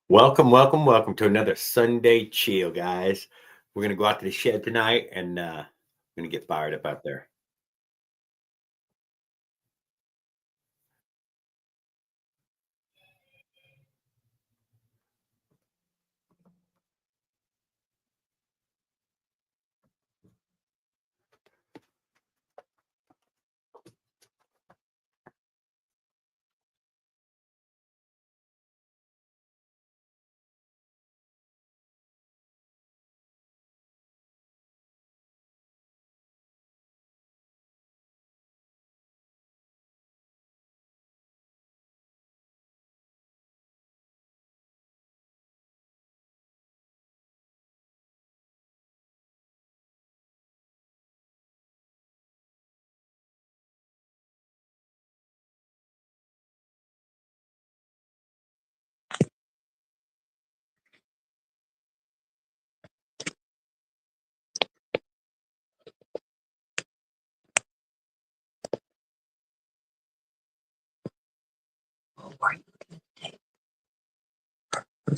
Welcome, welcome, welcome to another Sunday chill, guys. We're gonna go out to the shed tonight and we're gonna get fired up out there.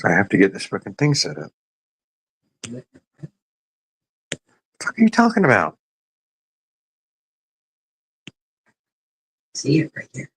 I have to get this freaking thing set up. What the fuck are you talking about? See it right there.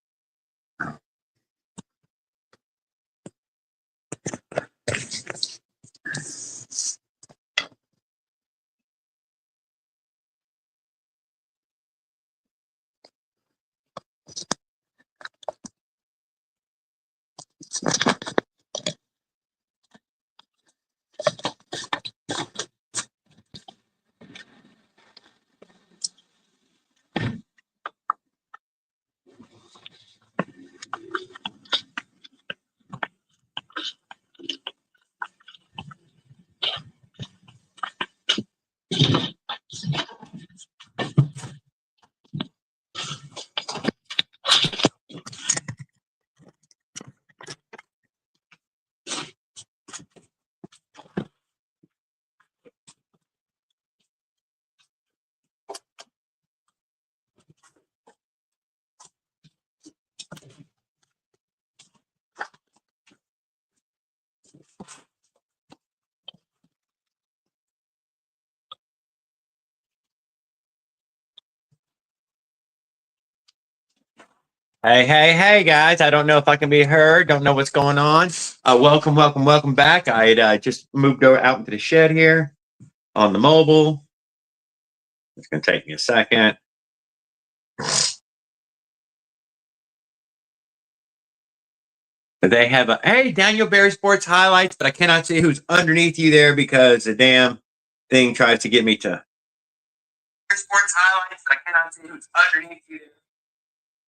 Hey, guys. I don't know if I can be heard. Don't know what's going on. Welcome, welcome, welcome back. I had just moved out into the shed here on the mobile. It's gonna take me a second. They have hey, Daniel Berry Sports highlights, but I cannot see who's underneath you there because the damn thing tries to get me to sports highlights, but I cannot see who's underneath you.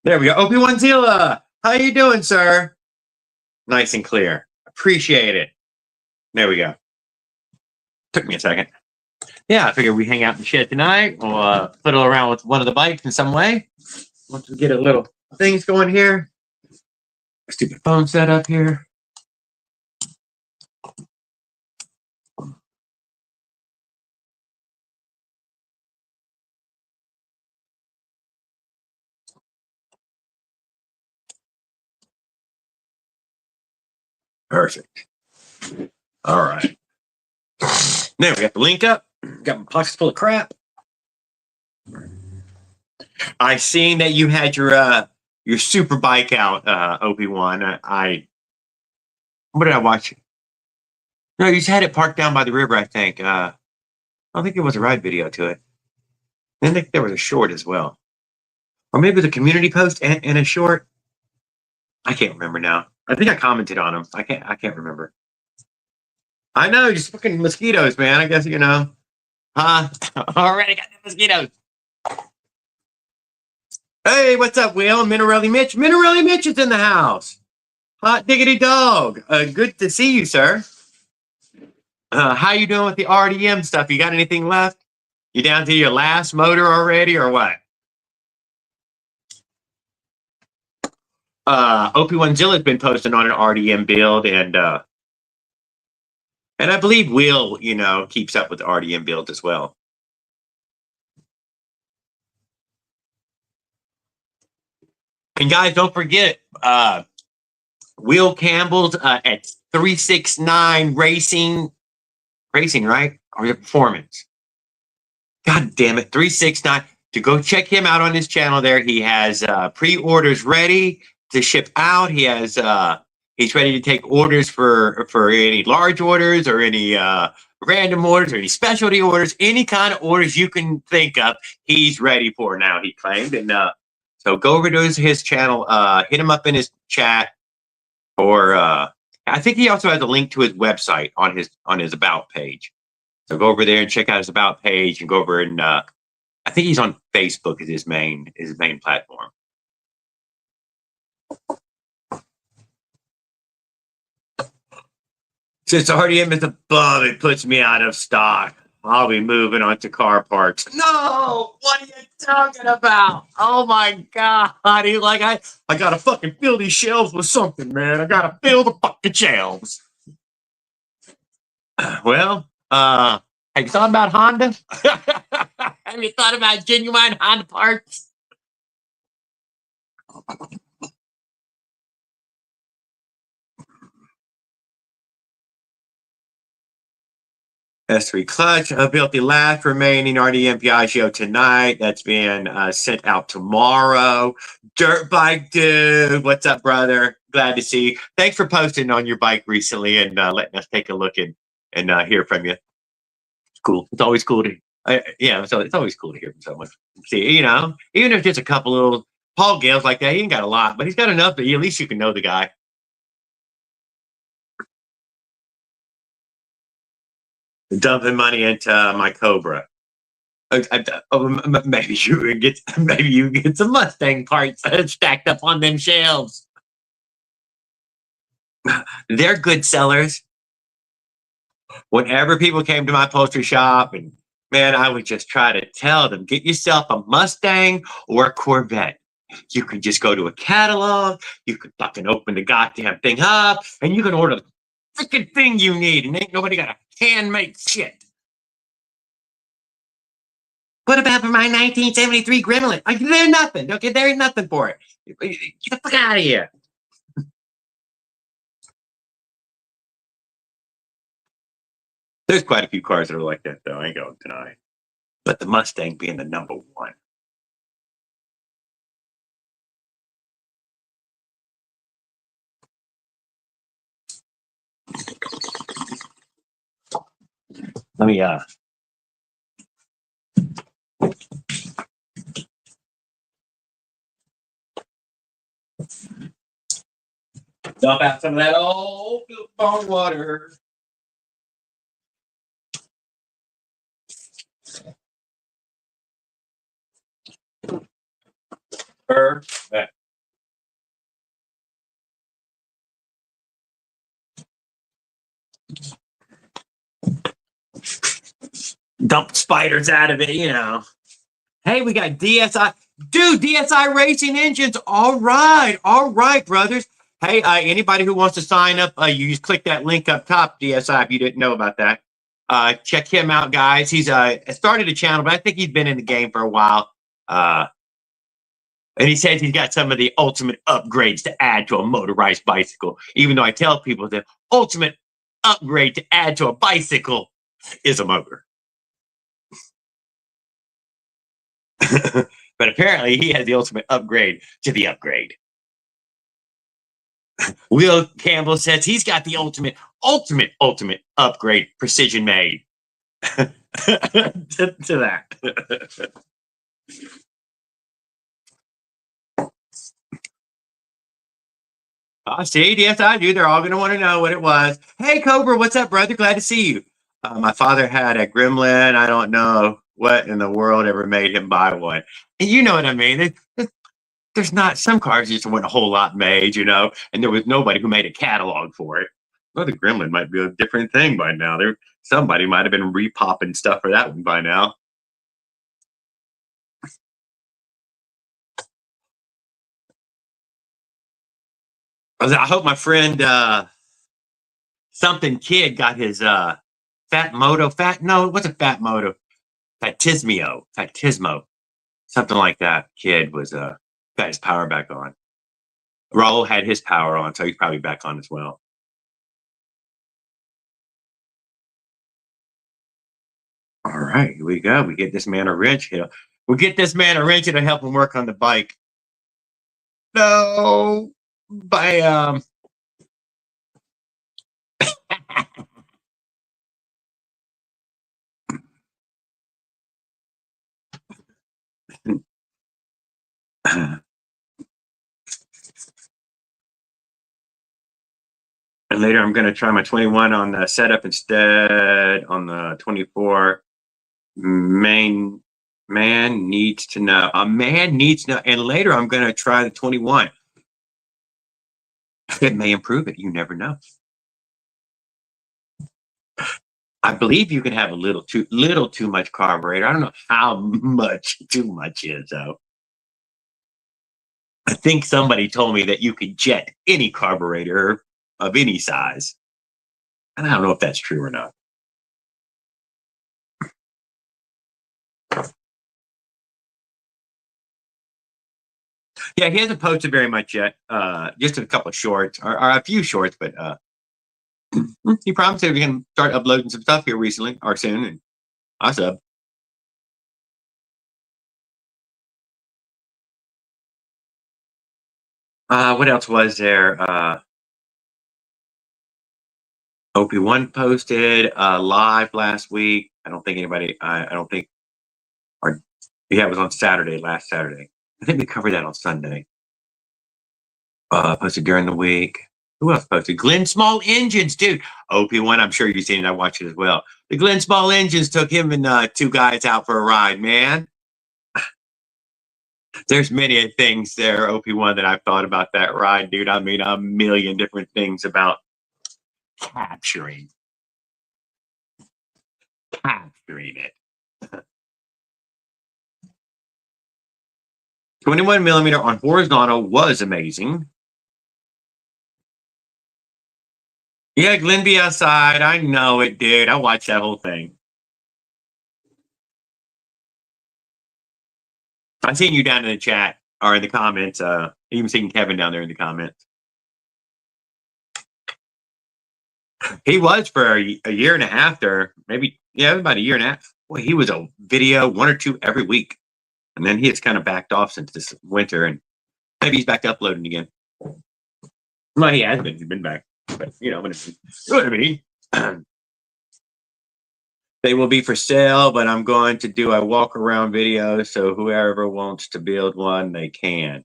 There we go. Opie Zilla. How you doing, sir? Nice and clear. Appreciate it. There we go. Took me a second. Yeah, I figured we hang out in the shed tonight. We'll fiddle around with one of the bikes in some way. Once we get a little things going here. Stupid phone set up here. Perfect. All right. There we got the link up. Got my pockets full of crap. I seen that you had your super bike out, Obi-Wan. What did I watch? No, you just had it parked down by the river, I think. I don't think there was a ride video to it. I think there was a short as well. Or maybe the community post and a short. I can't remember now. I think I commented on them. I can't remember. I know, just fucking mosquitoes, man. I guess Huh? Already got the mosquitoes. Hey, what's up, Will? Minarelli Mitch. Minarelli Mitch is in the house. Hot diggity dog. Good to see you, sir. How you doing with the RDM stuff? You got anything left? You down to your last motor already, or what? OP1 Zilla's been posting on an RDM build, and I believe Will, keeps up with the RDM build as well. And guys, don't forget, Will Campbell's at 369 Racing, right? Or your Performance. God damn it, 369. To go check him out on his channel there. He has pre-orders ready to ship out. He has he's ready to take orders for any large orders or any random orders or any specialty orders, any kind of orders you can think of. He's ready for now, he claimed. And so go over to his channel, hit him up in his chat, or I think he also has a link to his website on his about page. So go over there and check out his about page, and go over and I think he's on Facebook as his main platform. Since RDM is a bum, it puts me out of stock. I'll be moving on to car parts. No, what are you talking about? Oh my God. He's like, I gotta fucking fill these shelves with something, man. I gotta fill the fucking shelves. Well, have you thought about Honda? Have you thought about genuine Honda parts? S3 Clutch built the last remaining RDM Piaggio tonight. That's being sent out tomorrow. Dirt Bike Dude, what's up, brother? Glad to see you. Thanks for posting on your bike recently and letting us take a look and hear from you. It's cool. It's always cool to so it's always cool to hear from someone. See, even if just a couple little Paul Gales like that, he ain't got a lot, but he's got enough that at least you can know the guy. Dumping money into my Cobra. Maybe you get some Mustang parts stacked up on them shelves. They're good sellers. Whenever people came to my upholstery shop, and man, I would just try to tell them, get yourself a Mustang or a Corvette. You can just go to a catalog. You can fucking open the goddamn thing up, and you can order the freaking thing you need, and ain't nobody got a handmade shit. What about for my 1973 Gremlin? There's nothing. Okay, there's nothing for it. Get the fuck out of here. There's quite a few cars that are like that, though. I ain't going to deny. But the Mustang being the number one. Let me dump out some of that old bone water. Perfect. Dump spiders out of it, Hey, we got DSI. Dude, DSI Racing Engines. All right, brothers. Hey, anybody who wants to sign up, you just click that link up top, DSI, if you didn't know about that. Check him out, guys. He's started a channel, but I think he's been in the game for a while. And he says he's got some of the ultimate upgrades to add to a motorized bicycle, even though I tell people the ultimate upgrade to add to a bicycle is a motor. But apparently he has the ultimate upgrade to the upgrade. Will Campbell says he's got the ultimate upgrade, precision made. to that. See, yes, I do. They're all going to want to know what it was. Hey, Cobra, what's up, brother? Glad to see you. My father had a Gremlin. I don't know what in the world ever made him buy one. And you know what I mean? There's not, some cars just weren't a whole lot made, and there was nobody who made a catalog for it. Well, the Gremlin might be a different thing by now. Somebody might have been repopping stuff for that one by now. I hope my friend something kid got his Fatismo, something like that. Kid was got his power back on. Raul had his power on, so he's probably back on as well. All right, here we go. We get this man a wrench here. We get this man a wrench to help him work on the bike. No, bam. And later, I'm going to try my 21 on the setup instead on the 24. Man needs to know. A man needs to know. And later, I'm going to try the 21. It may improve it. You never know. I believe you can have a little too much carburetor. I don't know how much too much is though. I think somebody told me that you could jet any carburetor of any size. And I don't know if that's true or not. Yeah, he hasn't posted very much yet. Just a couple of shorts, or a few shorts, but he promised that we can start uploading some stuff here recently or soon, and I sub. What else was there? OP1 posted live last week. I don't think anybody. I don't think. Or yeah, it was on Saturday, last Saturday. I think we covered that on Sunday. Posted during the week. Who else posted? Glenn Small Engines, dude. OP1, I'm sure you've seen it. I watched it as well. The Glenn Small Engines took him and two guys out for a ride, man. There's many things there, OP1, that I've thought about that ride, dude. I mean, a million different things about capturing it. 21 millimeter on horizontal was amazing. Yeah, Glenn be outside. I know it, dude. I watched that whole thing. I've seen you down in the chat or in the comments. Even seeing Kevin down there in the comments. He was for a year and a half there, maybe, yeah, about a year and a half. Boy, he was a video, one or two every week. And then he has kind of backed off since this winter, and maybe he's back to uploading again. Well, he has been. He's been back. But, you know what I mean? They will be for sale, but I'm going to do a walk around video, so whoever wants to build one, they can.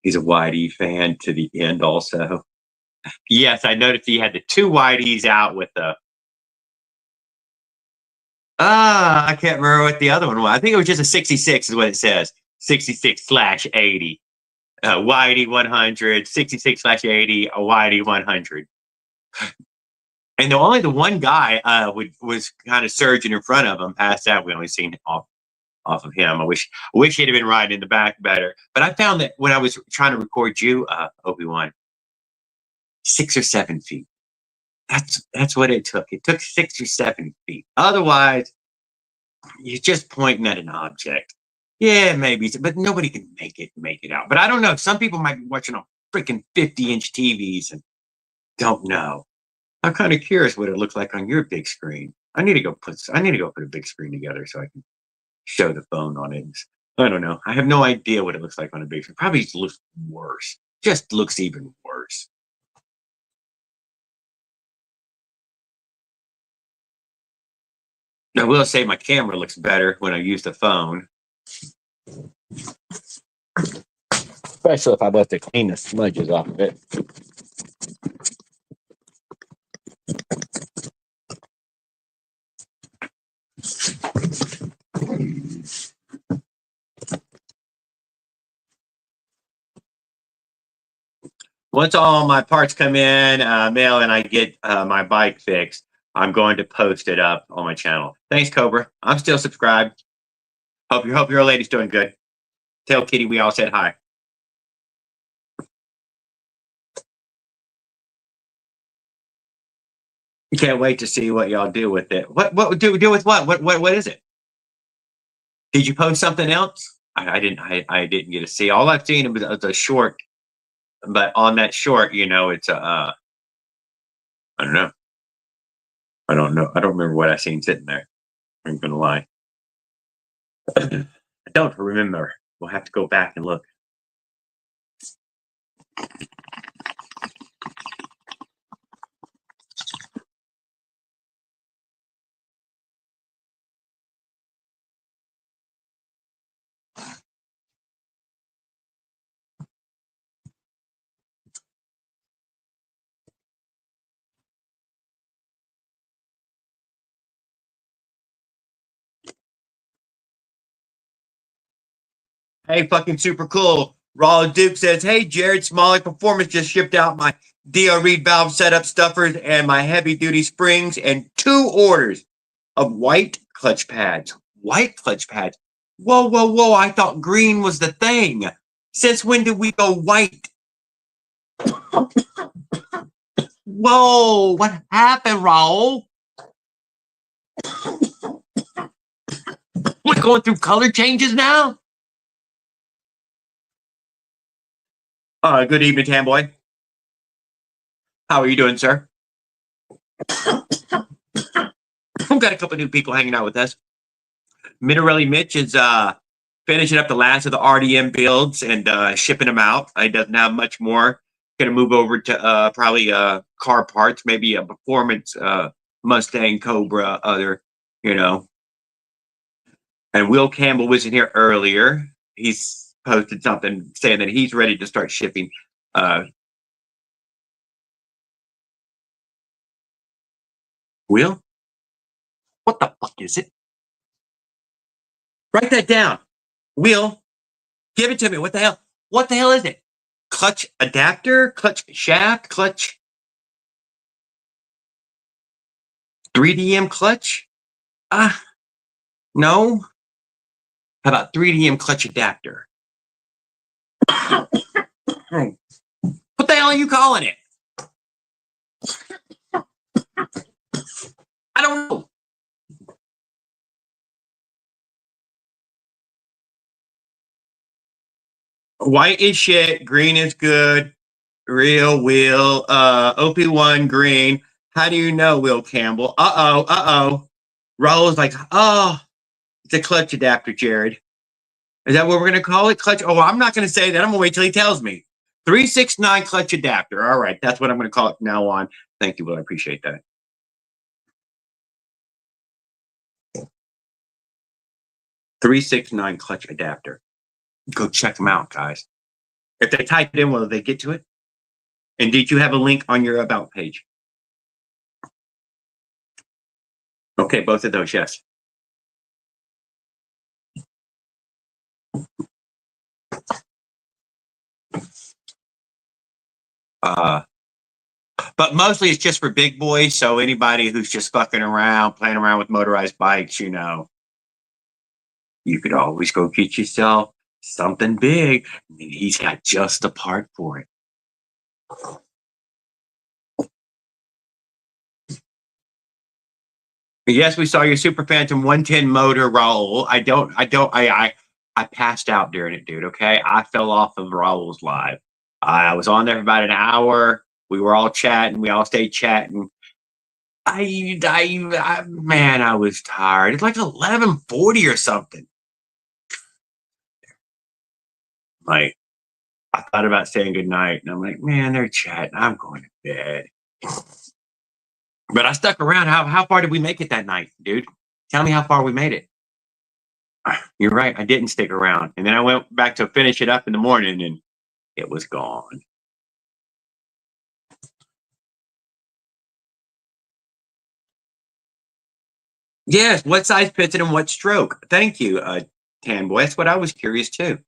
He's a YD fan to the end also. Yes, I noticed he had the two YDs out with the I can't remember what the other one was. I think it was just a 66 is what it says. 66/80. YD 100, 66/80, a YD 100. And only the one guy was kind of surging in front of him. Past that, we only seen off of him. I wish he'd have been riding in the back better. But I found that when I was trying to record you, Obi-Wan, 6 or 7 feet. That's what it took. It took 6 or 7 feet. Otherwise, you're just pointing at an object. Yeah, maybe, but nobody can make it out. But I don't know. Some people might be watching on freaking 50-inch TVs and don't know. I'm kind of curious what it looks like on your big screen. I need to go put a big screen together so I can show the phone on it. I don't know. I have no idea what it looks like on a big screen. Probably looks worse. Just looks even worse. I will say my camera looks better when I use the phone. Especially if I let to clean the smudges off of it. Once all my parts come in, mail, and I get my bike fixed, I'm going to post it up on my channel. Thanks, Cobra. I'm still subscribed. Hope your lady's doing good. Tell Kitty we all said hi. Can't wait to see what y'all do with it. What do with what? What is it? Did you post something else? I didn't. I didn't get to see. All I've seen was a short, but on that short, it's a. I don't know. I don't know. I don't remember what I seen sitting there. I'm gonna lie. I don't remember. We'll have to go back and look. Hey, fucking super cool. Raw Duke says, "Hey, Jared, Smollett Performance just shipped out my DO Reed valve setup stuffers and my heavy duty springs and 2 orders of white clutch pads. White clutch pads. Whoa, whoa, whoa. I thought green was the thing. Since when did we go white? Whoa, what happened, Raul? We're going through color changes now? Good evening, Tamboy. How are you doing, sir? We've got a couple new people hanging out with us. Minarelli Mitch is finishing up the last of the RDM builds and shipping them out. He doesn't have much more. Going to move over to probably car parts, maybe a performance Mustang Cobra, other, And Will Campbell was in here earlier. He's posted something saying that he's ready to start shipping. Will? What the fuck is it? Write that down. Will, give it to me. What the hell? What the hell is it? Clutch adapter? Clutch shaft? Clutch? 3DM clutch? No. How about 3DM clutch adapter? What the hell are you calling it? I don't know. White is shit. Green is good. Real Will. OP1 green. How do you know, Will Campbell? Uh-oh. Raul's like, oh, it's a clutch adapter, Jared. Is that what we're going to call it? Clutch? Oh, I'm not going to say that. I'm going to wait till he tells me. 369 clutch adapter. All right. That's what I'm going to call it from now on. Thank you, Will. I appreciate that. .369 clutch adapter. Go check them out, guys. If they type it in, will they get to it? And did you have a link on your about page? Okay, both of those, yes. But mostly it's just for big boys. So anybody who's just fucking around, playing around with motorized bikes, you could always go get yourself something big. He's got just a part for it. Yes, we saw your Super Phantom 110 motor roll. I passed out during it, dude. Okay. I fell off of Raul's live. I was on there for about an hour. We were all chatting. We all stayed chatting. Man, I was tired. It's like 11:40 or something. Like, I thought about saying goodnight, and I'm like, man, they're chatting. I'm going to bed. But I stuck around. How far did we make it that night, dude? Tell me how far we made it. You're right. I didn't stick around. And then I went back to finish it up in the morning, and it was gone. Yes. What size piston and what stroke? Thank you, Tan Boy. That's what I was curious too.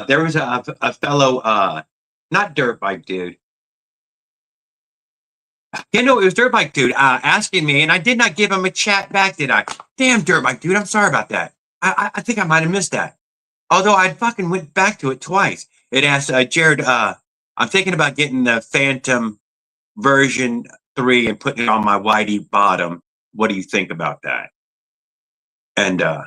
There was a fellow, not dirt bike dude. You know, it was Dirt Bike Dude asking me, and I did not give him a chat back, did I? Damn, Dirt Bike Dude, I'm sorry about that. I think I might have missed that. Although I fucking went back to it twice. It asked Jared, I'm thinking about getting the Phantom version 3 and putting it on my Whitey bottom. What do you think about that? And I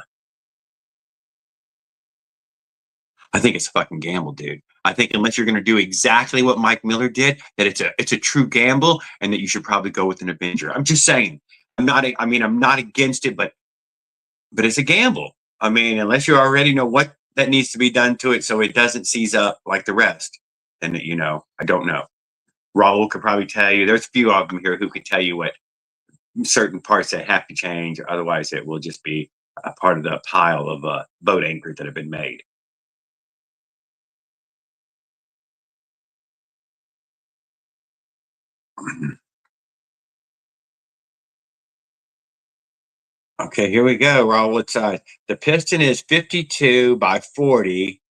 think it's a fucking gamble, dude. I think unless you're going to do exactly what Mike Miller did, that it's a true gamble, and that you should probably go with an Avenger. I'm just saying. I'm not against it, but it's a gamble. I mean, unless you already know what that needs to be done to it, so it doesn't seize up like the rest. And I don't know. Raul could probably tell you. There's a few of them here who could tell you what certain parts that have to change, or otherwise it will just be a part of the pile of boat anchors that have been made. Okay, here we go, Raul. What size? The piston is 52 by 40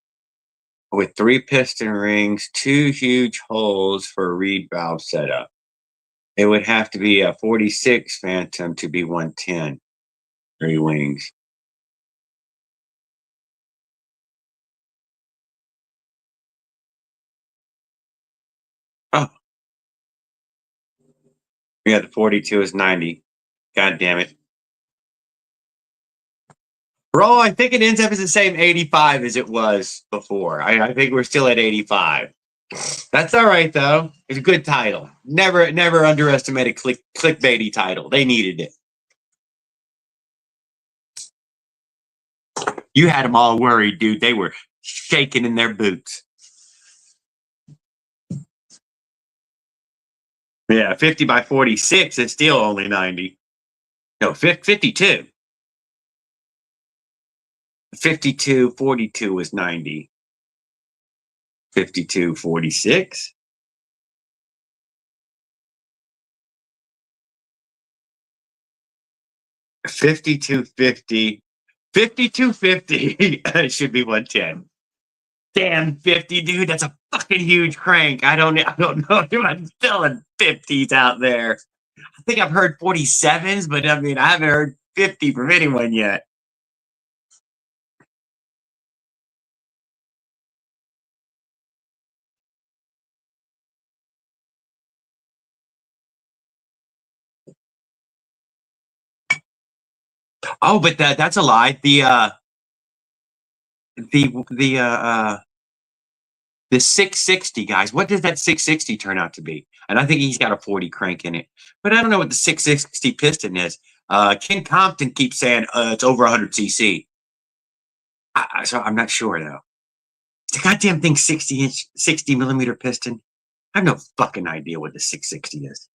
with 3 piston rings, 2 huge holes for a reed valve setup. It would have to be a 46 Phantom to be 110. 3 wings. Oh, yeah, the 42 is 90. God damn it. Bro, I think it ends up as the same 85 as it was before. I think we're still at 85. That's all right, though. It's a good title. Never underestimate a clickbaity title. They needed it. You had them all worried, dude. They were shaking in their boots. Yeah, 50 by 46 is still only 90. No, 52. 52, 42 was 90. 52, 46. 5250. 5250 should be 110. Damn 50, dude. That's a fucking huge crank. I don't know if I'm selling 50s out there. I think I've heard 47s, but I mean, I haven't heard 50 from anyone yet. Oh, but that's a lie. The 660, guys. What does that 660 turn out to be? And I think he's got a 40 crank in it, but I don't know what the 660 piston is. Ken Compton keeps saying it's over 100 cc. So I'm not sure though. The goddamn thing 60-inch, 60 millimeter piston. I have no fucking idea what the 660 is.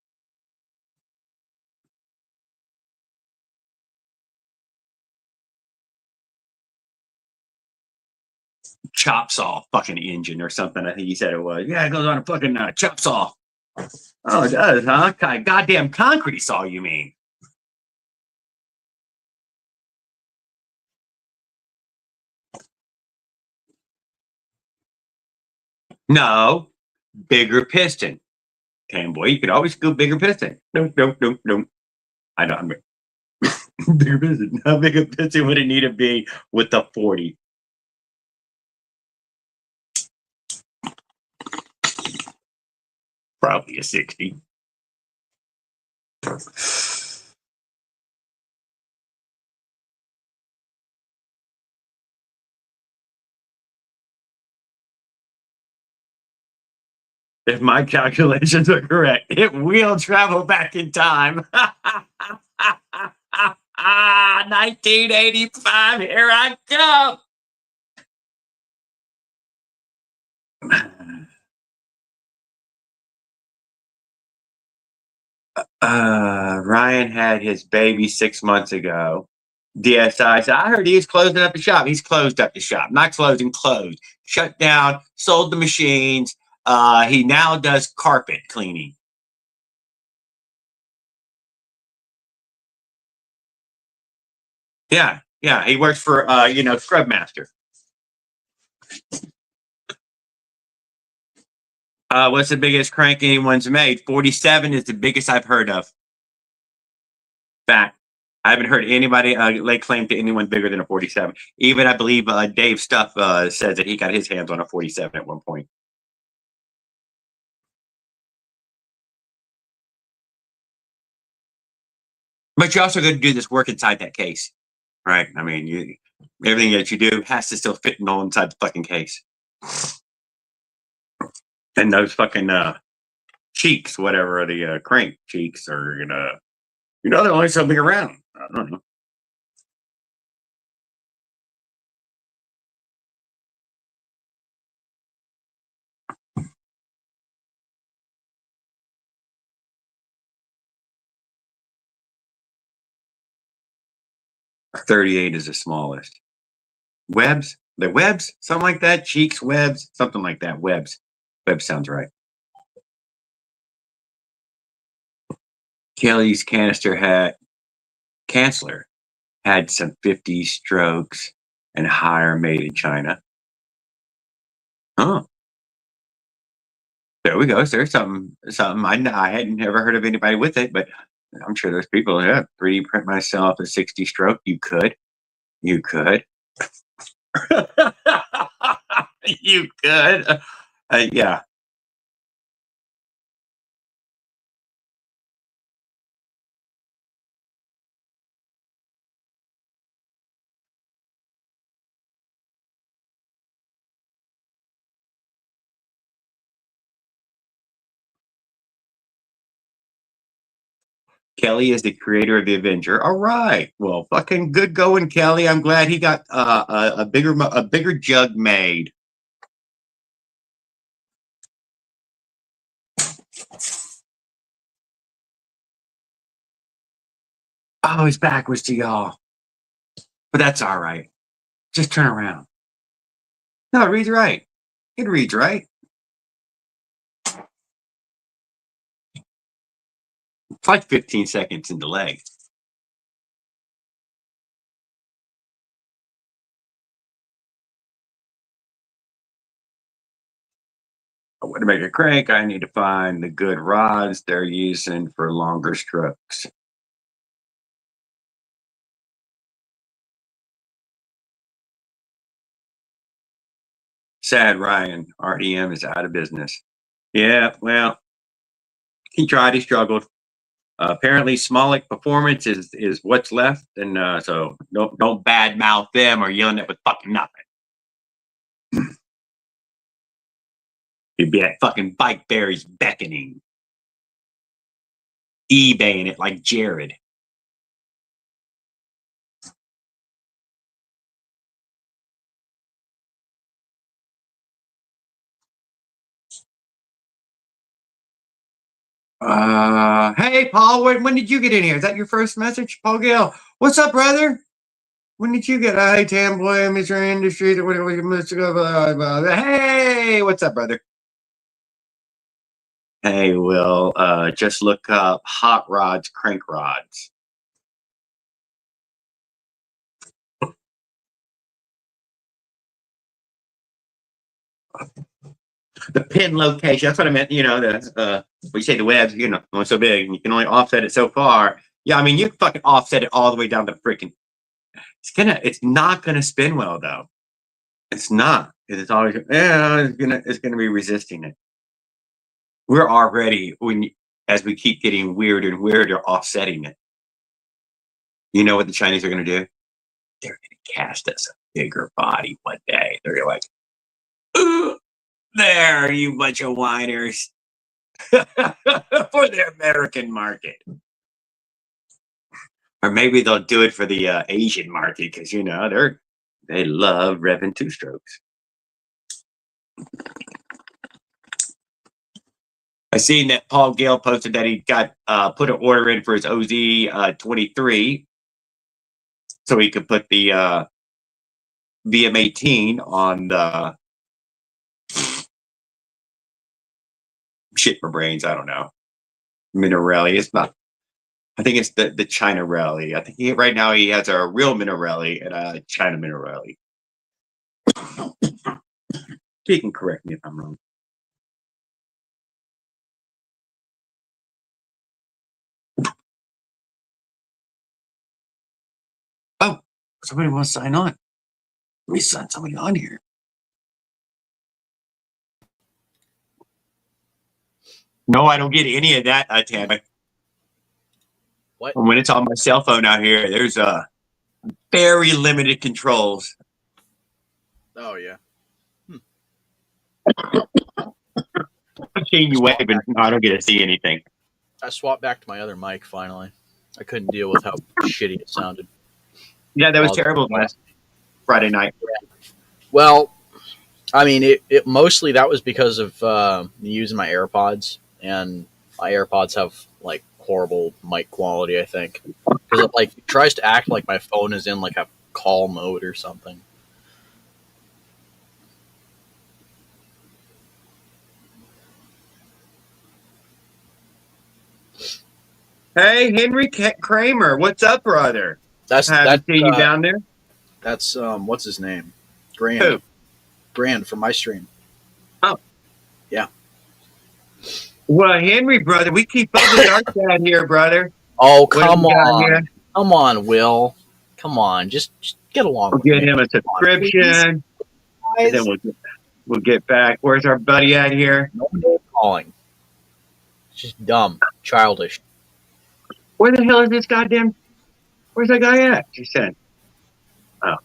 Chop saw fucking engine or something. I think he said it was. Yeah, it goes on a fucking chop saw. Oh, it does, huh? Goddamn concrete saw, you mean? No, bigger piston. Damn boy, you could always go bigger piston. No. I know. Bigger piston. How big a piston would it need to be with the 40? Probably a 60. If my calculations are correct, it will travel back in time. 1985, here I come. Ryan had his baby 6 months ago. DSI said, I heard he's closing up the shop. He's closed up the shop. Not closing, closed. Shut down, sold the machines. He now does carpet cleaning. Yeah. He works for Scrub Master. What's the biggest crank anyone's made? 47 is the biggest I've heard of. Fact. I haven't heard anybody lay claim to anyone bigger than a 47. Even I believe Dave Stuff says that he got his hands on a 47 at one point. But you're also going to do this work inside that case, right? I mean, everything that you do has to still fit all inside the fucking case. And those fucking cheeks, whatever the crank cheeks, are gonna, they're only something around. I don't know. .38 is the smallest. Webs, the webs, something like that. Cheeks, webs, something like that. Webs, webs sounds right. Kelly's Chancellor had some 50 strokes and higher made in China. Oh, there we go. So there's something. I hadn't never heard of anybody with it, but I'm sure there's people. Yeah, 3D print myself a 60 stroke. You could. You could. You could. Yeah. Kelly is the creator of the Avenger. All right. Well, fucking good going, Kelly. I'm glad he got a bigger jug made. Oh, he's backwards to y'all. But that's all right. Just turn around. No, it reads right. It reads right. It's like 15 seconds in delay. I want to make a crank. I need to find the good rods they're using for longer strokes. Sad Ryan, RDM is out of business. Yeah, well, he tried, he struggled. Apparently, Smolik Performance is what's left, and so don't bad mouth them or you'll end up with fucking nothing. You'd be at fucking Bike Berries beckoning, eBaying it like Jared. Hey Paul, when did you get in here? Is that your first message, Paul Gale? What's up, brother? When did you get? Hey, Tamboy, Mr. Industry. Hey, what's up, brother? Hey, Will. Just look up hot rods, crank rods. The pin location. That's what I meant. When you say the webs, only so big, and you can only offset it so far. Yeah, I mean, you can fucking offset it all the way down to freaking. It's not gonna spin well though. It's not. It's always it's gonna be resisting it. We're already as we keep getting weirder and weirder offsetting it. You know what the Chinese are gonna do? They're gonna cast us a bigger body one day. They're like, ooh, there, you bunch of whiners. For the American market. Or maybe they'll do it for the Asian market because they love revving two strokes. I seen that Paul Gale posted that he got put an order in for his OZ 23, so he could put the VM18 on the shit for brains. I don't know. Minarelli. It's not. I think it's the China Rally. I think right now he has a real Minarelli and a China Minarelli. He can correct me if I'm wrong. Somebody wants to sign on. Let me sign somebody on here. No, I don't get any of that, Tammy. What? When it's on my cell phone out here, there's very limited controls. Oh yeah. I've seen you wave, and I don't get to see anything. I swapped back to my other mic finally. I couldn't deal with how shitty it sounded. Yeah, that was terrible last Friday night. Well, I mean, it mostly that was because of me using my AirPods, and my AirPods have like horrible mic quality. I think because it tries to act like my phone is in like a call mode or something. Hey, Henry Kramer, what's up, brother? That's Haven't seen you down there. That's what's his name? Grand. Who? Grand from my stream. Oh, yeah. Well, Henry, brother, we keep up with our dad here, brother. Oh, come on, come on, Will, come on, just get along. We'll get him a subscription, and then we'll get back. Where's our buddy at here? No name calling. It's just dumb, childish. Where the hell is this goddamn? Where's that guy at? He said. Oh.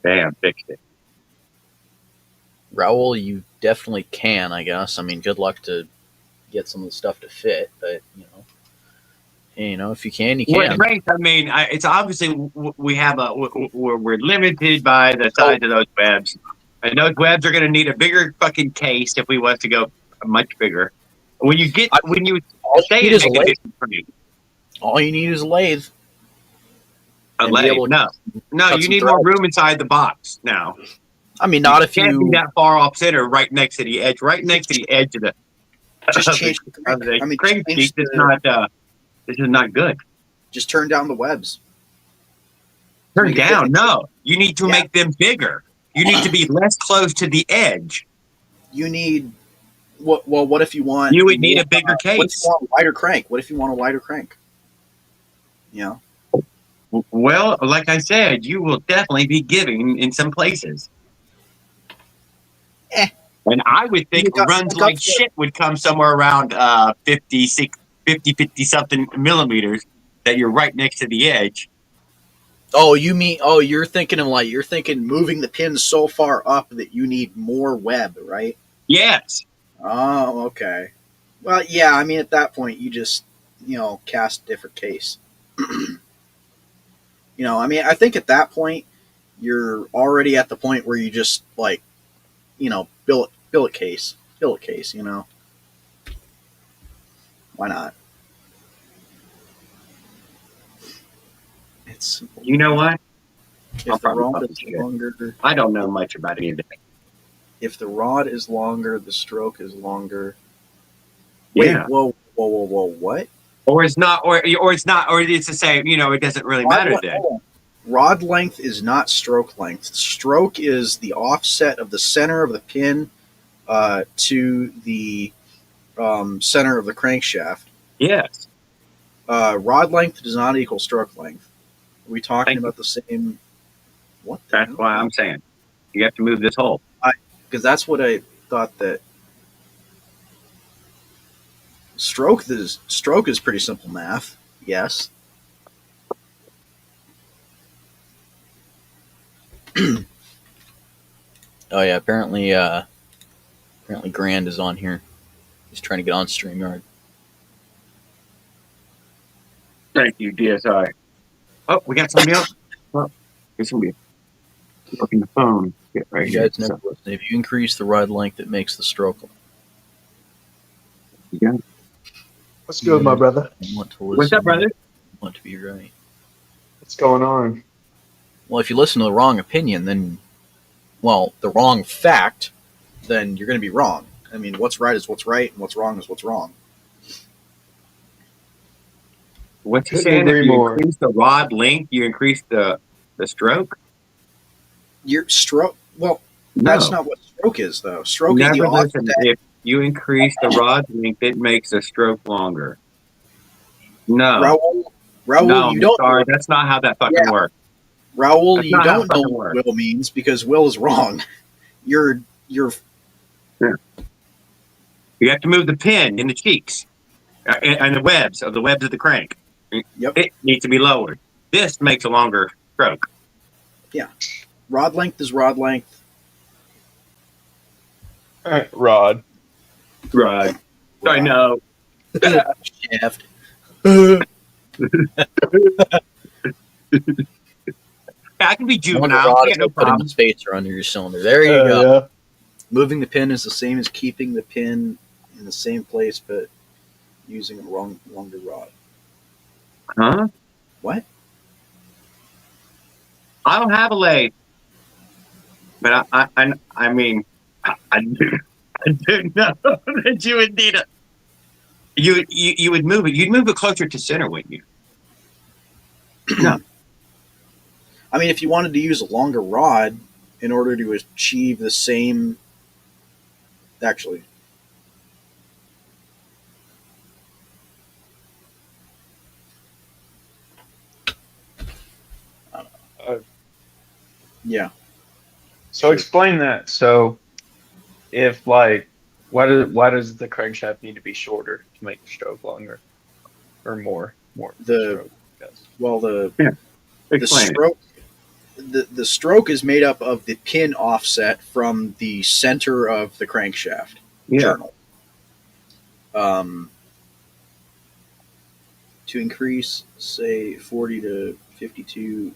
Damn, fixed it. Raul, you definitely can, I guess. I mean, good luck to get some of the stuff to fit, but you know, if you can, you can. Well, right. I mean, it's obviously we have we're limited by the size of those webs, and those webs are going to need a bigger fucking case if we want to go much bigger. When you say it, make a difference for me. All you need is a lathe. A lathe? No, you need more room inside the box now. I mean, not if you can't be that far off center, right next to the edge of the. Just change the crank. I mean, crank piece. This is not good. Just turn down the webs. Turn down? No, you need to make them bigger. You need to be less close to the edge. You need. What if you want? You would need a bigger case. What if you want a wider crank? What if you want a wider crank? Yeah. Well, like I said, you will definitely be giving in some places. And I would think runs like shit would come somewhere around 50 something millimeters that you're right next to the edge. Oh, you're thinking moving the pins so far up that you need more web, right? Yes. Oh, okay. Well, yeah, I mean, at that point, you just, cast a different case. I mean, I think at that point, you're already at the point where you just, billet case, Why not? It's. You know what? If the rod is longer, I don't know much about any of that. If the rod is longer, the stroke is longer. Yeah. Wait, whoa, what? Or it's not, or it's not, or it's the same. It doesn't really matter then. Rod length is not stroke length. Stroke is the offset of the center of the pin to the center of the crankshaft. Yes. Rod length does not equal stroke length. Are we talking about the same? What? That's why I'm saying you have to move this hole. Because that's what I thought that. Stroke is pretty simple math. Yes. Oh yeah, apparently Grand is on here. He's trying to get on StreamYard. Thank you, DSI. Oh, we got somebody else. Oh, there's somebody looking the phone. Get right you guys never listen. If you increase the rod length, it makes the stroke. Yeah. What's good, my brother? What's up, brother? Want to be right. What's going on? Well, if you listen to the wrong opinion, then, the wrong fact, then you're going to be wrong. I mean, what's right is what's right, and what's wrong is what's wrong. What's he saying? If you increase the rod length, you increase the stroke? Your stroke? Well, that's not what stroke is, though. Stroke is the offset. If you increase the rod length, it makes the stroke longer. No. Raul, No, you I'm don't. sorry. That's not how that fucking works. Raul, That's you not how don't it know fucking what works. will means because will is wrong. You're You have to move the pin in the cheeks and the webs of the crank. Yep. It needs to be lowered. This makes a longer stroke. rod length is rod length. Rod. Right. I Rod. know. Shaft. I can be Longer juvenile. rod I is got no like putting problem. the spacer under your cylinder. There you go. Yeah. Moving the pin is the same as keeping the pin in the same place, but using a longer rod. Huh? What? I don't have a lathe, but I mean, I do know that you would need a. You would move it. You'd move it closer to center, wouldn't you? No. I mean, if you wanted to use a longer rod in order to achieve the same, actually, yeah. So explain that. So, if like, why does the crankshaft need to be shorter to make the stroke longer, or more The- stroke? Yes. Well, the Explain it. stroke, the stroke is made up of the pin offset from the center of the crankshaft Yeah. journal. To increase, say, 40 to 52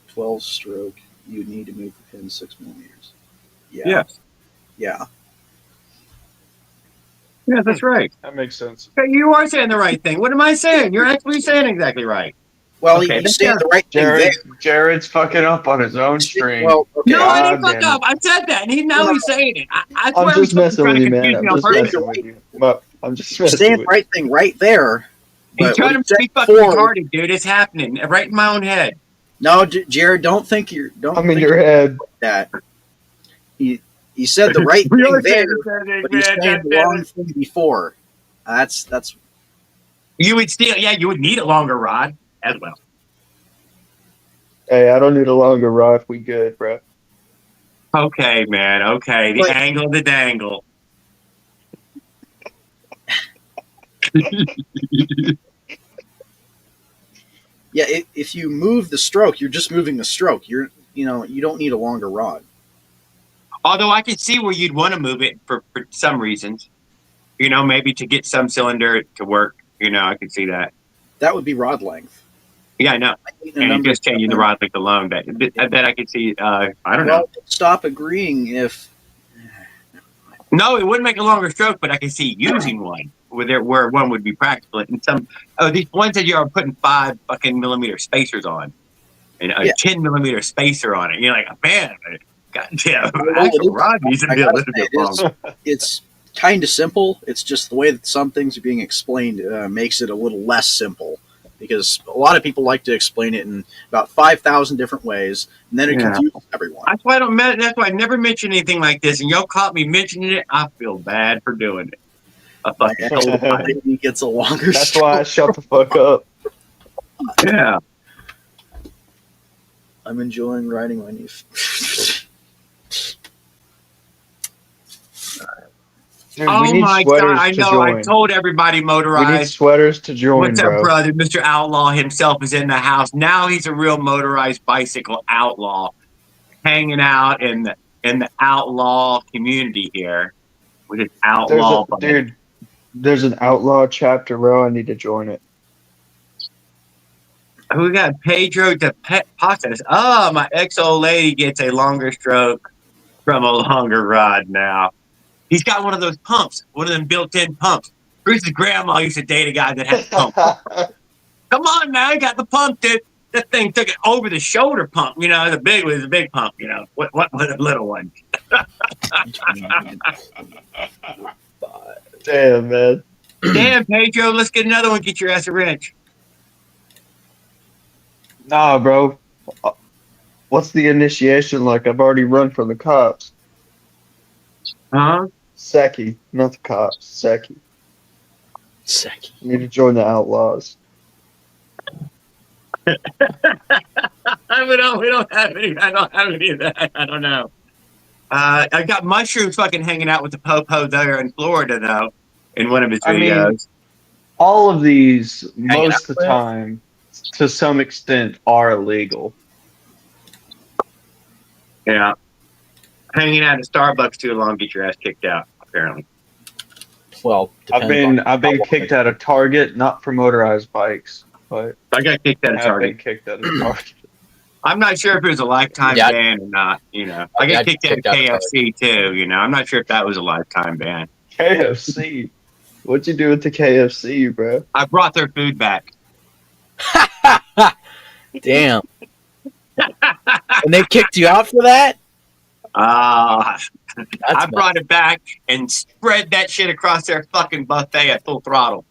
12 stroke, you would need to move the pin 6 millimeters. Yeah. Yes. Yeah. Yeah, that's right. That makes sense. Okay, you are saying the right thing. What am I saying? You're actually saying exactly right. Well, Okay, you that's said fair. the right thing there. Jared's fucking up on his own stream. Well, okay. No, I didn't God fuck damn it. up. I said that, and now he's saying it. I I'm swear just he's messing trying with to you, man. confuse I'm me on just purpose. messing with you. But I'm just You're messing saying with the right thing right there. He's But trying what to he be said fucking before- retarded, dude. It's happening right in my own head. No, Jared, don't think you're. Don't I'm in think your head. that. He said the right We thing are saying there, the same but thing, he's man. saying the wrong thing before. That's You would still, yeah, you would need a longer rod as well. Hey, I don't need a longer rod. We good, bro. Okay, man. Okay, the But- angle of the dangle. yeah. If you move the stroke, you're just moving the stroke. You don't need a longer rod. Although I can see where you'd want to move it for some reasons. You know, maybe to get some cylinder to work. You know, I could see that. That would be rod length. Yeah, I know. And just changing the rod length alone, that I could see. I don't know. Well, stop agreeing if. No, it wouldn't make a longer stroke, but I can see using one where one would be practical. And these ones that you are putting 5 fucking millimeter spacers on, and a 10 millimeter spacer on it. You're like, man, goddamn, actual rod needs to be a little bit longer. It's kind of simple. It's just the way that some things are being explained makes it a little less simple. Because a lot of people like to explain it in about 5,000 different ways, and then it confuses everyone. That's why That's why I never mention anything like this. And y'all caught me mentioning it. I feel bad for doing it. A fucking whole time. He gets a longer. That's why I shut the fuck up. Yeah. I'm enjoying riding my new. Dude, Oh we need my sweaters god! I to know. join. I told everybody We need motorized. sweaters to join, What's up, bro. brother? Mr. Outlaw himself is in the house. Now he's a real motorized bicycle outlaw, hanging out in the outlaw community here with his outlaw. Dude, there's an outlaw chapter, bro. I need to join it. We got Pedro de Patas. Oh, my ex-old lady gets a longer stroke from a longer rod now. He's got one of those pumps, one of them built-in pumps. Bruce's grandma used to date a guy that had a pump. Come on, man, I got the pump, dude. That thing took it over the shoulder pump. You know, the big was a big pump. You know, what was a little one? Damn, man. Damn, Pedro, let's get another one. Get your ass a wrench. Nah, bro. What's the initiation like? I've already run from the cops. Huh? Seki, not the cops. Seki. Seki. I need to join the outlaws. We don't have any. I don't have any of that. I don't know. I got mushrooms fucking hanging out with the popo there in Florida though, in one of his I mean, videos. all of these, Hanging out most of the with? time, to some extent, are illegal. Yeah, hanging out at Starbucks too long, get your ass kicked out. Apparently, Well, I've depends been on I've been how kicked long out of Target, not for motorized bikes, but I got kicked out of have been Target. kicked out of Target. I'm not sure if it was a lifetime Yeah. ban or not. You know, My I got dad kicked out of kicked out of KFC too. You know, I'm not sure if that was a lifetime ban. KFC. What'd you do with the KFC, bro? I brought their food back. Damn. And they kicked you out for that? That's I That's brought it back and spread that shit across their fucking buffet at full throttle.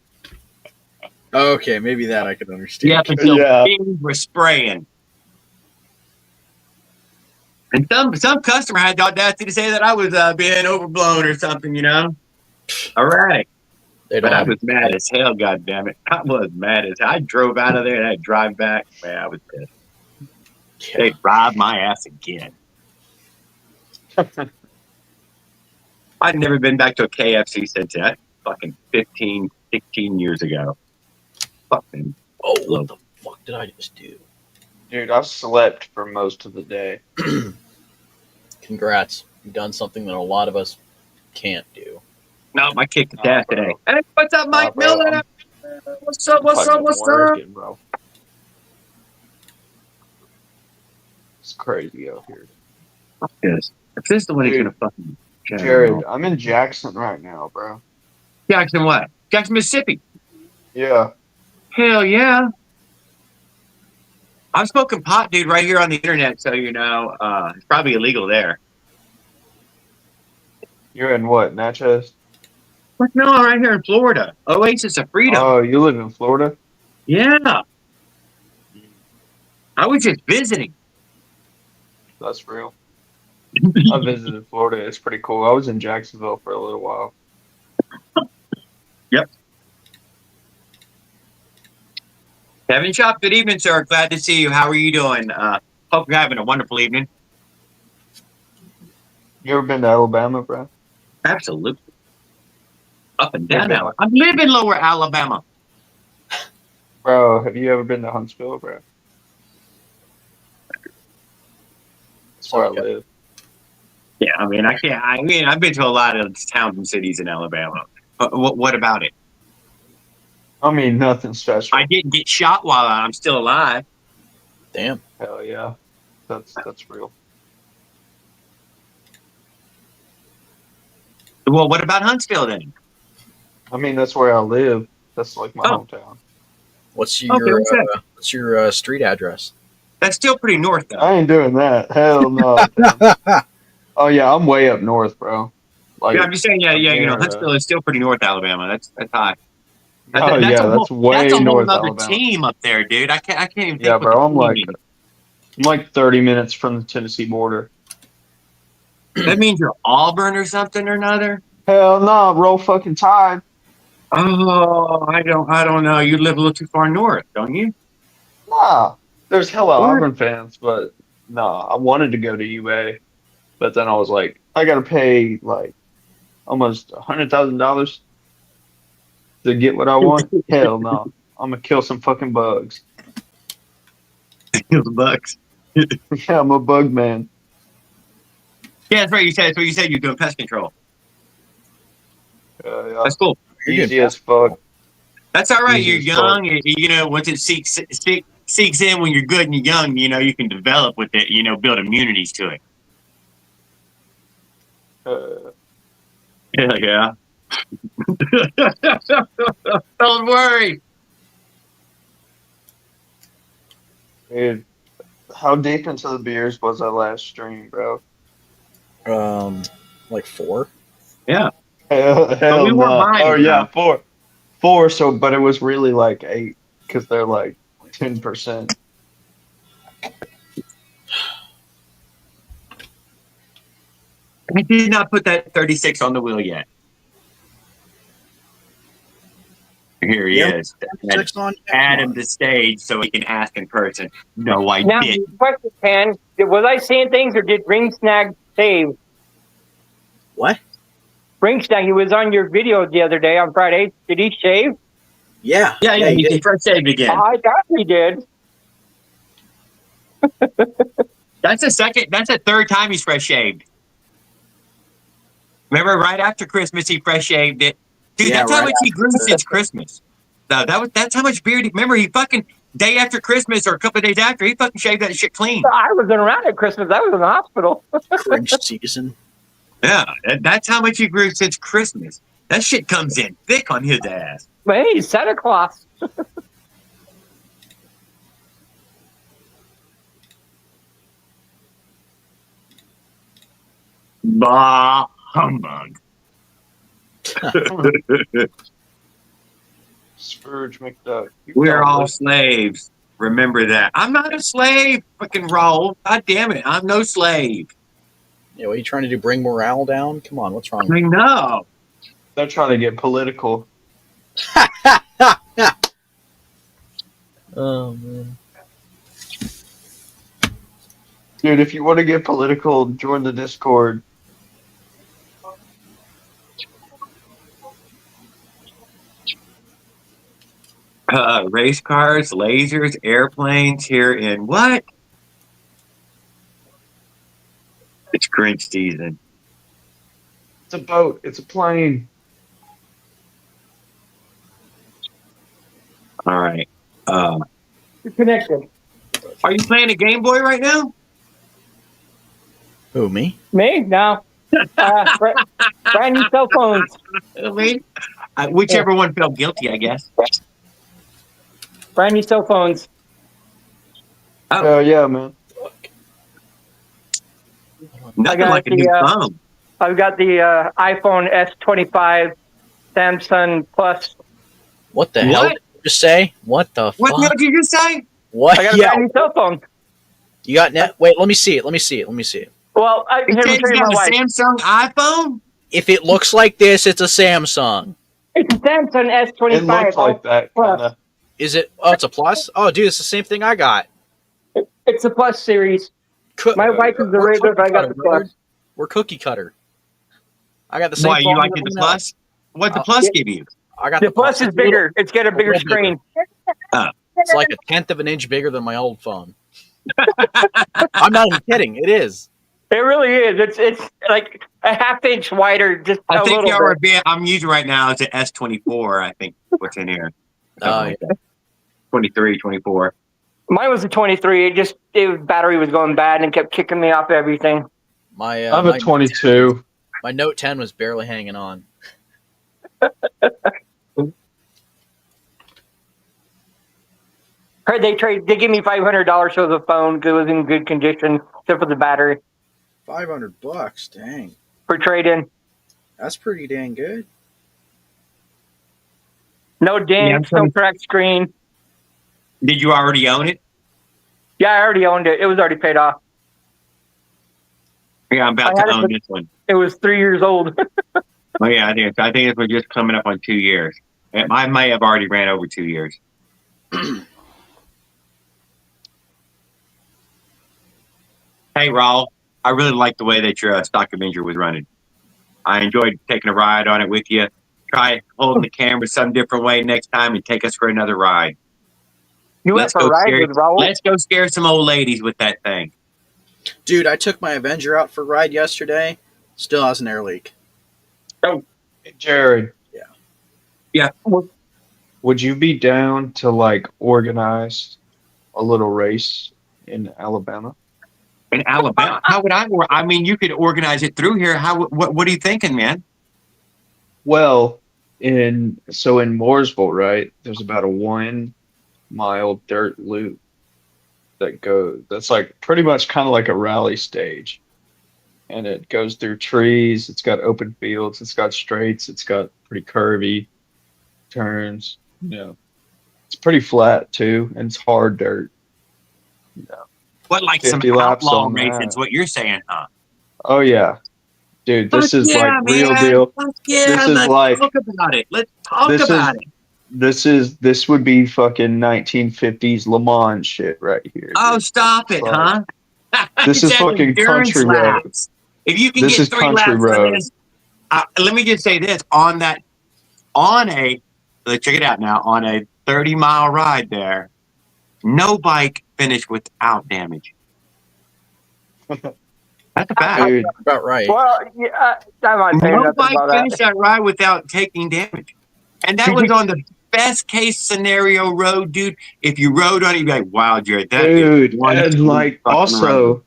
okay. Maybe that I could understand. Yep, until Yeah. beans were spraying. And some customer had the audacity to say that I was being overblown or something, you know? Erratic. They But don't I have was mad as hell, goddammit. I was mad as hell. I drove out of there and I drive back. Man, I was pissed. yeah. They robbed my ass again. I'd never been back to a KFC since that. Fucking 15, 16 years ago. Fucking. Oh, what the fuck did I just do? Dude, I've slept for most of the day. Congrats. You've done something that a lot of us can't do. No, I kicked the Nah, ass bro. today. Hey, what's up, Mike bro, Miller? What's up? Fucking What's up? working, bro. It's crazy out here. Fuck this. If this is the one who's Dude, gonna fucking Jared, I'm in Jackson right now, bro. Jackson what? Jackson, Mississippi. Yeah. Hell yeah. I'm smoking pot, dude, right here on the internet, so you know, it's probably illegal there. You're in what, Natchez? But no, right here in Florida. Oasis of Freedom. Oh, you live in Florida? Yeah. I was just visiting. That's real. I visited Florida. It's pretty cool. I was in Jacksonville for a little while. Yep. Kevin Shop, good evening, sir. Glad to see you. How are you doing? Hope you're having a wonderful evening. You ever been to Alabama, bro? Absolutely. Up and down. Okay. I live in Lower Alabama. Bro, have you ever been to Huntsville, bro? That's where I Okay. live. Yeah, I mean, I've been to a lot of towns and cities in Alabama. What about it? I mean, nothing special. I didn't get shot while I'm still alive. Damn. Hell yeah. That's real. Well, what about Huntsville then? I mean, that's where I live. That's like my Oh. hometown. What's Okay, what's your street address? That's still pretty north, though. I ain't doing that. Hell no. Oh yeah, I'm way up north, bro. Like, Yeah, I'm just saying, yeah, you know, near, Huntsville is still pretty north Alabama. That's high. oh yeah, that's way that's a whole north other Alabama. team up there, dude. I can't even think Yeah, what bro. the I'm team like, means. I'm like 30 minutes from the Tennessee border. That means you're Auburn or something or another. Hell no, roll fucking tide. Oh, I don't know. You live a little too far north, don't you? Nah, there's hella Where? Auburn fans, but nah, I wanted to go to UA, but then I was like, I gotta pay like almost $100,000 to get what I want. Hell no, I'm gonna kill some fucking bugs. Kill the Bucks. Yeah, I'm a bug man. Yeah, that's right. That's what you said. You're doing pest control. Yeah, That's cool. easy as fuck. That's all right. Easy You're as young. You know, once it seeks in when you're good and you're young, you know, you can develop with it. You know, build immunities to it. Yeah. Don't worry. Dude, how deep into the beers was that last stream, bro? Like 4. Yeah. Hell we weren't no. buying Oh it, yeah, though. 4. So, but it was really like 8 because they're like 10%. I did not put that 36 on the wheel yet. Here he Yeah. is. Six on Add him to stage so he can ask in person. No, I Now, did. question, Pan, was I seeing things or did Ring Snag save? What? Ring Snag, he was on your video the other day on Friday. Did he shave? Yeah. Yeah, he he did. fresh shaved again. I thought he did. That's the third time he's fresh shaved. Remember, right after Christmas, he fresh shaved it. Dude, Yeah, that's how right much he grew since Christmas. No, that's how much beard. Remember, he fucking day after Christmas or a couple of days after, he fucking shaved that shit clean. I wasn't around at Christmas. I was in the hospital. Cringe season. Yeah, that's how much he grew since Christmas. That shit comes in thick on his ass. But hey, he's Santa Claus. Bah humbug. Scrooge McDuck. We're all slaves. Remember that. I'm not a slave. Fucking roll. God damn it. I'm no slave. Yeah, what are you trying to do? Bring morale down? Come on, what's wrong? I know. They're trying to get political. Oh man. Dude, if you want to get political, join the Discord. Race cars, lasers, airplanes here in what? It's Grinch season. It's a boat. It's a plane. All right. You're connected. Are you playing a Game Boy right now? Who, me? Me? No. Brand new cell phones. I mean, whichever one felt guilty, I guess. Brand new cell phones. Oh, yeah, man. Nothing got like a the, new phone. I've got the iPhone S25, Samsung Plus. What the hell did you just say? What the What the hell fuck? did you just say? What? I got a Yeah. brand new cell phone. You got net? Wait, let me see it. Let me see it. Let me see it. Well, You here, let me said show you you got my a wife. Samsung iPhone? If it looks like this, it's a Samsung. It's a Samsung It S25. looks like that. Plus. Kinda. Is it? Oh, it's a plus. Oh, dude, it's the same thing I got. It's a Plus series. My wife is the We're regular, but I got cookie the cutter, brother. Plus. We're cookie cutter. I got the same. Why, you phone like as it the everyone else. Plus? What the Plus yeah. give you? I got The Plus is bigger. It's got a bigger little bigger. screen. It's like a tenth of an inch bigger than my old phone. I'm not even kidding. It is. It really is. It's like a half-inch wider, just I a think little y'all are bit. being, I'm using right now is an S24, I think, what's in here. Oh, Something like that. 23, 24. Mine was a 23. Battery was going bad and kept kicking me off everything. My I have a 22. My Note 10 was barely hanging on. Heard they give me $500 for the phone because it was in good condition, except for the battery $500. Dang, for trade-in. that's pretty dang good. No dents, no cracked screen. Did you already own it? Yeah, I already owned it. It was already paid off. Yeah, I'm about I had to it own for- this one. It was 3 years old. Oh yeah, I think this was just coming up on 2 years. I may have already ran over 2 years. Hey, Raul, I really like the way that your Stock Avenger was running. I enjoyed taking a ride on it with you. Try holding the camera some different way next time and take us for another ride. You went for a ride with Raul? Let's go scare some old ladies with that thing. Dude, I took my Avenger out for a ride yesterday. Still has an air leak. Jared. Yeah. Yeah. Would you be down to like organize a little race in Alabama? In Alabama, how would I? I mean, you could organize it through here. What are you thinking, man? Well, in Mooresville, right? There's about a 1 mile dirt loop that's like pretty much kind of like a rally stage. And it goes through trees, it's got open fields, it's got straights, it's got pretty curvy turns, It's pretty flat too, and it's hard dirt. What, like some 50 laps outlaw on that. races? What you're saying, huh? Oh yeah. Dude, this is like real man. deal. Fuck yeah, This is let's like- talk about it. Let's talk this is- about it. this would be fucking 1950s Le Mans shit right here. Oh, dude. stop it, Fuck. huh? This is That's fucking endurance country road. laps. If you can This get is 3 country laps road. on this, let me just say this: check it out now, on a 30-mile ride there, no bike finished without damage. That's a fact. Dude, About right. Well, yeah, I'm not saying No nothing bike about finished that. that ride without taking damage. And that was on the best case scenario road, dude. If you rode on it, you'd be like, wow, Jared, that is dude, one and smooth like fucking road.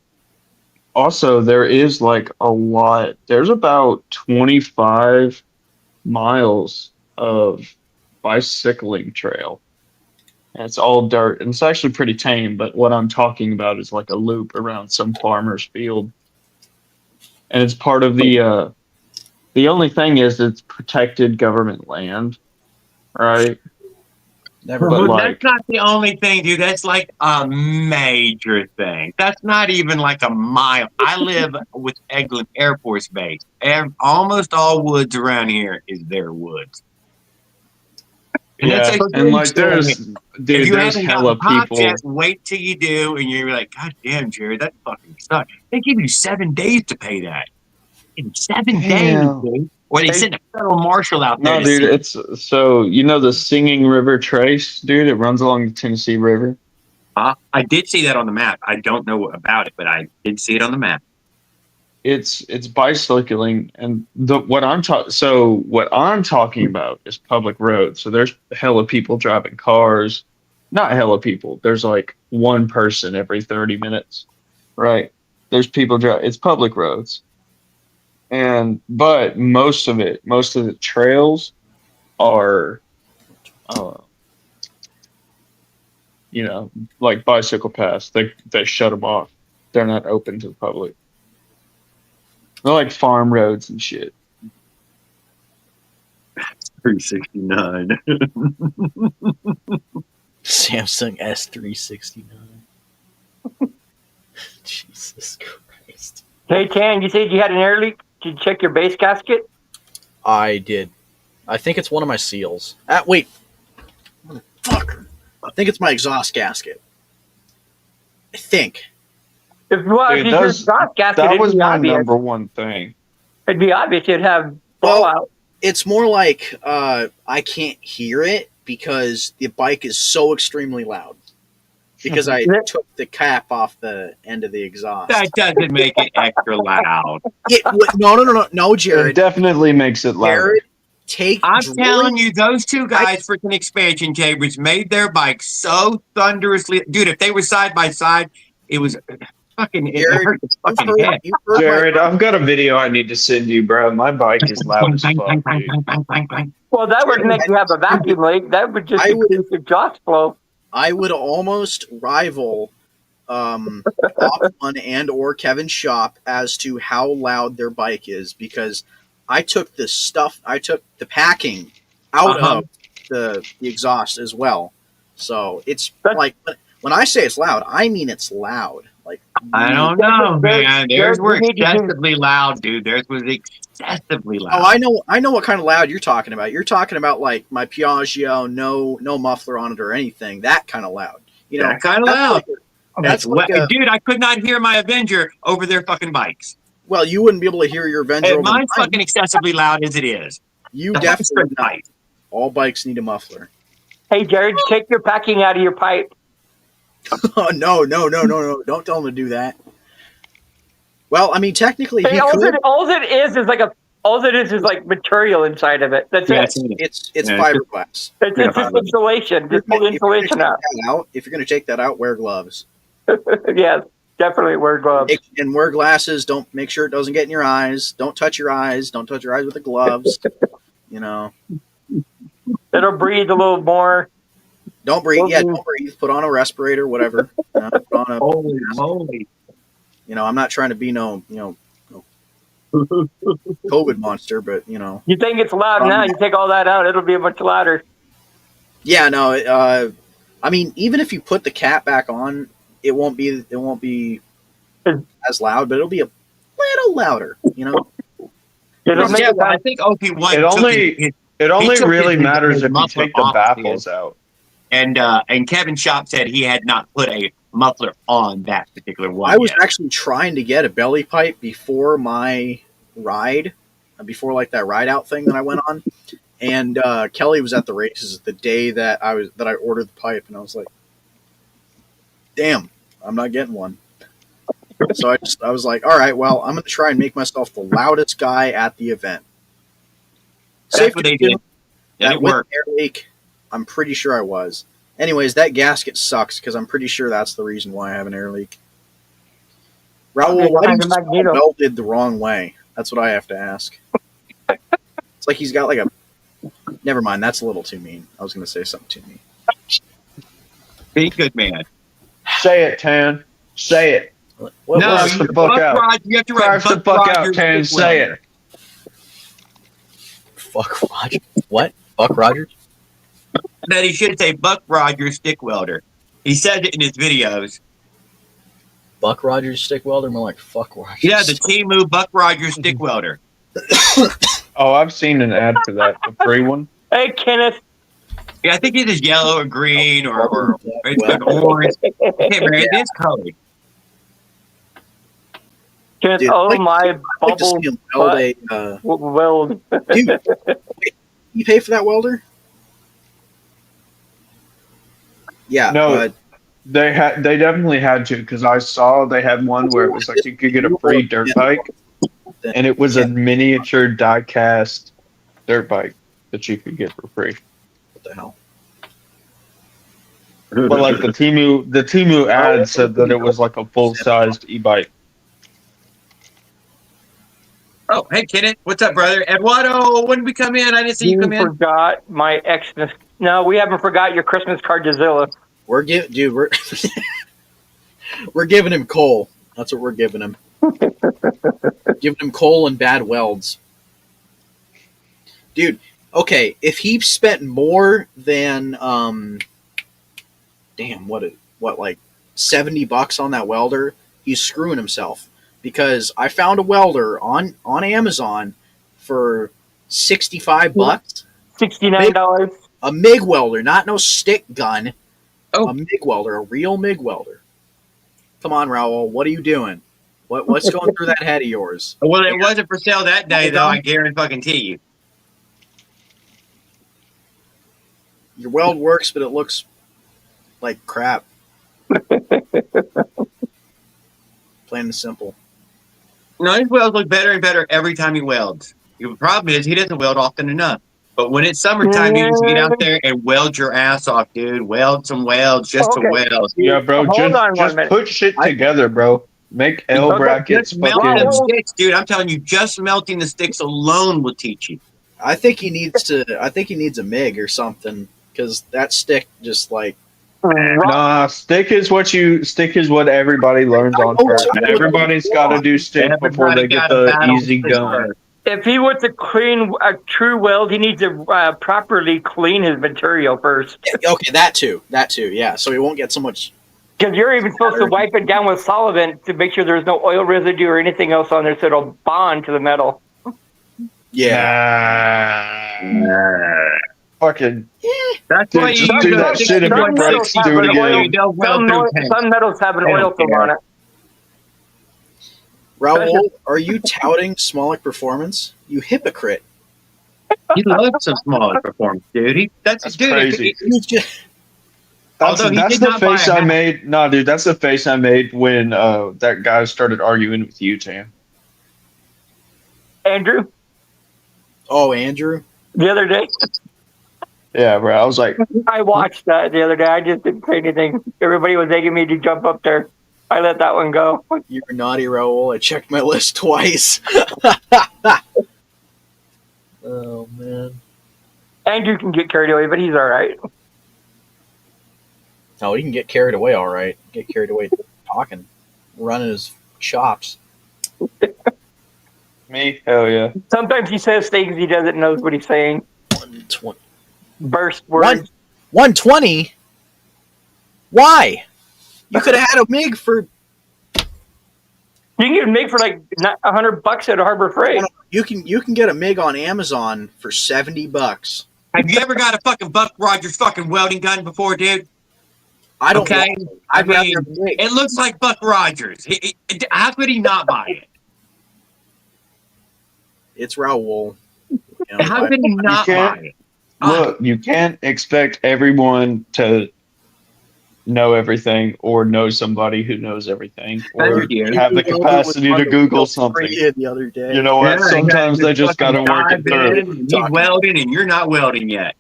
also there is like a lot. There's about 25 miles of bicycling trail. And it's all dirt, and it's actually pretty tame. But what I'm talking about is like a loop around some farmer's field, and it's part of the. The only thing is it's protected government land, right? Never. But Well, like, that's not the only thing, dude. That's like a major thing. That's not even like a mile. I live with Eglin Air Force Base. Almost all woods around here is their woods. And yeah, that's a and huge like thing. there's If you there's haven't hella gotten popped people. yet, wait till you do, and you're like, God damn, Jared, that fucking sucks. They give you 7 days to pay that. In 7 days, Damn. dude. Or they send a federal marshal out there No, to dude, see. it's so you know the Singing River Trace, dude. It runs along the Tennessee River. I did see that on the map. I don't know about it, but I did see it on the map. It's bicycling, and what I'm talking about is public roads. So there's hella people driving cars, not hella people. There's like one person every 30 minutes, right? There's people drive. It's public roads, but most of the trails are, uh, like bicycle paths. They shut them off. They're not open to the public. They're like farm roads and shit. 369. Samsung S369. Jesus Christ. Hey, Tan, you said you had an air leak. Did you check your base gasket? I did. I think it's one of my seals. Wait. Motherfucker. I think it's my exhaust gasket. I think. If Dude, you your exhaust gasket, that it'd was be my obvious. number one thing. It'd be obvious. You'd have Well, fallout. It's more like I can't hear it because the bike is so extremely loud. Because I took the cap off the end of the exhaust. That doesn't make it extra loud. No, It Jared. definitely makes it louder. Jared, I'm telling you, those two guys, freaking expansion chambers, made their bikes so thunderously. Dude, if they were side by side, it was fucking. It Jared, hurt his fucking head. Jared, I've got a video I need to send you, bro. My bike is loud as fuck, dude. Well, that would make you have a vacuum leak. That would just increase exhaust flow. I would almost rival One and or Kevin Shop as to how loud their bike is because I took the packing out of the exhaust as well. So it's like when I say it's loud, I mean it's loud. Like I don't know, man. Theirs were excessively loud, dude. Theirs was excessively loud. Oh, I know what kind of loud you're talking about. You're talking about like my Piaggio, no muffler on it or anything. That kind of loud. You know, that kind of loud. That's dude. I could not hear my Avenger over their fucking bikes. Well, you wouldn't be able to hear your Avenger. And mine's fucking excessively loud as it is. You definitely not. All bikes need a muffler. Hey, Jared, take your packing out of your pipe. Oh, no. Don't tell him to do that. Well, I mean, technically, hey, all it is like material inside of it. That's it. It's fiberglass. It's just insulation. Just pull the insulation out. If you're going to take that out, wear gloves. Yes, definitely wear gloves. And wear glasses. Don't make sure it doesn't get in your eyes. Don't touch your eyes. Don't touch your eyes with the gloves. You know. It'll breathe a little more. Don't breathe. Yeah, don't breathe. Put on a respirator, whatever. Put on holy moly. You know, I'm not trying to be no COVID monster, but you know. You think it's loud now? You take all that out, it'll be much louder. Yeah, no. I mean, even if you put the cap back on, it won't be as loud, but it'll be a little louder. You know. I think OP1 It only took really his- matters his if you muffler take the off, baffles out. And Kevin Shop said he had not put a muffler on that particular one. I was yet. actually trying to get a belly pipe before my ride, before like that ride out thing that I went on, and Kelly was at the races the day that I ordered the pipe, and I was like, "Damn, I'm not getting one." So I was like, "All right, well, I'm going to try and make myself the loudest guy at the event." That's what they did. And That it went worked. Air Leak, I'm pretty sure I was. Anyways, that gasket sucks because I'm pretty sure that's the reason why I have an air leak. Raul, why do you Magneto. welded the wrong way? That's what I have to ask. It's like he's got like a. Never mind, that's a little too mean. I was going to say something too mean. Be a good man. Say it, Tan. Say it. What No, Crash the you, fuck Buck out. Rogers, you have to write Crash the Buck fuck out, Rogers Tan. stick Say welder. it. Fuck Rogers. What? Fuck Rogers? That he should say Buck Rogers stick welder. He said it in his videos. Buck Rogers stick welder? More like fuck Rogers. Yeah, the Timu Buck Rogers stick welder. Oh, I've seen an ad for that. The free one. Hey, Kenneth. Yeah, I think it is yellow or green or it's Well, an orange. Hey, man, it is colored. Kenneth, Dude, oh like- my I'd like to bubble see him weld a. weld. Dude, wait, you pay for that welder? Yeah. No. They definitely had to because I saw they had one where it was like you could get a free dirt bike, and it was a miniature die-cast dirt bike that you could get for free. what the hell? But like the Timu ad said that it was like a full-sized e-bike. Oh, hey, Kenneth. What's up, brother? Eduardo, when did we come in? I didn't see you come in. Forgot my Xmas. No, we haven't forgot your Christmas card to Zilla. We're we're giving him coal. That's what we're giving him. Giving him coal and bad welds. Dude, okay, if he spent more than like $70 on that welder, he's screwing himself. Because I found a welder on Amazon for $65. $69. A MIG welder, not no stick gun. Oh. A MIG welder, a real MIG welder. Come on, Raul, what are you doing? What's going through that head of yours? Well, it wasn't for sale that day, though. I guarantee you. Your weld works, but it looks like crap. Plain and simple. No, his welds look better and better every time he welds. The problem is he doesn't weld often enough. But when it's summertime, you just get out there and weld your ass off, dude. Weld some welds just to weld. Yeah, bro. Hold on one Just minute. put shit together, bro. Make L brackets. Just melting them Fucking, sticks, dude. I'm telling you, just melting the sticks alone will teach you. I think he needs a MIG or something because that stick just like nah, stick is what everybody learns on first. Everybody's got to do stick before they get the easy going. If he wants to clean a true weld, he needs to properly clean his material first. okay. That too, yeah. So he won't get so much. Because you're even supposed to wipe it down with solvent to make sure there's no oil residue or anything else on there so it'll bond to the metal. Yeah. Fucking. That's Dude, why just you do that shit if it breaks, do it again. Some metals have an oil film on it. Raul, are you touting Smolik Performance? You hypocrite. He loves some small performance, dude. That's crazy. You just- That's Although he did the not buy face a I hat. made. No, dude, that's the face I made when that guy started arguing with you, Tam. Andrew, oh, Andrew. the other day, Yeah, bro. I was like, I watched that the other day. I just didn't say anything. Everybody was begging me to jump up there. I let that one go. You're naughty, Raul. I checked my list twice. Oh, man. Andrew can get carried away, but he's all right. Oh, he can get carried away, all right. Get carried away talking, running his chops. me? Hell yeah. Sometimes he says things he doesn't know what he's saying. 120. Burst words. 120? Why? You could have had a MiG for You can even make for like $100 at Harbor Freight. You can get a MiG on Amazon for $70. Have you ever got a fucking Buck Rogers fucking welding gun before, dude? I don't. Okay. Want it. I'd rather have a MiG. It looks like Buck Rogers. How could he not buy it? It's Raoul. You know, How could he not can't- buy it? Look, you can't expect everyone to know everything or know somebody who knows everything or Better, have the capacity to Google something. The other day. You know what? Yeah, Sometimes they just got to work it through. He's welding, and you're not welding yet.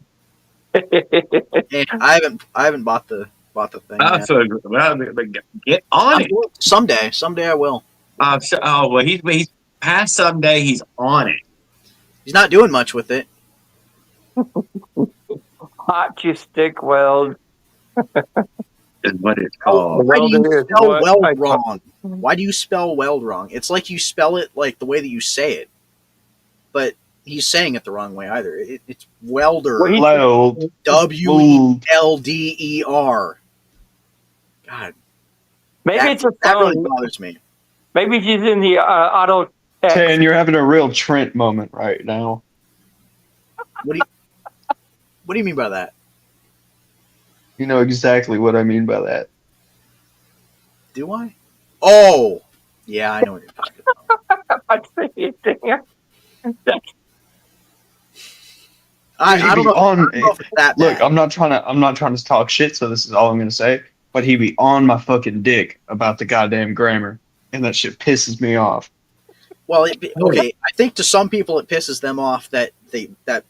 Man, I haven't bought the thing. Yet. So, well, get on it. Someday I will. Well, he's past someday. He's on it. He's not doing much with it. Hot you stick weld. Is what it's called. Why do you Welder is spell what weld I- wrong? Why do you spell weld wrong? It's like you spell it like the way that you say it, but he's saying it the wrong way either. It's welder. Well, Weld. WELDER. God, Maybe it's a that really phone. bothers me. Maybe he's in the auto text. Tan, you're having a real Trent moment right now. What do you mean by that? You know exactly what I mean by that. Do I? Oh, yeah, I know what you're talking about. I'd say it there. I don't know. I don't know if it's that Look, bad. I'm not trying to talk shit, so this is all I'm gonna say. But he be on my fucking dick about the goddamn grammar, and that shit pisses me off. Well, okay. I think to some people it pisses them off that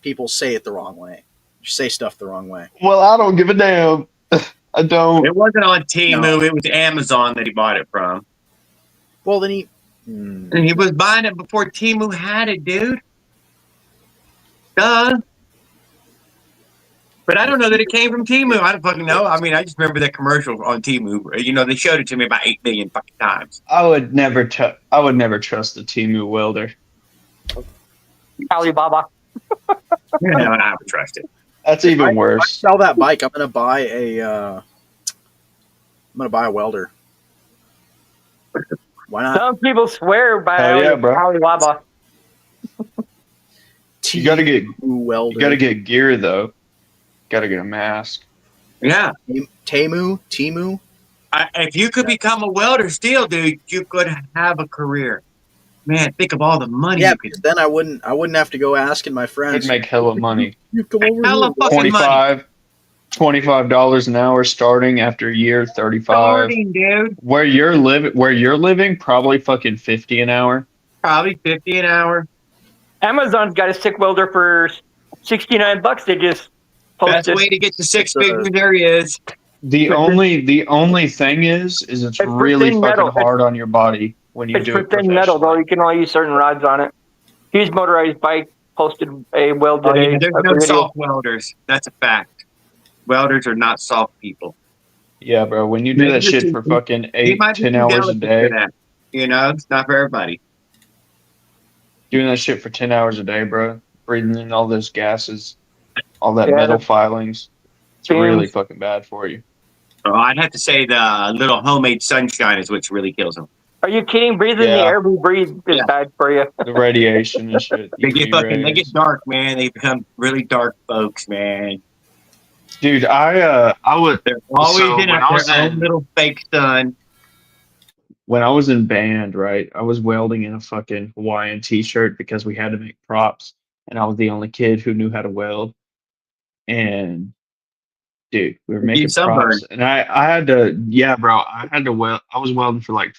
people say it the wrong way, say stuff the wrong way. Well, I don't give a damn. I don't. It wasn't on Temu. No. It was Amazon that he bought it from. Well, then And he was buying it before Temu had it, dude. Duh. But I don't know that it came from Temu. I don't fucking know. I mean, I just remember that commercial on Temu. You know, they showed it to me about 8 million fucking times. I would never trust the Temu welder. Alibaba. You know, and I would trust it. That's If I even worse. sell that bike, I'm gonna buy a welder. Why not? Some people swear by Hell yeah, bro. Alibaba. You gotta get welder. you gotta get gear though. Gotta get a mask. Yeah. Temu. If you could become a welder still, dude, you could have a career. Man, think of all the money Yeah, you could. because then I wouldn't have to go asking my I'd friends. make hella money. You come over Hella here. fucking money. $25 an hour starting after year 35. Starting, dude. Where you're living, probably fucking 50 an hour. Probably 50 an hour. Amazon's got a stick welder for $69. They just Best posted. way to get to six It's, figures there is. The only thing is it's It's for really thin fucking metal. hard on your body when you It's do for it thin metal, though. professionally. You can only use certain rods on it. Hughes Motorized Bike posted a weld Oh, today. yeah, there's a no video. soft welders. That's a fact. Welders are not soft people. Yeah, bro. When you do Maybe that you're shit too- for fucking You 8, might be 10 too hours a delicate day, for that. You know, it's not for everybody. doing that shit for 10 hours a day, bro, breathing in all those gases, all that Yeah. metal filings, it's Fumes. really fucking bad for you. Oh, I'd have to say the little homemade sunshine is what really kills them. Are you kidding? Breathing the Yeah. air we breathe is Yeah. bad for you. The radiation and shit. They get UV they get rays. dark, man. They become really dark folks, man. Dude, I would They're always So, in when I was their own in- little fake sun. when I was in band, right, I was welding in a fucking Hawaiian t-shirt because we had to make props, and I was the only kid who knew how to weld. And dude, we were making sunburned. props, and I had to, yeah, bro, I had to weld. I was welding for like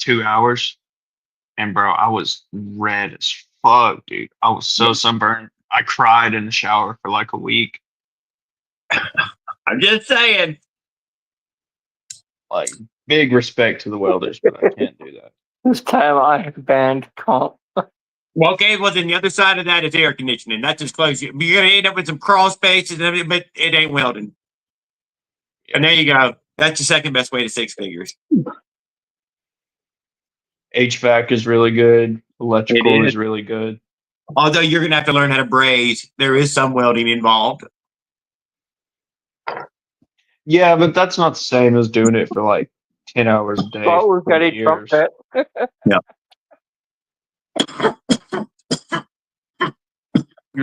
2 hours, and bro, I was red as fuck, dude. I was so sunburned. I cried in the shower for like a week. I'm just saying. Like, big respect to the welders, but I can't do that. This time I banned comp. Well, okay, well, then the other side of that is air conditioning. That's as close. You're going to end up with some crawl spaces, and everything, but it ain't welding. And there you go. That's the second best way to six figures. HVAC is really good. Electrical It is really good. Although you're going to have to learn how to braze. There is some welding involved. Yeah, but that's not the same as doing it for like 10 hours a day. Oh, we've for got a years. trumpet. There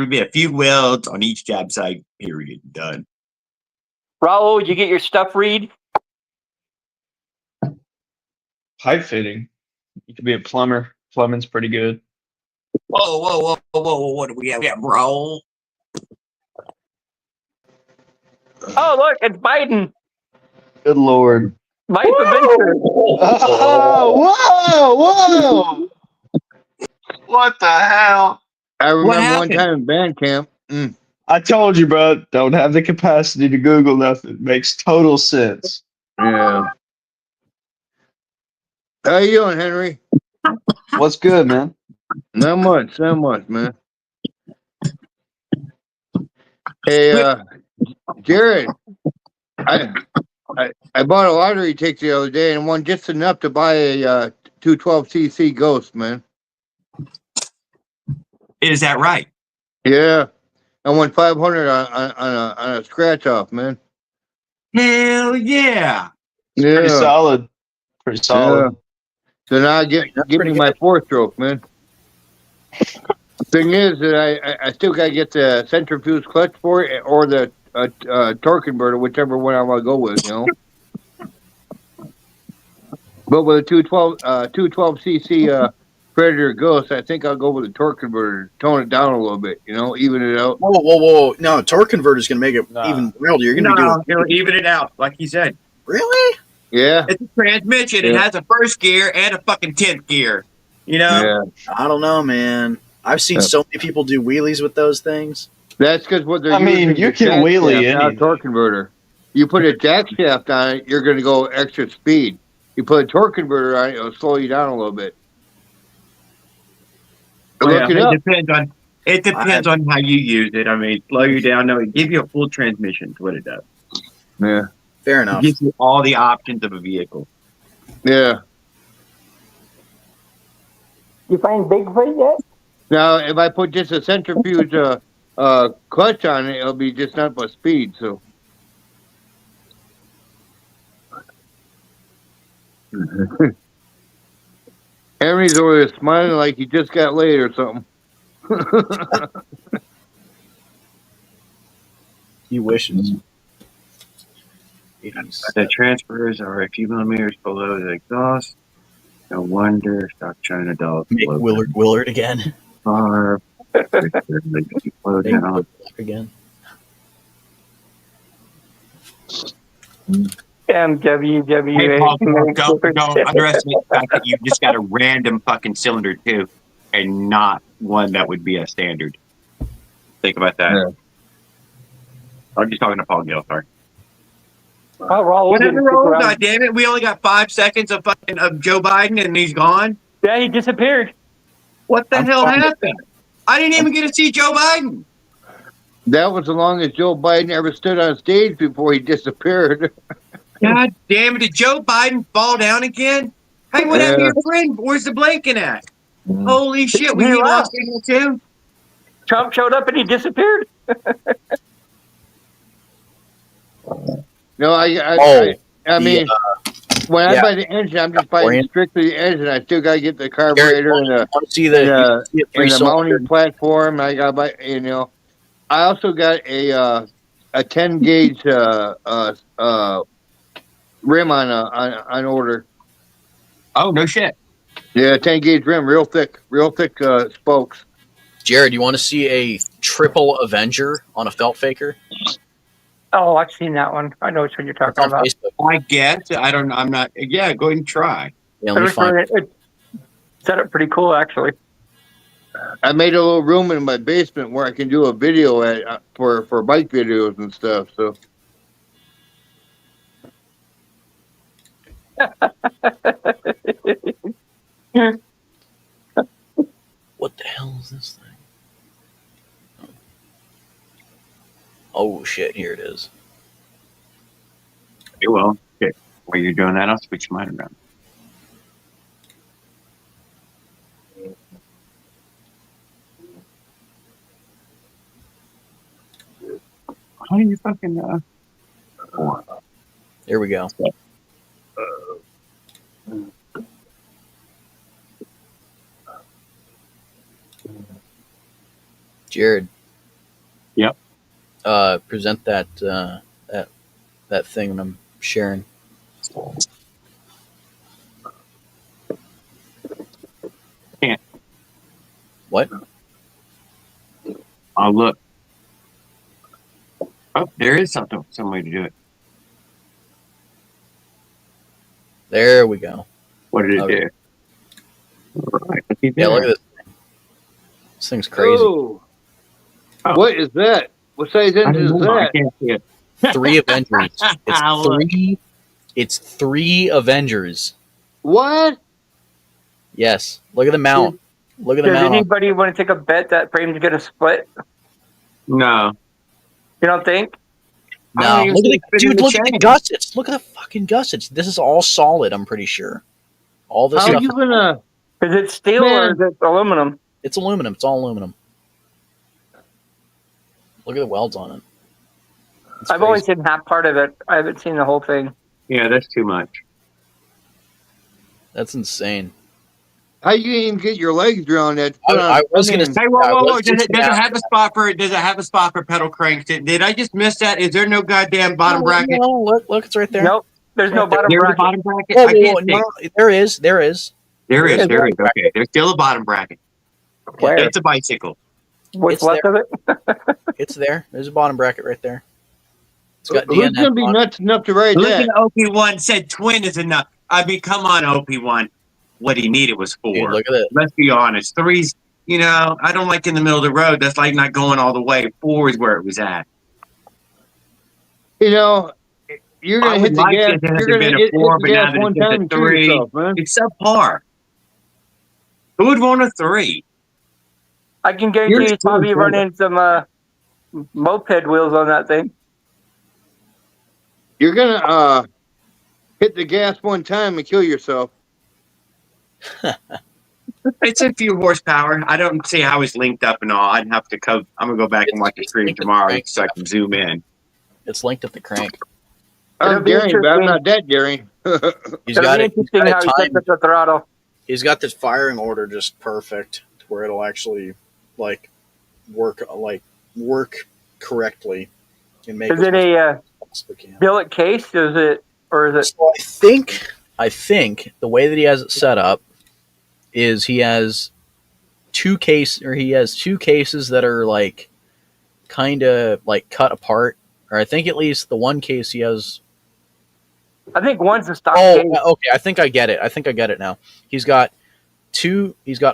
would be a few welds on each job site. Period. Done. Raul, you get your stuff read? Pipe fitting. You could be a plumber. Plumbing's pretty good. Whoa! What do we have? Yeah, bro. Oh, look, it's Biden. Good Lord. Life Adventure. Oh, whoa! What the hell? I remember one happened? time in band camp. I told you, bro. Don't have the capacity to Google nothing. Makes total sense. Yeah. How you doing, Henry? What's good, man? Not much, man. Hey, Jared, I bought a lottery ticket the other day and won just enough to buy a 212cc Ghost, man. Is that right? Yeah, I won 500 on a scratch off, man. Hell yeah! Yeah, Pretty solid. Pretty solid. so now get me pretty my 4-stroke, man. Thing is that I still gotta get the centrifuge clutch for it or the torque converter, whichever one I want to go with, you know. But with a 212cc Predator Ghost, I think I'll go with the torque converter, tone it down a little bit, you know, even it out. Whoa! No, torque converter is going to make it even wilder. You're going to be doing it'll even it out, like you said. really. Yeah, It's a transmission. It Yeah. has a first gear and a fucking 10th gear. You know? yeah. I don't know, man. I've seen Yeah. so many people do wheelies with those things. That's because what they're I mean, using you is can jack wheelie shaft, not a anything. torque converter. You put a jack shaft on it, you're going to go extra speed. You put a torque converter on it, it'll slow you down a little bit. Look it up. It depends on how you use it. I mean, slow you down. No, it gives you a full transmission. Is what it does. Yeah, Fair It enough. gives you all the options of a vehicle. yeah. You find Bigfoot yet? Now, if I put just a centrifuge clutch on it, it'll be just not but speed. So, Henry's over there smiling like he just got laid or something. He wishes. The transfers are a few millimeters below the exhaust. No wonder. Stop trying to develop Make Willard again. far. Slow Make down. Willard again. MWWA. Hey, Paul, don't underestimate the fact that you just got a random fucking cylinder too, and not one that would be a standard. Think about that. Yeah. I'm just talking to Paul Gill. Sorry. Oh, Raul Whatever, didn't stick Raul. around. God damn it! We only got 5 seconds of Joe Biden, and he's gone. Yeah, he disappeared. What the I'm hell fine. happened? I didn't even get to see Joe Biden. That was the longest Joe Biden ever stood on stage before he disappeared. God damn it! Did Joe Biden fall down again? Hey, what happened to your friend? Where's the blanket at? Holy shit! We He lost left. signal too. Trump showed up and he disappeared. No, I mean, when I yeah. buy the engine, I'm just buying Orient. strictly the engine. I still got to get the carburetor and the Want to see the and the three-cylinder? mounting platform. I got to buy, you know. I also got a 10 gauge rim on order. Oh no shit! Yeah, 10 gauge rim, real thick spokes. Jared, you want to see a triple Avenger on a felt faker? Oh, I've seen that one. I know which one you're It's talking on about. Facebook. I guess I don't. I'm not. Yeah, go ahead and try. Yeah, let me find it. It set up pretty cool, actually. I made a little room in my basement where I can do a video at for bike videos and stuff. So What the hell is this thing? Oh shit! Here it is. Okay, well, okay. While you're doing that, I'll switch mine around. How do you fucking Here we go. Jared. Yep. Present that that thing that I'm sharing. Can't. What? I'll look. Oh, there is some way to do it. There we go. What did it Okay. do? All right, looky Yeah, look there. at this. This thing's crazy. Oh, Oh. what is that? What size I engine don't is know. I that? can't see it. 3 Avengers. Look. It's 3 Avengers. What? Yes. Look at the mount. Look at the Does mount. anybody want to take a bet that frame's going to split? No. You don't think? I No, don't even look see at it the, fit in dude. the Look at the chain. gussets. Look at the fucking gussets. This is all solid. I'm pretty sure. All this How are stuff. you gonna? Is it steel or Man. is it aluminum? It's aluminum. It's all aluminum. Look at the welds on it. It's I've crazy. only seen half part of it. I haven't seen the whole thing. Yeah, that's too much. That's insane. How you even get your legs around that? I was gonna mean, say- Hey, whoa, I whoa, was whoa! just Does it gonna have a spot for? Does it have a spot for pedal cranks? Did I just miss that? Is there no goddamn bottom bracket? No, look, it's right there. Nope. There's no bottom There's a bracket. bottom bracket. Whoa, I whoa, can't see. no, there is. There is. There is There is. a bottom Okay, there's still a bottom bracket. Where? It's a bicycle. What's It's left of it? It's there. There's a bottom bracket right there. It's got who's DNF gonna be on it. nuts enough to ride Look that? at OP1 said twin is enough. I mean, come on, OP1. What he needed was 4. Dude, look at it. Let's be honest. 3's, I don't like in the middle of the road. That's like not going all the way. 4 is where it was at. You know, you're I gonna would hit the like gas. it to have You're been gonna a hit 4, the but now gas that one it's just time a and kill 3, yourself, man. it's subpar. Who would want a 3? I can guarantee Yours you probably too, running some moped wheels on that thing. You're gonna hit the gas one time and kill yourself. It's a few horsepower. I don't see how it's linked up and all. I'd have to I'm gonna go back and watch the It's stream linked at the tomorrow crank. so I can zoom in. It's linked at the crank. It'll I'm be daring, but I'm interesting. not that daring. He's It'll got be it. He's interesting got how it he sets timed. up the throttle. He's got this firing order just perfect to where it'll actually work correctly and make Is it a possible can. billet case? Is it, or is it? So I think the way that he has it set up is he has two cases that are kind of cut apart, or I think at least the one case he has. I think one's a stock Oh, case. okay. I think I get it now. He's got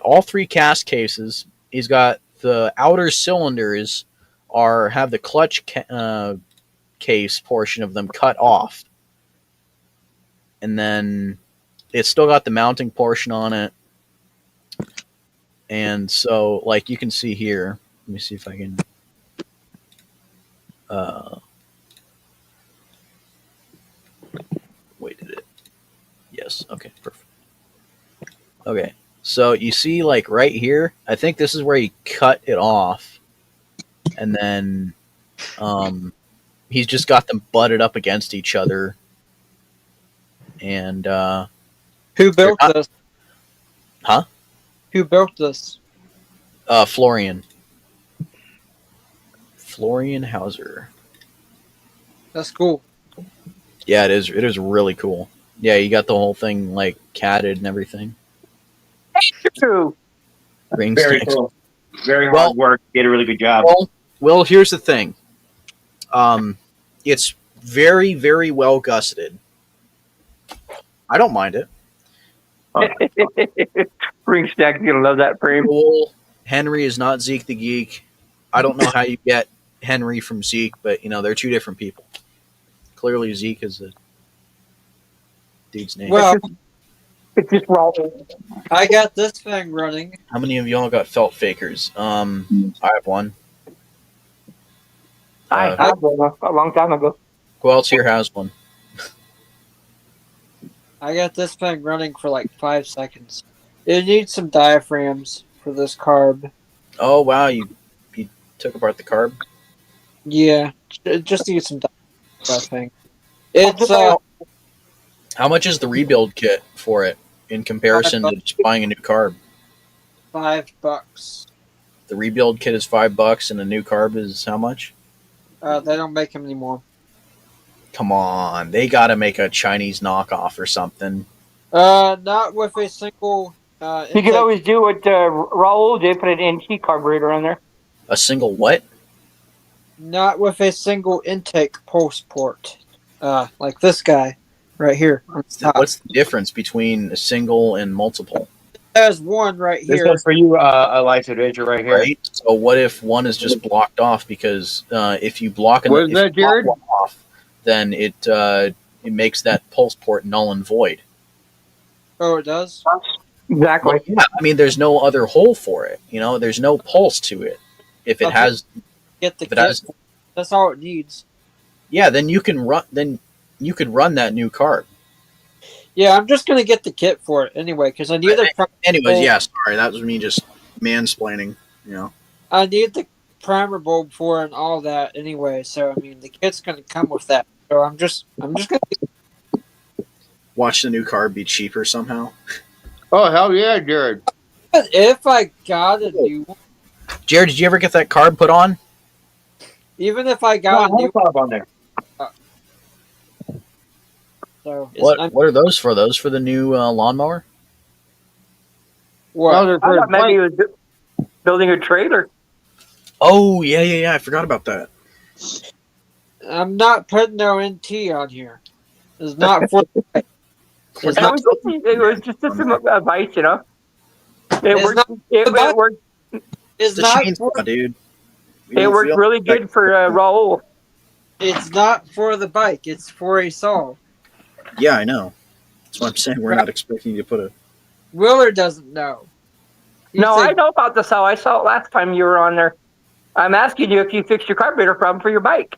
all 3 cast cases. He's got the outer cylinders have the clutch case portion of them cut off. And then it's still got the mounting portion on it. And so, you can see here, let me see if I can. Wait, did it? Yes. Okay, perfect. Okay, so you see, right here, I think this is where he cut it off. And then he's just got them butted up against each other. And, Who built They're not- this? Huh? Who built this? Florian Hauser. That's cool. Yeah, it is. It is really cool. Yeah, you got the whole thing catted and everything. True. Ring Very stacks. cool. Very Well- hard work. Did a really good job. Well, here's the thing. It's very, very well gusseted. I don't mind it. Ring Stack's gonna love that frame. Cool. Henry is not Zeke the Geek. I don't know how you get Henry from Zeke, but they're 2 different people. Clearly, Zeke is a dude's name. Well, It's just raw. I got this thing running. How many of y'all got felt fakers? I have one. I had one a long time ago. Who else here has one? I got this thing running for 5 seconds. It needs some diaphragms for this carb. Oh wow, you took apart the carb. Yeah, it just needs some diaphragms for that thing. It's How much is the rebuild kit for it in comparison to just buying a new carb? $5. The rebuild kit is $5, and the new carb is how much? They don't make them anymore. Come on, they got to make a Chinese knockoff or something. Not with a single. You could intake. always do what Raul did, put an NT carburetor on there. A single what? Not with a single intake pulse port. Like this guy right here. On the top. What's the difference between a single and multiple? There's one right This here. one's for you, a Life's Adventure right here. Right. So what if one is just blocked off? Because if you block Where's that, Jared? one off, then it makes that pulse port null and void. Oh, it does. Exactly. Well, yeah, I mean, there's no other hole for it. You know, there's no pulse to it. If it Okay. has, Get the if it kit. has, That's all it needs. yeah, then you can run. Then you could run that new carb. Yeah, I'm just gonna get the kit for it anyway because I need the Anyways, yeah, sorry, that was me just mansplaining. You know, I need the primer bulb for it and all that anyway. So I mean, the kit's gonna come with that. So I'm just gonna. watch the new carb be cheaper somehow. Oh, hell yeah, Jared. If I got a new one, Jared, did you ever get that carb put on? even if I got a new one, on there. so What are those for? Those for the new lawnmower? what? Well, they're I for thought maybe he was building a trailer. Oh yeah. I forgot about that. I'm not putting no NT on here. It's not for. It's not. It was just some advice, you know. It It's worked. not- It worked. It's It's a not. chainsaw, dude. It worked really good for Raul. It's not for the bike. It's for a saw. Yeah, I know. That's what I'm saying. We're not expecting you to put a. Willer doesn't know. He No, I said- know about the saw. I saw it last time you were on there. I'm asking you if you fixed your carburetor problem for your bike.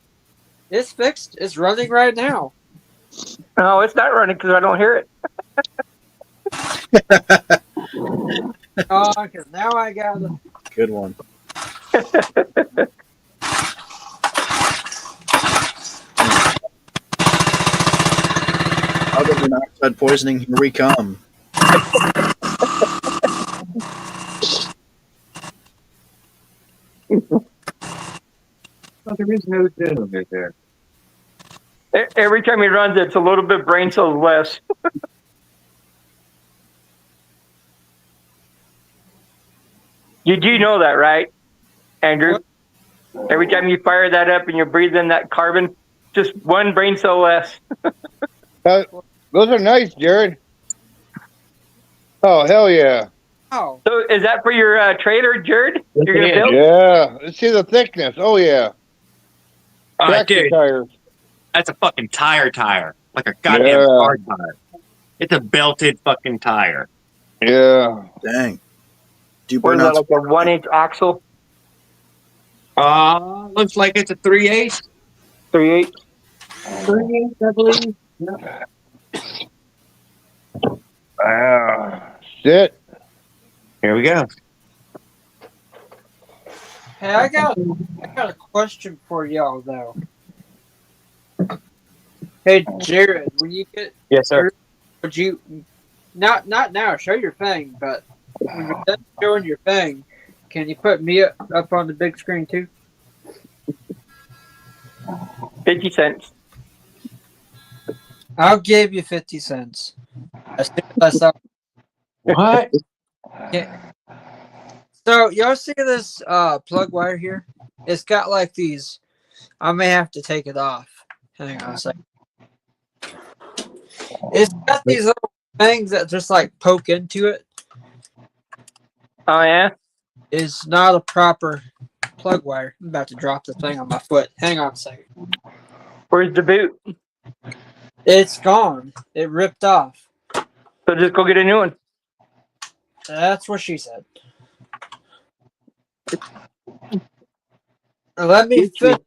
It's fixed. It's running right now. No, it's not running because I don't hear it. Oh, okay. Now I got it. Good one. Other than oxide poisoning, here we come. There is no gentleman there. Every time he runs, it's a little bit brain cells less. You do know that, right, Andrew? Every time you fire that up and you breathe in that carbon, just one brain cell less. Those are nice, Jared. Oh, hell yeah. Oh, So is that for your trailer, Jared? You're gonna build? Yeah. Let's see the thickness. Oh, yeah. Tractor Dude, tires. that's a fucking tire. Like a goddamn Yeah. car tire. It's a belted fucking tire. Yeah. Dang. Do you What is burn that, out? like a 1-inch axle? Looks like it's a 3/8. 3/8? 3/8, I believe. Sit. Here we go. hey, I got a question for y'all though. Hey, Jared, when you get, Yes, sir. would you not now? Show your thing, but when you're done showing your thing, can you put me up on the big screen too? 50 cents. I'll give you 50 cents. As soon as I saw. What? So y'all see this plug wire here? It's got like these. I may have to take it off. Hang on a second. It's got these little things that just like poke into it. Oh, yeah? It's not a proper plug wire. I'm about to drop the thing on my foot. Hang on a second. Where's the boot? It's gone. It ripped off. So just go get a new one. That's what she said. Let me finish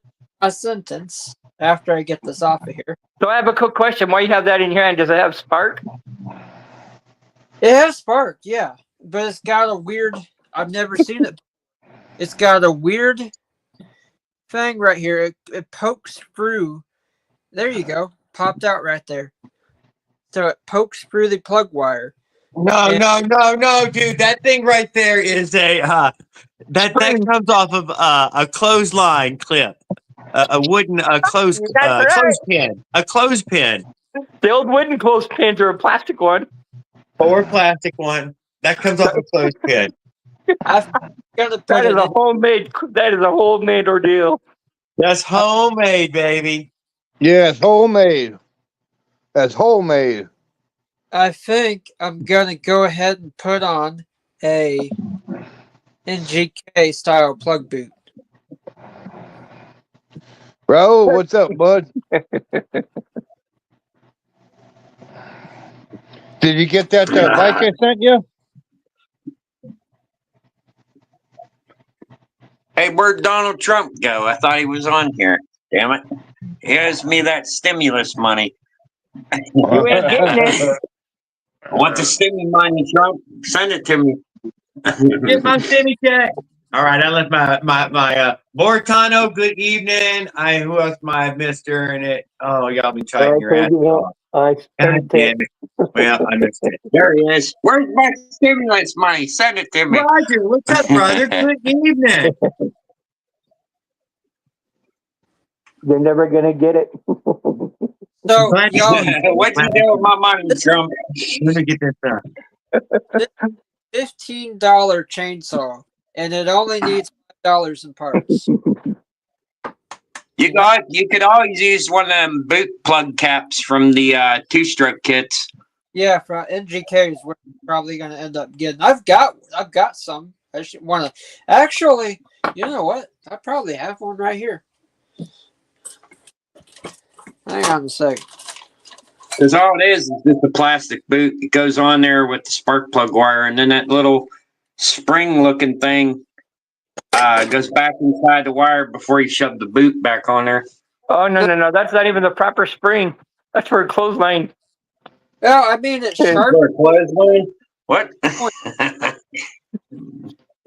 a sentence after I get this off of here. So I have a quick question. Why you have that in your hand? Does it have spark? It has spark, yeah, but it's got a weird. I've never seen it. It's got a weird thing right here. It pokes through. There you go. Popped out right there. So it pokes through the plug wire. No, dude. That thing right there is a That comes off of a clothesline clip, a wooden That's right. clothespin, a clothespin, The old wooden clothespins or a plastic one. or a plastic one that comes off a clothespin. I've got to put That it is a in. homemade. That is a homemade ordeal. That's homemade, baby. Yes, homemade. That's homemade. I think I'm gonna go ahead and put on a NGK style plug boot. Bro, what's up, bud? Did you get that bike I sent you? Hey, where'd Donald Trump go? I thought he was on here. Damn it. Here's me that stimulus money. You ain't getting it. I want the stimmy money, Trump. Send it to me. Get my stimmy check. All right, I left my Bortano. Good evening. Who else am I, Mister? In it. Oh, y'all be trying your ass off. God damn it. Well, I missed it. There he is. Where's my stimulus money? Send it to me. Roger, what's up, brother? Good evening. You're never gonna get it. So Glad you y'all, did. What you do with my money, Trump? Let me get this done. $15 chainsaw, and it only needs $5 in parts. You could always use one of them boot plug caps from the two-stroke kits. Yeah, from NGK is where I'm probably gonna end up getting. I've got some. I should want to. Actually, you know what? I probably have one right here. Hang on a second. Because all it is just a plastic boot. It goes on there with the spark plug wire, and then that little spring-looking thing goes back inside the wire before you shove the boot back on there. Oh no! That's not even the proper spring. That's for a clothesline. Well, I mean, it's sharp. For a clothesline? What?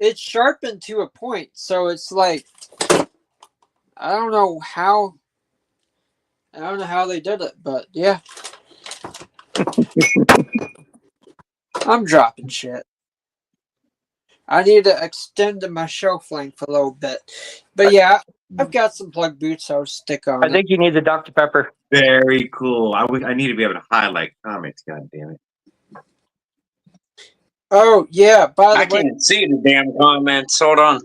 It's sharpened to a point, so it's like I don't know how they did it, but yeah. I'm dropping shit. I need to extend my shelf length a little bit. But yeah, I've got some plug boots I'll stick on. I think you need the Dr. Pepper. Very cool. I need to be able to highlight comments. God damn it. Oh yeah, by I the way, can't see the damn comments. Hold on.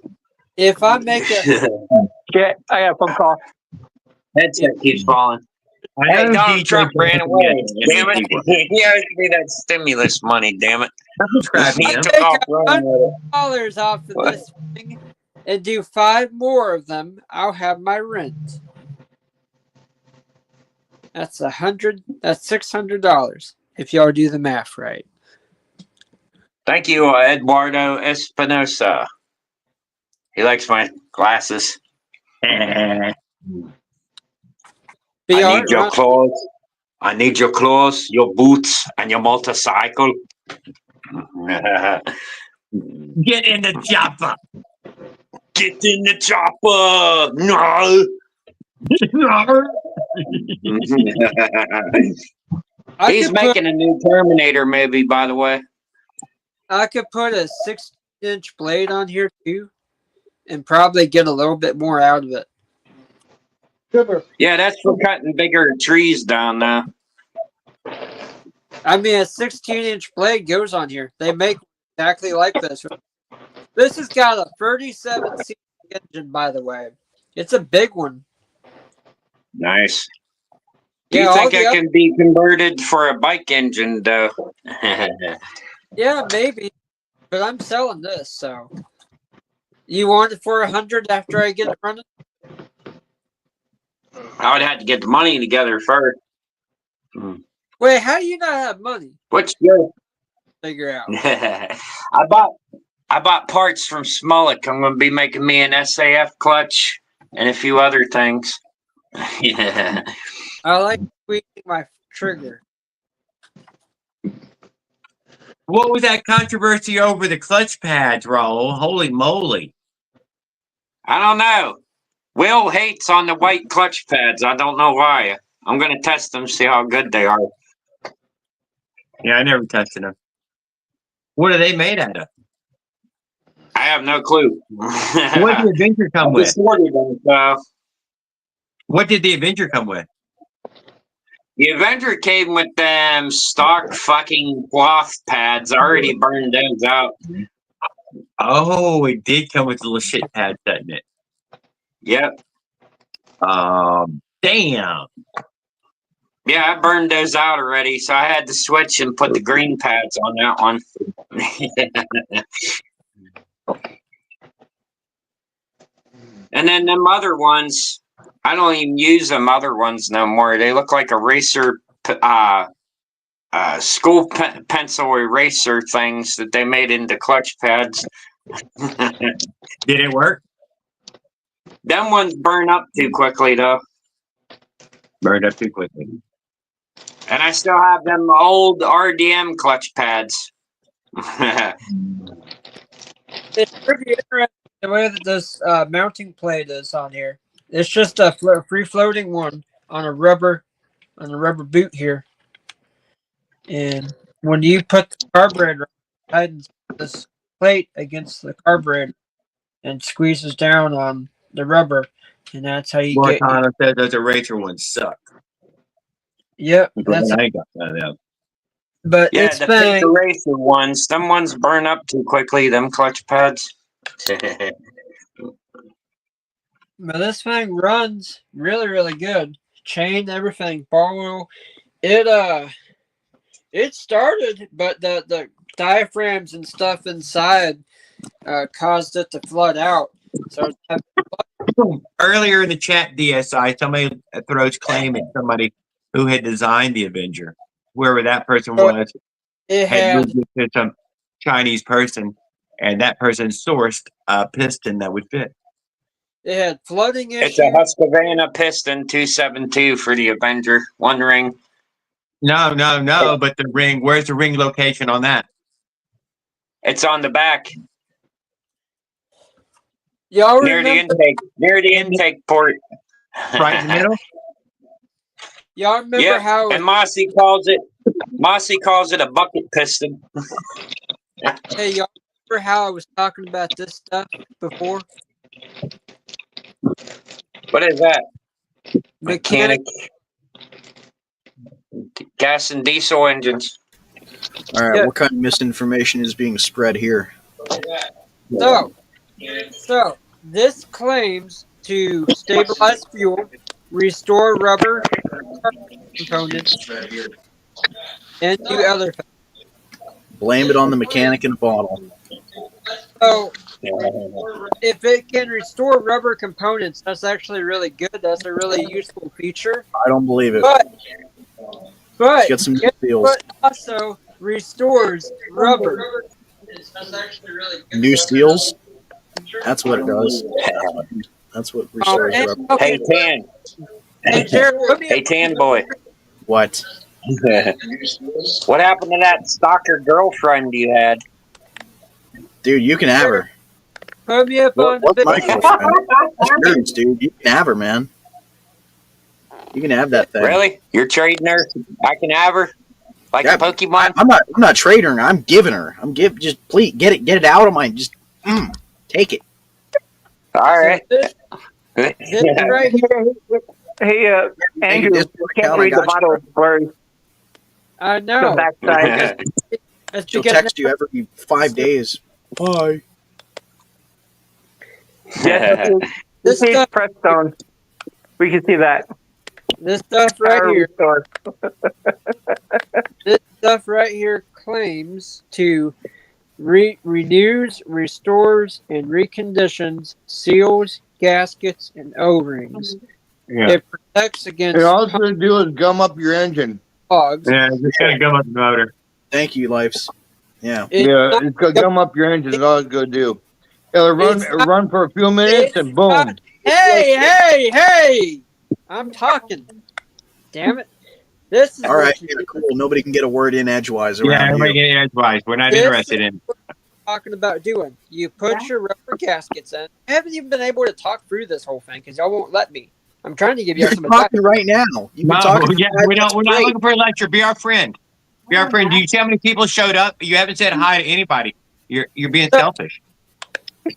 if I make a Yeah, I got a phone call. Headset keeps falling. Hey, Donald Trump ran away. Damn it. He owes me that stimulus money, damn it. Subscribe to He him. took off running with it. $100 off of What? this thing and do 5 more of them, I'll have my rent. That's $600 if y'all do the math right. Thank you, Eduardo Espinosa. He likes my glasses. But I y'all need your run- clothes. I need your clothes, your boots, and your motorcycle. Get in the chopper. Get in the chopper! No! I He's could put making a new Terminator movie, by the way. I could put a 16-inch blade on here too, and probably get a little bit more out of it. Yeah, that's for cutting bigger trees down now. I mean, a 16-inch blade goes on here. They make exactly like this. This has got a 37cc engine, by the way. It's a big one. Nice. Do Yeah, you all think the it can be converted for a bike engine, though? Yeah, maybe. But I'm selling this, so. You want it for $100 after I get it running? I would have to get the money together first. Wait, how do you not have money? What's good? Figure out. I bought parts from Smullick. I'm going to be making me an SAF clutch and a few other things. Yeah. I like tweaking my trigger. What was that controversy over the clutch pads, Raul? Holy moly. I don't know. Will hates on the white clutch pads. I don't know why. I'm going to test them, see how good they are. Yeah, I never tested them. What are they made out of? I have no clue. What did the Avenger come I with? just ordered them, so. What did the Avenger come with? The Avenger came with them stock fucking cloth pads. I already burned those out. Oh, it did come with the little shit pad, doesn't it? Yep. Damn. Yeah, I burned those out already, so I had to switch and put the green pads on that one. And then them other ones, I don't even use them other ones no more. They look like a racer, school pencil eraser things that they made into clutch pads. Did it work? Them ones burn up too quickly, though. Burned up too quickly. And I still have them old RDM clutch pads. It's pretty interesting the way that this mounting plate is on here. It's just a free floating one on a rubber boot here. And when you put the carburetor, it tightens this plate against the carburetor and squeezes down on the rubber, and that's how you get. Montana said those eraser ones suck. Yep, that's I ain't got none of them. but Yeah, it's the bang. paper racer ones, them ones burn up too quickly, them clutch pads. But this thing runs really, really good. Chain, everything, ball wheel. It started, but the diaphragms and stuff inside caused it to flood out. So Earlier in the chat, DSI, somebody throws claim at somebody who had designed the Avenger. Whoever that person was it had had moved it to some Chinese person, and that person sourced a piston that would fit. flooding It's issues. a Husqvarna Piston 272 for the Avenger. One ring. No, but the ring, where's the ring location on that? It's on the back, Y'all near remember? the intake port. Right in the middle? Y'all remember Yeah, how? and Mossy calls it a bucket piston. Hey, y'all remember how I was talking about this stuff before? What is that? Mechanic. Gas and diesel engines. All right, Yeah. what kind of misinformation is being spread here? So this claims to stabilize fuel, restore rubber components, and do other things. Blame it on the mechanic in a bottle. So if it can restore rubber components, that's actually really good. That's a really useful feature. I don't believe it. But Let's get some new deals. but also restores rubber. That's actually really good. New steels? That's what it does. That's what restores and- rubber. okay, Hey, Tan. hey, Jared, put me Hey, Tan boy. What? What happened to that stalker girlfriend you had? Dude, you can have her. Put me up on What's the my video. girlfriend? Serious, dude. You can have her, man. You can have that thing. Really? You're trading her? I can have her? Like Yeah, a Pokemon? I'm not trading her. I'm giving her. Just please get it out of my take it. All right. This right here, Hey, Andrew, this you can't read the bottle. It's blurry. I The know. backside. That's She'll because text you every 5 days. Bye. Yes, this this is stuff, Prestone. We can see that. this stuff right Power here, restore. this stuff right here claims to renews, restores, and reconditions seals, gaskets, and O-rings. Yeah. It protects against And all it's going to do is gum up your engine. hogs. Yeah, just gonna gum up the motor. Thank you, Lifes. Yeah. It's Yeah, not- it's going to gum up your engine. Is all it's going to do. It'll It's not- run for a few minutes and boom. not- Hey! I'm talking. Damn it. This is All right. what Yeah, you're cool. Nobody can get a word in edgewise Yeah, around everybody here. get edgewise. We're not This interested in. talking about doing. You put your rubber gaskets in. I haven't even been able to talk through this whole thing because y'all won't let me. I'm trying to give you You're some advice. talking right now. You've been No, talking. yeah, for we're not 5 minutes looking for a lecture. Be our friend. Be our friend. Do you see how many people showed up? You haven't said hi to anybody. You're being selfish.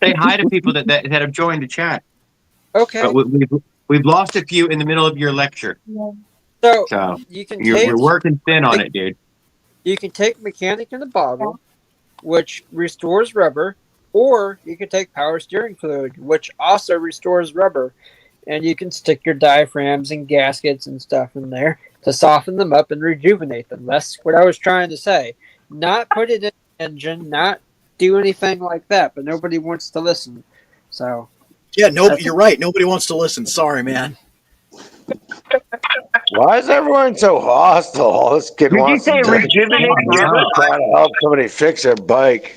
Say hi to people that have joined the chat. Okay. But we've lost a few in the middle of your lecture. So So you can you're working thin on it, dude. You can take mechanic in the bottle, which restores rubber, or you can take power steering fluid, which also restores rubber. And you can stick your diaphragms and gaskets and stuff in there to soften them up and rejuvenate them. That's what I was trying to say. Not put it in the engine, not do anything like that, but nobody wants to listen. So Yeah, no, you're right. Nobody wants to listen. Sorry, man. Why is everyone so hostile? This kid Did you wants say to rejuvenate rubber? try to help somebody fix their bike.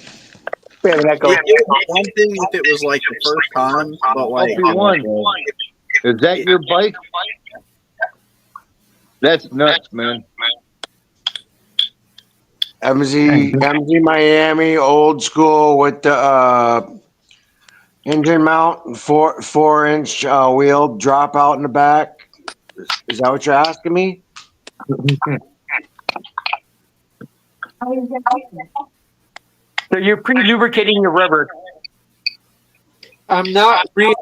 Wait, that It goes. would be one thing if it was like the first time, but like LP1, is that your bike? That's nuts, man. MZ Miami, old school with the engine mount, 4-inch wheel drop out in the back. Is that what you're asking me? So you're pre-lubricating your rubber. I'm not really.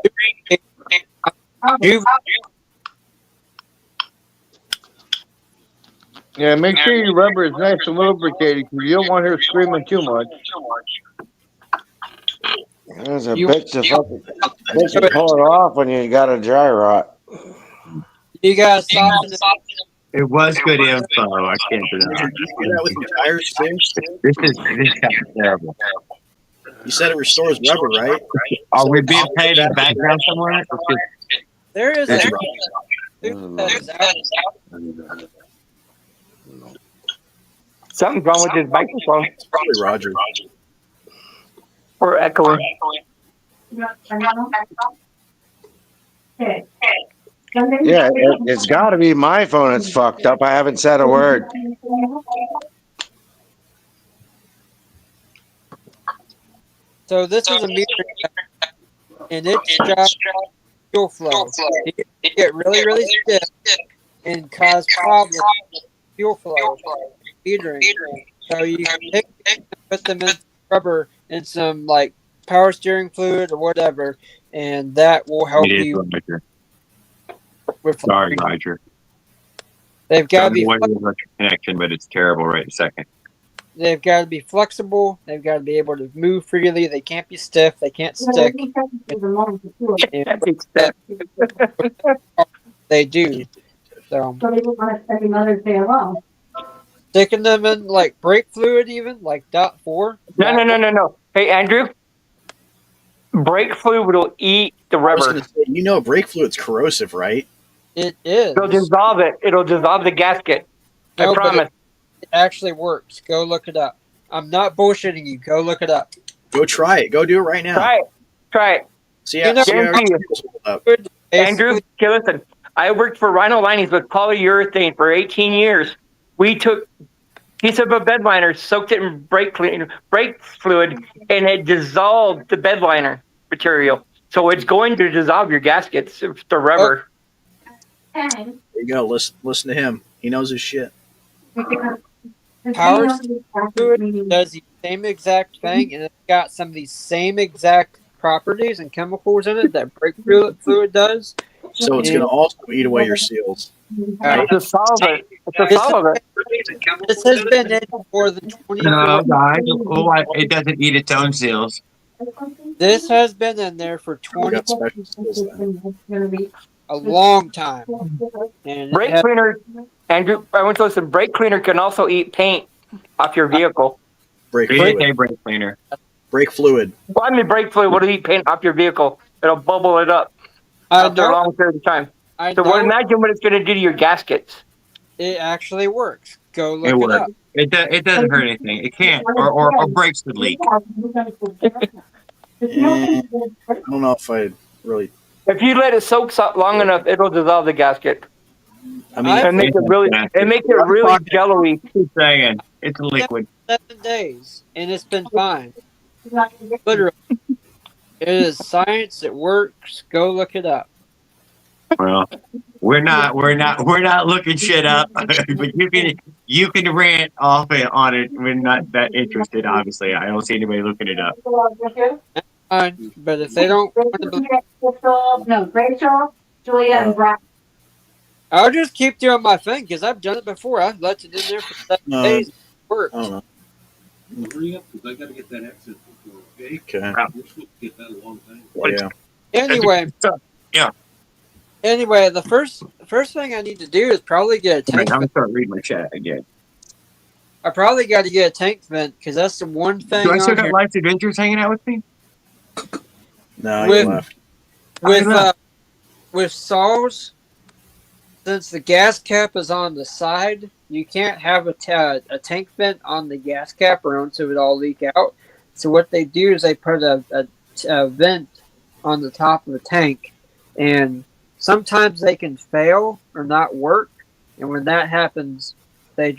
Yeah, make sure your rubber is nice and lubricated because you don't want her screaming too much. There's a bitch to pull it off when you got a dry rot. You gotta soften it. It was good info. I can't do did that. you do that with your tires too? This is kind of terrible. You said it restores rubber, right? Are we being paid in the background somewhere? There is That's Something's wrong with his microphone It's probably Roger. or echoing. Yeah, it's got to be my phone. It's fucked up. I haven't said a word. So this is a meter, and its job is fuel flow. It can get really, really stiff and cause problems with fuel flow metering. So you can put them in rubber and some like power steering fluid or whatever, and that will help you with. Sorry, Roger. They've got to be. Connection, but it's terrible right second. They've got to be flexible. They've got to be able to move freely. They can't be stiff. They can't stick. They do. So sticking them in like brake fluid, even like .4. No. Hey, Andrew. Brake fluid will eat the I was rubber. gonna say, you know, brake fluid's corrosive, right? It is. It'll dissolve it. It'll dissolve the gasket. No, I but promise. It actually works. Go look it up. I'm not bullshitting you. Go look it up. Go try it. Go do it right now. Try it. See You know- how Guarantee up. Andrew, okay, listen. I worked for Rhino Linings with polyurethane for 18 years. We took a piece of a bed liner, soaked it in brake fluid, and it dissolved the bed liner material. So it's going to dissolve your gaskets, the rubber. There you go. Listen to him. He knows his shit. Power fluid does the same exact thing, and it's got some of these same exact properties and chemicals in it that brake fluid does. So it's gonna also eat away your seals. It's a solvent. It's a solvent. This has been in for more than 20 No, years. guys, it doesn't eat its own seals. This has been in there for We 20 got special seals then. a long time. And it Brake has- cleaner, Andrew, I want to listen. Brake cleaner can also eat paint off your vehicle. Brake It is fluid. a brake cleaner. Brake fluid. Well, I mean, brake fluid will eat paint off your vehicle. It'll bubble it up I after a know, long period of time. I So know imagine what it's going to do to your gaskets. it actually works. Go look It it works. up. It doesn't hurt anything. It can't, or brakes would leak. I don't know if I really. If you let it soak long enough, it'll dissolve the gasket I mean, and make it really, jello-y. Keep saying it's a liquid. 7 days, and it's been fine. Literally, it is science. It works. Go look it up. Well, we're not looking shit up, but you can rant off it on it. We're not that interested. Obviously, I don't see anybody looking it up. fine. But if they don't want to believe, Rachel, Julia, and Brian. I'll just keep doing my thing because I've done it before. I've left it in there for 7 days. It worked. I don't know. Hurry up, because I got to get that exit. Okay. Okay. We're supposed to get that a long time. Yeah. Anyway, Yeah. Anyway, the first thing I need to do is probably get a tank. I'm gonna vent. start reading my chat again. I probably got to get a tank vent because that's the one thing Do I still on got here Life's Adventures hanging out with me? No, With- you left. with saws. Since the gas cap is on the side, you can't have a tank vent on the gas cap or else it would all leak out. So what they do is they put a vent on the top of the tank, and sometimes they can fail or not work. And when that happens, they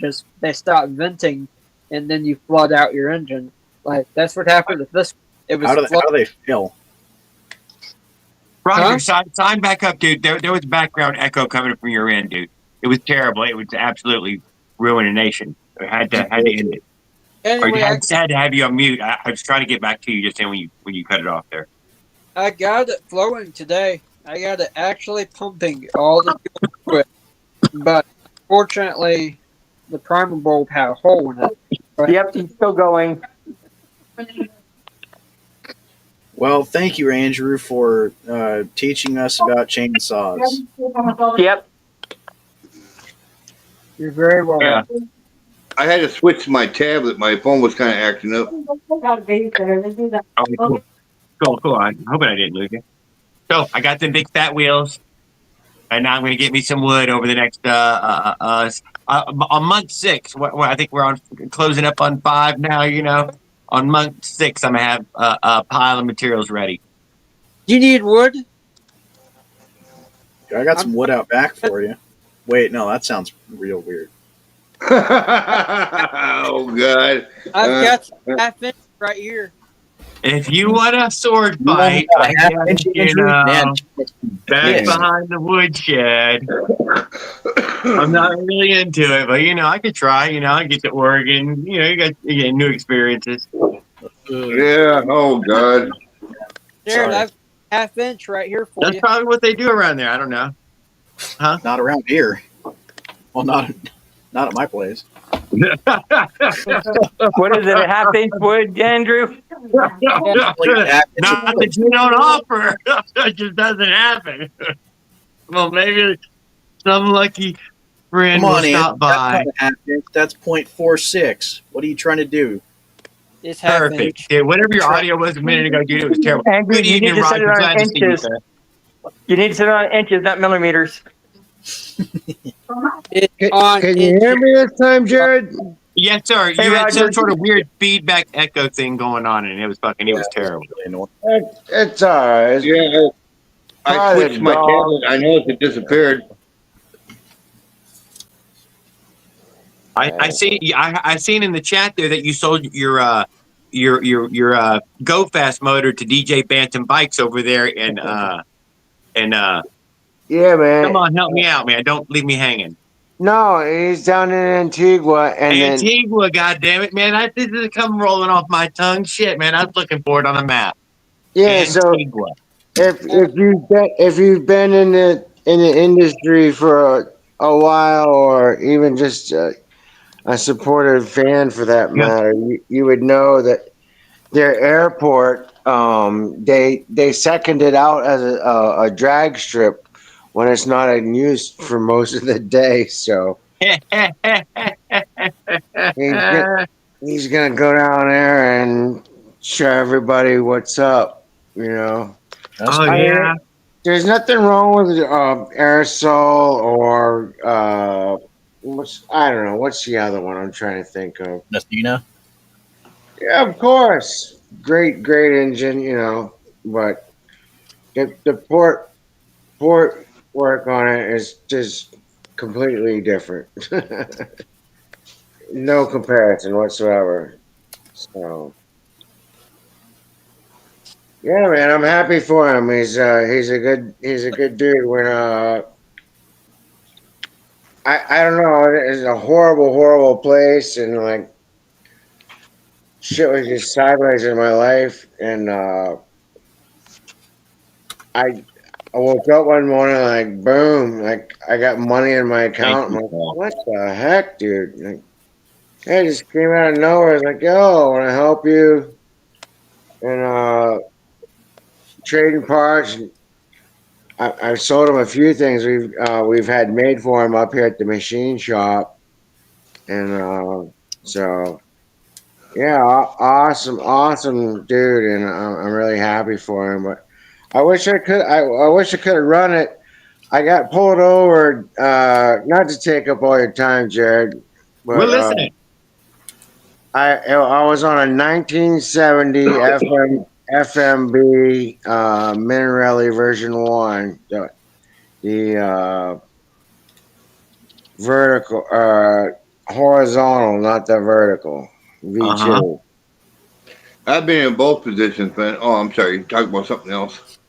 stop venting, and then you flood out your engine. Like that's what happened with this. It was How do they feel? Roger, Huh? sign back up, dude. There was background echo coming from your end, dude. It was terrible. It was absolutely ruination. I had to end it. Or anyway, had to have you on mute. I was trying to get back to you just then when you cut it off there. I got it flowing today. I got it actually pumping all the fuel through it. But fortunately, the primer bulb had a hole in it. Yep, he's still going. Well, thank you, Andrew, for teaching us about chainsaws. Yep. You're very welcome. Yeah. I had to switch my tablet. My phone was kind of acting up. Oh, cool. I'm hoping I didn't lose you. So I got them big fat wheels, and now I'm going to get me some wood over the next on month 6. What I think we're on closing up on 5 now. You know, on month 6, I'm gonna have a pile of materials ready. You need wood? I got some wood out back for you. Wait, no, that sounds real weird. Oh God! I've got some half-inch right here. If you want a sword fight, I guess, you know, back behind the woodshed. I'm not really into it, but you know, I could try. You know, I get to Oregon. You know, you get new experiences. Yeah. Oh God! Jared, Sorry. I've half-inch right here for That's you. probably what they do around there. I don't know. Not around here. Well, not at my place. What is it, a half-inch wood, Andrew? Not that you don't offer. It just doesn't happen. Well, maybe some lucky friend Come will on, stop Ann. by. That's 0.46. What are you trying to do? It's half-inch. Perfect. Dude, whatever your audio was a minute ago, dude, it was terrible. Andrew, Good you need evening, to set Roger. it on Glad to see you, inches. sir. You need to set it on inches, not millimeters. It's on Can you inch. hear me this time, Jared? Yes, sir. Hey, You had some Roger. sort of weird feedback echo thing going on, and it was terrible. Really annoying. It's all right. Yeah. I Probably switched my dog. tablet. I noticed it disappeared. I seen in the chat there that you sold your Go Fast motor to DJ Bantam Bikes over there, and Yeah, man. come on, help me out, man. Don't leave me hanging. No, he's down in Antigua, and then Antigua, goddammit, man! This is come rolling off my tongue. Shit, man, I was looking for it on a map. yeah. So Antigua. if you've been in the industry for a while, or even just a supportive fan for that Yeah. matter, you would know that their airport, they second it out as a drag strip when it's not in use for most of the day. So he's gonna go down there and show everybody what's up. You know, That's Oh yeah. there's nothing wrong with aerosol or I don't know what's the other one I'm trying to think of. Nastina. Yeah, of course, great engine, you know, but the port work on it is just completely different. No comparison whatsoever. So yeah, man, I'm happy for him. He's a good dude. When I don't know, it's a horrible place, and like shit was just sideways in my life, and I woke up one morning like boom, like I got money in my Thank account. I'm you, like, Paul. what the heck, dude? Like, I just came out of nowhere. It's like, yo, want to help you in trading parts? I've sold him a few things we've had made for him up here at the machine shop, and so yeah, awesome dude, and I'm really happy for him. But I wish I could. I wish I could have run it. I got pulled over. Not to take up all your time, Jared, We're but listening. I was on a 1970 FMB Minarelli version 1. The vertical, horizontal, not the vertical. V2. I've been in both positions, man. Oh, I'm sorry. Talk about something else.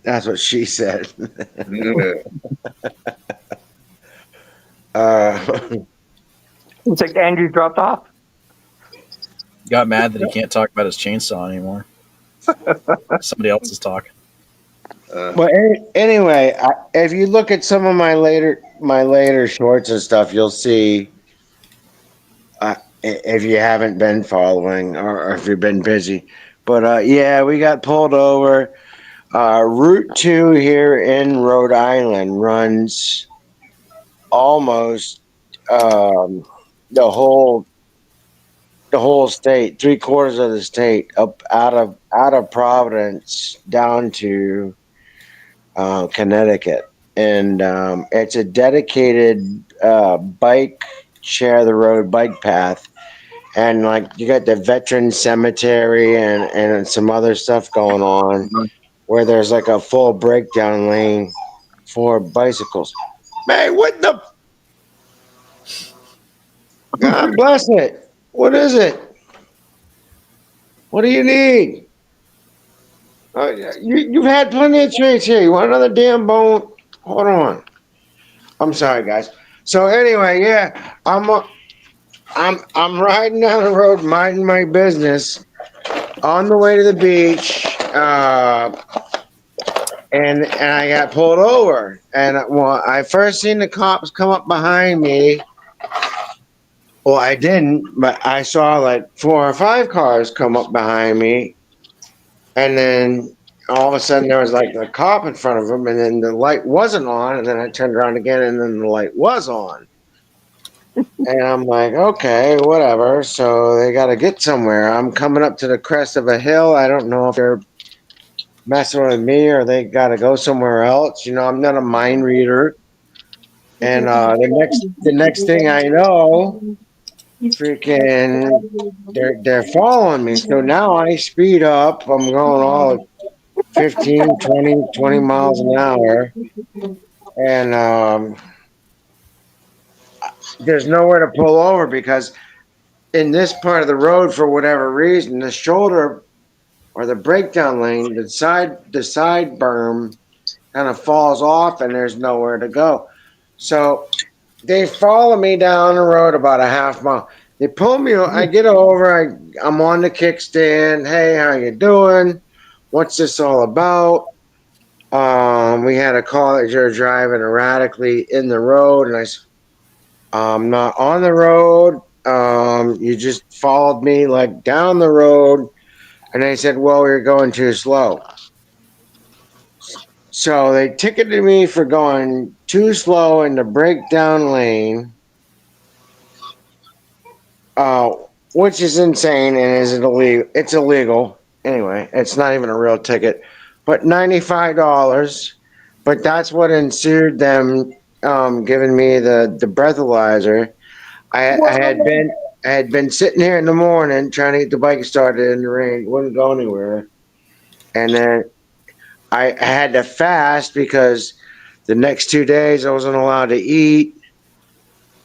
That's what she said. Yeah. It's like Andrew dropped off. Got mad that he can't talk about his chainsaw anymore. Somebody else is talking. But anyway, if you look at some of my later shorts and stuff, you'll see. If you haven't been following or if you've been busy, but yeah, we got pulled over. Route 2 here in Rhode Island runs almost the whole state, 3/4 of the state, up out of Providence down to Connecticut, and it's a dedicated bike share the road bike path, and like you got the veteran cemetery and some other stuff going on where there's like a full breakdown lane for bicycles. Man, what the? God bless it. What is it? What do you need? You've had plenty of treats here. You want another damn bone? Hold on. I'm sorry, guys. So anyway, yeah, I'm riding down the road, minding my business, on the way to the beach, and I got pulled over. And well, I first seen the cops come up behind me. Well, I didn't, but I saw like 4 or 5 cars come up behind me, and then all of a sudden there was like a cop in front of them, and then the light wasn't on, and then I turned around again, and then the light was on. And I'm like, okay, whatever. So they got to get somewhere. I'm coming up to the crest of a hill. I don't know if they're messing with me or they got to go somewhere else. You know, I'm not a mind reader. And the next thing I know, freaking, they're following me. So now I speed up. I'm going all 15, 20 miles an hour. And there's nowhere to pull over because in this part of the road, for whatever reason, the shoulder or the breakdown lane, the side berm kind of falls off and there's nowhere to go. So they follow me down the road about a half mile. They pull me. I get over. I'm on the kickstand. Hey, how you doing? What's this all about? We had a call that you're driving erratically in the road, and I said, I'm not on the road. You just followed me like down the road, and they said, well, you're going too slow. So they ticketed me for going too slow in the breakdown lane, which is insane and is illegal. It's illegal. Anyway, it's not even a real ticket, but $95. But that's what ensued them giving me the breathalyzer. I had been sitting here in the morning trying to get the bike started in the rain. It wouldn't go anywhere. And then I had to fast because the next 2 days I wasn't allowed to eat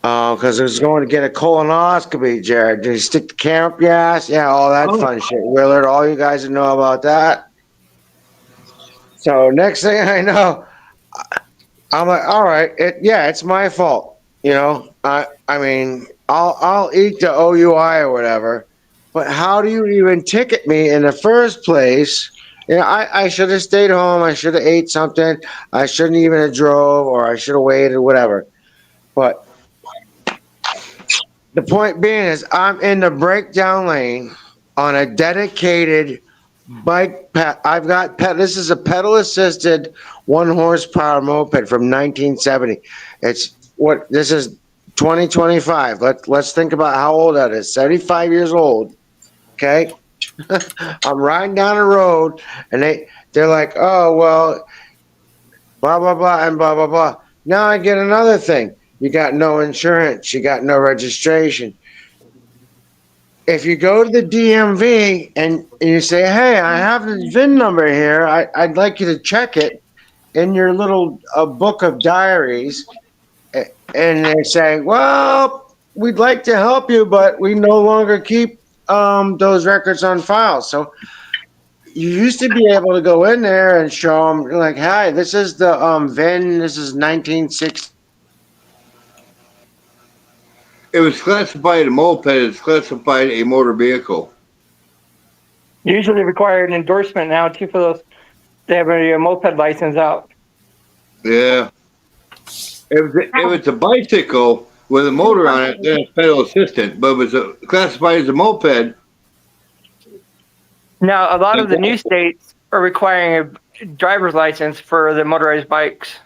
because I was going to get a colonoscopy, Jared. Did you stick the camera up your ass? Yeah, all that fun shit. Willard, all you guys that know about that. So next thing I know, I'm like, all right, it's my fault. You know, I mean, I'll eat the OUI or whatever, but how do you even ticket me in the first place You know, I should have stayed home. I should have ate something. I shouldn't even have drove, or I should have waited, whatever. But the point being is, I'm in the breakdown lane on a dedicated bike. I've got this is a pedal assisted 1 horsepower moped from 1970. This is 2025. Let's think about how old that is. 75 years old. Okay. I'm riding down the road and they're like, oh, well, blah, blah, blah, and blah, blah, blah. Now I get another thing. You got no insurance. You got no registration. If you go to the DMV and you say, hey, I have the VIN number here. I'd like you to check it in your little book of diaries. And they say, well, we'd like to help you, but we no longer keep those records on file. So you used to be able to go in there and show them, like, hi, this is the VIN. This is 1960. It was classified a moped. It's classified a motor vehicle. Usually require an endorsement now too for those. They have a moped license out. Yeah. If it's a bicycle with a motor on it, then it's pedal assistant. But if it's classified as a moped. Now, a lot of the new states are requiring a driver's license for the motorized bikes.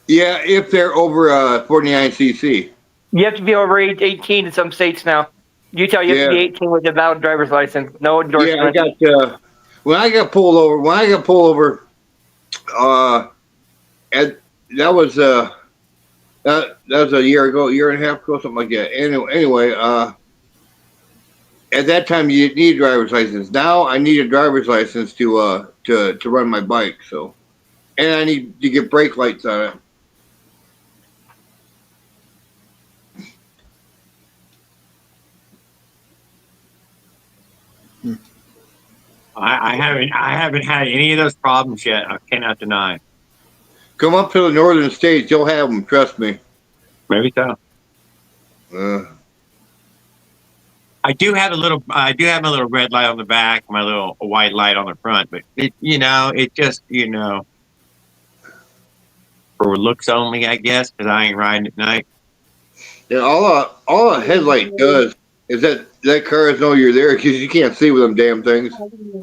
Yeah, if they're over 49cc. You have to be over 18 in some states now. Utah, you have to be 18 with a valid driver's license. No endorsement. Yeah, I got when I got pulled over, and that was a year and a half ago, something like that. Anyway, at that time you didn't need a driver's license. Now I need a driver's license to run my bike. So, and I need to get brake lights on it. I haven't had any of those problems yet. I cannot deny. Come up to the northern states, you'll have them. Trust me. Maybe so. I do have a little red light on the back, my little white light on the front, but it just for looks only, I guess, because I ain't riding at night. Yeah, all a headlight does is that cars know you're there because you can't see with them damn things.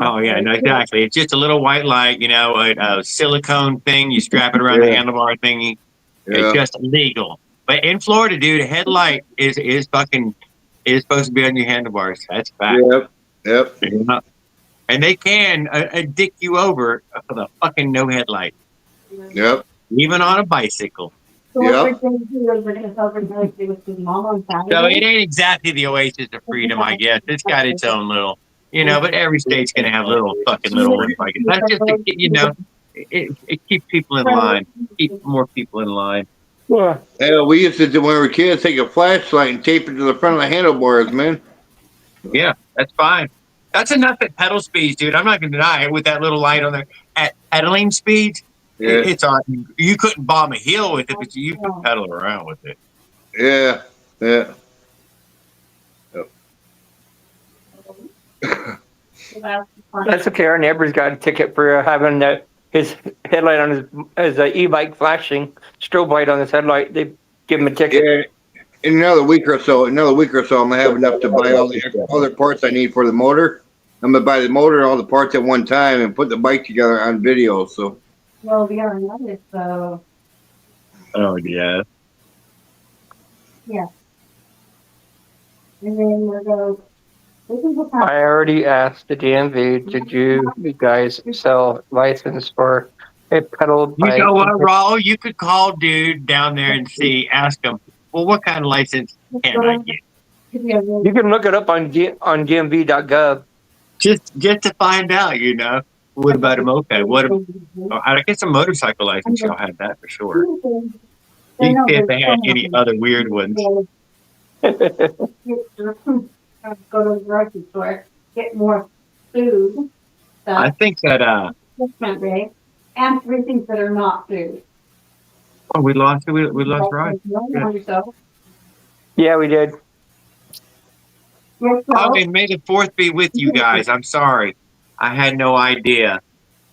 Oh yeah, no, exactly. It's just a little white light, a silicone thing. You strap it around the handlebar thingy. Yeah. It's just illegal. But in Florida, dude, a headlight is supposed to be on your handlebars. That's fact. Yep. And they can dick you over for the fucking no headlight. Yep. Even on a bicycle. Yep. So it ain't exactly the oasis of freedom, I guess. It's got its own little, but every state's gonna have little ones like it. That's just, it keeps people in line, keep more people in line. Yeah. Hell, we used to do when we were kids, take a flashlight and tape it to the front of the handlebars, man. Yeah, that's fine. That's enough at pedal speeds, dude. I'm not gonna deny it with that little light on there. At pedaling speeds, it's on. You couldn't bomb a hill with it, but you could pedal around with it. Yeah. That's okay. Our neighbor's got a ticket for having his headlight on his e-bike flashing, strobe light on his headlight. They give him a ticket. Yeah. In another week or so, I'm gonna have enough to buy all the other parts I need for the motor. I'm gonna buy the motor and all the parts at one time and put the bike together on video. So. Well, we are another, so. Oh yeah. Yeah. And then we'll go. I already asked the DMV, did you guys sell license for a pedal bike? You know what, Raul? You could call dude down there and ask him, well, what kind of license can I get? You can look it up on DMV.gov. Just to find out, what about a moped? I guess a motorcycle license, y'all have that for sure. You can see if they had any other weird ones. Go to the grocery store, get more food. Stuff, I think that and 3 things that are not food. Oh, we lost Ryan. Yeah, we did. May the 4th be with you guys. I'm sorry. I had no idea.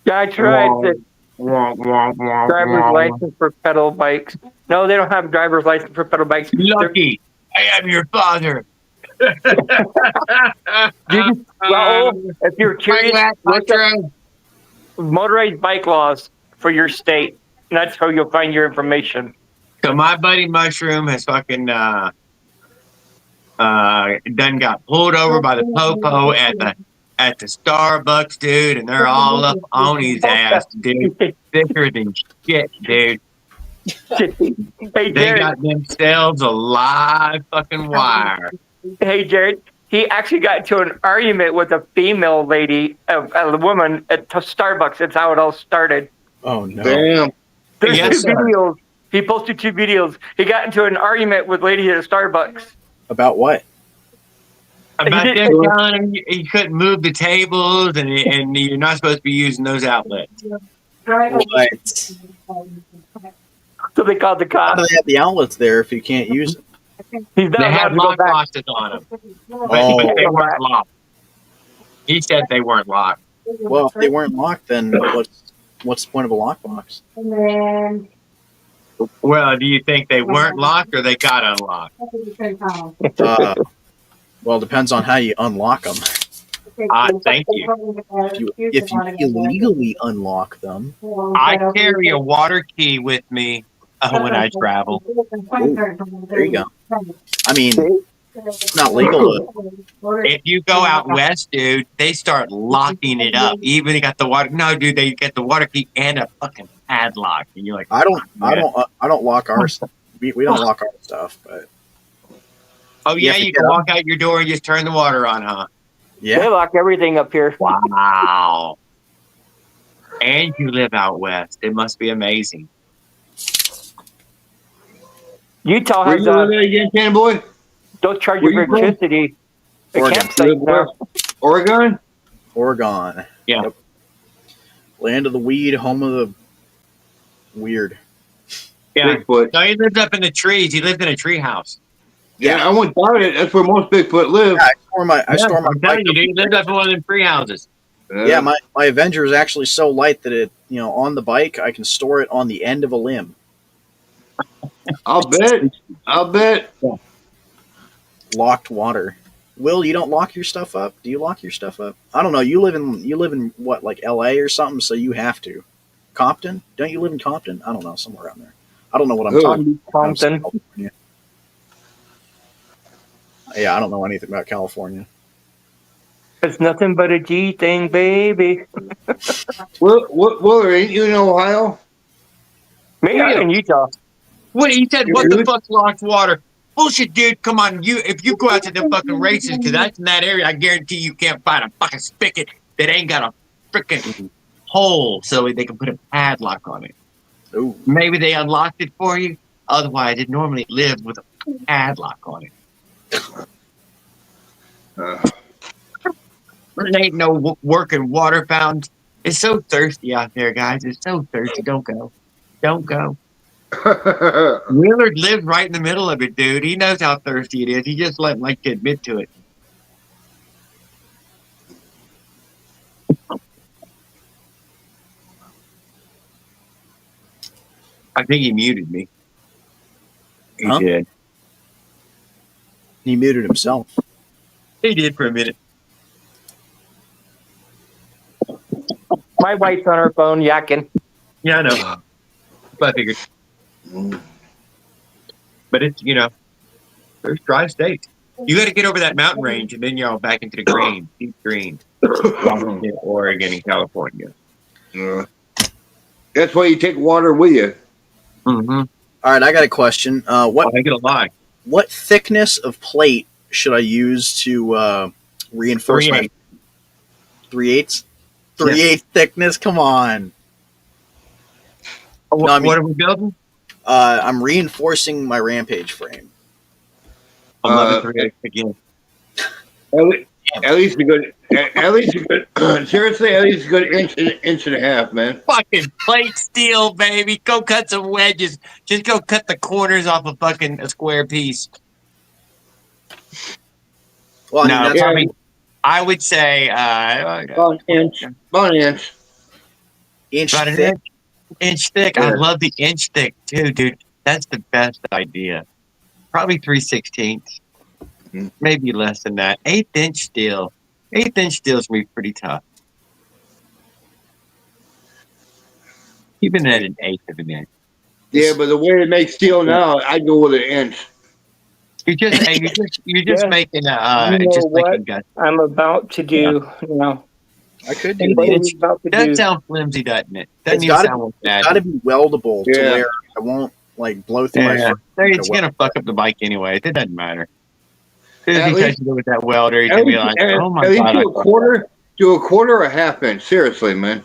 That's right. The driver's license for pedal bikes. No, they don't have driver's license for pedal bikes. Lucky, I am your father. Well, if you're curious, look up motorized bike laws for your state. And that's how you'll find your information. So my buddy Mushroom has fucking done got pulled over by the popo at the Starbucks, dude, and they're all up on his ass, dude. Thicker than shit, dude. Hey, They Jared. got themselves a live fucking wire. Hey, Jared. He actually got into an argument with a female lady, a woman at Starbucks. That's how it all started. Oh no! Damn. There's Yes, two sir. videos. He posted 2 videos. He got into an argument with lady at a Starbucks. About what? About He them did- telling him you couldn't move the tables and you're not supposed to be using those outlets. What? So they called the How do cops. they have the outlets there if you can't use them? He's not They allowed had to go lock back. boxes on them, but Oh. they weren't locked. He said they weren't locked. Well, if they weren't locked, then what's the point of a lockbox? Well, do you think they weren't locked or they got unlocked? Well, it depends on how you unlock them. Thank you. If you illegally unlock them, I carry a water key with me when I travel. there you go. I mean, it's not legal. If you go out west, dude, they start locking it up. Even they got the water. No, dude, they get the water key and a fucking padlock, and you're like, I don't lock our stuff. We don't lock our stuff, but oh yeah, have to you get can up. walk out your door and just turn the water on, huh? They yeah. lock everything up here. Wow. And you live out west. It must be amazing. Utah Where has you living again, Cannonboy? don't charge you Where for you from? electricity. The Oregon. campsite now. Oregon? Oregon. Yeah. Yep. Land of the weed, home of the weird. Yeah. Bigfoot. No, he lives up in the trees. He lives in a tree house. Yeah, I went down it. That's where most Bigfoot live. Yeah, I store my I'm bike. telling you, dude, he lives up in one of them tree houses. Yeah, my Avenger is actually so light that it, on the bike, I can store it on the end of a limb. I'll bet. Locked water. Will, you don't lock your stuff up? Do you lock your stuff up? I don't know. You live in what, like LA or something, so you have to. Compton? Don't you live in Compton? I don't know, somewhere around there. I don't know what I'm Who? talking about. Compton. California. Yeah, I don't know anything about California. It's nothing but a G thing, baby. Well, ain't you in Ohio? Maybe Yeah. in Utah. What he said? What Really? the fuck's locked water? Bullshit, dude. Come on, if you go out to them fucking races, because that's in that area, I guarantee you can't find a fucking spigot that ain't got a freaking hole so they can put a padlock on it. Ooh. Maybe they unlocked it for you. Otherwise, it normally lives with a padlock on it. There ain't no working water fountains. It's so thirsty out there, guys. It's so thirsty. Don't go. Don't go. Willard lived right in the middle of it, dude. He knows how thirsty it is. He just doesn't like to admit to it. I think he muted me. He Huh? did. He muted himself. He did for a minute. My wife's on her phone yakking. Yeah, I know. But I figured. But it's, there's dry states. You got to get over that mountain range, and then you're all back into the green, deep green. Washington, Oregon, and California. That's why you take water with you. Mm-hmm. All right, I got a question. I ain't gonna lie. What thickness of plate should I use to reinforce my 3/8? 3/8 thickness? Come on. What, No, I mean- what are we building? I'm reinforcing my Rampage frame. 11 again. At least a good. Seriously, at least a good inch and a half, man. Fucking plate steel, baby. Go cut some wedges. Just go cut the corners off a fucking a square piece. Well, I No, mean, that's, I would say About an inch. About an inch. Inch about an thick. inch thick. Yeah. I love the inch thick too, dude. That's the best idea. Probably 3/16, Mhm. maybe less than that. 1/8 steel. 1/8 steel's gonna be pretty tough. Even at an eighth of an inch. Yeah, but the way they make steel now, I'd go with an inch. You're just Yeah. making You know just what? making guts. I'm about to do now. I could do An the What are inch. we about to Doesn't do? sound flimsy, doesn't it? Doesn't It's even gotta- sound like It's that. got to be weldable to Yeah. where I won't like blow through my. Yeah, frame. it's gonna fuck up the bike anyway. It doesn't matter. As soon as At he least- touches it with that welder, he's At gonna be least, like, "Oh my at least god!" do a quarter or a half inch. Seriously, man.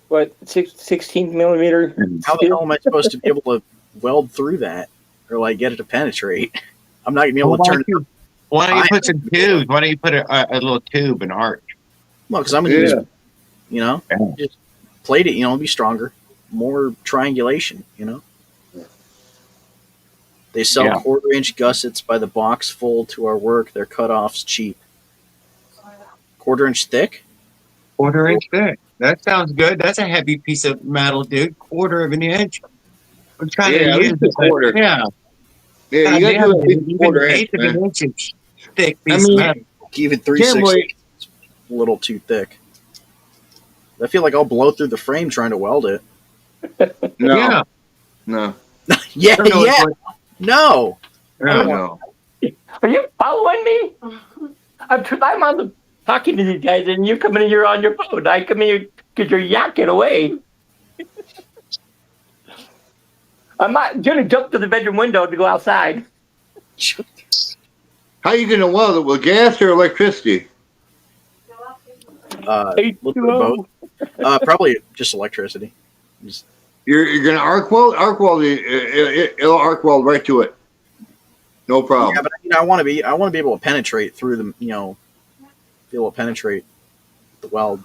What 16 millimeter? How the hell am I supposed to be able to weld through that or like get it to penetrate? I'm not gonna be able Well, to turn it. why don't you put some tubes? Why don't you put a little tube, an arc? Well, because I'm gonna use, Yeah. you know, Yeah. just plate it. You know, it'll be stronger, more triangulation. You know, they sell Yeah. 1/4 inch gussets by the box full to our work. Their cutoffs cheap. 1/4 inch thick. 1/4 inch thick. That sounds good. That's a heavy piece of metal, dude. 1/4 of an inch. I'm trying Yeah, to at use least a it, but quarter. yeah. Yeah, God you gotta damn, do at least even a quarter an inch, eighth of an man. inch of thick I piece mean, of metal. Even Can't 3/6 wait. is a little too thick. I feel like I'll blow through the frame trying to weld it. No, Yeah. no, Yeah, I don't know yeah. what- No. no. Are you following me? I'm on the talking to these guys, and you come in and you're on your phone. I come in here because you're yakking away. I'm not gonna jump to the bedroom window to go outside. How you gonna weld it with gas or electricity? A little bit of both. Probably just electricity. Just, You're gonna arc weld. Arc weld. It'll arc weld right to it. No problem. yeah, but you know, I want to be able to penetrate through the, you know, be able to penetrate the weld.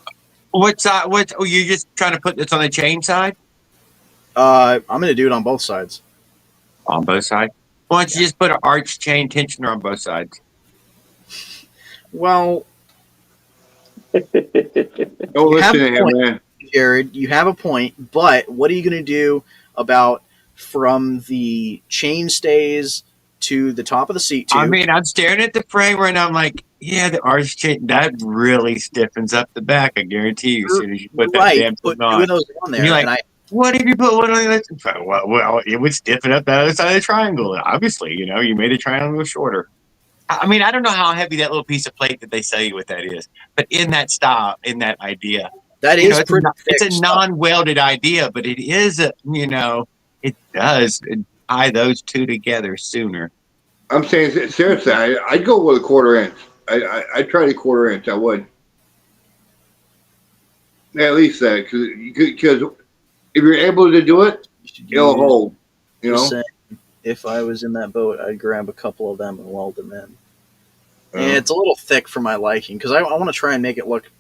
What's oh, you're just trying to put this on the chain side? I'm gonna do it on both sides. On both sides. Why don't you just put an arch chain tensioner on both sides? Well, Don't You have listen to a him, point. man. Jared, you have a point, but what are you gonna do about from the chain stays to the top of the seat tube? I mean, I'm staring at the frame right now. I'm like, yeah, the arch chain that really stiffens up the back. I guarantee you. As soon as you put that right, damn put thing two on, of those on there, And you're like, and I what if you put one on the other side? Well, it would stiffen up the other side of the triangle. Obviously, you know, you made the triangle shorter. I mean, I don't know how heavy that little piece of plate that they sell you what that is, but in that style, in that idea, that you is know, pretty. it's thick a stuff. non-welded idea, but it is a, you know, it does tie those two together sooner. I'm saying seriously. I'd go with a 1/4 inch. I'd try the 1/4 inch. I would. Yeah, at least that, because if you're able to do it, it'll hold. You Just know. saying, if I was in that boat, I'd grab a couple of them and weld them in. Uh, And it's a little thick for my liking because I want to try and make it look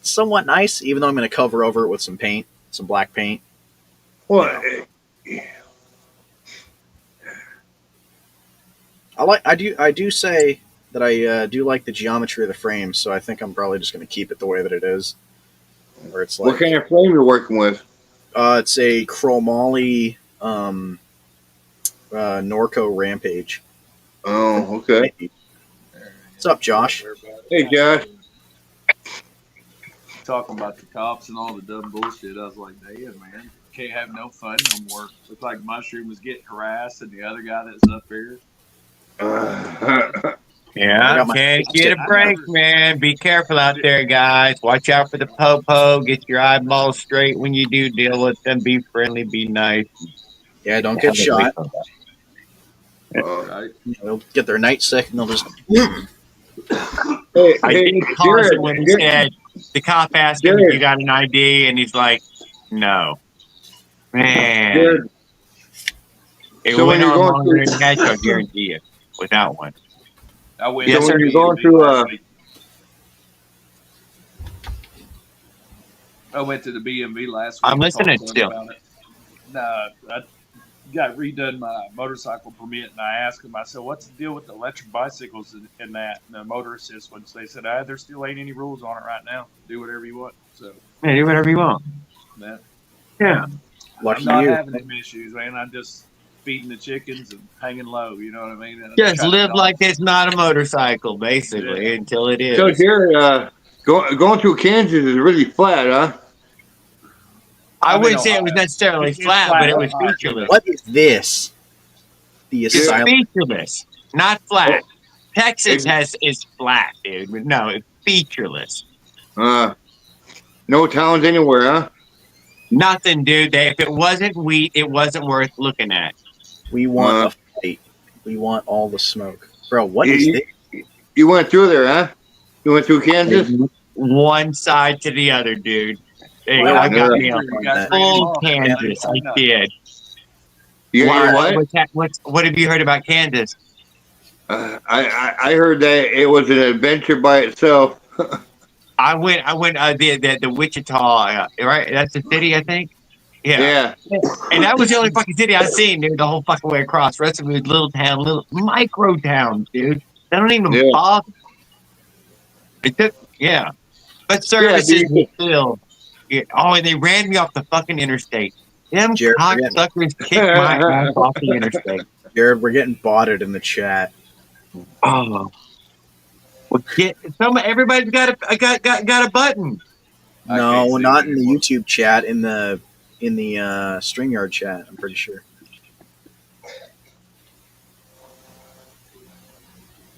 somewhat nice, even though I'm going to cover over it with some paint, some black paint. Well, I do say that I do like the geometry of the frame, so I think I'm probably just going to keep it the way that it is. Where it's like what kind of frame you're working with? it's a chromoly Norco Rampage. Oh, okay. What's up, Josh? Hey, Josh. Talking about the cops and all the dumb bullshit. I was like, damn, man, can't have no fun no more. Looked like Mushroom was getting harassed, and the other guy that's up here. Uh, I Yeah, got my- can't get a break, man. Be careful out there, guys. Watch out for the po-po. Get your eyeballs straight when you do deal with them. Be friendly, be nice. Yeah, don't get shot. Right? They'll get their night sick and they'll just. hey, I hey, did call Jared, him when he Jared, said, the cop asked him if Jared. you got an ID, and he's like, no. Man. Jared, It So when went you're on going longer through- than that, I guarantee you, without one. I went Yes, to sir. the You're going B&B through, last week. I went to the B&B last week. I'm and talked listening to them still. about it. Nah, got redone my motorcycle permit, and I asked them, I said, "What's the deal with the electric bicycles and that and the motor assist ones?" They said, "There still ain't any rules on it right now. Do whatever you want." So Yeah, do whatever you want. that Yeah. Lucky I'm not you. having them issues, man. I'm just feeding the chickens and hanging low. You know what I mean? And Just trying to live dodge- like it's not a motorcycle, basically, Yeah. until it is. So Jared, going through Kansas is really flat, huh? I I'm in wouldn't say it was Ohio. necessarily It's flat, flat but it was Ohio. featureless. What is this? The It's asylum. featureless, not flat. Texas It- is flat, dude. But no, it's featureless. No towns anywhere, huh? Nothing, dude. If it wasn't wheat, it wasn't worth looking at. We want a fight. We want all the smoke, bro. What You- is you- this? You went through there, huh? You went through Kansas? One side to the other, dude. Hey, What I happened got to me Andrew? a You guys ran him full off. Kansas. I did. You got Why? your what? What have you heard about Kansas? I heard that it was an adventure by itself. I went. The Wichita, right? That's the city, I think. Yeah. And that was the only fucking city I seen, dude. The whole fucking way across. The rest of it was little town, little micro towns, dude. They don't even Yeah. bother. It took, but services dude. still. Yeah. Oh, and they ran me off the fucking interstate. Them Jared, cocksuckers kicked my ass off the interstate. Jared, we're getting botted in the chat. Oh. Well, everybody's got a button. I No, can't see not it in the anymore. YouTube chat. In the StreamYard chat, I'm pretty sure.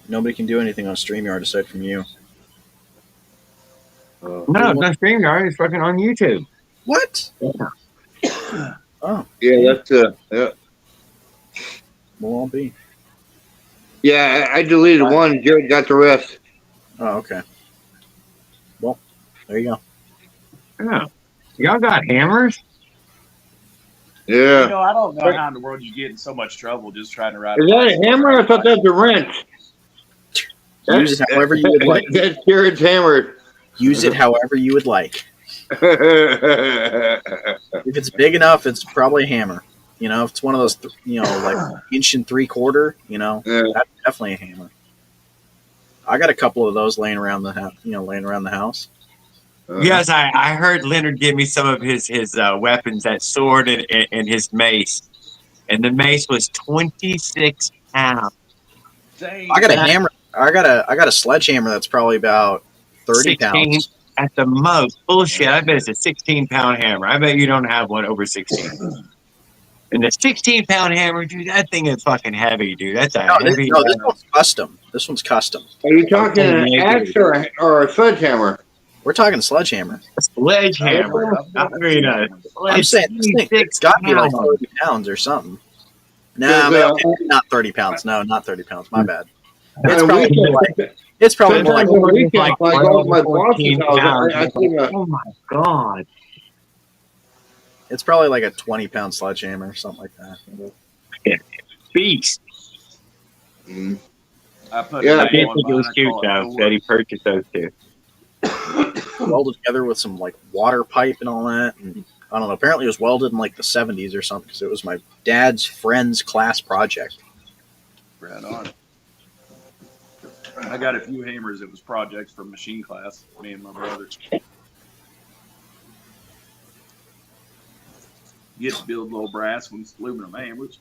Nobody can do anything on StreamYard aside from you. No, it's not StreamYard. It's fucking on YouTube. What? Yeah. Oh, Yeah, that's yeah. we'll all be. Yeah, I deleted one. Jared got the rest. Oh, okay. Well, there you go. Yeah. Y'all got hammers? Yeah. You know, I don't know how in the world you get in so much trouble just trying to ride. Is that a hammer? I thought that's a wrench. Use it however you would like. That's Jared's hammer. Use it however you would like. Yeah. If it's big enough, it's probably a hammer. You know, if it's one of those, like 1 3/4 inch, that's definitely a hammer. I got a couple of those laying around the house. Laying around the house. Yes, I heard Leonard give me some of his weapons, that sword and his mace. And the mace was 26 pounds. Dang. I got a hammer. I got a sledgehammer that's probably about 30 pounds. At the most. Bullshit. I bet it's a 16-pound hammer. I bet you don't have one over 16. And the 16-pound hammer, dude, that thing is fucking heavy, dude. That's a heavy. No, this one's custom. This one's custom. Are you talking an axe or a sledgehammer? We're talking sledgehammer. Sledgehammer. I mean, I'm saying this thing, it's got to be like 30 pounds or something. No, not 30 pounds. No, not 30 pounds. My bad. It's probably more like oh my god. It's probably like a 20-pound sledgehammer or something like that. Beast. I put I did think it was cute though that he purchased those two. Welded together with some like water pipe and all that. And I don't know. Apparently, it was welded in like the 70s or something because it was my dad's friend's class project. Right on. I got a few hammers. It was projects for machine class. Me and my brother. You get to build little brass ones, aluminum hammers.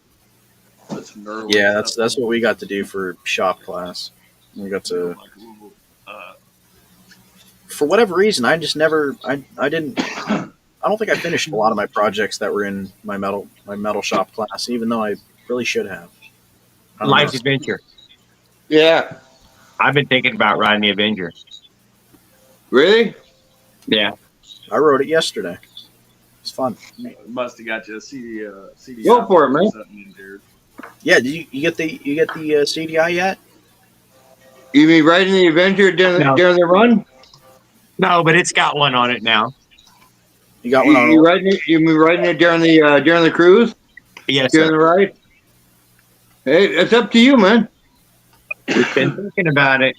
Put some nerve. Yeah, that's what we got to do for shop class. We got to. For whatever reason, I just never. I didn't. I don't think I finished a lot of my projects that were in my metal shop class, even though I really should have. Life's Adventure. Yeah. I've been thinking about riding the Avenger. Really? Yeah. I rode it yesterday. It's fun. Must have got you a CD. Go for it, man. Yeah, did you get the CDI yet? You mean riding the Avenger during the run? No, but it's got one on it now. You got one on it? You mean riding it during the cruise? Yes, during the ride. Hey, it's up to you, man. We've been thinking about it.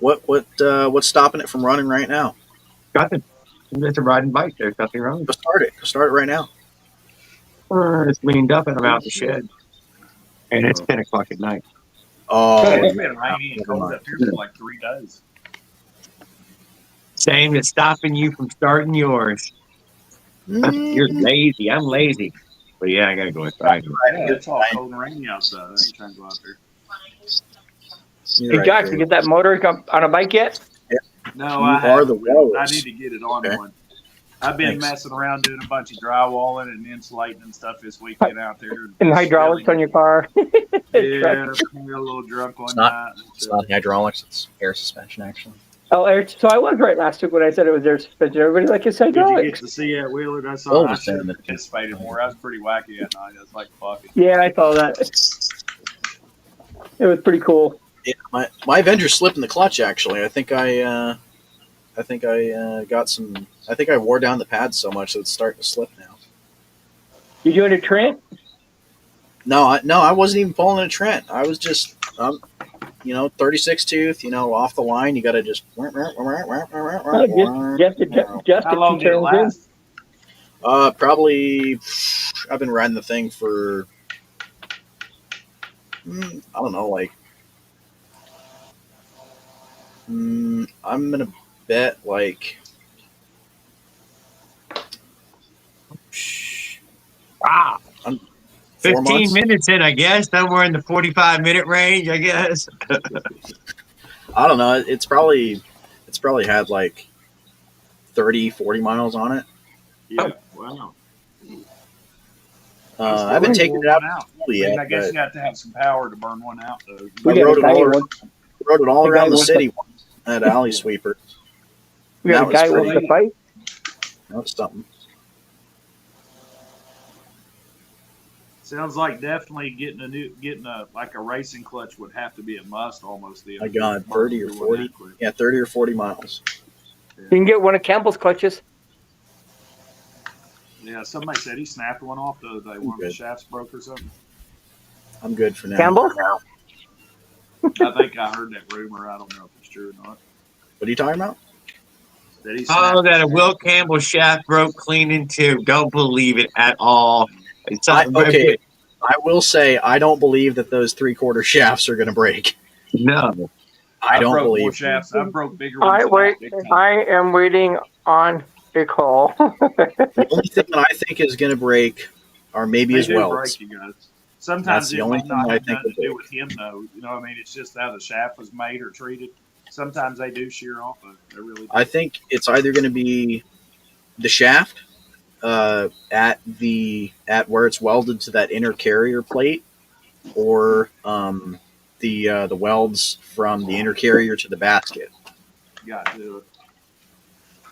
What's stopping it from running right now? It's a riding bike. There's nothing wrong. Go start it. Go start it right now. It's cleaned up and I'm out the shed. And it's 10 o'clock at night. Oh, It's been rainy and cold up here for like 3 days. Same as stopping you from starting yours. You're lazy. I'm lazy. But yeah, I gotta go inside. Yeah, it's all cold and rainy outside. I ain't trying to go out there. Hey, Josh, you get that motor on a bike yet? No, You I are haven't. the walrus. I need to get it on Okay. one. I've been messing around doing a bunch of drywalling and insulating and stuff this weekend out there. And hydraulics on your car. Yeah, I'm a little drunk one night. It's not hydraulics, it's air suspension, actually. Oh, so I was right last week when I said it was air suspension. Everybody like it's Did you get hydraulics. to see that wheeler? That's Oh, all. I just should have saying that- participated more. I was pretty wacky that night. I was like, fuck it. Yeah, I saw that. It was pretty cool. Yeah, my Avenger slipped in the clutch. Actually, I think I got some. I think I wore down the pads so much that it's starting to slip now. You doing a Trent? No, I wasn't even pulling a Trent. I was just, 36 tooth. Off the line. You got to just. Just How long did it last? Probably. I've been riding the thing for. I don't know, like. I'm gonna bet like. Ah, 4 15 months. minutes in, I guess. Somewhere in the 45-minute range, I guess. I don't know. It's probably had like 30, 40 miles on it. Yeah, wow. I haven't taken it out fully yet. I guess but you have to have some power to burn one out, though. I rode it all The guy around the wants city at Alley Sweeper. We got a guy who wants to fight. That was something. Sounds like definitely getting a like a racing clutch would have to be a must almost. I got 30 or 40. Yeah, 30 or 40 miles. You can get one of Campbell's clutches. Yeah, somebody said he snapped one off the other day. One of the shafts broke or something. I'm good for now. Campbell? I think I heard that rumor. I don't know if it's true or not. What are you talking about? That he Oh, snapped that a Will Campbell shaft broke clean in two. Don't believe it at all. It's Okay, I will say I don't believe that those 3/4 shafts are going to break. No. I don't broke more believe. shafts. I broke bigger I ones. wait. Big time. I am waiting on a call. The only thing that I think is going to break are maybe They his do welds. break, you guys. Sometimes That's the it only might thing not I have think nothing to will do with him, though. You know what I mean? It's just how the shaft was made or treated. Sometimes they do shear off of it. They really do. I think it's either going to be the shaft at where it's welded to that inner carrier plate, or the welds from the inner carrier to the basket. Got to do it.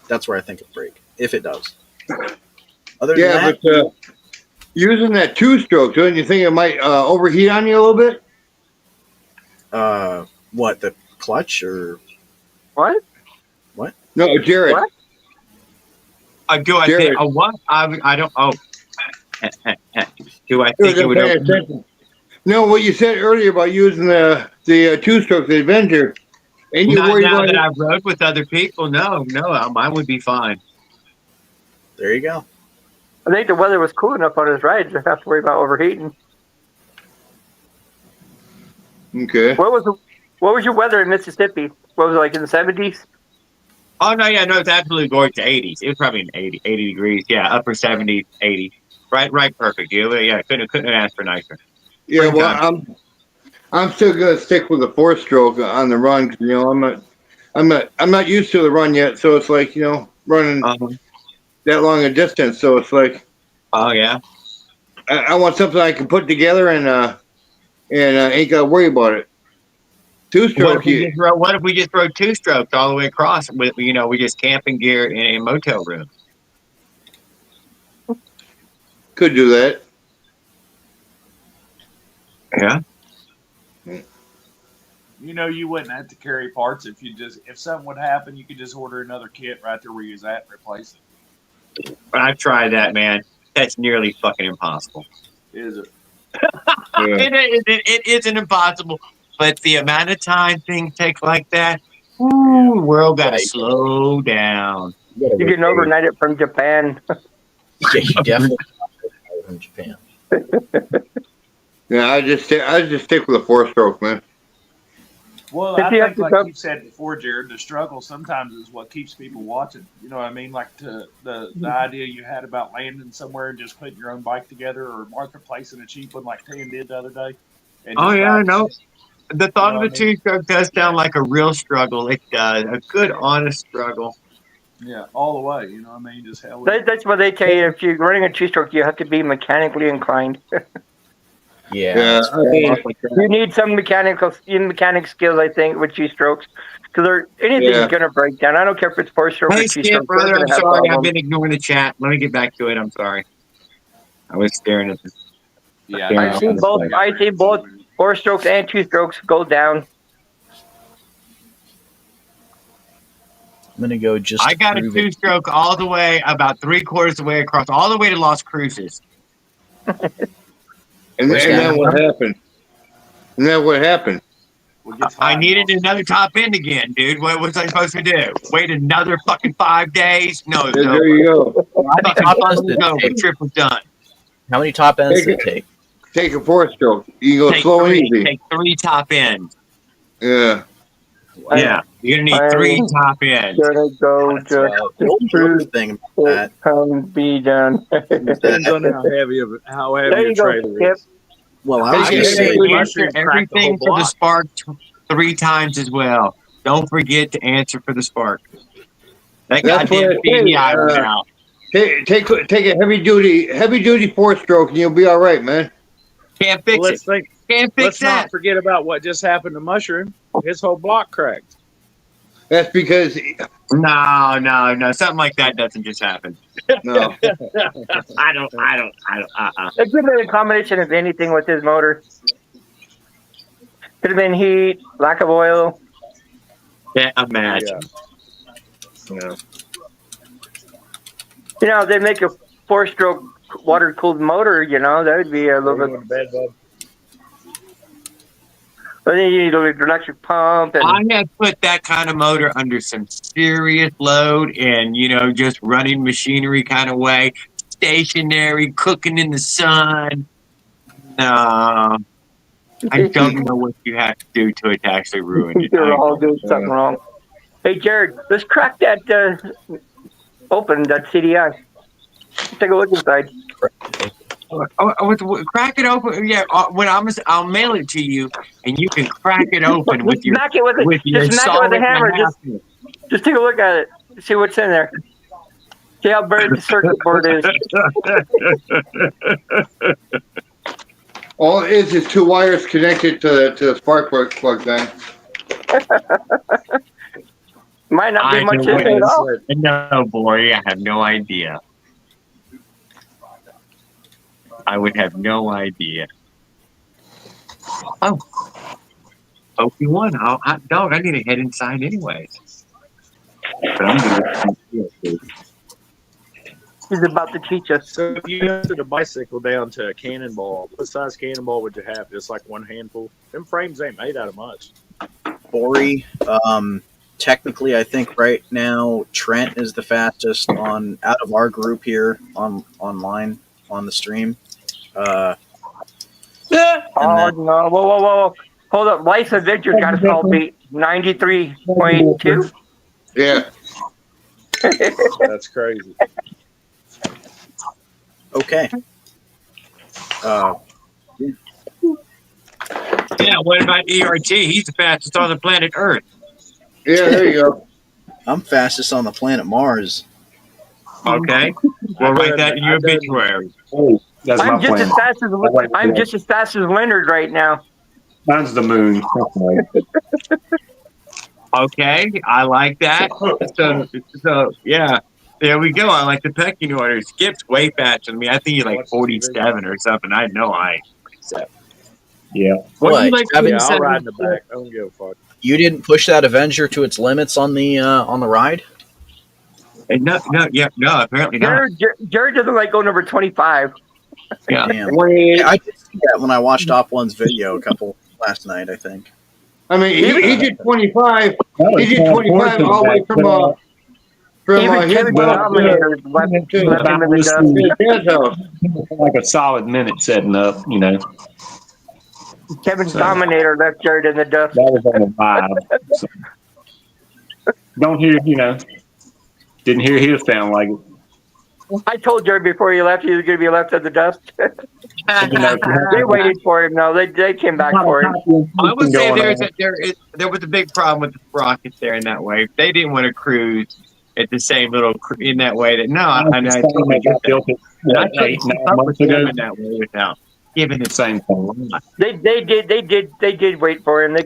That's where I think it'll break, if it does. Other Yeah, than that, but using that 2-stroke, don't you think it might overheat on you a little bit? what, the clutch or What? No, Jared. What? Do I Jared. think a what? I don't. Oh, do I It think it would? wasn't paying attention. No, what you said earlier about using the 2-stroke, the Avenger, and you Not worry now about that it. I've rode with other people. No, mine would be fine. there you go. I think the weather was cool enough on his ride. You don't have to worry about overheating. Okay. What was your weather in Mississippi? What was it, like in the 70s? Oh no, yeah, no, it's absolutely gorgeous. 80s. It was probably an 80 degrees. Yeah, upper 70s, 80. Right, perfect. Yeah, couldn't ask for nicer. Yeah, well, Springtime. I'm still gonna stick with the 4-stroke on the run. 'Cause, I'm not used to the run yet, so it's like running that long a distance. So it's like, Oh yeah. I want something I can put together and ain't gotta worry about it. What 2-stroke, if we just throw 2 strokes all the way across with we just camping gear in a motel room? could do that. Yeah. You know, you wouldn't have to carry parts if something would happen, you could just order another kit right there where you was at and replace it. I've tried that, man. That's nearly fucking impossible. Is it? It isn't impossible, but the amount of time things take like that, world got to slow down. You can overnight it from Japan. Yeah, you definitely. from Japan. Yeah, I just stick with a 4-stroke, man. Well, Did I you have think, to like go- you said before, Jared, the struggle sometimes is what keeps people watching. You know what I mean? Like the idea you had about landing somewhere and just putting your own bike together, or marketplacing a cheap one like Tan did the other day. And Oh just yeah, I know. practicing. The thought You know of what a I mean? two-stroke does sound Yeah. like a real struggle. It does. A good, honest struggle. Yeah, all the way. You know what I mean? Just hell with it. That's what they tell you. If you're running a 2-stroke, you have to be mechanically inclined. Yeah, Yeah, it's I mean, like that. You need some mechanic skills, I think, with 2-strokes. Because anything's Yeah. going to break down. I don't care if it's 4-stroke or Hey, 2-stroke. Skip, brother, They're I'm going to have sorry. I've problems. been ignoring the chat. Let me get back to it. I'm sorry. I was staring at this. Yeah, Yeah. I see both 4-strokes and 2-strokes go down. I'm gonna go just. I to got a prove it. two-stroke all the way, about 3/4 of the way across, all the way to Las Cruces. And Where's then that? what happened? And then what happened? Well, it gets I hot. needed another top end again, dude. What was I supposed to do? Wait another fucking 5 days? No, Yeah, no. there you go. How many top ends did No, it the take? trip was done. How many top ends Take did it it. take? Take a 4-stroke. You can go Take slow and three, easy. take 3 top ends. Yeah. Yeah, you're gonna need 3 top ends. Gonna go That's, the old motor thing about that. Can be done. Depends on how heavy There your you go, trailer Skip. is. Well, I Hey, was I gonna Skip, say, hey, usually hey, answer Mushrooms crack the everything whole for the block. spark 3 times as well. Don't forget to answer for the spark. That That's goddamn what- CDI went hey, out. Take a heavy duty 4-stroke and you'll be all right, man. Can't fix Well, it. Can't fix let's that. not forget about what just happened to Mushroom. His whole block cracked. That's because No. Something like that doesn't just happen. no. I don't. It could have been a combination of anything with his motor. Could have been heat, lack of oil. Can't imagine. Yeah. You know, they make a 4-stroke water-cooled motor. You know, that would be a little Going bit. to bed, bud. But then you need an electric pump and. I have put that kind of motor under some serious load and, just running machinery kind of way, stationary, cooking in the sun. No, I don't know what you have to do to it to actually ruin it. You're all doing something wrong. Hey, Jared, let's crack that open, that CDI. Take a look inside. Crack it open. Yeah, I'll mail it to you, and you can crack it open with your Smack it with with your just smack it with a solid hammer. master. Just take a look at it. See what's in there. See how buried the circuit board is. All it is 2 wires connected to the spark plug thing. Might not be I much know in it at all. No, boy, I have no idea. I would have no idea. Oh, OP1. Dog, I need to head inside anyways. But I'm gonna He's about to teach us. So if you melted a bicycle down to a cannonball, what size cannonball would you have? Just like one handful? Them frames ain't made out of much. Bori. Technically, I think right now Trent is the fastest out of our group here online on the stream. Oh, no. Whoa. Hold up. Life's Adventure got us all beat. 93.2. Yeah. That's crazy. Okay. Yeah, what about ERT? He's the fastest on the planet Earth. Yeah, there you go. I'm fastest on the planet Mars. Okay. Well, write that in your obituary. That's I'm my just plan. as fast as Leonard right now. Mine's the moon. Okay, I like that. So yeah, there we go. I like the pecking order. Skip's way faster than me. I think he's like 47 or something. I know I ain't 47. Yeah. What do you What? like? Yeah, I'll 47? ride in the back. I don't give a fuck. You didn't push that Avenger to its limits on the ride? No, apparently not. Jared doesn't like go number 25. Yeah. Damn. Yeah, I did see that when I watched Op1's video last night, I think. I mean, he did 25. He did 25 all the way from From Even his Kevin house Dominator left him in the dust. to his dad's house. Like a solid minute setting up, you know. Kevin So- Dominator left Jared in the dust. That was on the vibe. So, don't hear, you know, didn't hear his sound like it. I told Jared before he left he was going to be left in the dust. They waited for him. No, they came back for him. I would say there was a big problem with the Sprockets there in that way. They didn't want to cruise at the same little in that way. That no, I totally get that. And I couldn't keep up with them in that way without giving the same thing. They did wait for him. They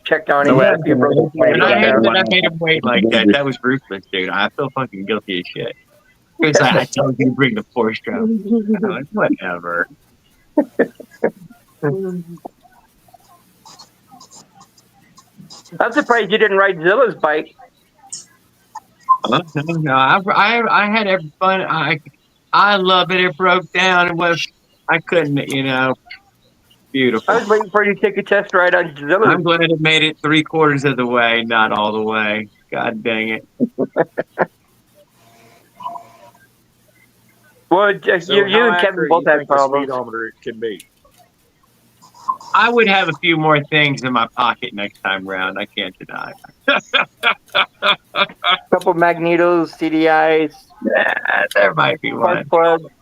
checked on him. And I hate that I made him wait like that. That was ruthless, dude. I feel fucking guilty as shit. It's like, I told you to bring the 4-stroke. Like, whatever. I'm surprised you didn't ride Zilla's bike. No, I had every fun. I love it. It broke down. It was. I couldn't. You know. Beautiful. I was waiting for you to take a test ride on Zilla's. I'm glad it made it 3/4 of the way, not all the way. God dang it. Well, So you how and Kevin accurate both you had think the problems. speedometer can be? I would have a few more things in my pocket next time round. I can't deny. A couple magnetos, CDIs. Yeah, there might be one. Spark plug.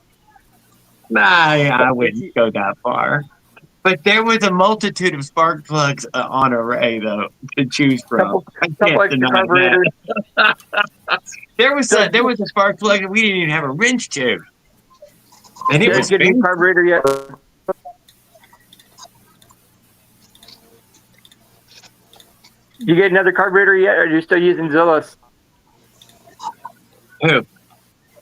Nah, I wouldn't go that far. But there was a multitude of spark plugs on array, though, to choose from. I Couple can't extra deny carburetors. that. There was a spark plug that we didn't even have a wrench to. And it Did was you get a new carburetor yet? You get another carburetor yet, or are you still using Zilla's? Who?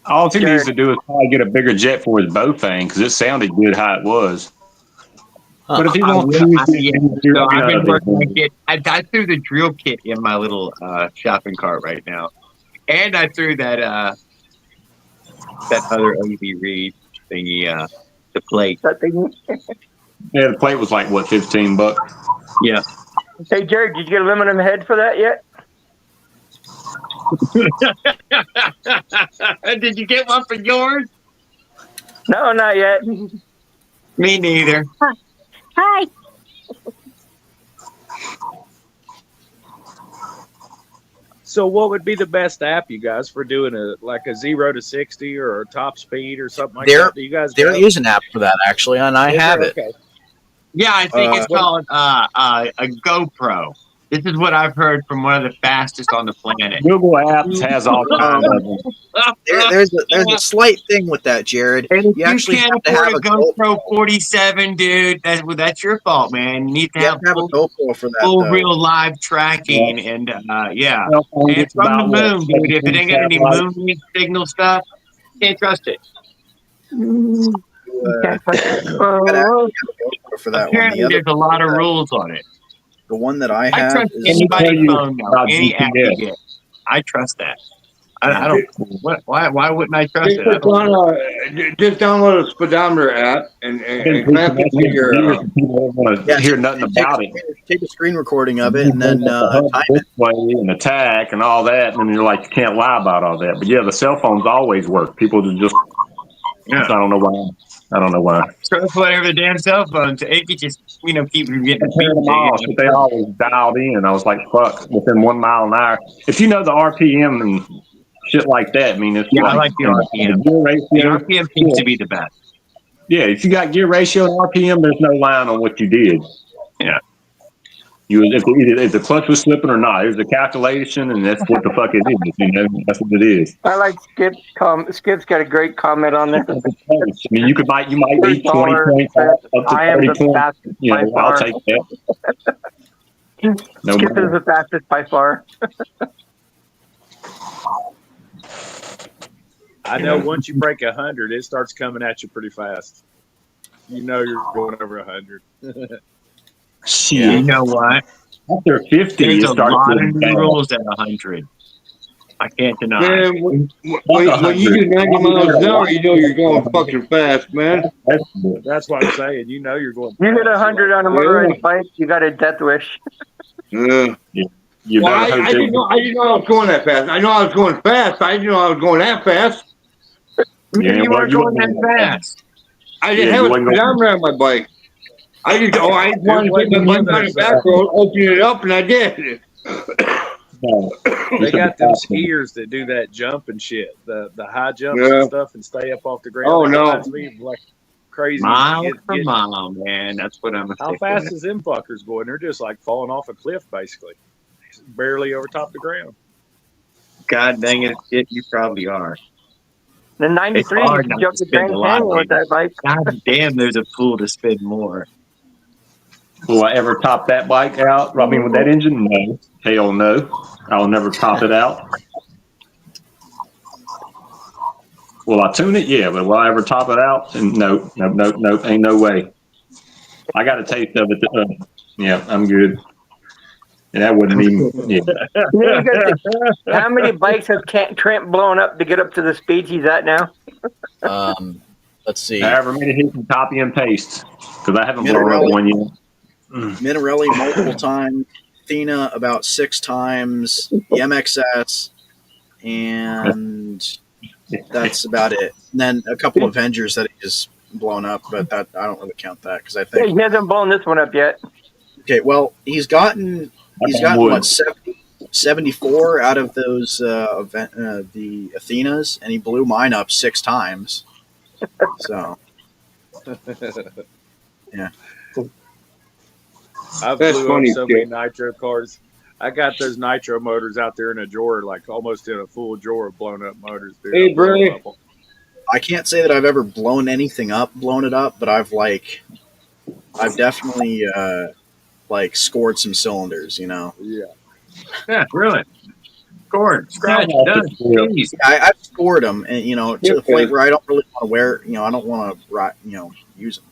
All he needs to do is probably get a bigger jet for his bow thing because it sounded good how it was. But if he wants to, I've been working on it. I threw the drill kit in my little shopping cart right now, and I threw that other OV Reed thingy, the plate. That thing. Yeah, the plate was like what, $15? Yeah. Hey, Jared, did you get aluminum head for that yet? Did you get one for yours? No, not yet. Me neither. Hi. So, what would be the best app, you guys, for doing a 0 to 60 or a top speed or something like that? Do you guys There know? is an app for that actually, and I Is have there? it. Okay. Yeah, I think it's called a GoPro. This is what I've heard from one of the fastest on the planet. Google Apps has all kinds of them. There's a slight thing with that, Jared. And if You actually can't have to have afford a a GoPro 47, dude, that's your fault, man. You need to You have have to have a GoPro for that. full though. real live tracking, and yeah. Cell phone And gets from the about, what, moon, dude. If it ain't got any 17 moon signal stuff, can't trust it. You gotta have a GoPro for that one. Apparently, The, other, there's a lot of rules on it. the one that I I have trust is anybody's phone now, about any app you GPS. get. I trust that. I don't. Why wouldn't I trust Just, it? I don't- just download a speedometer app and clamp it to your. People don't want to hear nothing about it. take a screen recording of it and then time it. Display and attack and all that, and you're like, you can't lie about all that. But yeah, the cell phones always work. People just, Yeah. I don't know why. I don't know why. Trust whatever the damn cell phone. So it could just keep from getting I turned them off, but they always dialed in. I was like, fuck, within 1 mile an hour. If you know the RPM and shit like that, I mean, it's Yeah, I like the RPM. gear The ratio. RPM seems to be the best. Yeah, if you got gear ratio and RPM, there's no line on what you did. Yeah. If the clutch was slipping or not, there's a calculation, and that's what the fuck it is. That's what it is. I like Skip. Skip's got a great comment on there. I mean, you might be 20 points up to I am 30 the points. fastest You by know, I'll far. take that. No Skip is more. the fastest by far. I know once you break 100, it starts coming at you pretty fast. You know you're going over 100. Shit. You know what? After 50, There's it a starts lot of getting new bad. rules at 100. I can't deny. Man, when you do 90 miles an hour, you know you're going fucking fast, man. That's what I'm saying. You know you're going. You hit fast. 100 on a motorized bike, you got a death wish. Yeah. You Well, better hope I didn't know I was going that fast. I know I was going fast. I didn't know I was going that fast. Yeah, You well, weren't you going wasn't that fast. I didn't Yeah, have you a wasn't going- speedometer on my bike. I just wanted to get my bike on the back road, open it up, and I did. No. They got them skiers that do that jump and shit, the high jumps Yeah. and stuff, and stay up off the ground. Oh, It no. reminds me of, like crazy. Mile Get- for get- mile, man. That's what I'm. How fast is them fuckers going? They're just like falling off a cliff, basically, barely over top of the ground. God dang it, you probably are. The 93, It's you hard can not jump to the spend Grand a lot Canyon on with that bike. God damn, there's a pool to spend more. Will I ever top that bike out? I mean, with that engine? No. Hell no. I'll never top it out. Will I tune it? Yeah, but will I ever top it out? And no, ain't no way. I got a taste of it. Yeah, I'm good. And that wouldn't even. Yeah. How many bikes has Trent blown up to get up to the speeds he's at now? Let's see. However many he can copy and paste, because I haven't blown up one yet. Minarelli multiple times, Athena about 6 times, the MXS, and that's about it. And then a couple of Avengers that he just blown up, but that I don't really count that because I Yeah, think. he hasn't blown this one up yet. Okay, well he's gotten what 74 out of those the Athenas, and he blew mine up 6 times. So yeah. I've That's blew funny, up so Skip. many nitro cars. I got those nitro motors out there in a drawer, like almost in a full drawer of blown up motors. Dude. Hey, Bray. I can't say that I've ever blown anything up, blown it up, but I've definitely like scored some cylinders, you know. Yeah. Yeah, really. Scored, scratch, done. Jeez. I've scored them, and you know, to the point where I don't really want to wear, you know, I don't want to, use them.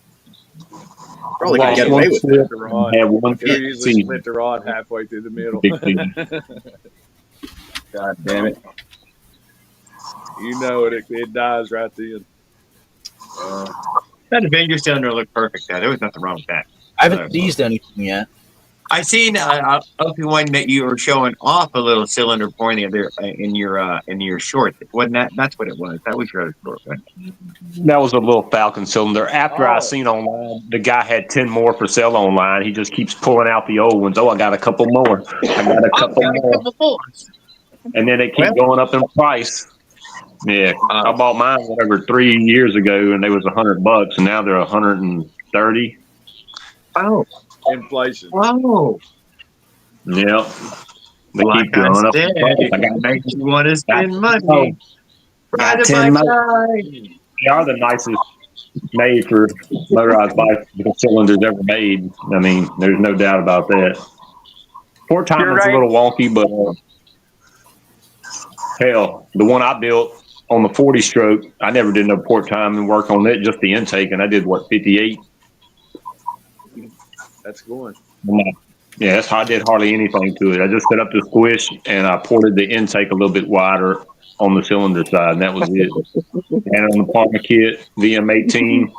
Probably gonna get away with it. Have one You usually split the rod halfway through the middle. God damn it. You know it dies right then. That Avenger cylinder looked perfect. Though. There was nothing wrong with that. I haven't seized anything yet. I seen one that you were showing off a little cylinder point the other in your short. Wasn't that? That's what it was. That was your other short one. That was a little Falcon cylinder. After I seen online, the guy had 10 more for sale online. He just keeps pulling out the old ones. Oh, I got a couple more. I got a couple more. And then they keep going up in price. Yeah, I bought mine whatever 3 years ago, and they was $100, and now they're 130. Oh, inflation. Oh, yep. They like keep going up. said, it makes you want to spend money. Ride Got a 10 bike more. ride. They are the nicest made for motorized bicycle cylinders ever made. I mean, there's no doubt about that. Port time You're is right. a little wonky, but hell, the one I built on the 40 stroke, I never did no port time and work on it, just the intake, and I did 58. That's going. Yeah, that's how I did hardly anything to it. I just set up the squish and I ported the intake a little bit wider on the cylinder side, and that was it. And on the Parma kit, VM18,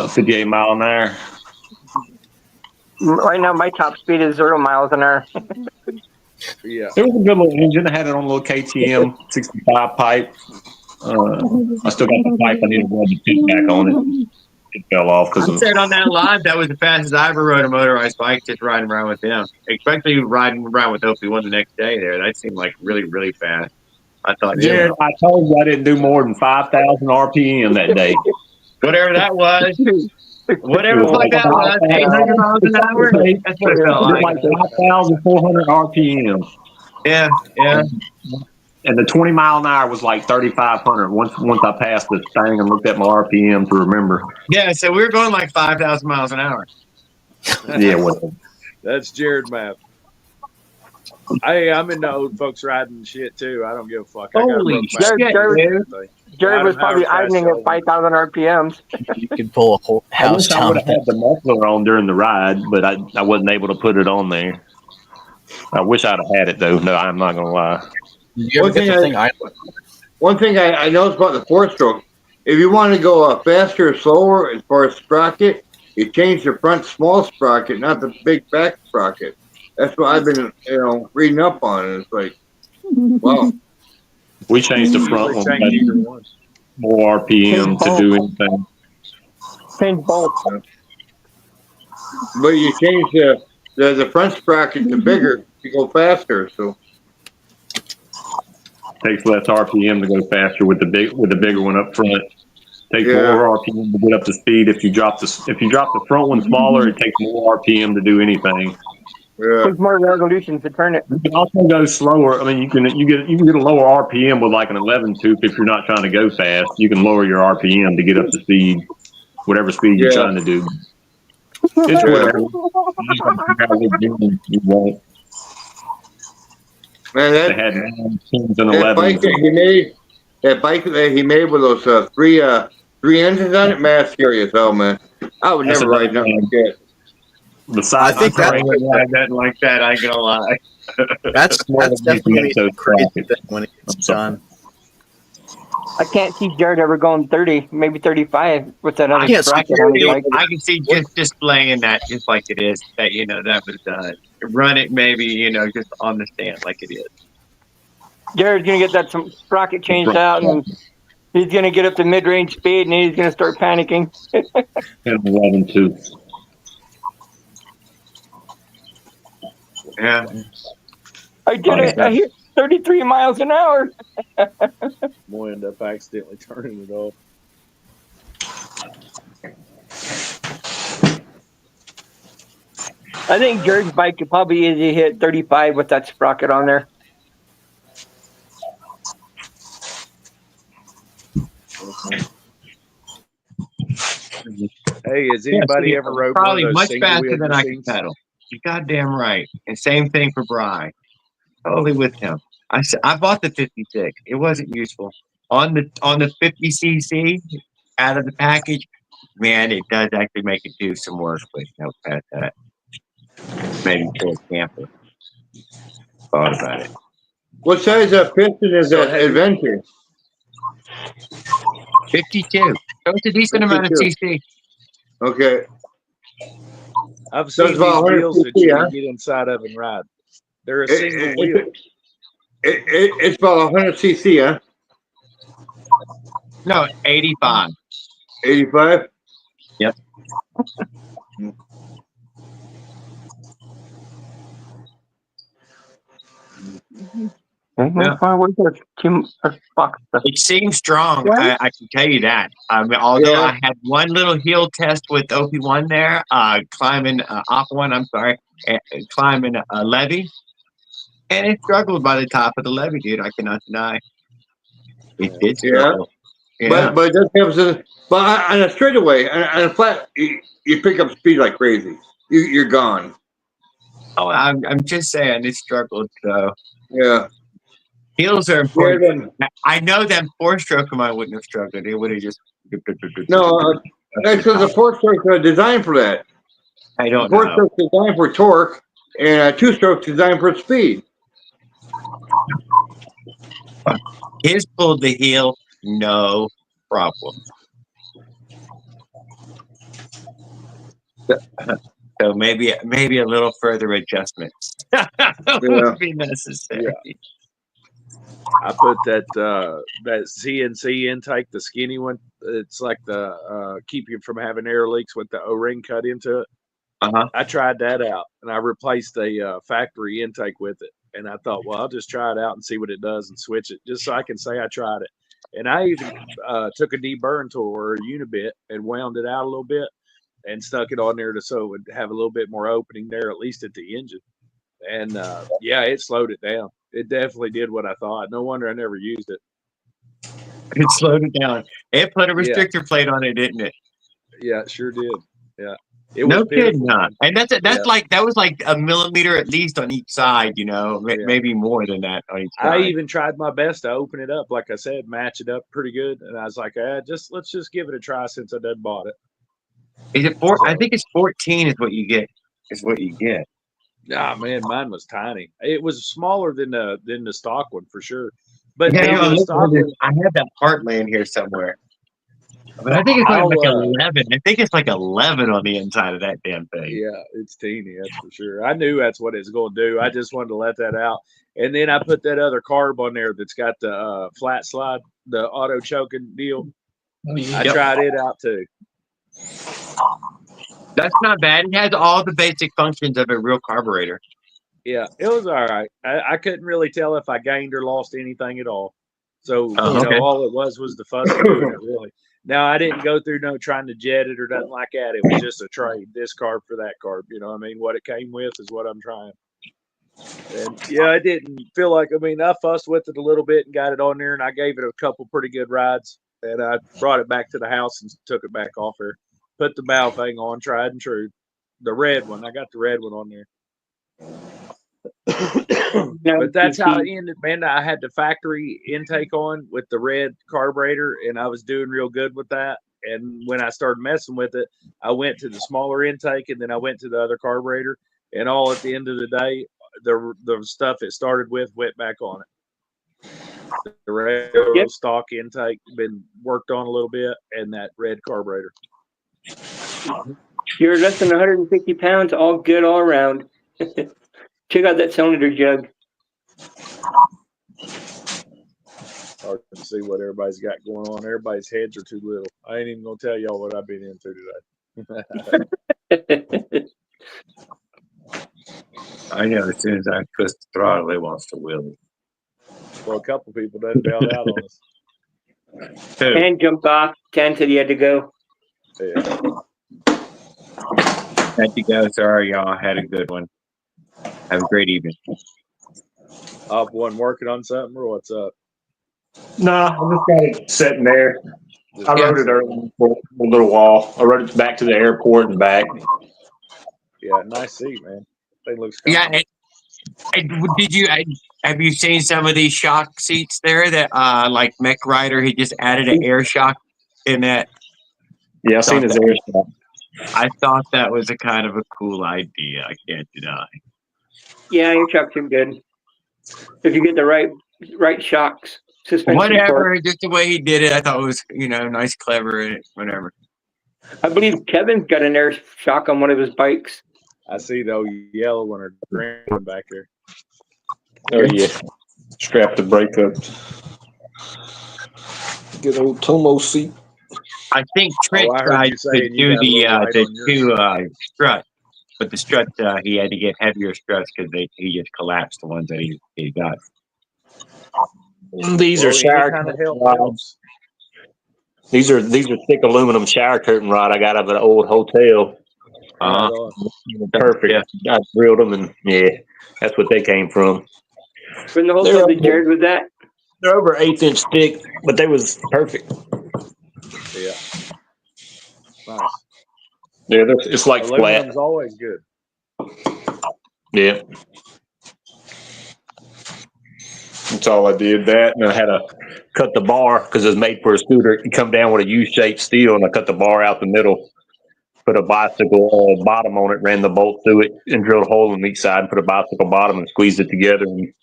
58 mile an hour. Right now, my top speed is 0 miles an hour. Yeah. It was a good little engine. I had it on a little KTM 65 pipe. I still got the pipe. I need to rub the tip back on it. It fell off because I said on that live that was the fastest I ever rode a motorized bike, just riding around with them. Especially riding around with OP1 the next day there. That seemed like really, really fast. I thought, Jared, I told you I didn't do more than 5,000 RPM that day. whatever that was, whatever It was that was, 800 miles an hour. That's what it felt like. 5,400 RPM. Yeah, yeah. And the 20 mile an hour was like 3,500 once I passed this thing and looked at my RPM to remember. Yeah, so we were going like 5,000 miles an hour. Yeah, whatever. That's Jared map. I'm into old folks riding shit too. I don't give a fuck. Holy shit, Jared was probably idling at 5,000 RPMs. You could pull a whole I house wish I down. would have had the muffler on during the ride, but I wasn't able to put it on there. I wish I'd have had it though. No, I'm not gonna lie. One thing I noticed about the 4-stroke, if you want to go faster or slower as far as sprocket, you change the front small sprocket, not the big back sprocket. That's what I've been, reading up on. And it's like, wow. We changed the front one, but more RPM to do anything. Change both. But you change the front sprocket to bigger to go faster. So Takes less RPM to go faster with the bigger one up front. Takes Yeah. more RPM to get up to speed. If you drop the front one smaller, it takes more RPM to do anything. yeah, Takes more revolutions to turn it. You can also go slower. I mean, you can get a lower RPM with like an 11 tooth if you're not trying to go fast. You can lower your RPM to get up to speed, whatever speed you're Yeah. trying to do. It's whatever. You want. man, They that had 9, 10s, and that bike 11s. that bike that he made with those three engines on it, man, serious hell, man. I would That's never a ride nothing like that. Besides, I think I wouldn't ride nothing like that. I ain't gonna lie. that's definitely those a crazy brackets. thing when it's done. I can't see Jared ever going 30, maybe 35 with that other I can't see sprocket on his bike. I can see just displaying that just like it is. That that was done. Run it maybe just on the stand like it is. Jared's gonna get that some sprocket changed out, and he's gonna get up to mid-range speed, and he's gonna start panicking. And 11 tooth. Yeah. I did it. I hit 33 miles an hour. We'll end up accidentally turning it off. I think Jared's bike could probably easily hit 35 with that sprocket on there. Hey, has anybody ever rode Probably one of those much single faster wheel than I can machines? pedal. You're goddamn right. And same thing for Bry. Totally with him. I bought the 56. It wasn't useful. On the 50cc out of the package, man, it does actually make it do some work, but no past that. Maybe for a camper. Thought about it. What size piston is that Adventure? 52. So it's a decent amount of 52. cc. Okay. I've So seen it's about these 100 wheels that cc, you huh? can get inside of and ride. They're a It- single it- wheel. It's about 100 cc, huh? No, 85. 85? Yep. It seems strong. I can tell you that. Although I had one little heel test with OP1 there, climbing OP1, I'm sorry, climbing a levee, and it struggled by the top of the levee, dude. I cannot deny. It did struggle. Yeah. But it does have some, but on a straightaway, on a flat, you pick up speed like crazy. You're gone. Oh, I'm just saying it struggled. So yeah, heels are important. I know that 4-stroke of mine wouldn't have struggled. It would have just no. Because the 4-stroke are designed for that. I don't know. 4-stroke designed for torque, and 2-stroke designed for speed. His pulled the heel, no problem. So maybe a little further adjustments would be necessary. Yeah. I put that CNC intake, the skinny one. It's like the keep you from having air leaks with the O-ring cut into it. I tried that out, and I replaced the factory intake with it. And I thought, well, I'll just try it out and see what it does and switch it, just so I can say I tried it. And I even took a deburn tool or a unibit and wound it out a little bit and stuck it on there so it would have a little bit more opening there, at least at the engine. And yeah, it slowed it down. It definitely did what I thought. No wonder I never used it. It slowed it down. It put a restrictor plate on it, didn't it? Yeah, it sure did. Yeah. It No was kidding, pitiful. huh? And that was like a millimeter at least on each side, maybe more than that on each side. I even tried my best to open it up, like I said, match it up pretty good. And I was like, let's just give it a try since I done bought it. Is it 4? I think it's 14 is what you get. Nah, man, mine was tiny. It was smaller than the stock one for sure. But Yeah, now the stock one, I have that part laying here somewhere. But I think it's like I'll, 11. I think it's like 11 on the inside of that damn thing. Yeah, it's teeny, that's for sure. I knew that's what it's going to do. I just wanted to let that out. And then I put that other carb on there that's got the flat slide, the auto choking deal. I tried it out too. That's not bad. It has all the basic functions of a real carburetor. Yeah, it was all right. I couldn't really tell if I gained or lost anything at all. So, okay. all it was the fun of doing it, really. Now, I didn't go through trying to jet it or nothing like that. It was just a trade, this carb for that carb. You know what I mean? What it came with is what I'm trying. And, yeah, I didn't feel like, I fussed with it a little bit and got it on there, and I gave it a couple pretty good rides. And I brought it back to the house and took it back off there. Put the bow thing on, tried and true. The red one. I got the red one on there. But that's how it ended, man. I had the factory intake on with the red carburetor, and I was doing real good with that. And when I started messing with it, I went to the smaller intake, and then I went to the other carburetor. And all at the end of the day, the stuff it started with went back on it. The red stock intake been worked on a little bit, and that red carburetor. You're less than 150 pounds, all good all around. Check out that cylinder jug. Hard to see what everybody's got going on. Everybody's heads are too little. I ain't even gonna tell y'all what I've been into today. I know as soon as I push the throttle, it wants to wheel. Well, a couple people done bailed out on us. And jumped off. 10 said he had to go. Yeah. Had to go. Sorry, y'all. Had a good one. Have a great evening. One working on something, or what's up? No, I'm just kind of sitting there. I rode it early for a little while. I rode it back to the airport and back. Yeah, nice seat, man. Thing looks Yeah. Did you have you seen some of these shock seats there that like Mech Rider? He just added an air shock in that. Yeah, I've seen his air shock. I thought that was a kind of a cool idea. I can't deny. Yeah, your shocks are good. If you get the right shocks, suspension. Whatever, just the way he did it, I thought it was nice, clever, and whatever. I believe Kevin's got an air shock on one of his bikes. I see the old yellow one or green one back there. Oh yeah, strap the brake up. Good old Tomo seat. I think Trent tried to do the two struts, but the struts he had to get heavier struts because he just collapsed the ones that he got. These are shower curtain rods. These are thick aluminum shower curtain rod I got out of an old hotel. Perfect. Yeah. I drilled them, and yeah, that's what they came from. From the hotel that Jared was at. They're over 1/8 inch thick, but they was perfect. Yeah. Nice. Yeah, it's like Aluminum's flat. Always good. Yeah. That's all I did. That, and I had to cut the bar because it's made for a scooter. You come down with a U-shaped steel, and I cut the bar out the middle. Put a bicycle bottom on it, ran the bolt through it, and drilled a hole in each side, and put a bicycle bottom and squeezed it together. And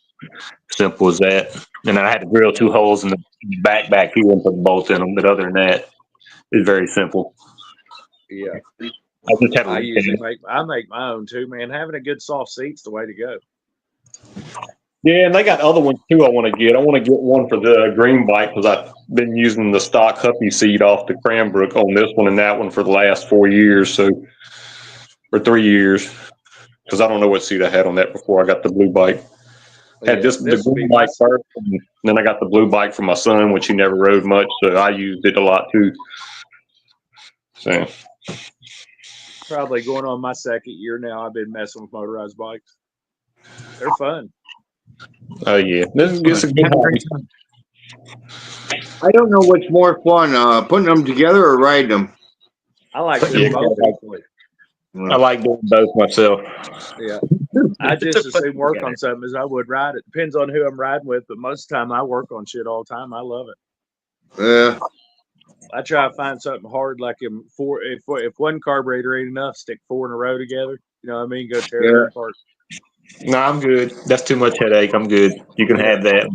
simple as that. And I had to drill 2 holes in the back here and put the bolts in them. But other than that, it's very simple. Yeah. I just have I make my own too, man. Having a good soft seat's the way to go. Yeah, and they got other ones too I want to get. I want to get one for the green bike because I've been using the stock Huffy seat off the Cranbrook on this one and that one for the last 4 years, or 3 years, because I don't know what seat I had on that before I got the blue bike. Had the blue bike first, and then I got the blue bike for my son, which he never rode much, so I used it a lot too. So Probably going on my 2nd year now. I've been messing with motorized bikes. They're fun. Oh yeah, this is a good hobby. I don't know what's more fun, putting them together or riding them. I like doing both. I like doing both myself. Yeah, I just as soon work on something as I would ride it. Depends on who I'm riding with, but most of the time I work on shit all the time. I love it. Yeah. I try to find something hard, like if one carburetor ain't enough, stick 4 in a row together. You know what I mean? Go tear it apart. No, I'm good. That's too much headache. I'm good. You can have that.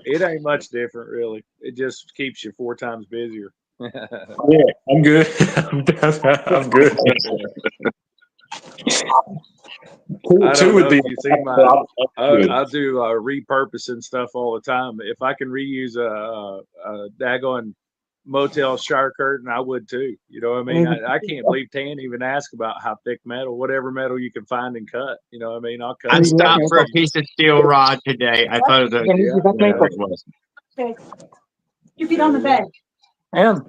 It ain't much different, really. It just keeps you 4 times busier. Yeah, I'm good. I'm good. I Two don't would know be. if you see my. I'm good. I do repurposing stuff all the time. If I can reuse a daggone motel shower curtain, I would too. You know what I mean? I can't believe Tan even asked about how thick metal, whatever metal you can find and cut. You know what I mean? I'll cut I it. stopped for a piece of steel rod today. I thought it was whatever it was. Your feet on the bed. Yeah.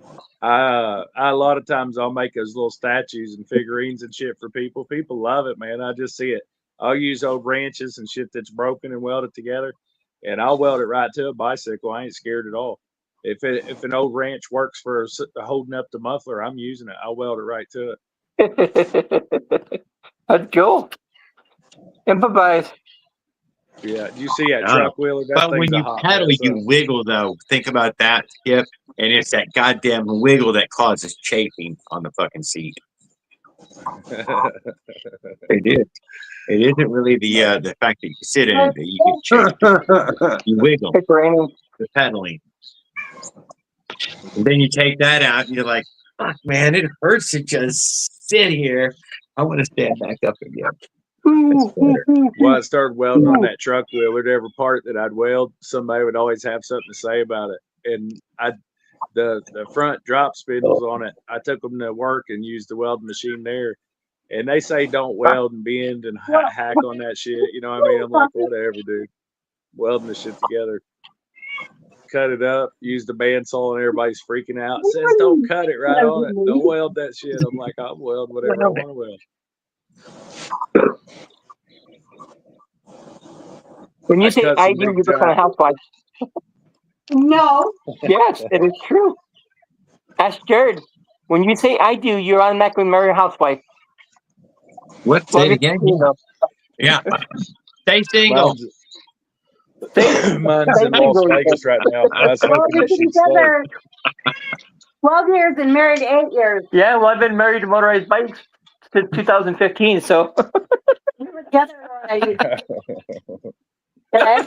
I a lot of times I'll make those little statues and figurines and shit for people. People love it, man. I just see it. I'll use old wrenches and shit that's broken and weld it together, and I'll weld it right to a bicycle. I ain't scared at all. If an old wrench works for holding up the muffler, I'm using it. I'll weld it right to it. That's cool. Improvise. Yeah, you see that Oh. truck wheeler? That But thing's when a you hot pedal, mess, you wiggle though. Think about that, Skip. And it's that goddamn wiggle that causes chafing on the fucking seat. It is. It isn't really the fact that you sit in it that you get chafed. You wiggle. It's raining. The pedaling. And then you take that out and you're like, fuck, man, it hurts to just sit here. I want to stand back up again. It's better. Well, I started welding on that truck wheeler. Every part that I'd weld, somebody would always have something to say about it. And the front drop spindles on it, I took them to work and used the welding machine there. And they say don't weld and bend and hack on that shit. You know what I mean? I'm like, whatever, dude. Welding this shit together. Cut it up, use the bandsaw, and everybody's freaking out. It says don't cut it right on it. Don't weld that shit. I'm like, I'll weld whatever I want to weld. When you I say cut I some do, big you become a giant- housewife. No. Yes, it is true. Ask Jared. When you say I do, you're automatically marry a housewife. What? Say it again? Yeah. Stay single. Mine's in Las Vegas right now. I was Well, hoping we've that been she'd stay. together 12 years and married 8 years. Yeah, well, I've been married to motorized bikes since 2015, so. We were together already. Okay?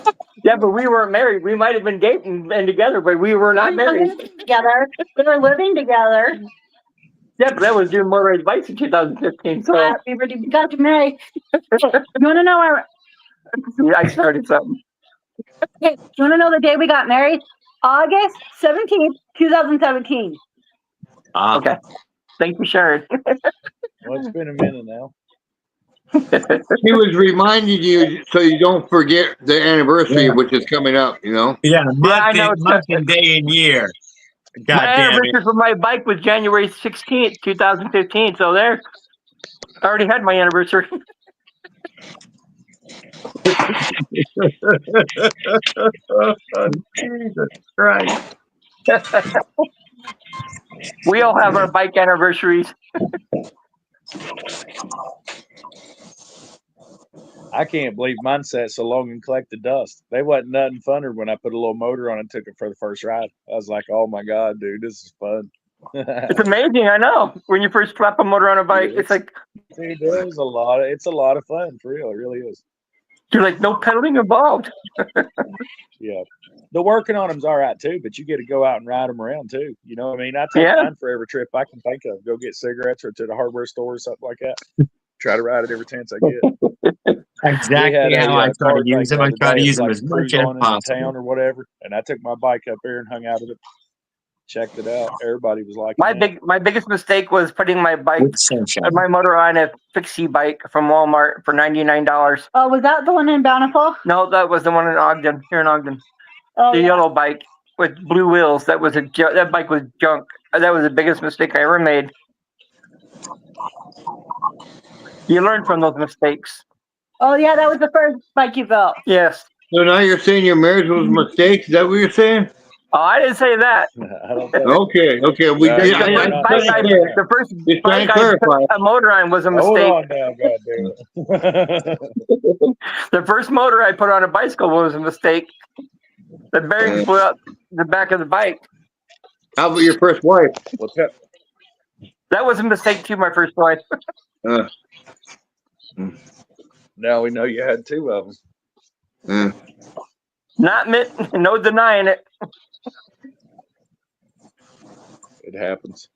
Yeah, but we weren't married. We might have been dating and together, but we were not We were married. living together. We were living together. Yeah, but that was doing motorized bikes in 2015, so. We got to marry. You want to know our? Yeah, I started something. Okay, you want to know the day we got married? August 17th, 2017. Okay. Thank you, Sharon. Well, it's been a minute now. He was reminding you so you don't forget the anniversary, which is coming up, you know? Yeah, month, I know. month and day and year. God My damn anniversary it. for my bike was January 16th, 2015, so there. I already had my anniversary. Jesus Christ. We all have our bike anniversaries. I can't believe mine sat so long and collected dust. They wasn't nothing funner when I put a little motor on and took it for the first ride. I was like, oh my God, dude, this is fun. It's amazing, I know. When you first slap a motor on a bike, it's like, Dude, it's a lot of fun, for real. It really is. you're like, no pedaling involved. Yeah. The working on them's all right too, but you get to go out and ride them around too. You know what I mean? I take Yeah. mine for every trip I can think of. Go get cigarettes or to the hardware store or something like that. Try to ride it every chance I get. Exactly how I try to use them. I try to use them as much as possible. Town or whatever, and I took my bike up there and hung out of it, checked it out. Everybody was like, My biggest mistake was putting my bike, With sunshine. my motor on a fixie bike from Walmart for $99. Oh, was that the one in Bountiful? No, that was the one in Ogden, here in Ogden. Oh, The yeah. yellow bike with blue wheels. That bike was junk. That was the biggest mistake I ever made. You learn from those mistakes. Oh, yeah, that was the first bike you built. Yes. So now you're saying your marriage was a mistake? Is that what you're saying? Oh, I didn't say that. I don't think. Okay. We Yeah, did. yeah, yeah. The first Just trying bike to I clarify. put a motor on was a Hold mistake. on now, goddamn. The first motor I put on a bicycle was a mistake. The bearing flew out the back of the bike. How about your first wife? What's that? That was a mistake too, my first wife. Now we know you had two of them. No denying it. It happens.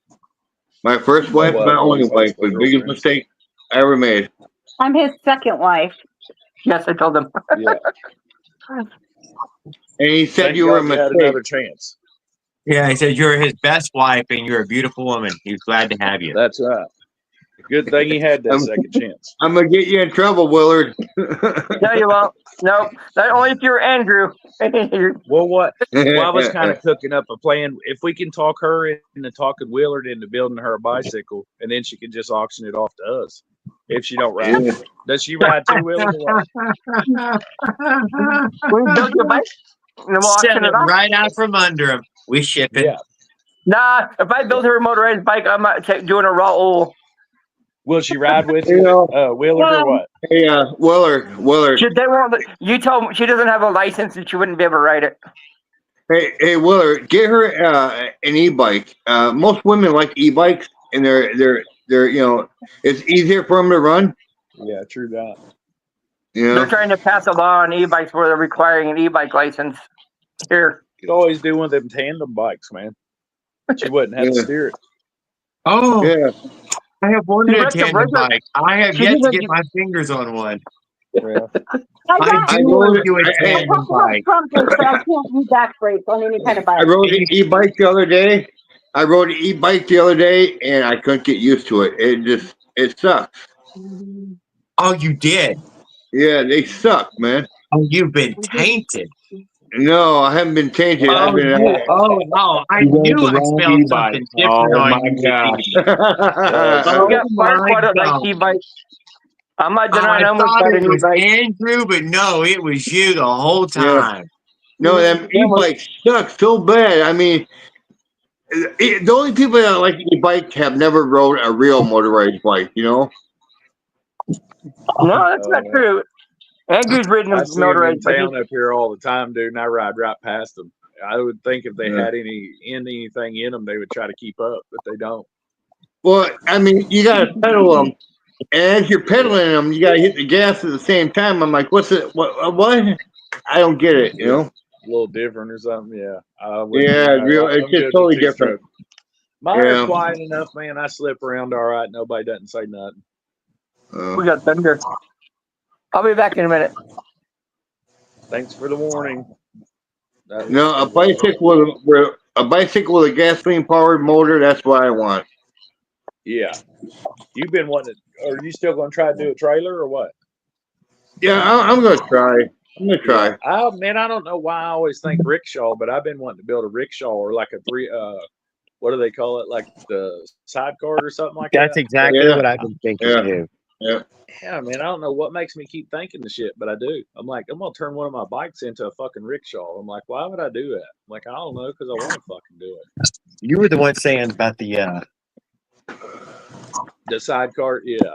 My first wife, Well, my only always wife, has was the biggest girlfriends. mistake I ever made. I'm his second wife. Yes, I told him. Yeah. And he said Thank you were a God you had mistake. another chance. Yeah, he said you're his best wife and you're a beautiful woman. He was glad to have you. That's right. Good thing he had that second chance. I'm gonna get you in trouble, Willard. No, you won't. No, not only if you're Andrew. Well, what? Well, I was kind of cooking up a plan. If we can talk her into talking Willard into building her a bicycle, and then she can just auction it off to us. If she don't ride, Yeah. does she ride too, Willard? Or what? When you build your bike, and we'll Set auction it it off. right out from under him. We ship it. Yeah. Nah, if I build her a motorized bike, I'm not doing a raw oil. Will she ride with You you, know, Willard, or what? Hey, Willard. They won't. You tell them she doesn't have a license and she wouldn't be able to ride it. Hey, Willard, get her an e-bike. Most women like e-bikes, and they're it's easier for them to run. Yeah, true that. You know, They're trying to pass a law on e-bikes where they're requiring an e-bike license. Here, You could always do one of them tandem bikes, man. She wouldn't have to Yeah. steer it. Oh, yeah. I have wanted You a have to tandem regular- bike. I have She yet to doesn't- get my fingers on one. Yeah. I do rode want it- to do a I- tandem bike. So I can't do back brakes on any kind of I bike. rode an e-bike the other day. And I couldn't get used to it. It sucks. Oh, you did? Yeah, they suck, man. Oh, you've been tainted. No, I haven't been tainted. I've been. I You rode knew the I wrong smelled e-bike. something different Oh, on my you. gosh. you got my Mark what like God. e-bikes. I'm not I denying I'm thought with it was e-bike. Andrew, but no, it was you the whole time. No, them e-bikes suck so bad. I mean, the only people that like e-bike have never rode a real motorized bike. You know. No, that's not true. Andrew's ridden I a see them in motorized bike. town up here all the time, dude, and I ride right past them. I would think if they had anything in them, they would try to keep up, but they don't. Well, I mean, you gotta pedal them, and as you're pedaling them, you gotta hit the gas at the same time. I'm like, what's it? What? I don't get it. You know? A little different or something, yeah. Yeah, it's just totally different. Mine Yeah. are quiet enough, man. I slip around all right. Nobody doesn't say nothing. We got thunder. I'll be back in a minute. Thanks for the warning. No, a bicycle with a gasoline powered motor. That's what I want. Yeah. You've been wanting to, are you still going to try to do a trailer or what? Yeah, I'm gonna try. I don't know why I always think rickshaw, but I've been wanting to build a rickshaw or like a what do they call it? Like the sidecar or something like that. That's exactly what I've been thinking too. Yeah, man, I don't know what makes me keep thinking the shit, but I do. I'm like, I'm going to turn one of my bikes into a fucking rickshaw. I'm like, why would I do that? I'm like, I don't know, because I want to fucking do it. You were the one saying about the sidecar, yeah.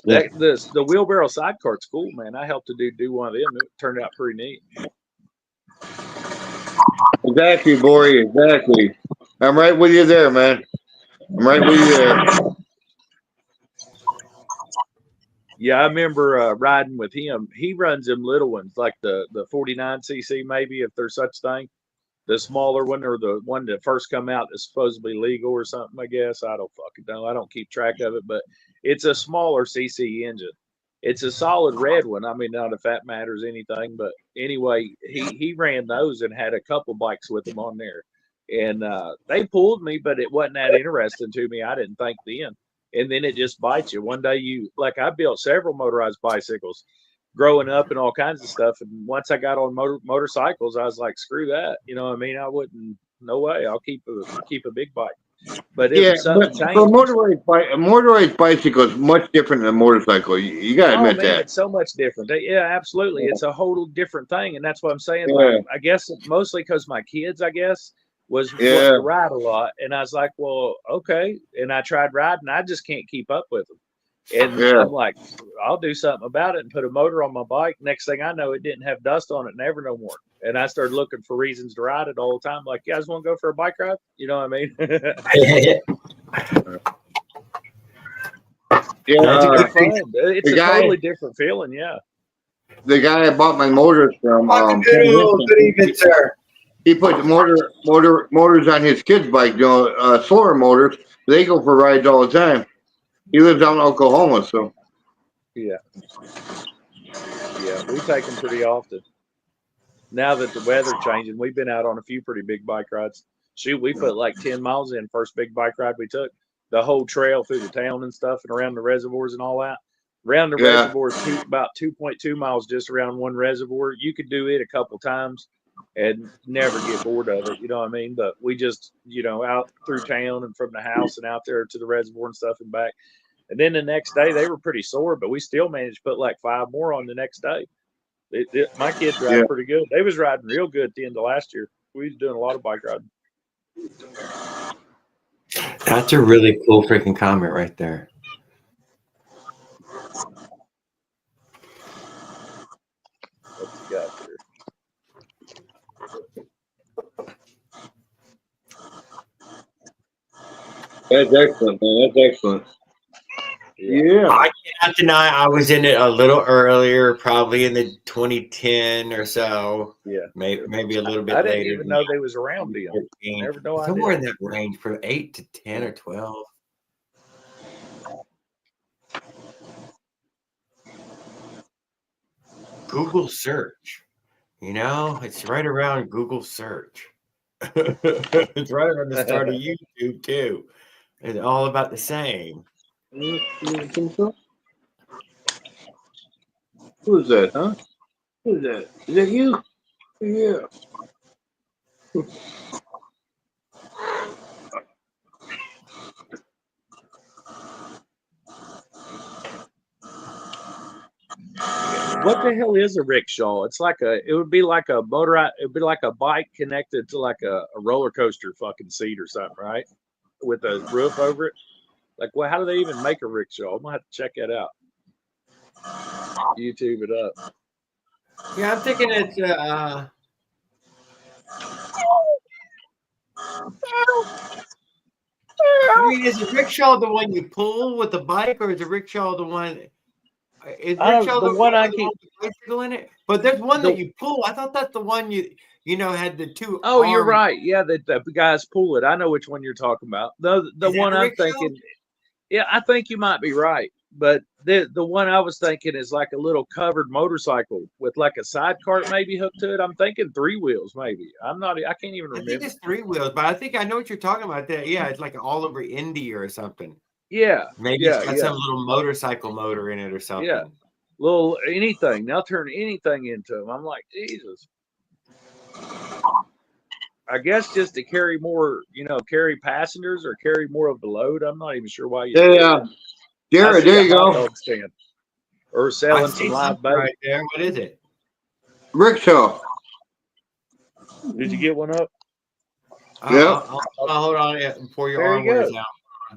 The wheelbarrow sidecar's cool, man. I helped to do one of them. It turned out pretty neat. Exactly, Bory. Exactly. I'm right with you there, man. I'm right with you there. Yeah, I remember riding with him. He runs them little ones, like the 49cc, maybe, if there's such thing. The smaller one, or the one that first come out that's supposedly legal or something, I guess. I don't fucking know. I don't keep track of it, but it's a smaller CC engine. It's a solid red one. I mean, not if that matters anything, but anyway, he ran those and had a couple bikes with him on there. And they pulled me, but it wasn't that interesting to me. I didn't think then. And then it just bites you. One day I built several motorized bicycles growing up and all kinds of stuff. And once I got on motorcycles, I was like, screw that. You know what I mean? I wouldn't, no way. I'll keep a big bike. But Yeah, if something but changed, for a motorized bicycle is much different than a motorcycle. You gotta admit that. It's so much different. Yeah, absolutely. It's a whole different thing. And that's what I'm saying. Yeah. Like, I guess mostly because my kids, was wanting to ride a lot. And I was like, well, okay. And I tried riding. I just can't keep up with them. And I'm like, I'll do something about it and put a motor on my bike. Next thing I know, it didn't have dust on it, never no more. And I started looking for reasons to ride it all the time. Like, you guys want to go for a bike ride? You know what I mean? Yeah, it's a totally different feeling. Yeah. The guy I bought my motors from. Good evening, sir. he put the motors on his kid's bike, slower motors. They go for rides all the time. He lives out in Oklahoma, so. Yeah. Yeah, we take them pretty often. Now that the weather's changing, we've been out on a few pretty big bike rides. Shoot, we put like 10 miles in first big bike ride we took. The whole trail through the town and stuff and around the reservoirs and all that. Around the reservoirs, about 2.2 miles just around one reservoir. You could do it a couple times and never get bored of it. You know what I mean? But we just, out through town and from the house and out there to the reservoir and stuff and back. And then the next day, they were pretty sore, but we still managed to put like 5 more on the next day. My kids ride pretty good. They was riding real good at the end of last year. We was doing a lot of bike riding. That's a really cool freaking comment right there. What's he got here? That's excellent, man. That's excellent. Yeah. I cannot deny I was in it a little earlier, probably in the 2010 or so. Yeah. Maybe a little bit later. I didn't later even know they was around then. Never know. Somewhere in that range, from 8 to 10 or 12. Google search. It's right around Google search. It's right around the start of YouTube too. It's all about the same. Who is that, huh? Who is that? Is that you? Yeah. What the hell is a rickshaw? It would be like a bike connected to like a roller coaster fucking seat or something, right? With a roof over it. Like, well, how do they even make a rickshaw? I'm gonna have to check that out. YouTube it up. Yeah, I'm thinking it's is a rickshaw the one you pull with the bike, or is a rickshaw the one? Is rickshaw the one I keep bicycle in it? But there's one that you pull. I thought that's the one you had the two. Oh, you're right. Yeah, the guys pull it. I know which one you're talking about. The one I'm thinking. Yeah, I think you might be right. But the one I was thinking is like a little covered motorcycle with like a side cart maybe hooked to it. I'm thinking 3 wheels maybe. I can't even remember. I think it's 3 wheels, but I think I know what you're talking about. That it's like all over India or something. Yeah, maybe it's got some little motorcycle motor in it or something. Yeah, little anything. They'll turn anything into them. I'm like, Jesus. I guess just to carry more, carry passengers or carry more of the load. I'm not even sure why you. Jared, there you go. Stand. Or selling some live bait. Right there. What is it? Rickshaw. Did you get one up? Yeah. I'll hold on before your arm wears out.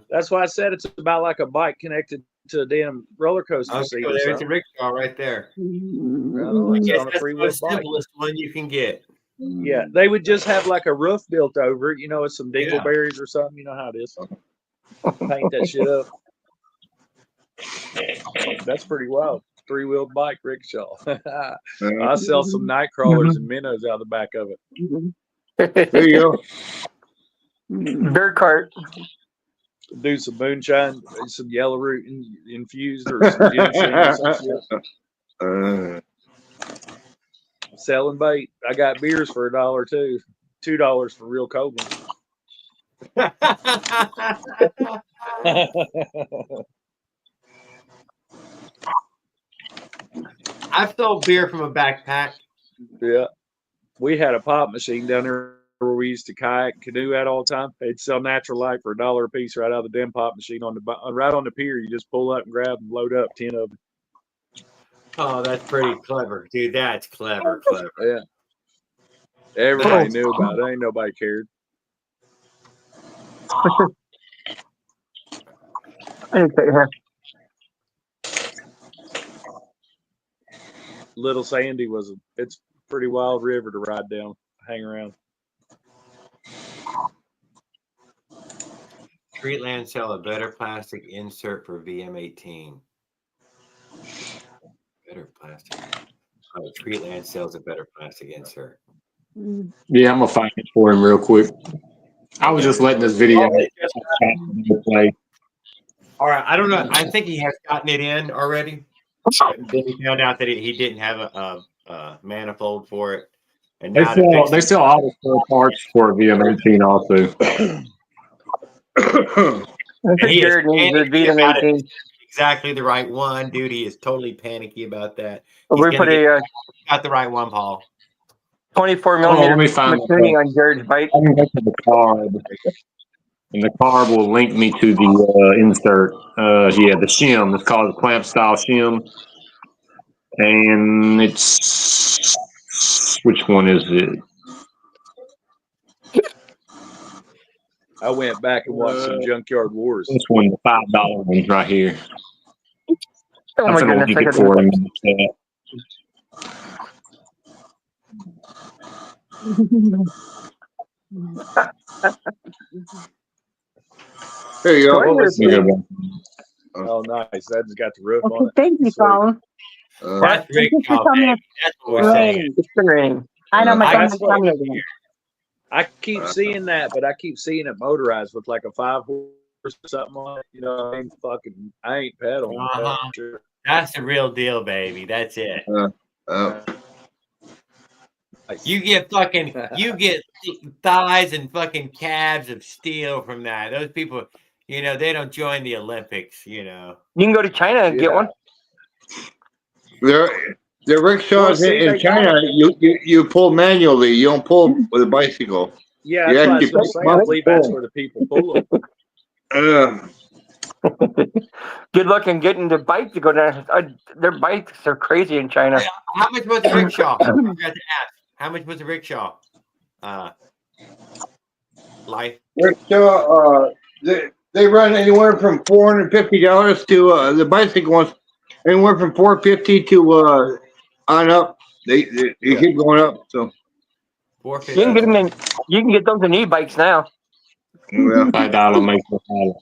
That's why I said it's about like a bike connected to a damn roller coaster seat. There's a rickshaw right there. I guess that's the simplest one you can get. Yeah, they would just have like a roof built over it, with some dingleberries or something. You know how it is. Paint that shit up. That's pretty wild. 3-wheeled bike rickshaw. I'll sell some night crawlers and minnows out the back of it. There you go. Dirt cart. Do some moonshine, some yellow root infused or some ginseng or some shit. Selling bait. I got beers for $1 too. $2 for real cold ones. I've sold beer from a backpack. Yeah. We had a pop machine down there where we used to kayak, canoe at all the time. They'd sell Natural Light for $1 a piece right out of the damn pop machine right on the pier. You just pull up and grab and load up 10 of them. Oh, that's pretty clever, dude. That's clever. Yeah. Everybody knew about it. Ain't nobody cared. Little Sandy it's a pretty wild river to ride down, hang around. Treatland sell a better plastic insert for VM18. Better plastic. Oh, Treatland sells a better plastic insert. Yeah, I'm gonna find it for him real quick. I was just letting this video play. All right, I don't know. I think he has gotten it in already. But then he found out that he didn't have a manifold for it, and They now to fix sell it, all the spare parts for VM18 also. I think he is Jared needs the panicky about it. VM18. Exactly the right one, dude. He is totally panicky about that. We put got the right one, Paul. 24 Hold on, let me millimeter find McCooning on Jared's bike. I can go to the carb, and the carb will link me to the insert. Yeah, the shim. It's called the clamp style shim, and it's which one is it? I went back and watched some Junkyard Wars. This one, the $5 one's right here. Oh I'm my gonna goodness, link it for him in the chat. There you What was go. it? Oh, nice. That's got the roof on it. Thank you, Sweet. phone. That's rickshaw, baby. That's what we're saying. It's the rain. I know my That's phone what- is again. I keep seeing that, but I keep seeing it motorized with like a 5-horse or something on it. You know, I ain't pedaling. Uh-huh. Sure. That's the real deal, baby. That's it. You get thighs and fucking calves of steel from that. Those people, they don't join the Olympics. You can go to China and get one. The rickshaws in China, you pull manually. You don't pull with a bicycle. Yeah, You that's what I actually was saying. I believe that's where the people pull them. Good luck in getting the bike to go down. Their bikes are crazy in China. How much was the rickshaw? I forgot to ask. How much was the rickshaw? Life. Rickshaw, they run anywhere from $450 to the bicycle ones, anywhere from $450 to on up. They keep going up. So You can get them in. You can get those in e-bikes now. $5 makes $1.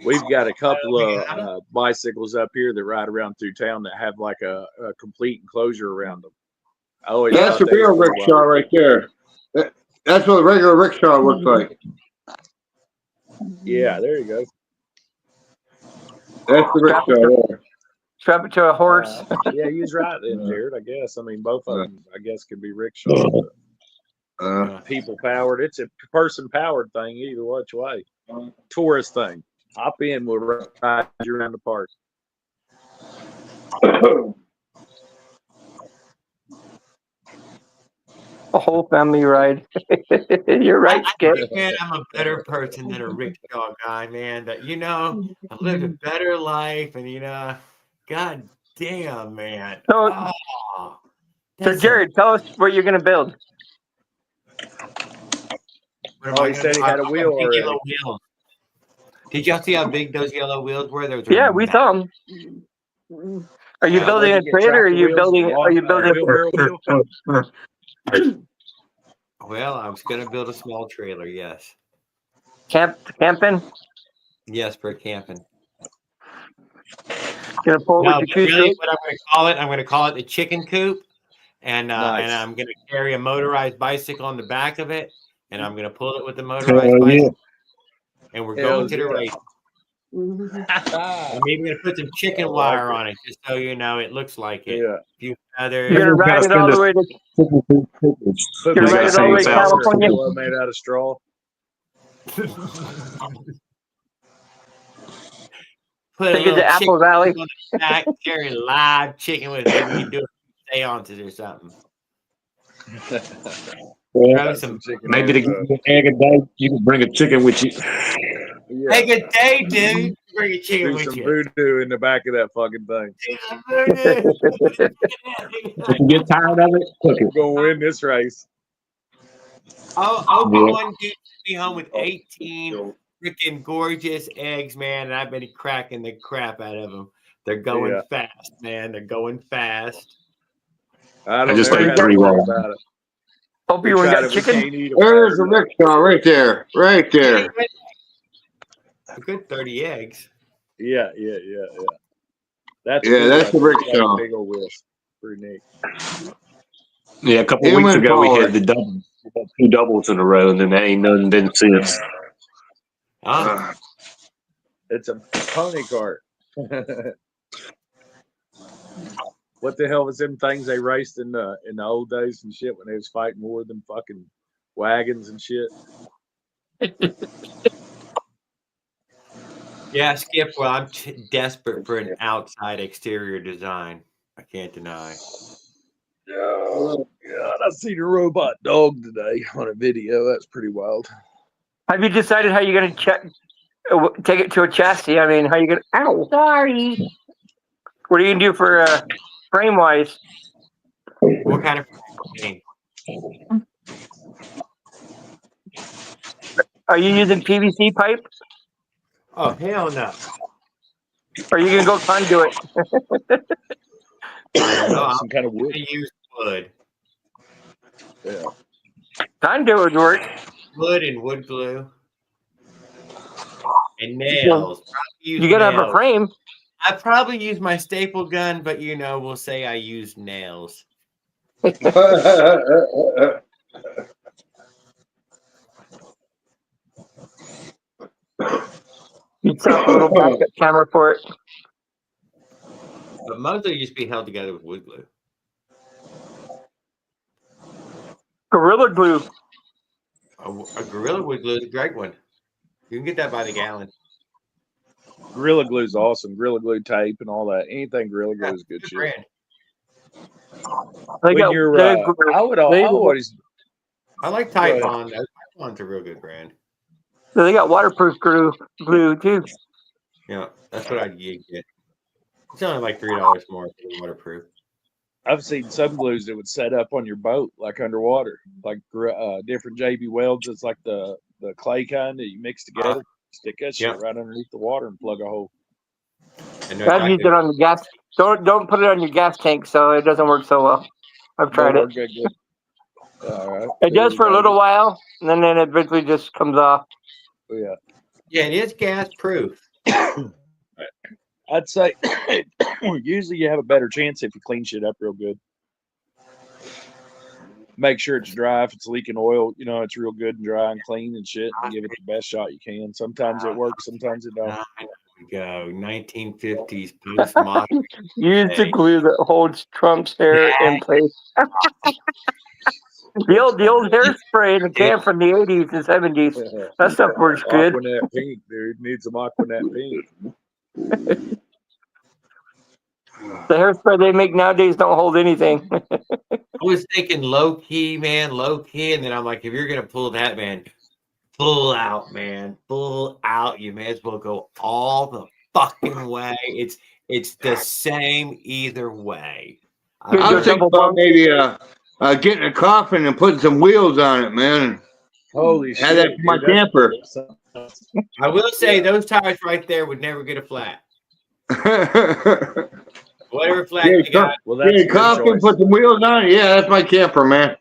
We've got a couple of bicycles up here that ride around through town that have like a complete enclosure around them. That's the real rickshaw right there. That's what a regular rickshaw looks like. Yeah, there you go. That's the rickshaw there. Strap it to a horse. Yeah, he's right then, Jared. I guess. I mean, both of them, I guess, could be rickshaws. People powered. It's a person powered thing either which way. Tourist thing. Hop in, we'll ride you around the park. A whole family ride. You're right, Skip. Man, I'm a better person than a rickshaw guy, man. That I've lived a better life, and god damn, man. So Jared, tell us what you're gonna build. He said he had a wheel already. Wheel. Did y'all see how big those yellow wheels were? Those Yeah, we saw them. Are you building a trailer? Or are you building? Are you building? Well, I was going to build a small trailer. Yes. Camping? Yes, for camping. Gonna pull it with the really, what I'm going to call it? I'm going to call it the chicken coop, and I'm going to carry a motorized bicycle on the back of it, and I'm going to pull it with the motorized bicycle, and we're going to the race. I'm even going to put some chicken wire on it, just so you know it looks like it. Yeah. Few feathers. You're gonna ride it all the way to. You're gonna ride it all the way to California. Made out of straw. Put Take it to Apple Valley. On the back, carry live chicken with it. We can do seances or something. Maybe to give you an egg a day, you can bring a chicken with you. Yeah. Egg a day, dude. Bring a chicken with some you. voodoo in the back of that fucking thing. If you get tired of it, cook it. Go win this race. One dude be home with 18 freaking gorgeous eggs, man, and I've been cracking the crap out of them. They're going fast, man. They're going fast. I just ate 3 rolls. Hope you got chicken. There's the rickshaw right there. Right there. A good 30 eggs. Yeah. That's the rickshaw. Big old wheels. Pretty neat. Yeah, a couple Him weeks and ago we Pollard. had the double, we had 2 doubles in a row, and then there ain't none been since. Ah, It's a pony cart. What the hell was them things they raced in the old days and shit when they was fighting more than fucking wagons and shit? yeah, Skip. Well, I'm desperate for an outside exterior design. I can't deny. Oh God, I seen a robot dog today on a video. That's pretty wild. Have you decided how you're going to take it to a chassis? I mean, how you going to... Ow, sorry. What are you going to do for frame-wise? What kind of frame? Are you using PVC pipe? Oh, hell no. Or are you going to go conduit? No, Some kind of I'm wood. going to use wood. Yeah. Conduit would work. Wood and wood glue. And nails. You got to have a frame. I probably use my staple gun, but we'll say I use nails. You'd set up a little backup camera for it. But most of it used to be held together with wood glue. Gorilla glue. A Gorilla wood glue is a great one. You can get that by the gallon. Gorilla Glue's awesome. Gorilla Glue tape and all that. Anything Gorilla Glue is good shit. Brand. When you're, I would always. I like Titebond. Titebond's a real good brand. So they got waterproof glue too. Yeah, that's what I'd get. It's only like $3 more for waterproof. I've seen some glues that would set up on your boat, like underwater, like different JB Welds. It's like the clay kind that you mix together. Stick that shit right underneath the water and plug a hole. I've used it on the gas. Don't put it on your gas tank, so it doesn't work so well. I've tried it. Good. All right. It does for a little while, and then it eventually just comes off. Yeah. Yeah, it is gas proof. I'd say usually you have a better chance if you clean shit up real good. Make sure it's dry. If it's leaking oil, it's real good and dry and clean and shit. And give it the best shot you can. Sometimes it works, sometimes it don't. There we go. 1950s postmodern. Use the glue that holds Trump's hair in place. The old hairspray in the can from the 80s and 70s. That stuff works good. Aquanet pink, dude. Need some Aquanet pink. The hairspray they make nowadays don't hold anything. I was thinking low key, and then I'm like, if you're gonna pull that, man, pull out, man, pull out. You may as well go all the fucking way. It's the same either way. I was thinking about maybe getting a coffin and putting some wheels on it, man. Holy shit! Add that to my camper. I will say those tires right there would never get a flat. Whatever flat you got. Well, that's a coffin, put some wheels on it. Yeah, that's my camper, man.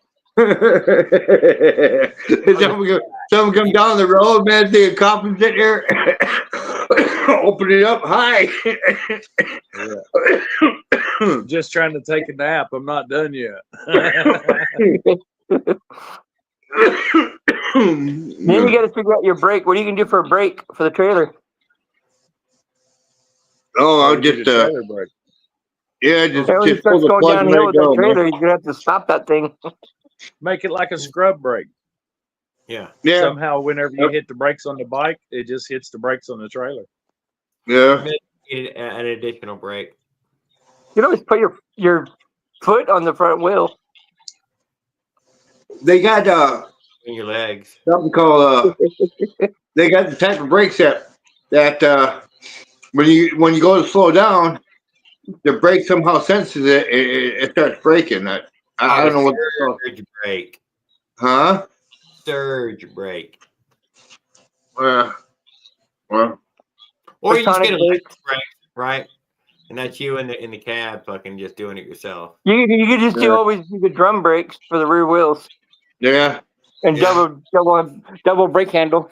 Someone come down the road, man, see a coffin sit there, open it up high. Just trying to take a nap. I'm not done yet. Then you got to figure out your brake. What are you gonna do for a brake for the trailer? Oh, I'll just just pull the plug and let it go. Trailer, you're gonna have to stop that thing. Make it like a scrub brake. Yeah. Somehow, whenever you hit the brakes on the bike, it just hits the brakes on the trailer. Yeah. An additional brake. You can always put your foot on the front wheel. They got your legs. Something called they got the type of brakes that when you go to slow down, the brake somehow senses it. It starts braking. I don't know what it's called. Surge brake. Huh? Surge brake. Well. Or you just get a brake, right? And that's you in the cab, fucking just doing it yourself. You could just always do the drum brakes for the rear wheels. Yeah. And double brake handle.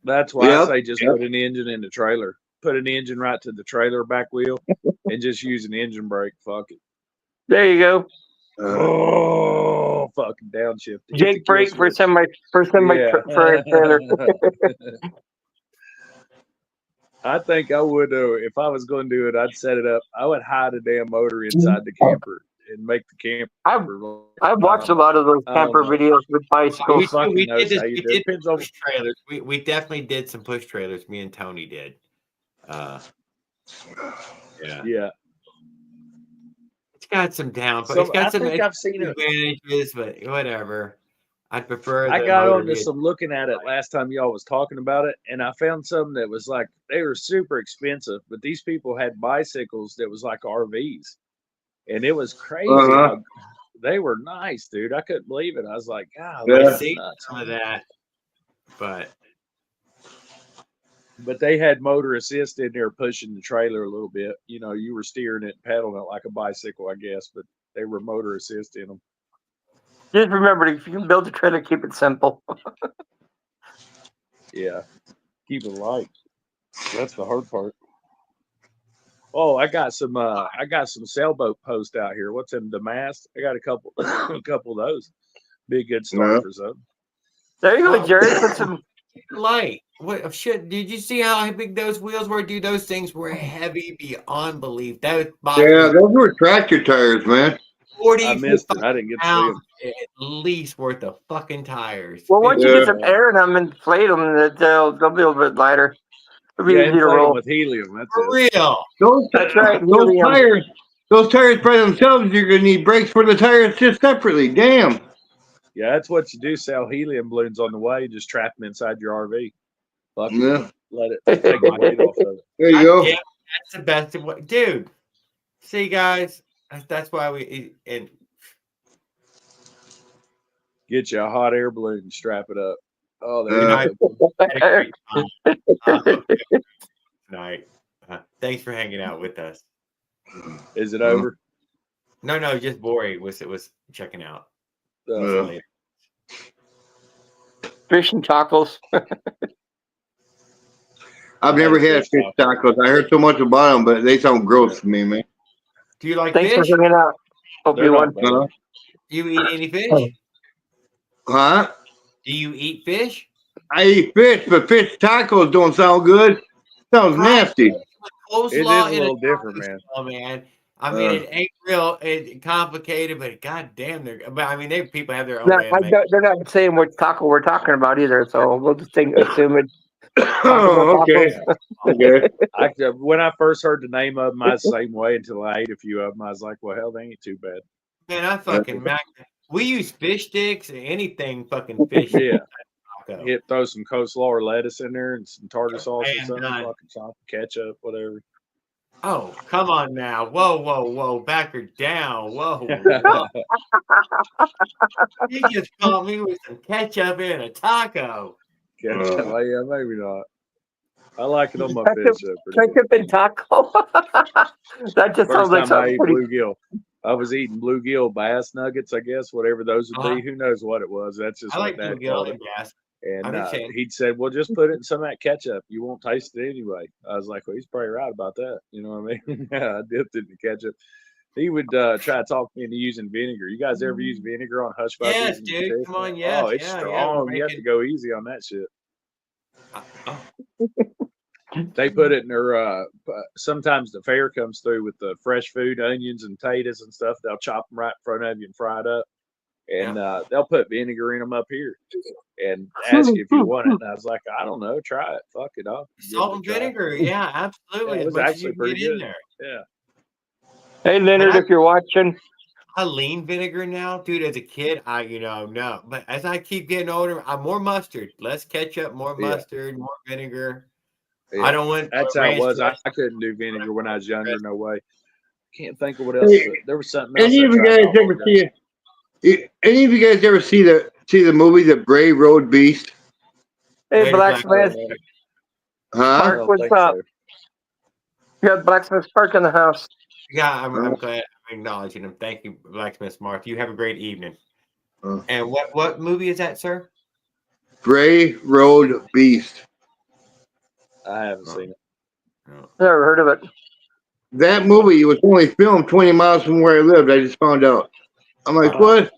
That's why I say just put an engine in the trailer. Put an engine right to the trailer back wheel and just use an engine brake. Fuck it. There you go. Oh, fucking downshift. Hit the Jake kill brake for switch. semi for a trailer. I think I would, if I was going to do it, I'd set it up. I would hide a damn motor inside the camper and make the camper. I've watched a lot of those camper videos with bicycles. We did this. how you We do it. did push trailers. We definitely did some push trailers. Me and Tony did. Yeah. Yeah. It's got some down, but So, it's got I some think I've seen it. advantages, but whatever. I prefer. I the got motor onto to- some looking at it last time y'all was talking about it, and I found some that was like they were super expensive, but these people had bicycles that was like RVs, and it was crazy. How they were nice, dude. I couldn't believe it. I was like, God, I that's see nuts. some of that, but they had motor assist in there pushing the trailer a little bit. You know, you were steering it, pedaling it like a bicycle, I guess, but they were motor assist in them. Just remember, if you can build a trailer, keep it simple. Yeah, keep it light. That's the hard part. Oh, I got some sailboat posts out here. What's in the mast? I got a couple a couple of those. Be a good start for something. There you go, Jerry. Put some light. What shit? Did you see how big those wheels were? Dude, those things were heavy beyond belief. That box Yeah, those were tractor tires, man. 40 I missed it. I didn't get to see pounds them. at least worth of fucking tires. Well, once you get some air in them and inflate them, they'll be a little bit lighter. It'll be Yeah, easy to inflate 'em roll. with helium. That's For it. real. That's right. Those helium. tires by themselves, you're gonna need brakes for the tires just separately. Damn. Yeah, that's what you do. Sell helium balloons on the way. Just trap them inside your RV. Fuck it. Yeah. Let it take the weight off of it. There you go. Yeah, that's the best of what, dude. See, guys, that's why we and Get you a hot air balloon and strap it up. Oh, Good there night. Thanks for hanging out with us. Is it over? No, just Bori was checking out. Yeah. Fish and tacos. I've never had fish tacos. I heard so much about them, but they sound gross to me, man. Do you like Thanks fish? for hanging out. Hope They're you not won. bad. You eat any fish? Huh? Do you eat fish? I eat fish, but fish tacos don't sound good. Sounds nasty. It is a Coleslaw in little different, man. Oh man. I mean, it ain't real complicated, but goddamn, but I mean, people have their own way of making. They're not saying which taco we're talking about either, so we'll just assume it. Oh, okay. Okay. When I first heard the name of them, I was the same way until I ate a few of them. I was like, well, hell, they ain't too bad. Man, I fucking we use fish sticks, anything fucking fish. Yeah. Taco. Throw some coleslaw or lettuce in there and some tartar sauce or Man, something, done. fucking sauce, ketchup, whatever. Oh, come on now. Whoa. Back her down. Whoa. You just caught me with some ketchup in a taco. Ketchup, yeah, maybe not. I like it on my fish. Ketchup and taco. That just sounds First like time I something ate pretty. bluegill. I was eating bluegill bass nuggets, I guess, whatever those would be. Who knows what it was? That's just I what like Dad bluegill called and it. gas. And understand. he'd said, well, just put it in some of that ketchup. You won't taste it anyway. I was like, well, he's probably right about that. You know what I mean? Yeah, I dipped it in ketchup. He would try to talk me into using vinegar. You guys ever use vinegar on hush puppies? Yes, and dude. fish? Come on, yes. Oh, it's yeah, strong. Yeah, You have to go easy on that shit. Oh. They put it in their, sometimes the fair comes through with the fresh food, onions and potatoes and stuff. They'll chop them right in front of you and fry it up. And they'll put vinegar in them up here and ask you if you want it. And I was like, I don't know. Try it. Fuck it. I'll give Salt it and a try. vinegar. Yeah, absolutely. Yeah, it as was much as actually you can pretty get in good. there. Yeah. Hey, Leonard, if you're watching. I lean vinegar now, dude. As a kid, no. But as I keep getting older, I'm more mustard, less ketchup, more mustard, more vinegar. Yeah. I don't want. That's how it was. I couldn't do vinegar when I was younger. No way. Can't think of what else. There was something else. Any of you guys ever see it? Any of you guys ever see the movie The Bray Road Beast? Hey, Blacksmith. Huh? Park, what's up? You got Blacksmith Park in the house. Yeah, I'm glad I'm acknowledging him. Thank you, Blacksmith Mark. You have a great evening. And what movie is that, sir? Bray Road Beast. I haven't seen it. Never heard of it. That movie was only filmed 20 miles from where I lived. I just found out. I'm like, what?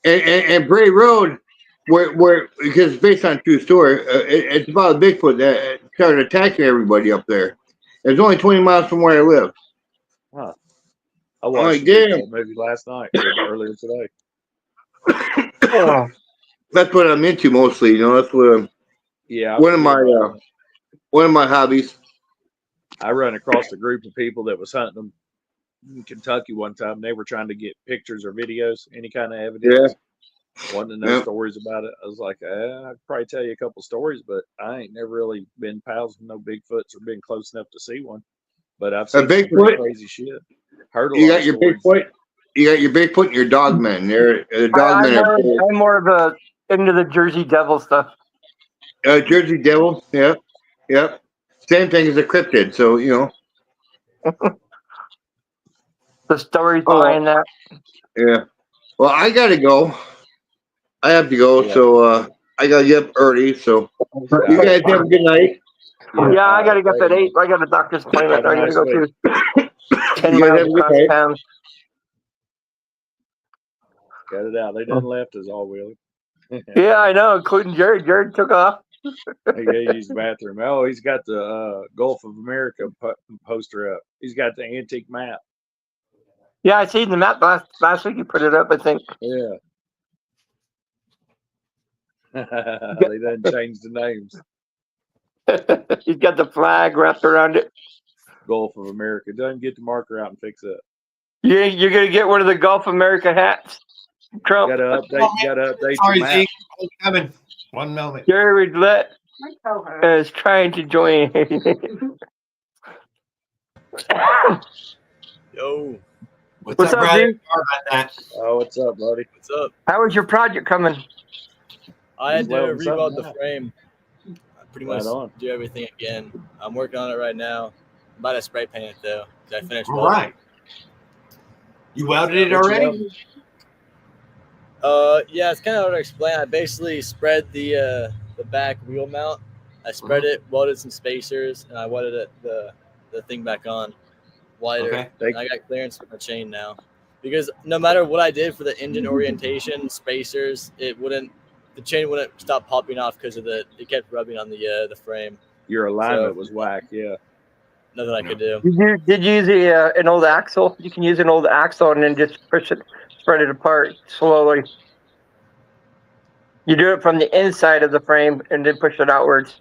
And Bray Road, where because it's based on a true story, it's about a Bigfoot that started attacking everybody up there. It's only 20 miles from where I live. Huh. I I'm watched like, the damn. Bigfoot movie last night or earlier today. That's what I'm into mostly. That's what Yeah, one of my hobbies. I run across a group of people that was hunting them in Kentucky one time. They were trying to get pictures or videos, any kind of evidence. Wanting to know stories about it. I was like, I could probably tell you a couple stories, but I ain't never really been pals with no Bigfoots or been close enough to see one. But I've seen some pretty crazy shit. Heard a lot of stories. Bigfoot. You got your Bigfoot and your Dogmen. The Dogmen I'm more of into the Jersey Devil stuff. Jersey Devil. Yep. Same thing as a cryptid. So the stories behind that. Yeah. Well, I gotta go. I have to go. So I gotta get up early. So you guys have a good night. Yeah, I gotta get that 8. I got a doctor's appointment. I gotta go to 10 miles across town. Got it out. They done left us all, Willie. Yeah, I know, including Jared. Jared took off. He got to use the bathroom. Oh, he's got the Gulf of America poster up. He's got the antique map. Yeah, I seen the map last week. You put it up, I think. Yeah. They done changed the names. He's got the flag wrapped around it. Gulf of America. Doesn't get the marker out and fix it. Yeah, you're gonna get one of the Gulf America hats. Trump. Got to update Sorry, your map. Zeke. I'm coming. 1 moment. Jared is trying to join. Yo. What's up, Brad? dude? Sorry about that. Oh, what's up, buddy? What's up? How is your project coming? I had to Well, rebuild the something frame. I pretty much do everything again. I'm working on it right now. I'm about to spray paint it though. I finished All welding. right. You welded it already? Yeah, it's kind of hard to explain. I basically spread the back wheel mount. I spread it, welded some spacers, and I welded it, the thing back on wider. Okay. And I got clearance for the chain now. Because no matter what I did for the engine orientation, spacers, the chain wouldn't stop popping off because it kept rubbing on the frame. Your alignment was whack, yeah. Nothing I could do. Did you use an old axle? You can use an old axle and then just spread it apart slowly. You do it from the inside of the frame and then push it outwards.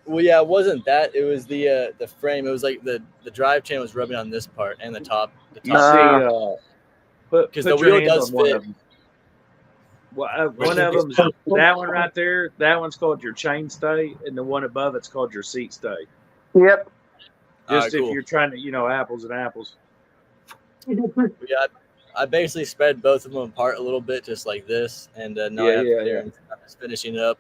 Well, yeah, it wasn't that. It was the frame. It was like the drive chain was rubbing on this part and the top. Because the wheel does fit. One of them's that one right there. That one's called your chain stay, and the one above it's called your seat stay. Yep. Just if you're trying to, apples and apples. Yeah, I basically spread both of them apart a little bit, just like this, and now I have clearance. I'm just finishing up.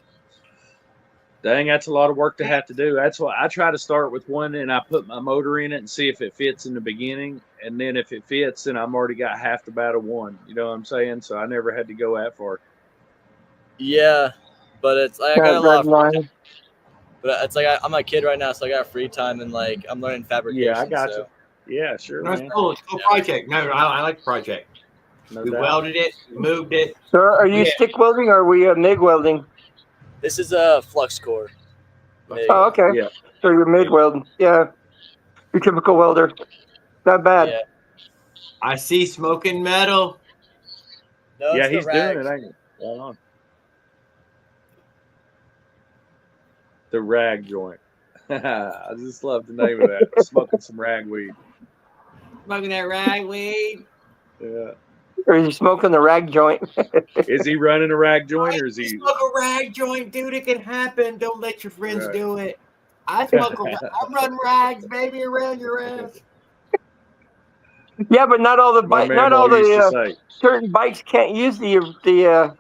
Dang, that's a lot of work to have to do. That's why I try to start with one, and I put my motor in it and see if it fits in the beginning, and then if it fits, then I'm already got half the battle won. You know what I'm saying? So I never had to go that far. Yeah, but it's I got a lot of free time. But it's like I'm a kid right now, so I got free time and I'm learning fabrication. Yeah, I got you. Yeah, sure. No, it's cool. It's a cool project. No, I like the project. We welded it, moved it. So are you stick welding or are we MIG welding? This is a flux core. Oh, okay. Yeah. So you're MIG welding. Yeah. Your typical welder. Not bad. Yeah. I see smoking metal. No, yeah, he's doing it, ain't he? Right on. The rag joint. I just love the name of that. Smoking some ragweed. Smoking that ragweed. Yeah. Or is he smoking the rag joint? Is he running a rag joint or is he? Smoke a rag joint, dude. It can happen. Don't let your friends do it. I smoke. I run rags, baby, around your ass. Yeah, but not all the bikes. Not all the certain bikes can't use the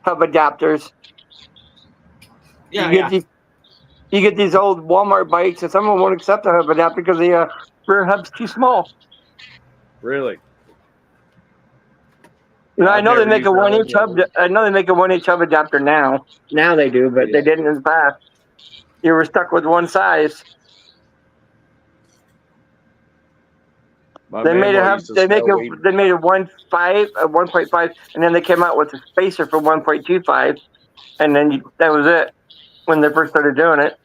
hub adapters. Yeah, you get these old Walmart bikes, and some of them won't accept the hub adapter because the rear hub's too small. Really? You know, I know they make a 1-inch hub. I know they make a 1-inch hub adapter now. Now they do, but they didn't in the past. You were stuck with one size. They made it mama have. used to They make smell it. weed. They made it 1.5, and then they came out with a spacer for 1.25, and then that was it when they first started doing it.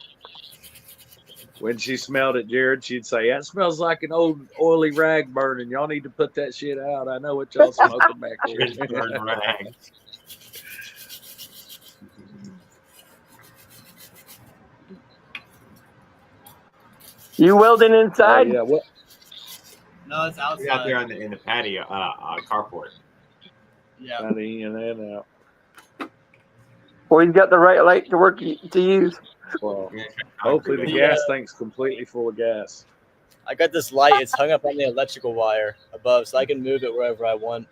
When she smelled it, Jared, she'd say, "That smells like an old oily rag burning. Y'all need to put that shit out. I know what y'all smoking back here." Burn rag. You welding inside? Yeah. What? No, it's outside. We're out there in the patio, carport. Yeah. Got in and out. Well, he's got the right light to work to use. Well, hopefully the Yeah. gas tank's completely full of gas. I got this light. It's hung up on the electrical wire above, so I can move it wherever I want.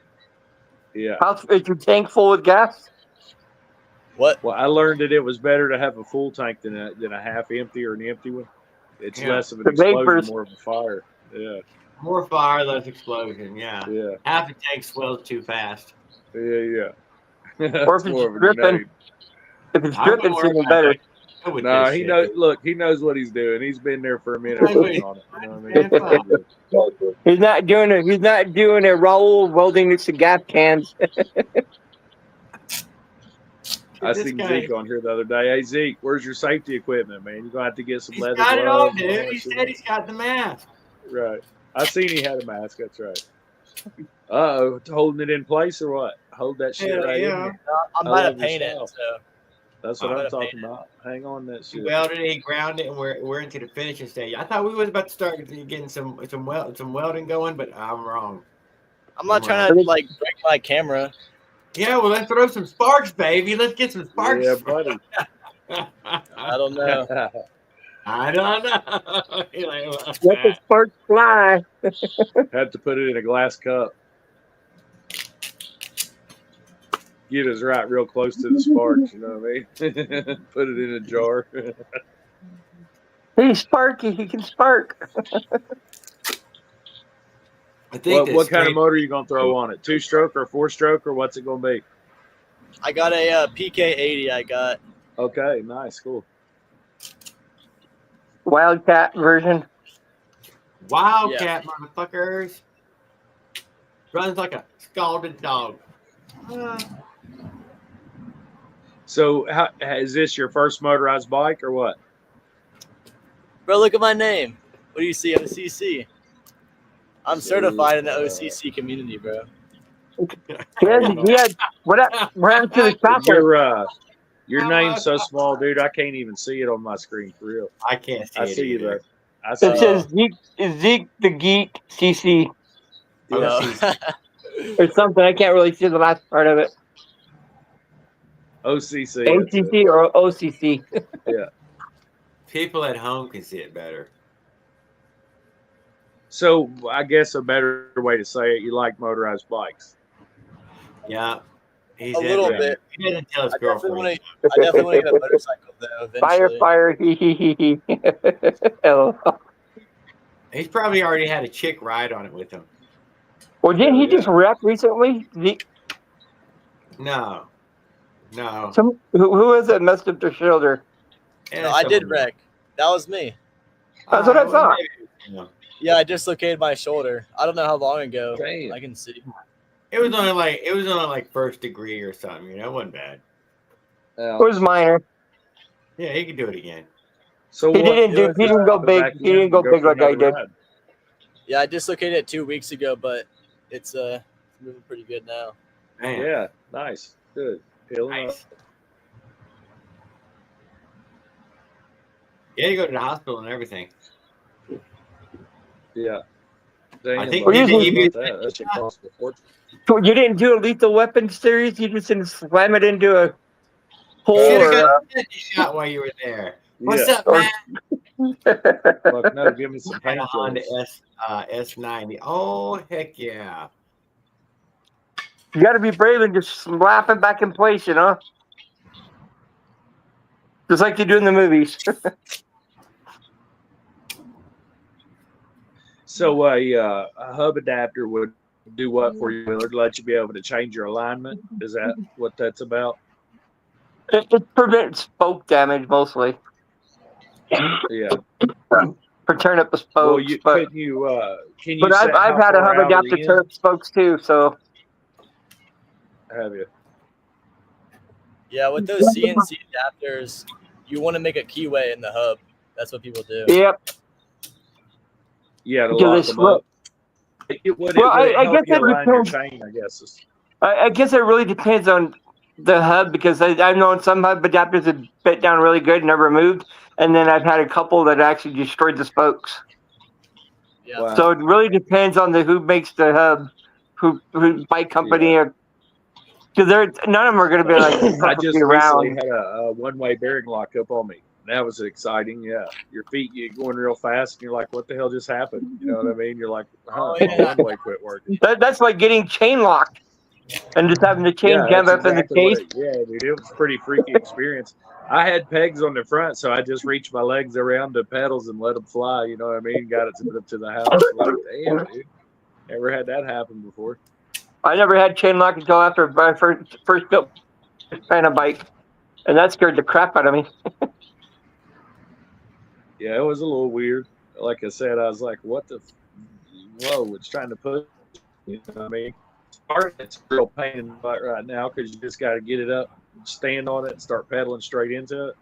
Yeah. Is your tank full with gas? What? Well, I learned that it was better to have a full tank than a half empty or an empty one. It's Yeah. less of an The explosion, vapors. more of a fire. Yeah. More fire, less explosion. Yeah. Yeah. Half the tank swells too fast. Yeah. Or if That's more it's of a dripping, grenade. if it's I dripping, wouldn't it's even worry better. about with No, this he shit, knows. dude. Look, he knows what he's doing. He's been there for a minute Wait, working on it. You know what I mean? Man, He's not doing it. He's not doing a Raul welding it to gas cans. I This seen guy- Zeke on here the other day. Hey Zeke, where's your safety equipment, man? You're gonna have to get some He's leather got it gloves. all, and dude. that He shit. said he's got the mask. Right. I seen he had a mask. That's right. Uh-oh, holding it in place or what? Hold that shit Hell right yeah. in there. I'm I about to love your paint it, style. so That's what I'm I'm gonna talking paint it. about. Hang on that He shit. welded it, he ground it, and we're into the finishing stage. I thought we was about to start getting some welding going, but I'm wrong. I'm not I'm trying to like break my camera. Yeah, well, let's throw some sparks, baby. Let's get some sparks. Yeah, buddy. I don't know. I don't know. You're like, well, Let the sparks fly. Had to put it in a glass cup. Get us right real close to the sparks, you know what I mean? Put it in a jar. He's sparky. He can spark. I think What kind of motor are you gonna throw on it? 2-stroke or 4-stroke or what's it gonna be? I got a PK80. I got. Okay, nice, cool. Wildcat version. Wildcat, motherfuckers. Runs like a scalded dog. So, is this your first motorized bike or what? Bro, look at my name. What do you see? I'm a CC. I'm certified in the OCC community, bro. Yeah. What happened to the chopper? Your name's so small, dude. I can't even see it on my screen for real. I can't see I it see you either. though. I see It says Zeke the Geek CC or something. I can't really see the last part of it. OCC. OCC or OCC. Yeah. People at home can see it better. So I guess a better way to say it, you like motorized bikes. Yeah. He's A little into it. bit. He doesn't tell his I definitely girlfriend. want to get a motorcycle though. Eventually. Fire. Hee hee hee hee. LOL. He's probably already had a chick ride on it with him. Well, didn't he just wreck recently? No. Who is it messed up their shoulder? No, I did wreck. That was me. That's what I thought. Yeah, I dislocated my shoulder. I don't know how long ago. Damn. I can see. It was only like first degree or something, It wasn't bad. It was minor. Yeah, he could do it again. So He didn't go big. He didn't go big like I did. Yeah, I dislocated it 2 weeks ago, but it's moving pretty good now. Man. Yeah, nice, good. Healing up. Yeah, you go to the hospital and everything. Yeah. Dang, I think I'm did sorry you- about that. That should cost a fortune. So you didn't do a Lethal Weapon series? You just didn't slam it into a hole? You should have Or, got a shot while you were there. What's Yeah. up, man? Fuck no, give me some Had a Honda painkillers. S90. Oh, heck yeah. You got to be brave and just slap it back in place, Just like they do in the movies. So a hub adapter would do what for you, Willard? Let you be able to change your alignment? Is that what that's about? It prevents spoke damage mostly. Yeah. for turning up the spokes. Well, you but couldn't you can you but set I've how had a far hub out of adapter the turn end? up spokes too. So Have you? Yeah, with those CNC adapters, you want to make a keyway in the hub. That's what people do. yep. Yeah, to Because lock they them slip. up. Would Well, it I help guess you it align your depends. chain? I guess. I guess it really depends on the hub because I've known some hub adapters that bit down really good and never moved, and then I've had a couple that actually destroyed the spokes. Yeah. Wow. So it really depends on who makes the hub, who bike company, Yeah. or because none of them are going to be like I perfectly just recently round. had a one-way bearing lock up on me. That was exciting. Yeah, your feet get going real fast, and you're like, "What the hell just happened?" You know what I mean? You're like, "Huh, Oh, yeah. one-way quit working." That's like getting chain locked and just having the chain Yeah, jam that's up in the exactly what case. it. Yeah, dude, it was a pretty freaky experience. I had pegs on the front, so I just reached my legs around the pedals and let them fly. You know what I mean? Got it to the house. Like, damn, dude, never had that happen before. I never had chain lock until after I first built a bike, and that scared the crap out of me. Yeah, it was a little weird. Like I said, I was like, "What the? Whoa!" It's trying to push. You know what I mean? It's a real pain in the butt right now because you just got to get it up, stand on it, and start pedaling straight into it.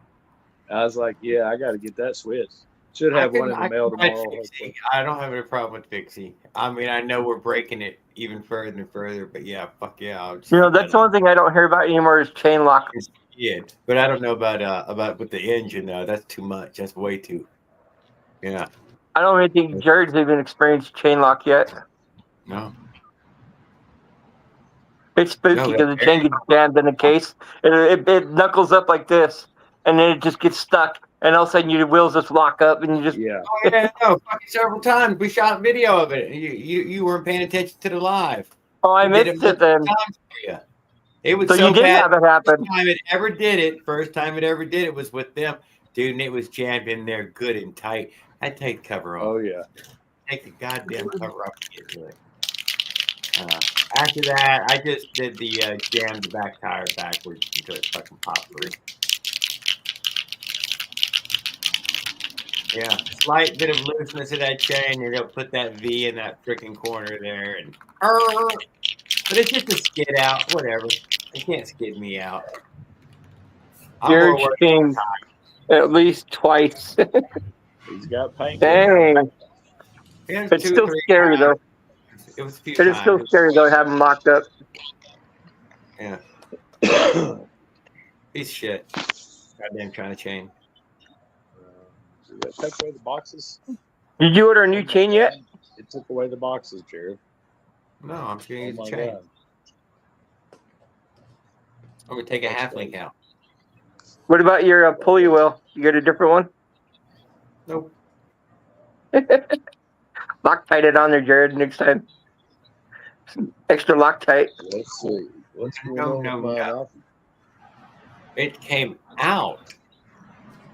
I was like, "Yeah, I got to get that switched. Should have one in the mail tomorrow." Hopefully. I don't have any problem with Fixie. I mean, I know we're breaking it even further and further, but yeah, fuck yeah. I'll just That's the one thing I don't hear about anymore is chain lock. Yeah, but I don't know about with the engine though. That's too much. That's way too. Yeah. I don't really think Jared's even experienced chain lock yet. No. It's spooky No, because the chain gets jammed in the case, and it knuckles up like this, and then it just gets stuck, and all of a sudden your wheels just lock up, and you just yeah. Oh yeah, no, fucking several times we shot video of it. You weren't paying attention to the live. Oh, I We did missed it then. times for you. It was So so you did bad. have it happen. First time it ever did it was with them, dude, and it was jammed in there good and tight. I take the cover off. Oh yeah. Take the goddamn cover off to get to it. After that, I just did the jam the back tire backwards until it fucking popped free. Yeah, slight bit of looseness of that chain, and it'll put that V in that freaking corner there, and but it's just a skid out, whatever. It can't skid me out. I'm more Jared's worried changed at least twice. He's got paint. Dang. It was It's 2 still or 3 scary times. though. It was a few It is still times. scary though to have them locked up. Yeah. Piece of shit. Goddamn China chain. Did that take away the boxes? Did you order a new chain yet? It took away the boxes, Jared. No, I'm just gonna use the my chain. God. I'm gonna take a half link out. What about your pulley wheel? You got a different one? Nope. Loctite it on there, Jared, next time. Extra Loctite. Let's see. What's going No, on no, with my no. It came out.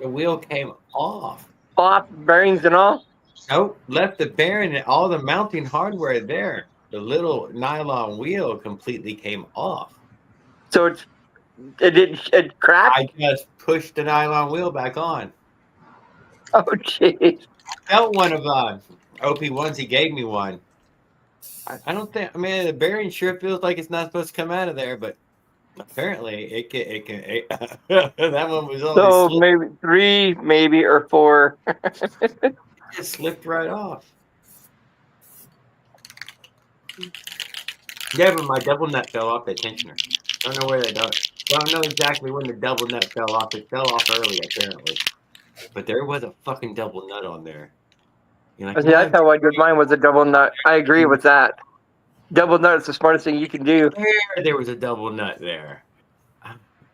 The wheel came off. Off, bearings and all? Nope. Left the bearing and all the mounting hardware there. The little nylon wheel completely came off. So it cracked? I just pushed the nylon wheel back on. Oh, jeez. I felt one of OP1s. He gave me one. I don't think. I mean, the bearing sure feels like it's not supposed to come out of there, but apparently it can. That one was only So slipped. maybe 3, maybe, or 4. It just slipped right off. Yeah, but my double nut fell off the tensioner. Don't know where they don't know exactly when the double nut fell off. It fell off early, apparently. But there was a fucking double nut on there. You're like, See, that's how I did mine was a double nut. I agree with that. Double nut is the smartest thing you can do. there was a double nut there.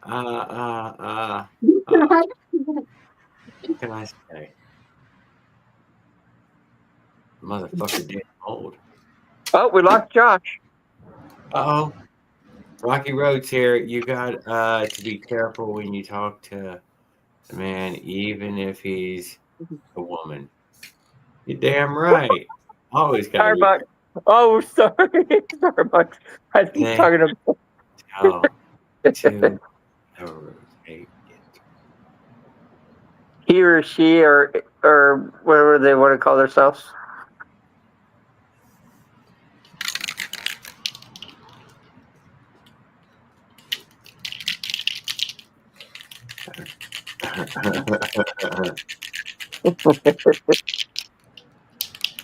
What can I say? Motherfucker damn old. Oh, we lost Josh. Uh-oh. Rocky Road's here. You got to be careful when you talk to a man, even if he's a woman. You're damn right. Always got to Starbucks. Oh, sorry. Starbucks. I think he's talking about. to He or she or or whatever they want to call themselves.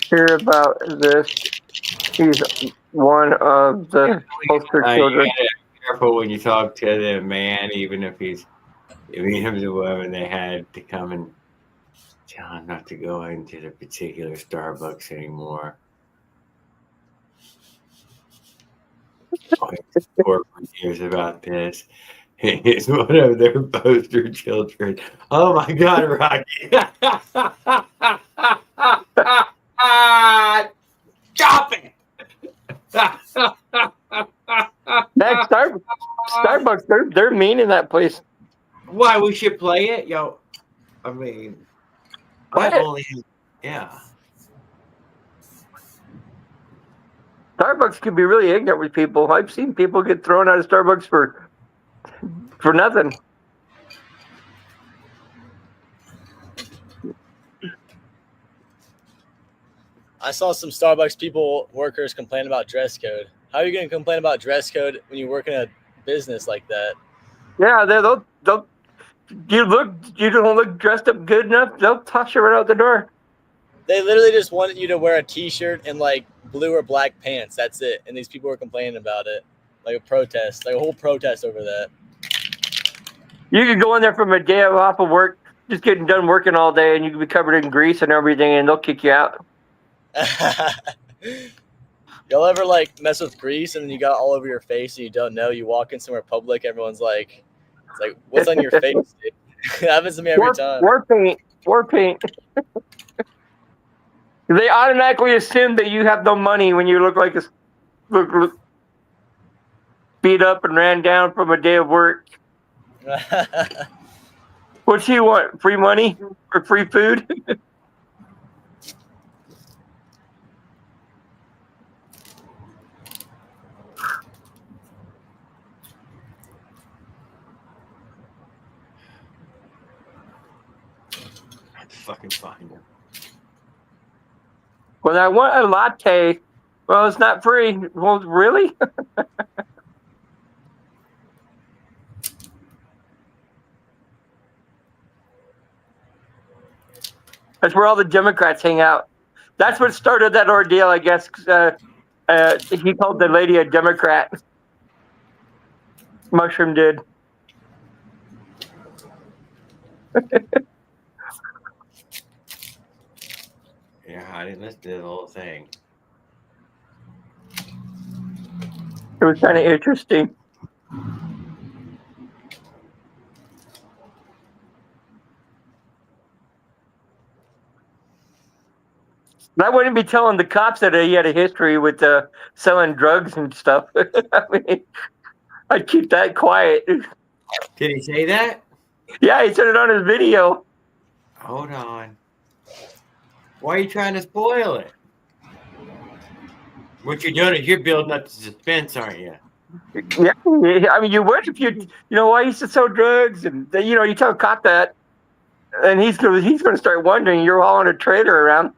Hear about this. He's one of the poster You children. gotta be careful when you talk to the man, even if he's a woman. They had to come and tell him not to go into the particular Starbucks anymore. For years about this. He's one of their poster children. Oh my God, Rocky! Stop it! That Starbucks, they're mean in that place. Why we should play it, yo? I mean, yeah. Starbucks can be really ignorant with people. I've seen people get thrown out of Starbucks for nothing. I saw some Starbucks workers complain about dress code. How are you going to complain about dress code when you work in a business like that? Yeah, they'll you don't look dressed up good enough, they'll toss you right out the door. They literally just wanted you to wear a T-shirt and like blue or black pants. That's it. And these people were complaining about it, like a protest, like a whole protest over that. You could go in there from a day off of work, just getting done working all day, and you could be covered in grease and everything, and they'll kick you out. Y'all ever like mess with grease and then you got it all over your face and you don't know? You walk in somewhere public, everyone's like, it's like, what's on your face? Dude? It happens to me every time. War paint. They automatically assume that you have no money when you look like look beat up and ran down from a day of work. What do you want? Free money or free food? Fucking find him. Well, I want a latte. Well, it's not free. Well, really? That's where all the Democrats hang out. That's what started that ordeal, I guess. He called the lady a Democrat. Mushroom did. Yeah, I didn't listen to the whole thing. It was kind of interesting. I wouldn't be telling the cops that he had a history with selling drugs and stuff. I mean, I'd keep that quiet. Did he say that? Yeah, he said it on his video. Hold on. Why are you trying to spoil it? What you're doing is you're building up the suspense, aren't you? Yeah, I mean, you would if you know why he used to sell drugs, and you tell a cop that, and he's going to start wondering you're hauling a trailer around.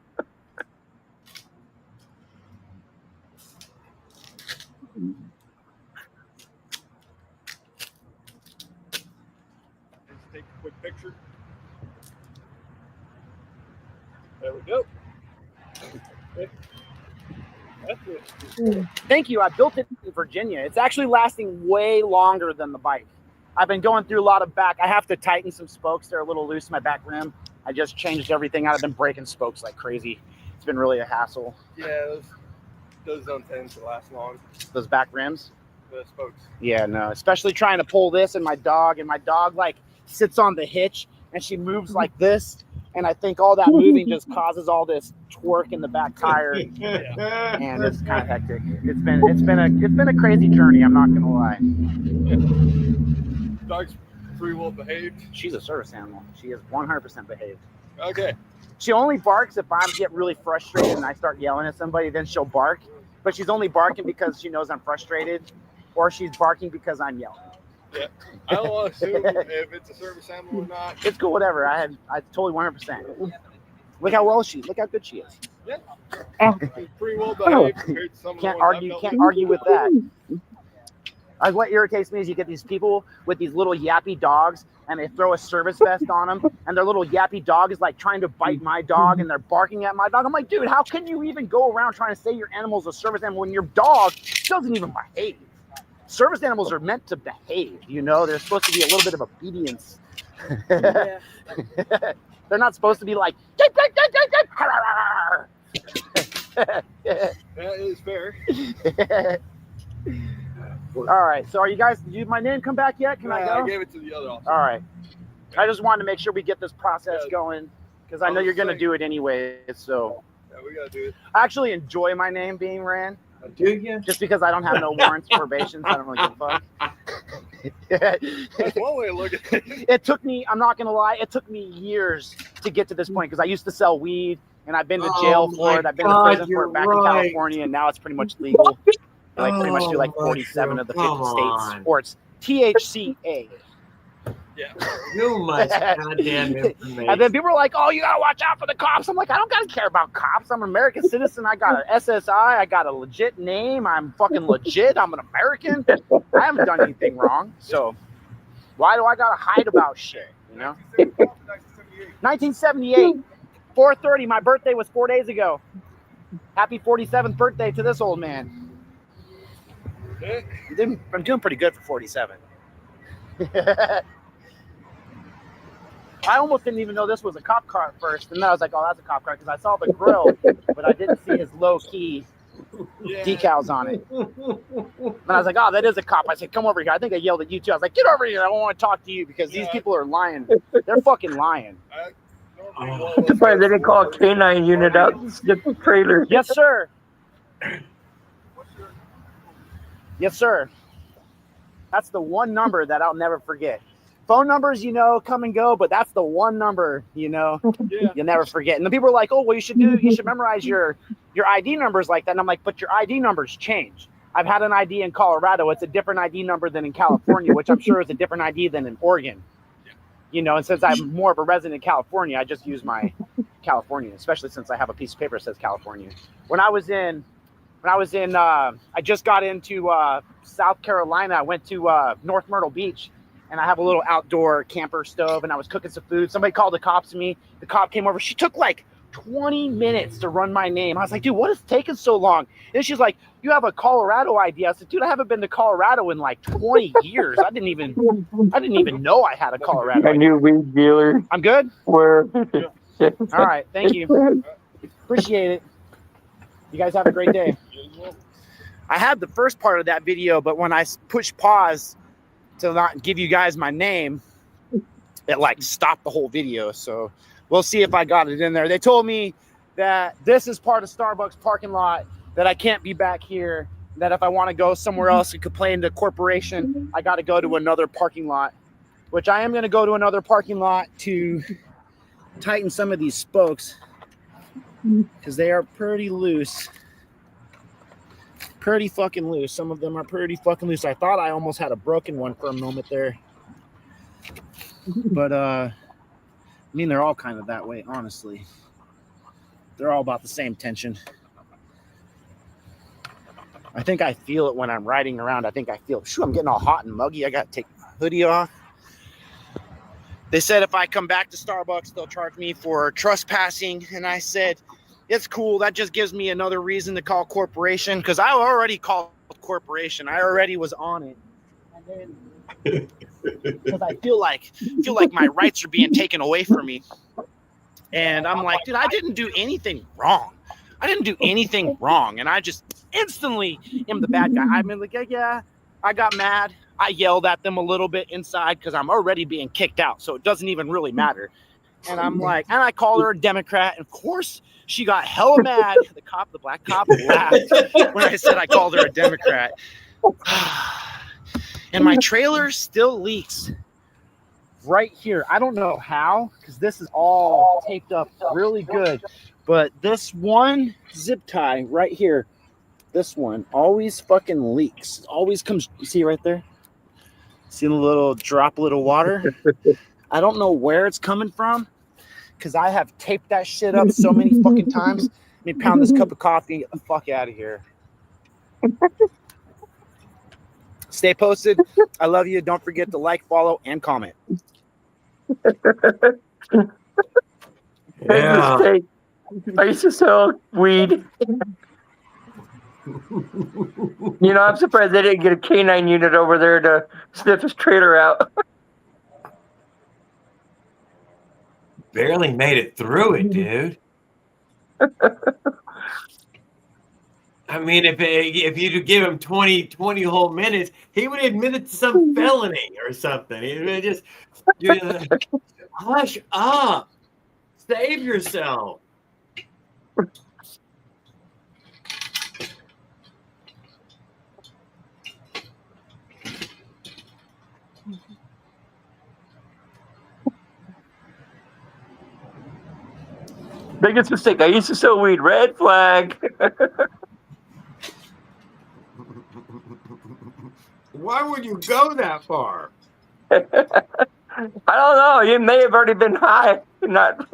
Take a quick picture. There we go. Thank you. I built it in Virginia. It's actually lasting way longer than the bike. I've been going through a lot of back. I have to tighten some spokes. They're a little loose in my back rim. I just changed everything out. I've been breaking spokes like crazy. It's been really a hassle. Yeah, those don't tend to last long. Those back rims? The spokes. Yeah, no. Especially trying to pull this and my dog like sits on the hitch and she moves like this. And I think all that moving just causes all this torque in the back tire, and it's kind of hectic. It's been a crazy journey. I'm not gonna lie. Dog's pretty well behaved. She's a service animal. She is 100% behaved. Okay. She only barks if I get really frustrated and I start yelling at somebody. Then she'll bark, but she's only barking because she knows I'm frustrated, or she's barking because I'm yelling. Yeah, I don't want to assume if it's a service animal or not. It's cool, whatever. I totally 100%. Look how good she is. Yeah. Oh. Pretty well behaved compared to some of the Can't ones argue. I've Can't dealt argue with that. What irritates me is you get these people with these little yappy dogs, and they throw a service vest on them, and their little yappy dog is like trying to bite my dog, and they're barking at my dog. I'm like, dude, how can you even go around trying to say your animal's a service animal when your dog doesn't even behave? Service animals are meant to behave, you know. They're supposed to be a little bit of obedience. Yeah. They're not supposed to be like. That is fair. All right. So, are you guys? Did my name come back yet? Can I go? I gave it to the other officer. All right. I just wanted to make sure we get this process going because I know you're going to do it anyway. So, Yeah, we gotta do it. I actually enjoy my name being ran. Do you? Just because I don't have no warrants, probations, I don't really give a fuck. That's one way to look at it. It took me, I'm not going to lie, it took me years to get to this point because I used to sell weed and I've been to jail for it. I've been to prison for it back in California, and now it's pretty much legal. I like pretty much do like 47 of the 50 states, or it's THCA. Yeah. Too much goddamn information. And then people are like, "Oh, you gotta watch out for the cops." I'm like, I don't gotta care about cops. I'm an American citizen. I got an SSI. I got a legit name. I'm fucking legit. I'm an American. I haven't done anything wrong. So why do I gotta hide about shit? You know? 1978, 4:30. My birthday was 4 days ago. Happy 47th birthday to this old man. I'm doing pretty good for 47. I almost didn't even know this was a cop car at first, and then I was like, "Oh, that's a cop car," because I saw the grill, but I didn't see his low-key decals on it. And I was like, "Oh, that is a cop." I said, "Come over here." I think I yelled at you too. I was like, "Get over here! I don't want to talk to you because these people are lying. They're fucking lying." I'm surprised they didn't call a canine unit out to get the trailer. Yes, sir. Yes, sir. That's the one number that I'll never forget. Phone numbers, you know, come and go, but that's the one number, you know, you'll never forget. And the people are like, "Oh, well, you should memorize your ID numbers like that." And I'm like, "But your ID numbers change. I've had an ID in Colorado. It's a different ID number than in California, which I'm sure is a different ID than in Oregon. You know, and since I'm more of a resident in California, I just use my California, especially since I have a piece of paper that says California. I just got into South Carolina. I went to North Myrtle Beach, and I have a little outdoor camper stove, and I was cooking some food. Somebody called the cops to me. The cop came over. She took like 20 minutes to run my name. I was like, "Dude, what is taking so long?" And she's like, "You have a Colorado ID." I said, "Dude, I haven't been to Colorado in like 20 years. I didn't even know I had a Colorado ID." new weed dealer. I'm good? Where? All right. Thank you. Appreciate it. You guys have a great day. I had the first part of that video, but when I pushed pause to not give you guys my name, it like stopped the whole video. So we'll see if I got it in there. They told me that this is part of Starbucks parking lot, that I can't be back here, that if I want to go somewhere else and complain to corporation, I got to go to another parking lot, which I am going to go to another parking lot to tighten some of these spokes because they are pretty loose. Pretty fucking loose. Some of them are pretty fucking loose. I thought I almost had a broken one for a moment there. But, I mean, they're all kind of that way, honestly. They're all about the same tension. I think I feel it when I'm riding around. I think I feel, I'm getting all hot and muggy. I got to take my hoodie off. They said if I come back to Starbucks, they'll charge me for trespassing. And I said, it's cool. That just gives me another reason to call corporation, because I already called corporation. I already was on it. And then because I feel like my rights are being taken away from me. And I'm like, dude, I didn't do anything wrong. And I just instantly am the bad guy. I'm like, yeah, I got mad. I yelled at them a little bit inside because I'm already being kicked out. So it doesn't even really matter. And I'm like, and I called her a Democrat. And of course, she got hella mad. The black cop laughed when I said I called her a Democrat. And my trailer still leaks right here. I don't know how, because this is all taped up really good. But this one zip tie right here, this one always fucking leaks. It always comes, you see right there? See the little droplet of water? I don't know where it's coming from. because I have taped that shit up so many fucking times. Let me pound this cup of coffee and get the fuck out of here. Stay posted. I love you. Don't forget to like, follow, and comment. Yeah. I used to sell weed. I'm surprised they didn't get a canine unit over there to sniff his trailer out. Barely made it through it, dude. I mean, if you'd give him 20 whole minutes, he would admit it to some felony or something. He would just hush up, save yourself. Biggest mistake. I used to sell weed. Red flag. Why would you go that far? I don't know. You may have already been high. Not.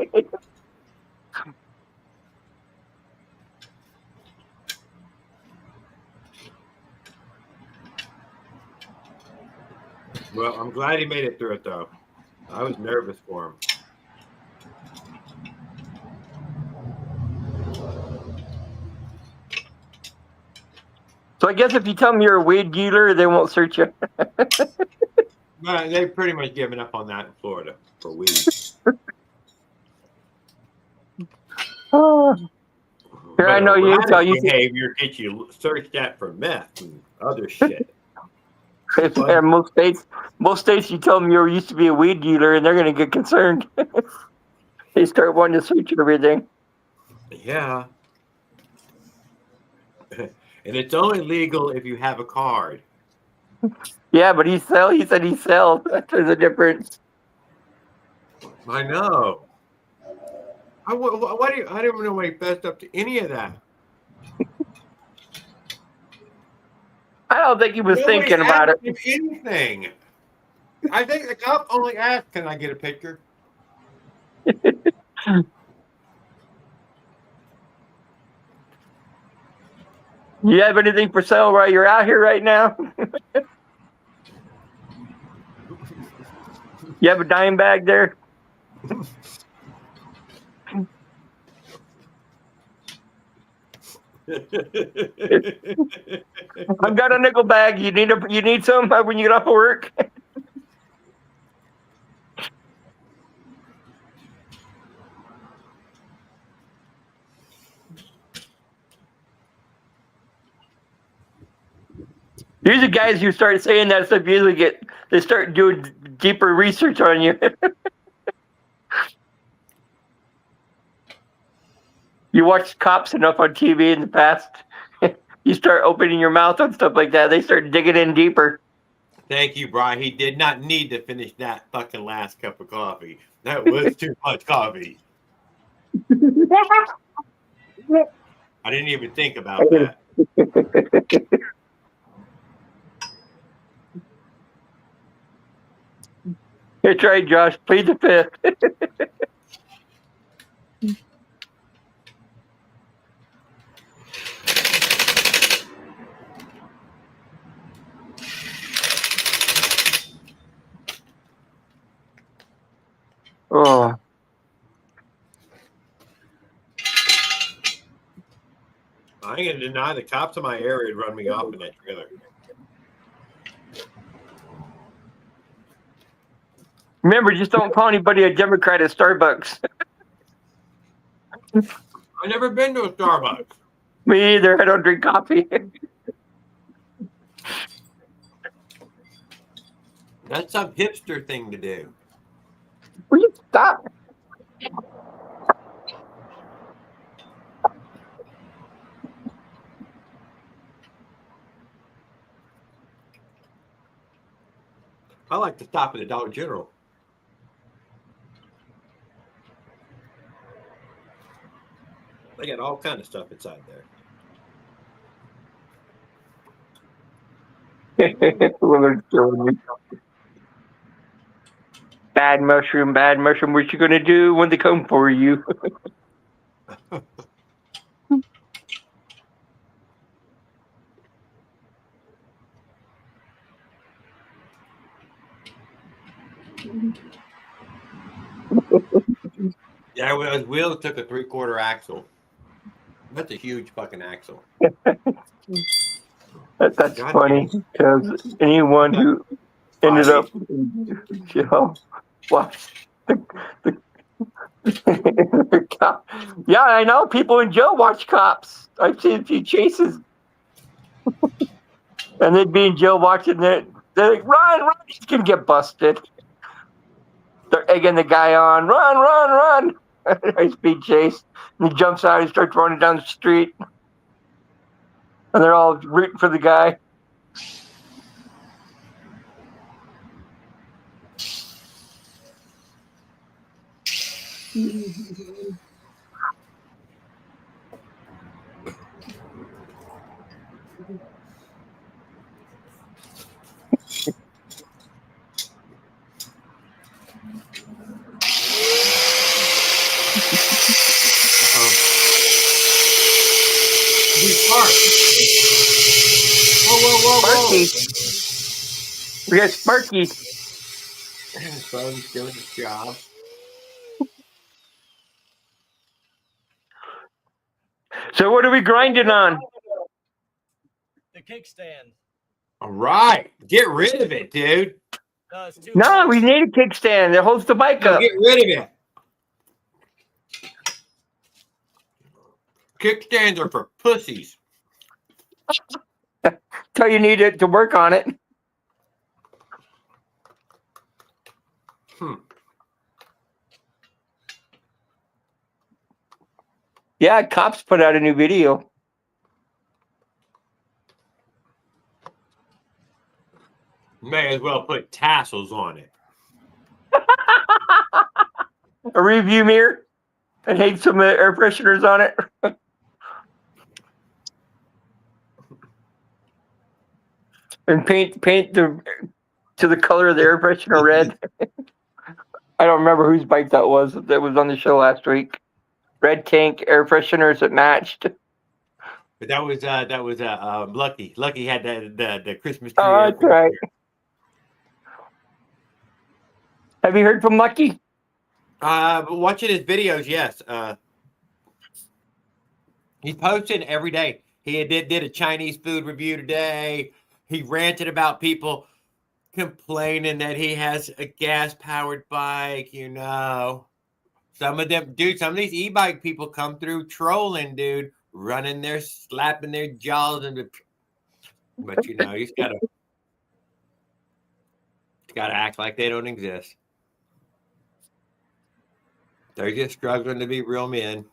Well, I'm glad he made it through it, though. I was nervous for him. So I guess if you tell them you're a weed dealer, they won't search you. They've pretty much given up on that in Florida for weed. Here, I know you. Erratic behavior gets you searched at for meth and other shit. Yeah, most states, you tell them you used to be a weed dealer, and they're going to get concerned. They start wanting to search everything. Yeah. And it's only legal if you have a card. Yeah, but he said he sells. There's a difference. I know. I don't know why he fessed up to any of that. I don't think he was Nobody thinking about it. asked him anything. I think the cop only asked, "Can I get a picture?" You have anything for sale while you're out here right now? You have a dime bag there? I've got a nickel bag. You need some when you get off of work? Usually guys who start saying that stuff usually they start doing deeper research on you. You watch cops enough on TV in the past, you start opening your mouth on stuff like that, they start digging in deeper. Thank you, Brian. He did not need to finish that fucking last cup of coffee. That was too much coffee. I didn't even think about that. That's right, Josh. Plead the fifth. Oh. I ain't gonna deny the cops in my area would run me off in that trailer. Remember, just don't call anybody a Democrat at Starbucks. I've never been to a Starbucks. Me either. I don't drink coffee. That's some hipster thing to do. Will you stop? I like to stop at the Dollar General. They got all kind of stuff inside there. Women killing me. Bad mushroom, what you gonna do when they come for you? Yeah, well, his wheel took a 3/4 axle. That's a huge fucking axle. That's God funny because anyone who ended up in jail watched the cop. Yeah, I know people in jail watch cops. I've seen a few chases, and they'd be in jail watching it. They're like, run, he's gonna get busted. They're egging the guy on, run. High speed chase. And he jumps out, he starts running down the street. And they're all rooting for the guy. Whoa. We got Sparky. Phone's doing his job. So what are we grinding on? The kickstand. All right. Get rid of it, dude. No, it's too No, we need a kickstand that holds the bike up. Get rid of it. Kickstands are for pussies. So you need it to work on it. Yeah, cops put out a new video. May as well put tassels on it. A review mirror and hang some air fresheners on it. And paint to the color of the air freshener red. I don't remember whose bike that was on the show last week. Red tank air fresheners that matched. But that was Lucky. Lucky had the Christmas tree. Oh, that's right. Have you heard from Lucky? Watching his videos, yes. He's posting every day. He did a Chinese food review today. He ranted about people complaining that he has a gas-powered bike, you know. Some of these e-bike people come through trolling, dude, running their, slapping their jaws, but you know, he's gotta act like they don't exist. They're just struggling to be real men.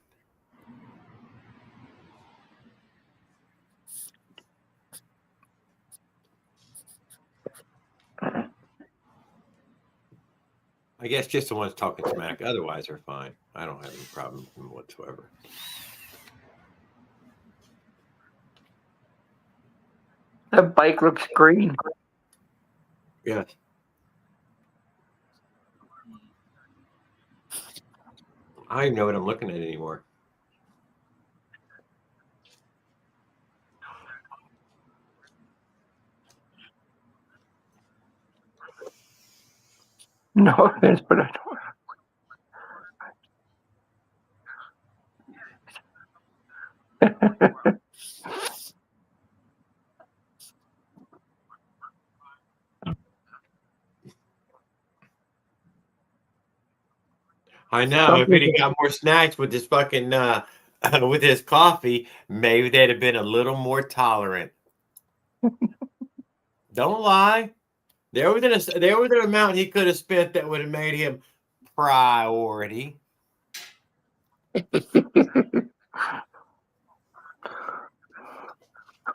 I guess just the ones talking smack. Otherwise, they're fine. I don't have any problem with them whatsoever. That bike looks green. Yes. I don't even know what I'm looking at anymore. No, it's but I don't. I know. If he'd got more snacks with his fucking with his coffee, maybe they'd have been a little more tolerant. Don't lie. There was an amount he could have spent that would have made him priority.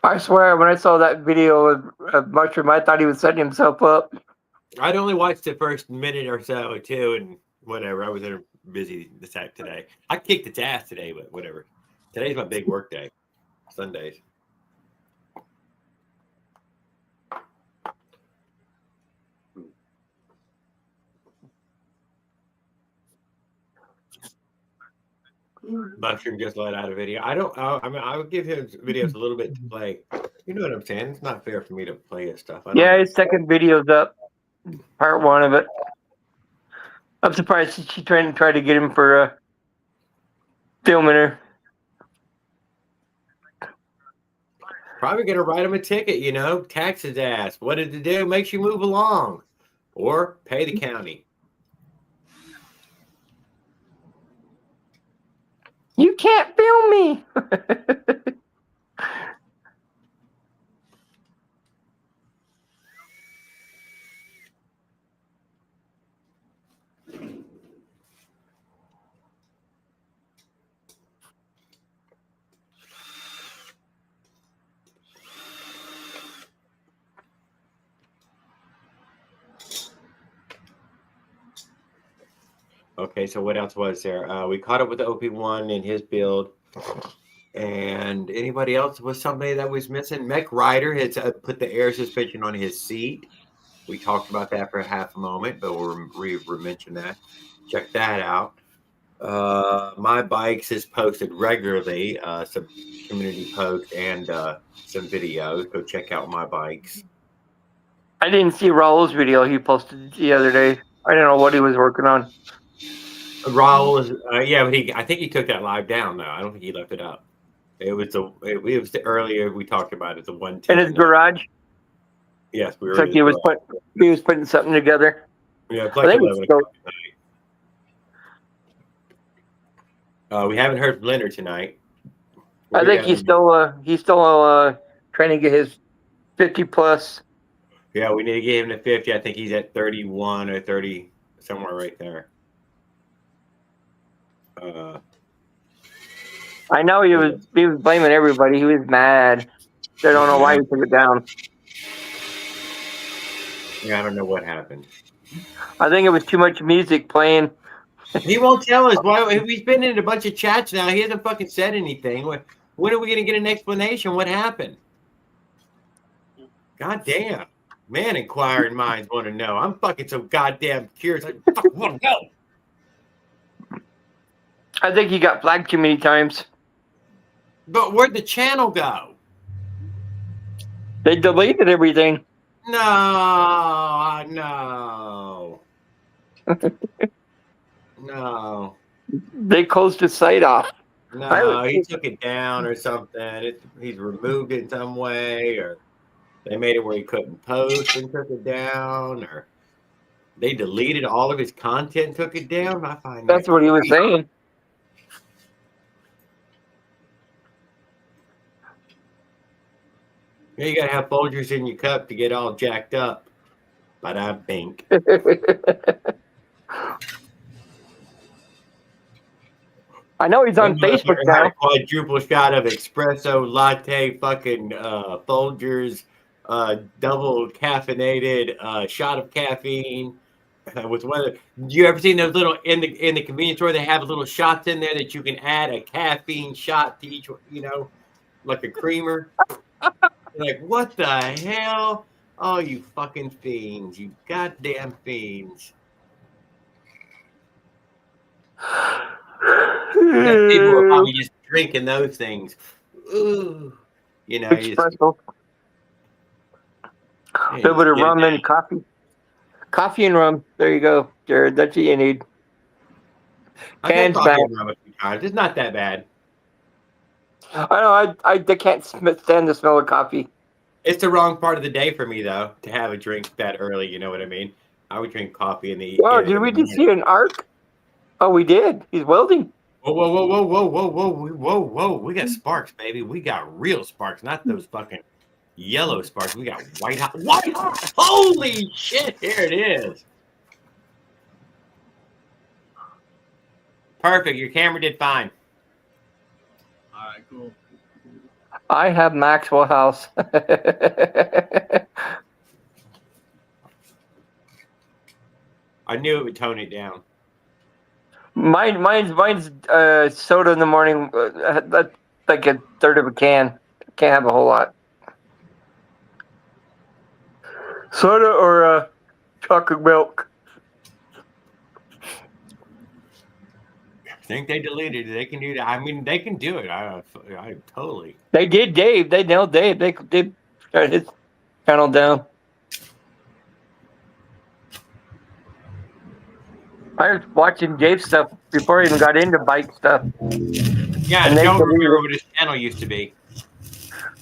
I swear, when I saw that video of Mushroom, I thought he was setting himself up. I'd only watched the first minute or so or two, and whatever. I was busy today. I kicked its ass today, but whatever. Today's my big work day. Sundays. Mushroom just let out a video. I mean, I would give him videos a little bit to play. You know what I'm saying? It's not fair for me to play his stuff. Yeah, his second video's up. Part 1 of it. I'm surprised she tried to get him for filming her. Probably gonna write him a ticket, tax his ass. What did it do? Makes you move along, or pay the county. You can't film me. Okay, so what else was there? We caught up with the OP1 in his build. And anybody else was somebody that was missing? Mech Rider had put the air suspension on his seat. We talked about that for half a moment, but we'll mention that. Check that out. My Bikes is posted regularly, some community posts and some videos. Go check out My Bikes. I didn't see Raul's video he posted the other day. I don't know what he was working on. Raul is, but I think he took that live down though. I don't think he left it up. It was the earlier we talked about it, the 110. In his garage. Yes, we were. It's like he was putting something together. Yeah, it's like 11 o'clock tonight. We haven't heard from Leonard tonight. I think he's still trying to get his 50 plus. Yeah, we need to get him to 50. I think he's at 31 or 30, somewhere right there. I know he was blaming everybody. He was mad. I don't know why he took it down. Yeah, I don't know what happened. I think it was too much music playing. He won't tell us. Why? He's been in a bunch of chats now. He hasn't fucking said anything. When are we going to get an explanation? What happened? God damn. Man, inquiring minds want to know. I'm fucking so goddamn curious. I fucking want to know. I think he got flagged too many times. But where'd the channel go? They deleted everything. No. No. They closed his site off. No, he took it down or something. He's removed it in some way, or they made it where he couldn't post and took it down, or they deleted all of his content and took it down. I find that's what he was saying. Yeah, you gotta have Folgers in your cup to get all jacked up. But I think. I know he's on Facebook now. A quadruple shot of espresso latte, fucking Folgers, double caffeinated shot of caffeine. With one, you ever seen those little in the convenience store? They have little shots in there that you can add a caffeine shot to each, like a creamer. Like, what the hell? Oh, you fucking fiends! You goddamn fiends! People are probably just drinking those things. Ooh, espresso. A little bit of rum and coffee. Coffee and rum. There you go, Jared. That's what you need. Cans back. It's not that bad. I know. I can't stand the smell of coffee. It's the wrong part of the day for me, though, to have a drink that early. You know what I mean? I would drink coffee in the. Oh, did we just see an arc? Oh, we did. He's welding. Whoa! We got sparks, baby. We got real sparks, not those fucking yellow sparks. We got white hot. Holy shit! Here it is. Perfect. Your camera did fine. All right, cool. I have Maxwell House. I knew it would tone it down. Mine's soda in the morning. That's like a third of a can. Can't have a whole lot. Soda or chocolate milk. think they deleted it. They can do that. I mean, they can do it. I totally. They did Dave. They nailed Dave. They shut his channel down. I was watching Dave's stuff before I even got into bike stuff. Yeah, And I they don't deleted remember it. what his channel used to be.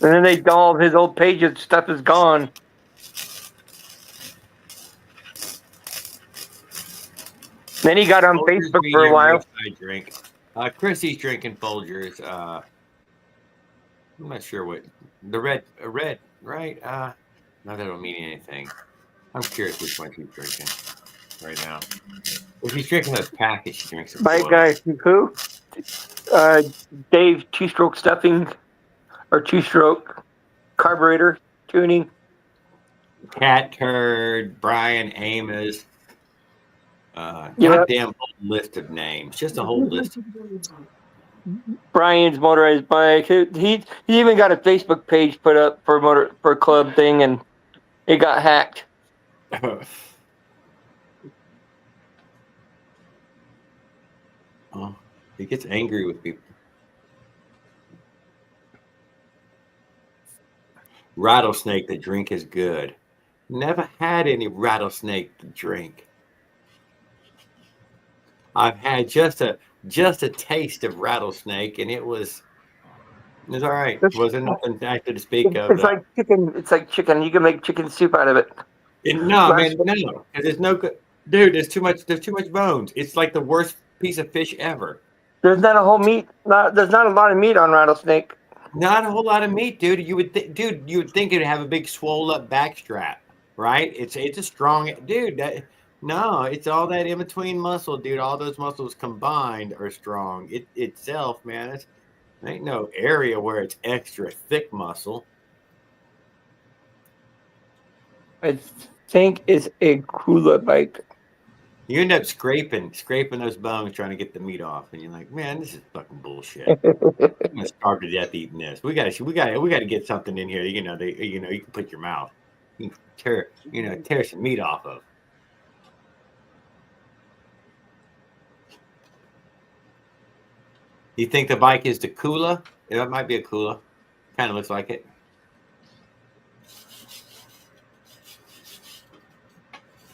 And then all of his old pages stuff is gone. Then he got on Folgers Facebook for a medium while. roadside drink. Chrissy's drinking Folgers. I'm not sure what the red, right? No, that don't mean anything. I'm curious which one he's drinking right now. If he's drinking those packets, he drinks a Bike guy who? Dave two-stroke stuffing or two-stroke carburetor tuning. Cat Turd, Brian Amos. Yep. Goddamn whole list of names. Just a whole list. Brian's motorized bike. He even got a Facebook page put up for a club thing, and it got hacked. Oh, he gets angry with people. Rattlesnake, the drink is good. Never had any rattlesnake to drink. I've had just a taste of rattlesnake, and it was all right. It wasn't nothing active to speak of. It's like chicken. It's like chicken. You can make chicken soup out of it. No, man, no. 'Cause there's no good. Dude, there's too much bones. It's like the worst piece of fish ever. There's not a whole meat. There's not a lot of meat on rattlesnake. Not a whole lot of meat, dude. You would think it'd have a big swole up backstrap, right? It's a strong dude. No, it's all that in between muscle, dude. All those muscles combined are strong. It itself, man, there ain't no area where it's extra thick muscle. I think it's a Kula bike. You end up scraping those bones trying to get the meat off, and you're like, man, this is fucking bullshit. I'm gonna starve to death eating this. We gotta get something in here. You can put your mouth. You can tear some meat off of. You think the bike is the Kula? Yeah, it might be a Kula. Kind of looks like it.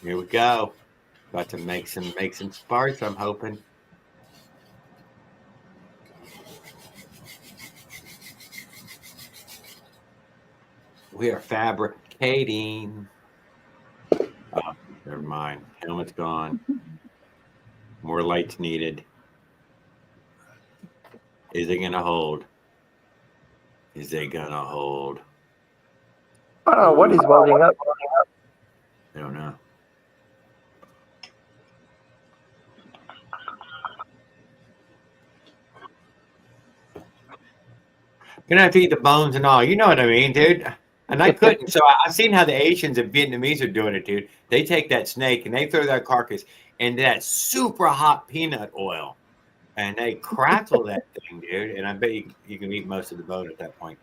Here we go. About to make some sparks, I'm hoping. We are fabricating. Oh, never mind. Helmet's gone. More lights needed. Is it gonna hold? Is it gonna hold? I don't know what he's welding up. I don't know. Gonna have to eat the bones and all. You know what I mean, dude? And I couldn't. So I've seen how the Asians and Vietnamese are doing it, dude. They take that snake and they throw that carcass into that super hot peanut oil. And they crackle that thing, dude. And I bet you can eat most of the bone at that point.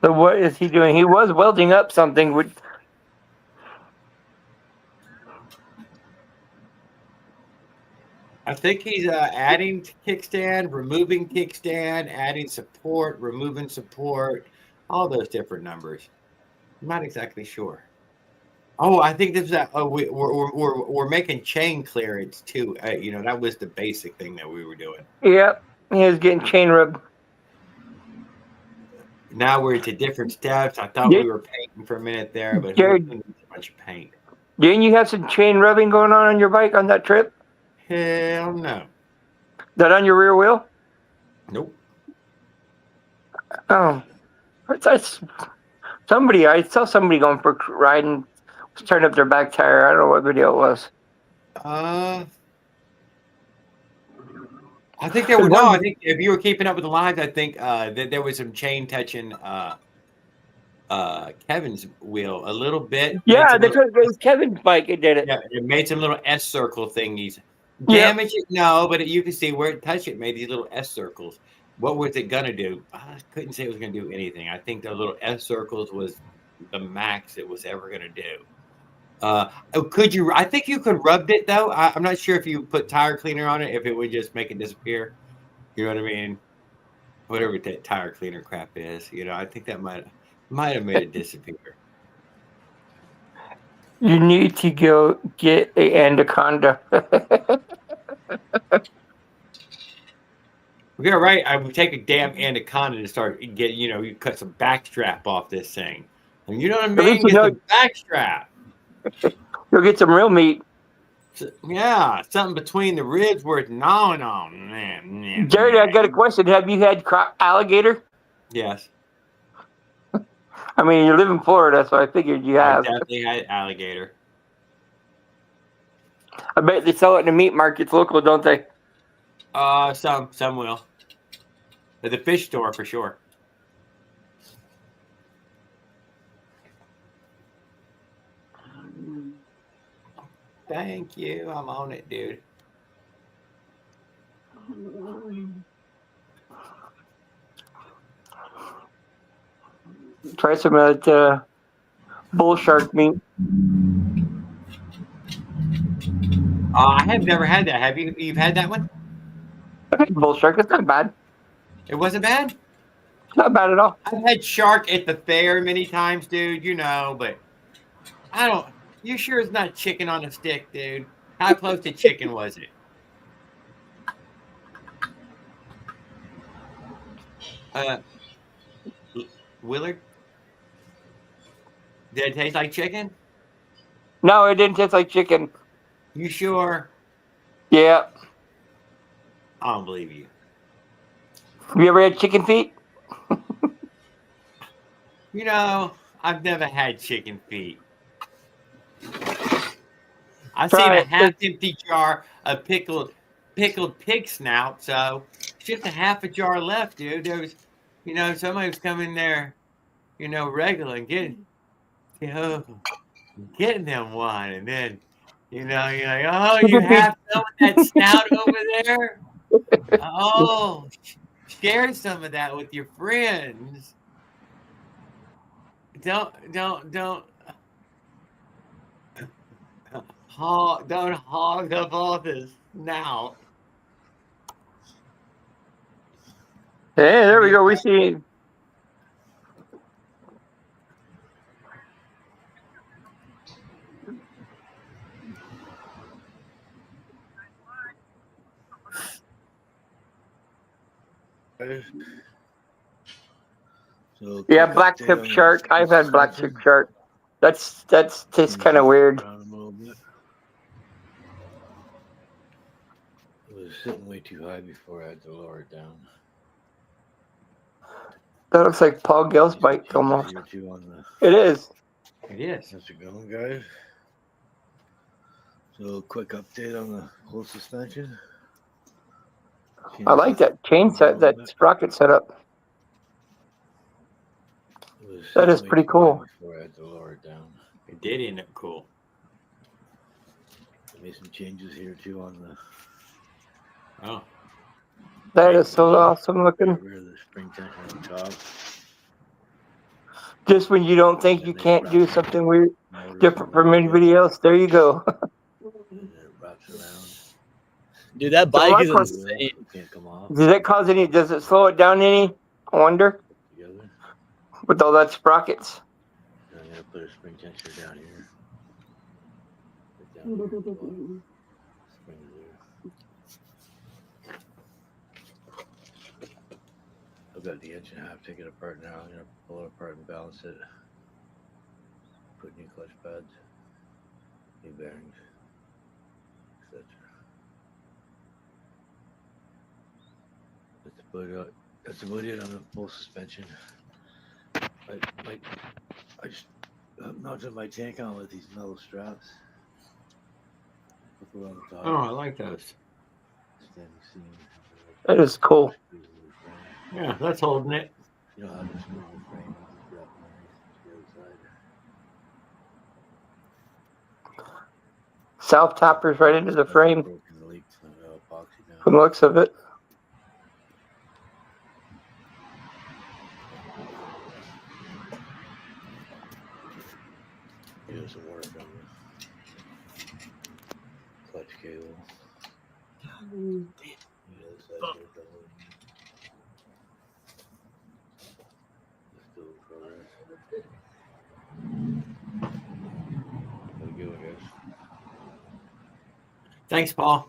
So what is he doing? He was welding up something with. I think he's adding kickstand, removing kickstand, adding support, removing support, all those different numbers. I'm not exactly sure. Oh, I think this is that. Oh, we're making chain clearance too. That was the basic thing that we were doing. Yep, he was getting chain rubbed. Now we're into different steps. I thought we were painting for a minute there, but Jared, a bunch of paint. Didn't you have some chain rubbing going on your bike on that trip? Hell no. That on your rear wheel? Nope. Oh, I saw somebody going for a ride and turning up their back tire. I don't know what video it was. I think there were no. I think if you were keeping up with the lines, I think that there was some chain touching Kevin's wheel a little bit. Yeah, it was Kevin's bike. It did it. Yeah, it made some little S circle thingies. Damage it? No, but you can see where it touched it made these little S circles. What was it gonna do? I couldn't say it was gonna do anything. I think the little S circles was the max it was ever gonna do. Could you? I think you could rub it though. I'm not sure if you put tire cleaner on it, if it would just make it disappear. You know what I mean? Whatever that tire cleaner crap is, I think that might have made it disappear. You need to go get a anaconda. Yeah, right. I would take a damn anaconda and start getting, you cut some backstrap off this thing. And you know what I At mean? least you Get know- some backstrap. You'll get some real meat. Yeah, something between the ribs where it's gnawing on. Man. Jared, I got a question. Have you had alligator? Yes. I mean, you live in Florida, so I figured you I have. definitely had alligator. I bet they sell it in the meat markets local, don't they? Some will. At the fish store for sure. Thank you. I'm on it, dude. Try some of that bull shark meat. I have never had that. Have you? You've had that one? Bull shark, it's not bad. It wasn't bad? Not bad at all. I've had shark at the fair many times, dude, but I don't. You sure it's not chicken on a stick, dude? How close to chicken was it? Willard? Did it taste like chicken? No, it didn't taste like chicken. You sure? Yeah. I don't believe you. Have you ever had chicken feet? I've never had chicken feet. I've Try seen a it. half-empty jar of pickled pig snout, so it's just a half a jar left, dude. There was, somebody was coming there, regular and getting them one, and then, you're like, oh, you have some of that snout over there? Oh, share some of that with your friends. Don't hog up all this snout. Hey, there we go. We see. So Yeah, quick black update tip on shark. I've had black tip suspension. shark. That's tastes kind of weird. Around a little bit. It was sitting way too high before I had to lower it down. That looks like Paul Gale's bike almost. Here too on the, It is. It is. how's it going, guys? So quick update on the whole suspension. I like that chain set, that sprocket setup. It was That is sitting way pretty too high cool. Before I had to lower it down. It did end up cool. I made some changes here too on the. Oh. That is so awesome looking. Got rid of the spring tension on top. Just when you don't think you can't do something weird, different from anybody else, there you go. Dude, that So bike my is question- insane. Can't come off. Does that cause any? Does it slow it down any? I wonder. Together. With all that sprockets. I'm gonna put a spring tensor down here. Put down here as well. Spring there. I've got the engine half taken apart now. I'm gonna pull it apart and balance it. Put new clutch pads, new bearings, etc. That's about it on the full suspension. I just mounted my tank on with these metal straps. Put it on the top. Oh, I like those. Standing seam. That is cool. Yeah, that's holding it. You know how to screw the frame strap underneath the other side. South toppers right into the frame. Broken the leaks and epoxy down. From the looks of it. Do some work on cable. Still in progress. There we go, I guess. Thanks, Paul.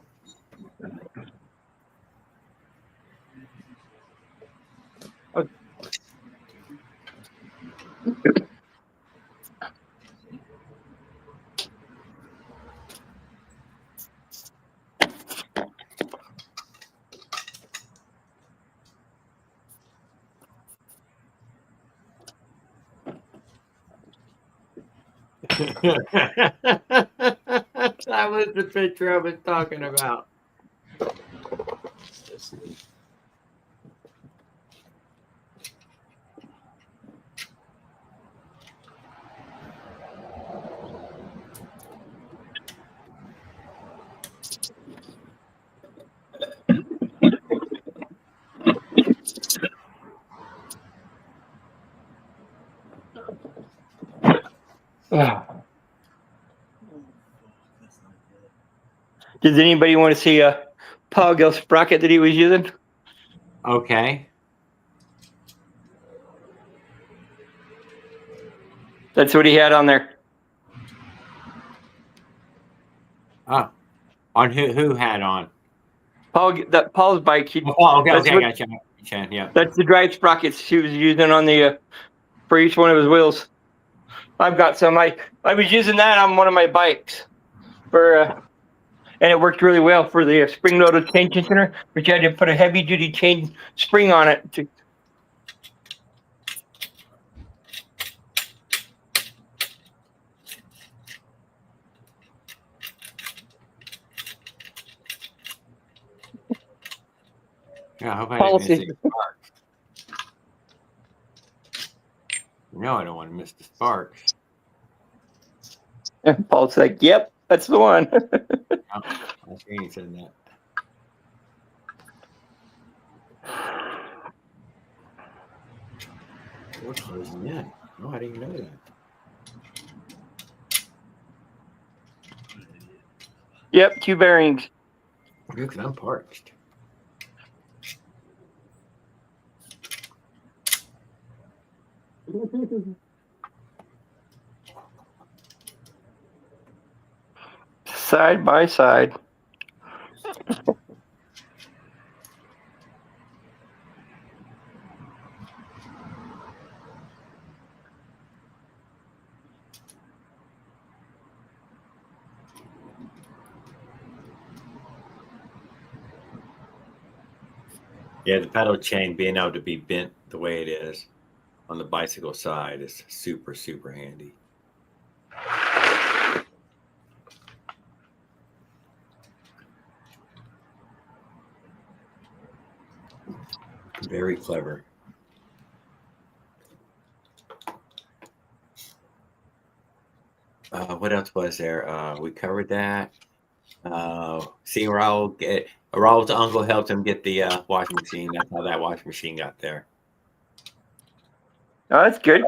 That was the picture I was talking about. Does anybody want to see a Pogel sprocket that he was using? Okay. That's what he had on there. Oh, on who had on? Paul's bike. Oh, okay, gotcha. Yeah. That's the drive sprockets he was using on the for each one of his wheels. I've got some. I was using that on one of my bikes for, and it worked really well for the spring-loaded chain tensioner, but you had to put a heavy-duty chain spring on it to. Yeah, I hope I Policy. didn't miss the spark. No, I don't want to miss the spark. And Paul's like, "Yep, that's the one." Oh, I see he said that. We're closing in. Oh, I didn't know that. Yep, 2 bearings. Look, I'm parched. Side by side. Yeah, the pedal chain being able to be bent the way it is on the bicycle side is super, super handy. Very clever. What else was there? We covered that. Seeing Raul's uncle helped him get the washing machine. That's how that washing machine got there. Oh, that's good.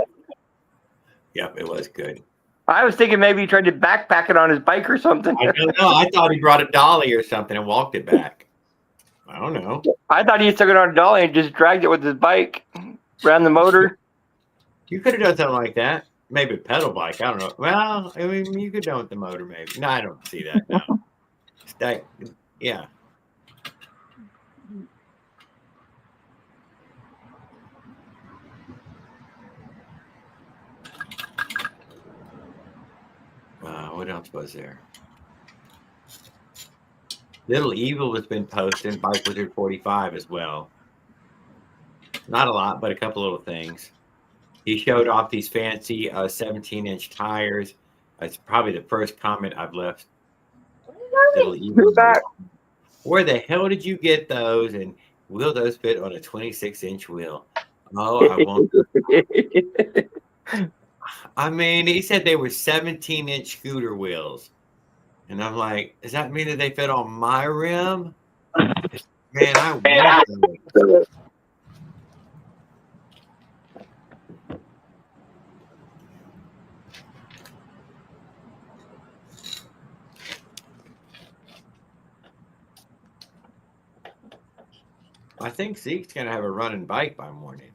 Yep, it was good. I was thinking maybe he tried to backpack it on his bike or something. I don't know. I thought he brought a dolly or something and walked it back. I don't know. I thought he took it on a dolly and just dragged it with his bike around the motor. You could have done something like that. Maybe a pedal bike. I don't know. Well, I mean, you could do it with the motor, maybe. No, I don't see that. No. Yeah. What else was there? Little Evil has been posting Bike Wizard 45 as well. Not a lot, but a couple little things. He showed off these fancy 17-inch tires. It's probably the first comment I've left. Little Evil. Where the hell did you get those? And will those fit on a 26-inch wheel? Oh, I won't. I mean, he said they were 17-inch scooter wheels. And I'm like, does that mean that they fit on my rim? Man, I want those. I think Zeke's gonna have a running bike by morning.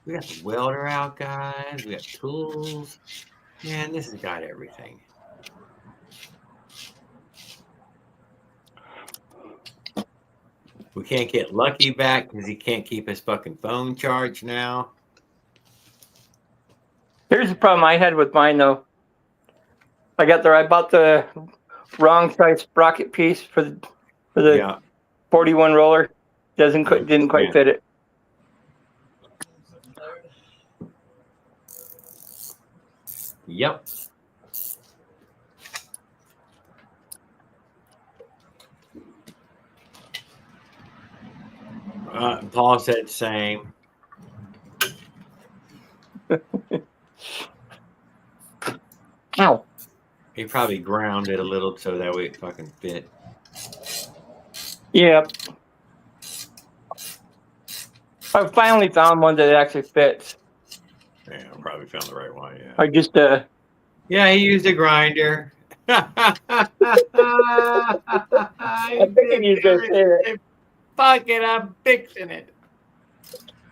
We got the welder out, guys. We got tools. Man, this has got everything. We can't get Lucky back because he can't keep his fucking phone charged now. Here's the problem I had with mine though. I bought the wrong size sprocket piece for the 41 roller. Didn't quite fit it. Yep. Paul said same. Ow. He probably ground it a little so that way it fucking fit. Yeah. I finally found one that actually fits. Yeah, I probably found the right one, yeah. I just Yeah, he used a grinder. I think he's gonna say it. Fuck it, I'm fixing it.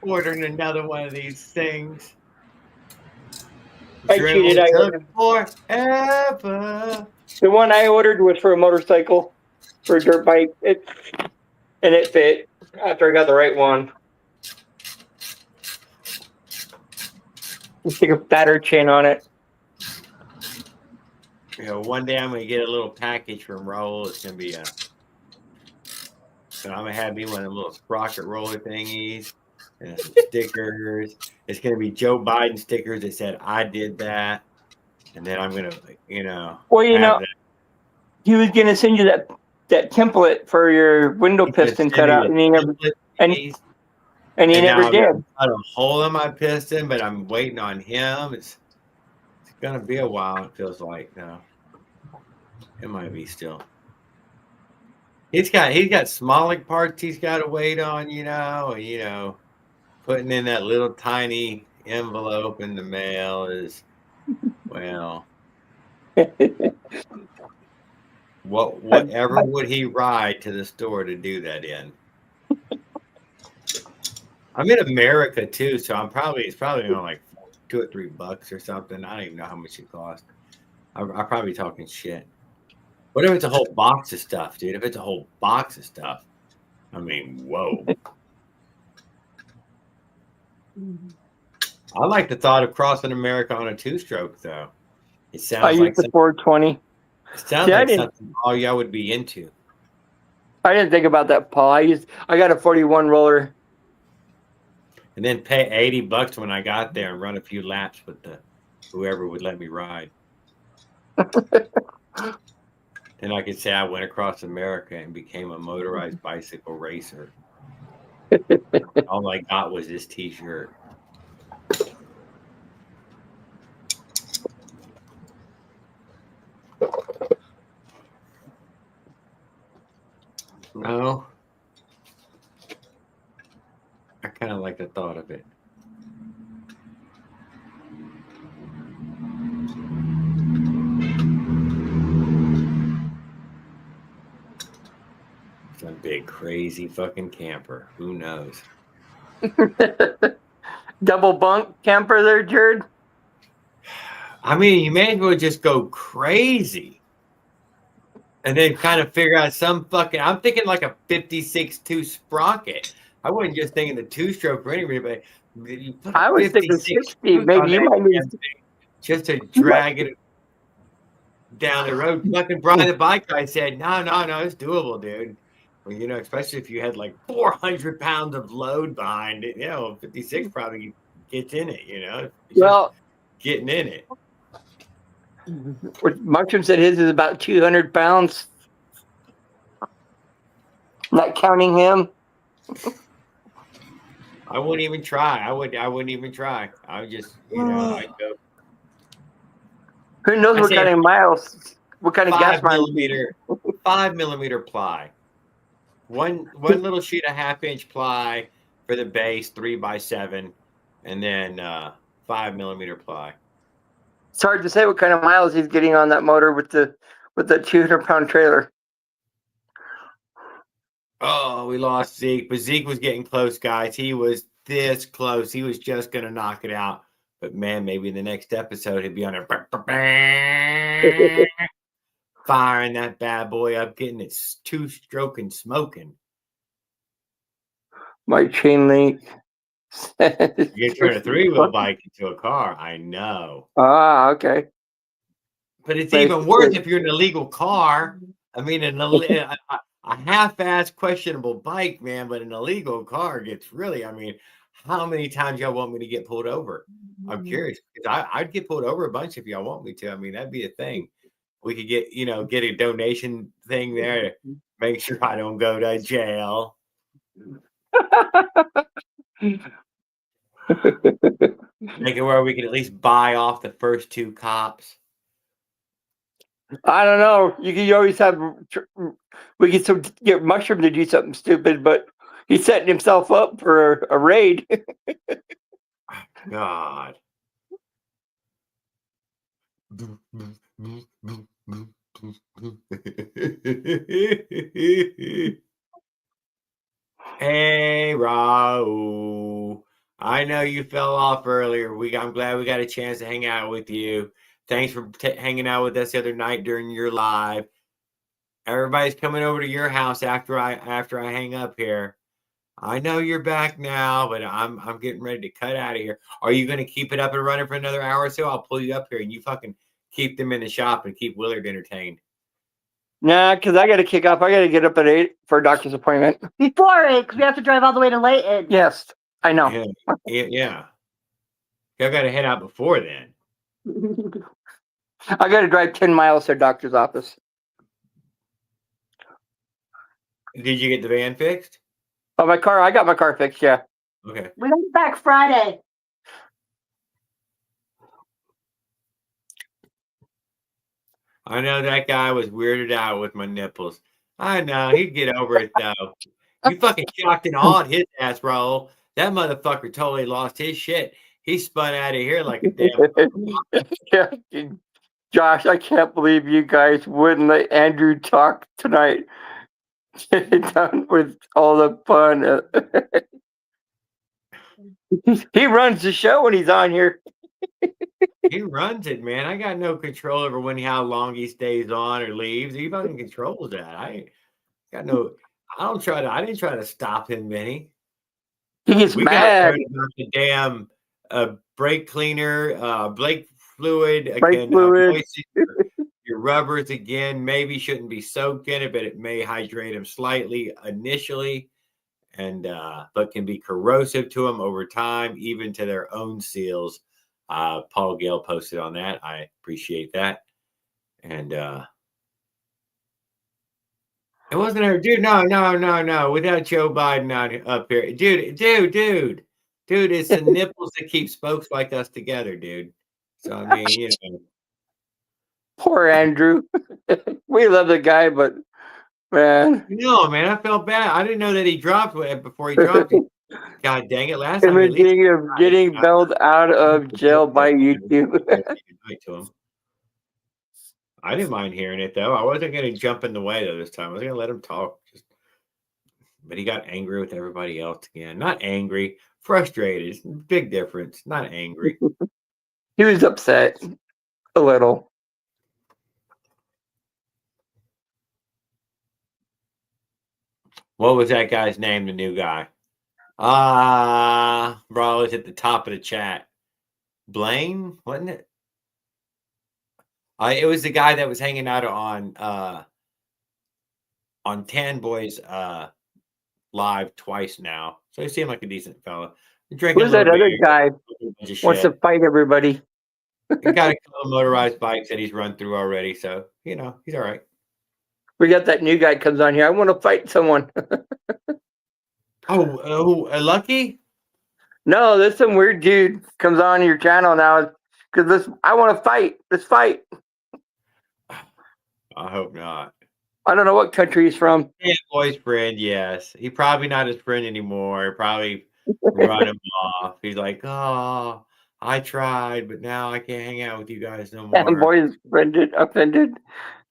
Ordering another one of these things. I cheated. I ordered forever. The one I ordered was for a motorcycle, for a dirt bike. It fit after I got the right one. Stick a fatter chain on it. You know, one day I'm gonna get a little package from Raul. It's gonna be so I'm gonna have me one of them little sprocket roller thingies and some stickers. It's gonna be Joe Biden stickers that said I did that, and then I'm gonna, Well, have he was gonna send you that template for your window piston cutout, and he never did. I don't hole in my piston, but I'm waiting on him. It's gonna be a while. It feels like now. It might be still. He's got Smolik parts he's got to wait on, putting in that little tiny envelope in the mail is, well, whatever would he ride to the store to do that in? I'm in America too, so it's probably on like $2 or $3 or something. I don't even know how much it costs. I'm probably talking shit. What if it's a whole box of stuff, dude? If it's a whole box of stuff, I mean, whoa. I like the thought of crossing America on a 2-stroke, though. It sounds I like used the 420. It sounds like something all y'all would be into. I didn't think about that, Paul. I got a 41 roller. And then pay $80 when I got there and run a few laps with whoever would let me ride. Then I could say I went across America and became a motorized bicycle racer. All I got was this T-shirt. No. I kind of like the thought of it. Some big crazy fucking camper. Who knows? Double bunk camper there, Jared? I mean, you may as well just go crazy. And then kind of figure out some fucking... I'm thinking like a 56 2-sprocket. I wasn't just thinking the 2-stroke for anybody, but I was thinking 60. Maybe you might need just to drag it down the road. Fucking brought the bike. I said, no, it's doable, dude. Well, especially if you had like 400 pounds of load behind it, 56 probably gets in it, Well, getting in it. Mushroom said his is about 200 pounds. Not counting him. I wouldn't even try. I wouldn't even try. I would just, I'd go. Who knows what kind of miles What kind of gas mileage? 5 millimeter ply. One little sheet of 1/2 inch ply for the base, 3x7, and then 5 millimeter ply. It's hard to say what kind of miles he's getting on that motor with the 200-pound trailer. Oh, we lost Zeke, but Zeke was getting close, guys. He was this close. He was just gonna knock it out. But man, maybe in the next episode he'd be on there firing that bad boy up, getting it two-stroke and smoking. My chain link. You turn a 3-wheel bike into a car. I know. Ah, okay. But it's even worse if you're in a legal car. I mean, a half-ass questionable bike, man, but an illegal car gets really, I mean, how many times y'all want me to get pulled over? I'm curious, because I'd get pulled over a bunch if y'all want me to. I mean, that'd be a thing. We could get a donation thing there to make sure I don't go to jail. Make it where we can at least buy off the first 2 cops. I don't know. You always have. We could get Mushroom to do something stupid, but he's setting himself up for a raid. God. Hey, Raul. I know you fell off earlier. I'm glad we got a chance to hang out with you. Thanks for hanging out with us the other night during your live. Everybody's coming over to your house after I hang up here. I know you're back now, but I'm getting ready to cut out of here. Are you going to keep it up and running for another hour or so? I'll pull you up here and you fucking keep them in the shop and keep Willard entertained. Nah, because I got to kick off. I got to get up at 8 for a doctor's appointment. Before 8, because we have to drive all the way to Layton. Yes, I know. Yeah. Y'all got to head out before then. I got to drive 10 miles to a doctor's office. Did you get the van fixed? Oh, I got my car fixed, yeah. Okay. We got it back Friday. I know that guy was weirded out with my nipples. I know. He'd get over it, though. You fucking shocked and awed his ass, Raul. That motherfucker totally lost his shit. He spun out of here like a damn... Josh, I can't believe you guys wouldn't let Andrew talk tonight. Get done with all the fun. He runs the show when he's on here. He runs it, man. I got no control over how long he stays on or leaves. He fucking controls that. I didn't try to stop him, Benny. He gets mad. About the damn brake cleaner, brake fluid. Brake fluid. Your rubbers again maybe shouldn't be soaked in it, but it may hydrate them slightly initially, and but can be corrosive to them over time, even to their own seals. Paul Gale posted on that. I appreciate that. And it wasn't her, dude. No. Without Joe Biden up here, dude. It's the nipples that keep folks like us together, dude. So I mean, Poor Andrew. We love the guy, but man. No, man, I felt bad. I didn't know that he dropped it before he dropped it. God dang it! Last time getting bailed out of jail by YouTube. I didn't mind hearing it though. I wasn't going to jump in the way though this time. I was going to let him talk. But he got angry with everybody else again. Not angry, frustrated. Big difference. Not angry. He was upset a little. What was that guy's name? The new guy. Bro, it's at the top of the chat. Blaine, wasn't it? It was the guy that was hanging out on Tan Boy's live twice now. So he seemed like a decent fella. Who's that other guy? Wants to fight everybody. He got a couple of motorized bikes that he's run through already, so he's all right. We got that new guy comes on here. I want to fight someone. Lucky? No, there's some weird dude comes on your channel now because I want to fight. Let's fight. I hope not. I don't know what country he's from. Yeah, boyfriend, yes. He probably not his friend anymore. Probably run him off. He's like, oh, I tried, but now I can't hang out with you guys no And more. boy is offended.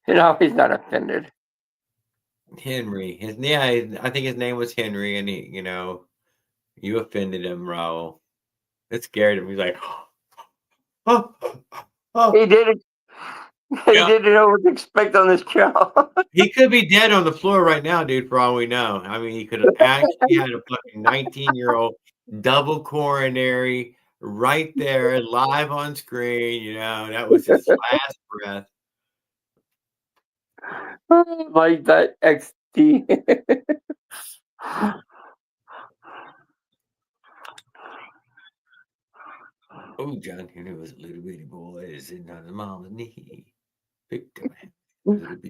You know, he's not offended. Henry. I think his name was Henry, and you offended him, Raul. It scared him. He's like, oh. He didn't. He didn't know what to expect on this show. He could be dead on the floor right now, dude, for all we know. I mean, he could have actually had a fucking 19-year-old double coronary right there, live on screen. That was his last breath. Like that XD. Oh, John Henry was a little bitty boy sitting on his mama's knee. Picked him and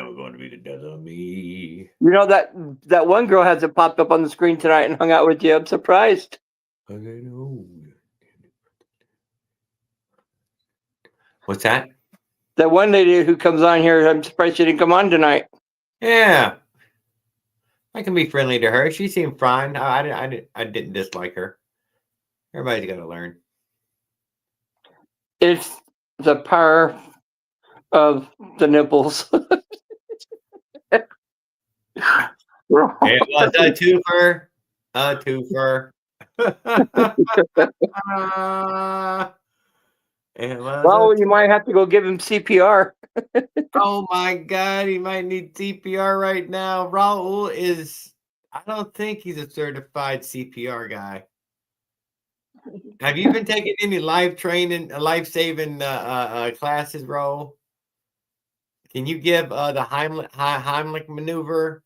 we're going to be the death of me. You know that one girl hasn't popped up on the screen tonight and hung out with you. I'm surprised. I know. What's that? That one lady who comes on here, I'm surprised she didn't come on tonight. Yeah. I can be friendly to her. She seemed fine. I didn't dislike her. Everybody's got to learn. It's the power of the nipples. It was a twofer. A twofer. Well, you might have to go give him CPR. Oh my God, he might need CPR right now. Raul I don't think he's a certified CPR guy. Have you been taking any life-saving classes, Raul? Can you give the Heimlich maneuver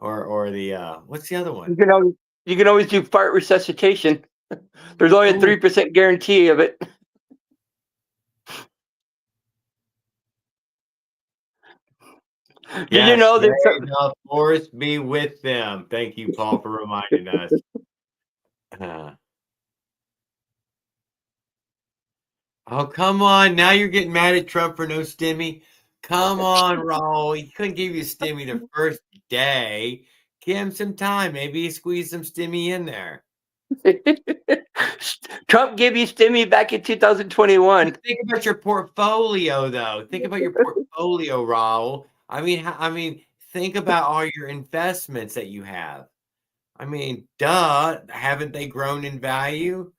or the what's the other one? You can always do fart resuscitation. There's only a 3% guarantee of it. Did you know that the force be with them? Thank you, Paul, for reminding us. Oh, come on. Now you're getting mad at Trump for no stimmy. Come on, Raul. He couldn't give you stimmy the first day. Give him some time. Maybe he squeezed some stimmy in there. Trump gave you stimmy back in 2021. Think about your portfolio, though. Think about your portfolio, Raul. I mean, think about all your investments that you have. I mean, duh. Haven't they grown in value?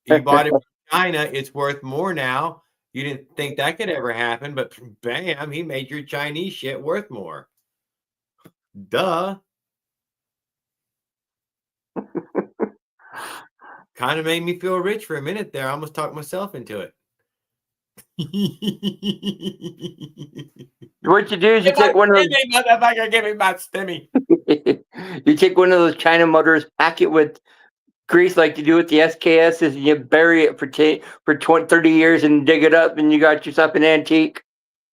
You bought it from China. It's worth more now. You didn't think that could ever happen, but bam, he made your Chinese shit worth more. Duh. Kind of made me feel rich for a minute there. I almost talked myself into it. What you do is you take one of those. Motherfucker, give me my stimmy. You take one of those China motors, pack it with grease like you do with the SKSs, and you bury it for 30 years and dig it up, and you got yourself an antique.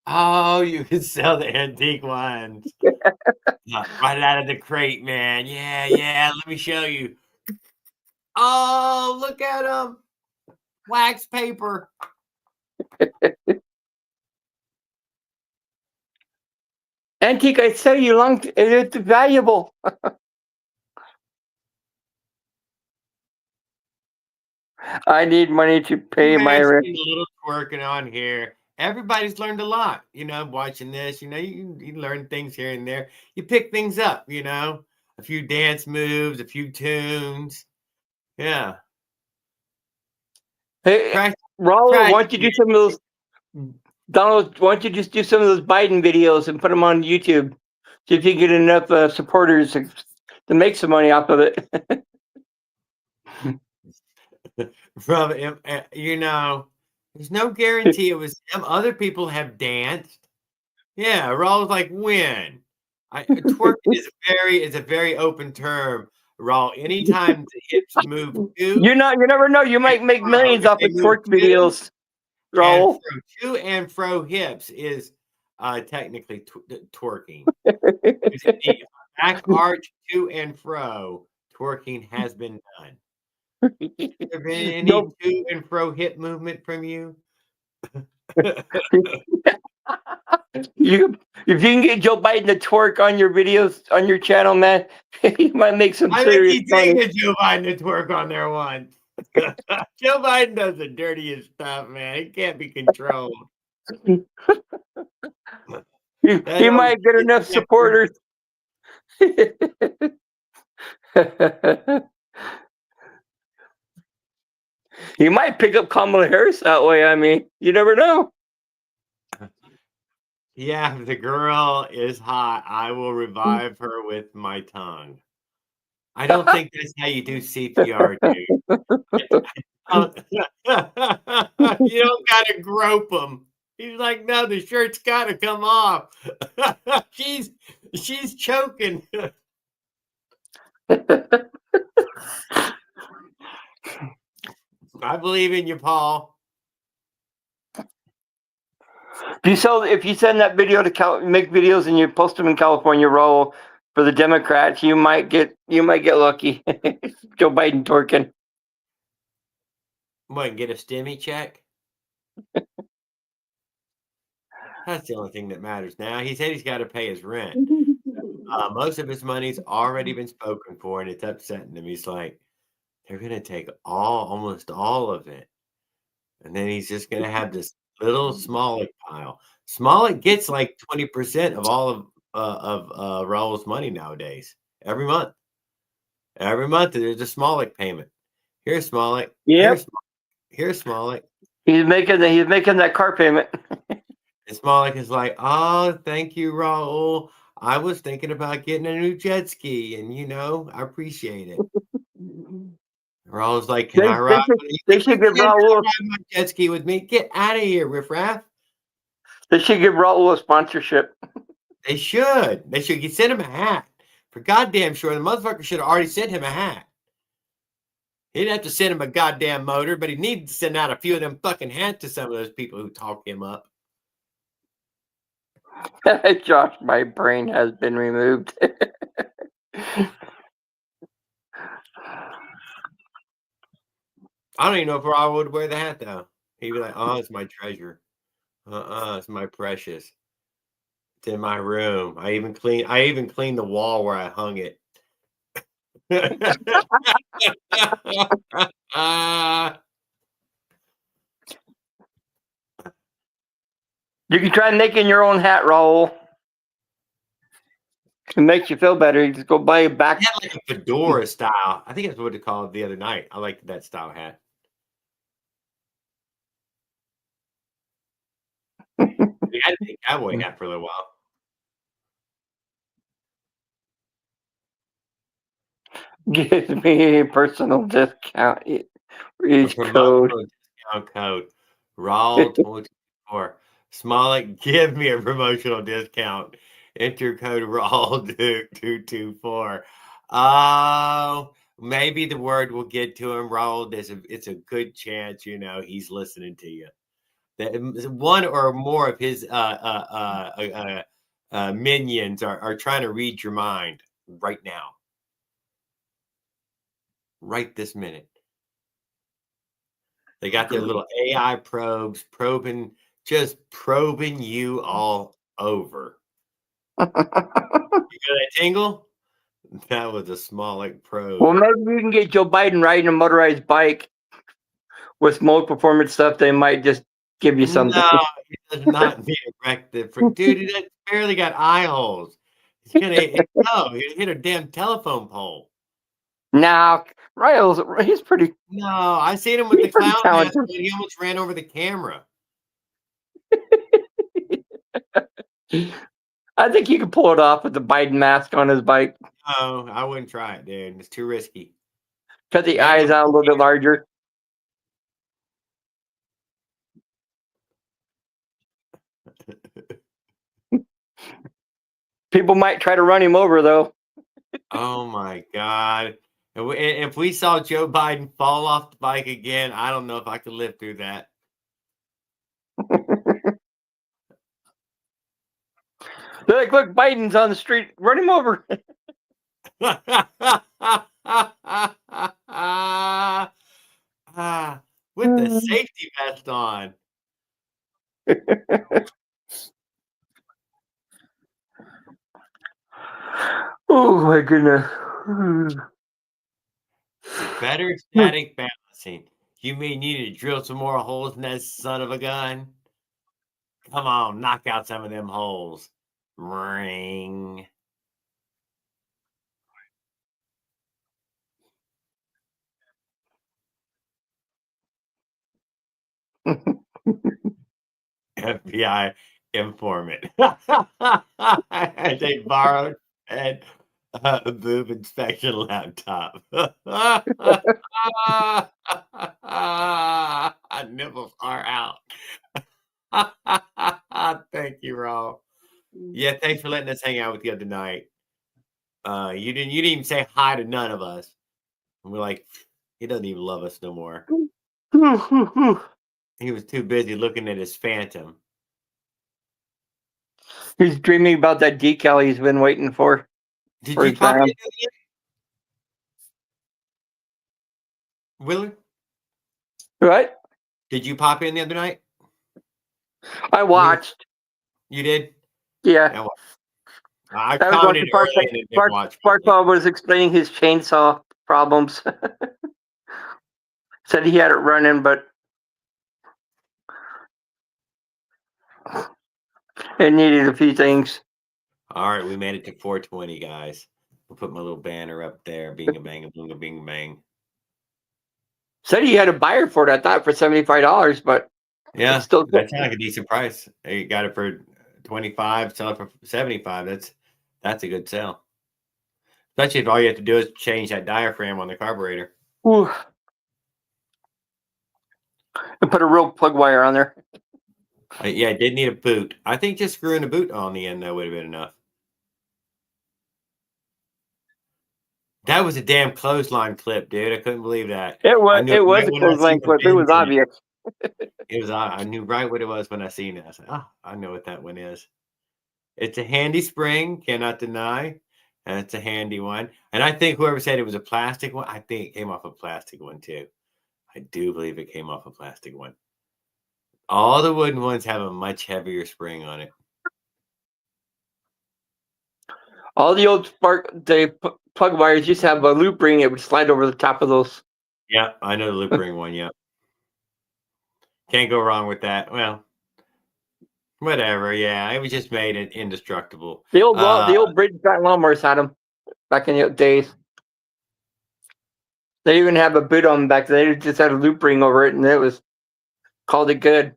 Oh, you can sell the antique ones. Right out of the crate, man. Yeah. Let me show you. Oh, look at them. Wax paper. Antique, I sell you long. It's valuable. I need money to pay my rent. A little twerking on here. Everybody's learned a lot, watching this. You learn things here and there. You pick things up, a few dance moves, a few tunes. Yeah. Hey, Raul, why don't you do some of those? Donald, why don't you just do some of those Biden videos and put them on YouTube? See if you can get enough supporters to make some money off of it. From there's no guarantee it was him. Other people have danced. Yeah, Raul's like, when? Twerking is a very open term, Raul. Anytime the hips move you never know. You might make millions off of twerk videos. Raul. To and fro hips is technically twerking. Back arch to and fro twerking has been done. There been any to and fro hip movement from you? If you can get Joe Biden to twerk on your videos on your channel, man, you might make some I think serious he's money. taken Joe Biden to twerk on there once. Joe Biden does the dirtiest stuff, man. It can't be controlled. He might get enough supporters. He might pick up Kamala Harris that way. I mean, you never know. Yeah, if the girl is hot, I will revive her with my tongue. I don't think that's how you do CPR, dude. You don't gotta grope them. He's like, no, the shirt's gotta come off. she's choking. I believe in you, Paul. If you send that video to make videos and you post them in California, roll for the Democrats, you might get lucky. Joe Biden twerking. What, get a stimmy check? That's the only thing that matters now. He said he's got to pay his rent. Most of his money's already been spoken for, and it's upsetting him. He's like, they're going to take almost all of it. And then he's just going to have this little Smollett pile. Smollett gets like 20% of all of Raul's money nowadays. Every month. Every month there's a Smollett payment. Here's Smollett. Yep. Here's Smollett. He's making that car payment. And Smollett is like, oh, thank you, Raul. I was thinking about getting a new jet ski, and I appreciate it. Raul's like, can I ride? They should give Raul my jet ski with me. Get out of here, riffraff. They should give Raul a sponsorship. They should. They should send him a hat. For goddamn sure, the motherfucker should have already sent him a hat. He didn't have to send him a goddamn motor, but he needed to send out a few of them fucking hats to some of those people who talk him up. Josh, my brain has been removed. I don't even know if Raul would wear the hat though. He'd be like, "Oh, it's my treasure. It's my precious. It's in my room. I even cleaned the wall where I hung it." You can try making your own hat, Raul. It makes you feel better. You just go buy a back. It had like a fedora style. I think that's what they called it the other night. I liked that style hat. I had a cowboy hat for a little while. Give me a personal discount. Each code. Discount code. Raul24. Smollett, give me a promotional discount. Enter code Raul224. Oh, maybe the word will get to him, Raul. It's a good chance, he's listening to you. That one or more of his minions are trying to read your mind right now. Right this minute. They got their little AI probes probing you all over. You got that tingle? That was a Smollett probe. Well, maybe you can get Joe Biden riding a motorized bike with mode performance stuff. They might just give you something. No, he does not need a wreck. Dude, he barely got eye holes. He's gonna hit a damn telephone pole. Now, he's pretty. No, I seen him with the clown mask, and he almost ran over the camera. I think you could pull it off with the Biden mask on his bike. No, I wouldn't try it, dude. It's too risky. Cut the eyes out a little bit larger. People might try to run him over, though. Oh my God. If we saw Joe Biden fall off the bike again, I don't know if I could live through that. They're like, look, Biden's on the street. Run him over. With the safety vest on. Oh my goodness. Better static balancing. You may need to drill some more holes in that son of a gun. Come on, knock out some of them holes. Ring. FBI informant. They borrowed and boob inspection laptop. Nipples are out. Thank you, Rob. Yeah, thanks for letting us hang out with you tonight. You didn't even say hi to none of us. And we're like, he doesn't even love us no more. He was too busy looking at his phantom. He's dreaming about that decal he's been waiting for. Did for you his pop van. in yet? Willard? What? Did you pop in the other night? I watched. You did? Yeah. I I was commented watching early and didn't watch. Bartol was explaining his chainsaw problems. Said he had it running, but it needed a few things. All right, we made it to 420, guys. We'll put my little banner up there. Bing a bang, a boom, a bing bang. Said he had a buyer for it, I thought, for $75, but Yeah, it's still that sounds like a decent price. You got it for 25, sell it for 75. That's a good sell. Especially if all you have to do is change that diaphragm on the carburetor. Ooh. And put a real plug wire on there. Yeah, it did need a boot. I think just screwing a boot on the end, though, would have been enough. That was a damn clothesline clip, dude. I couldn't believe that. It was. I knew It was right a when I clothesline seen the clip. It was pins in obvious. It was. I knew right what it was when I seen it. I said, "Oh, I know what that one is." It's a handy spring, cannot deny, and it's a handy one. And I think whoever said it was a plastic one, I think it came off a plastic one too. I do believe it came off a plastic one. All the wooden ones have a much heavier spring on it. All the old plug wires used to have a loop ring. It would slide over the top of those. Yeah, I know the loop ring one. Yeah, can't go wrong with that. Well, whatever. Yeah, it was just made it indestructible. The old Bridgestone lawnmowers had them back in the days. They even have a boot on them back then. They just had a loop ring over it, and it was called it good.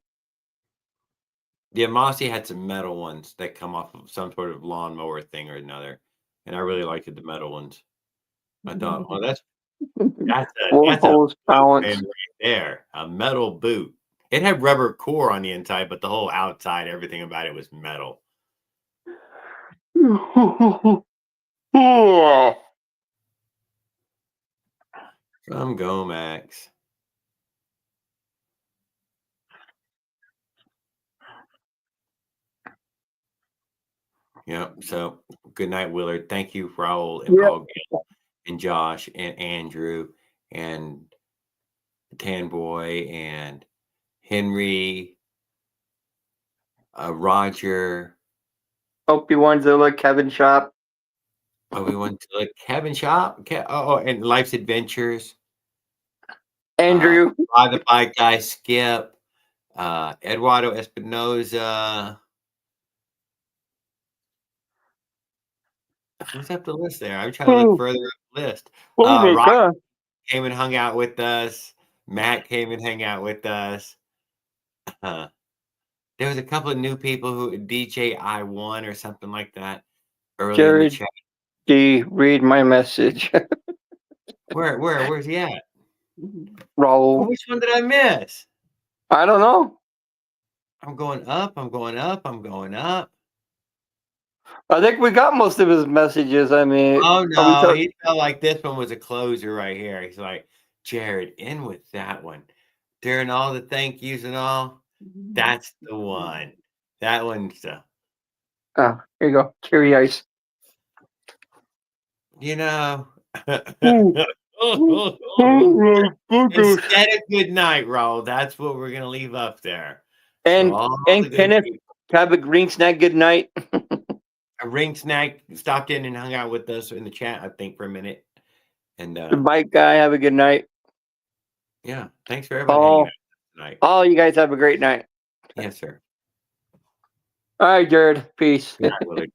Yeah, Mossy had some metal ones that come off of some sort of lawnmower thing or another, and I really liked the metal ones. I thought, well, that's a balance right there, a metal boot. It had rubber core on the inside, but the whole outside, everything about it was metal. From Gomax. Yep. So good night, Willard. Thank you, Raul and Paul Gill and Josh and Andrew and Tan Boy and Henry, Roger. Obi-Wan Zilla, Kevin Shop. Obi-Wan Zilla, Kevin Shop. And Life's Adventures. Andrew. Ride the Bike Guy, Skip. Eduardo Espinoza. Who's up the list there? I'm trying to look further up the list. Rock came and hung out with us. Matt came and hung out with us. There was a couple of new people who DJ I1 or something like that early in the chat. D, read my message. Where's he at? Raul. Well, which one did I miss? I don't know. I'm going up. I'm going up. I'm going up. I think we got most of his messages. I mean, oh no, he felt like this one was a closer right here. He's like, Jared, in with that one. During all the thank yous and all, that's the one. That one's the. Oh, here you go. Cherry ice. You know. Instead of good night, Raul, that's what we're gonna leave up there. And Kenneth, have a green snack. Good night. Ring Snack stopped in and hung out with us in the chat, I think, for a minute. And Mike guy, have a good night. yeah, thanks for everyone hanging out tonight. All you guys have a great night. Yes, sir. All right, Jared. Peace. Good night, Willard.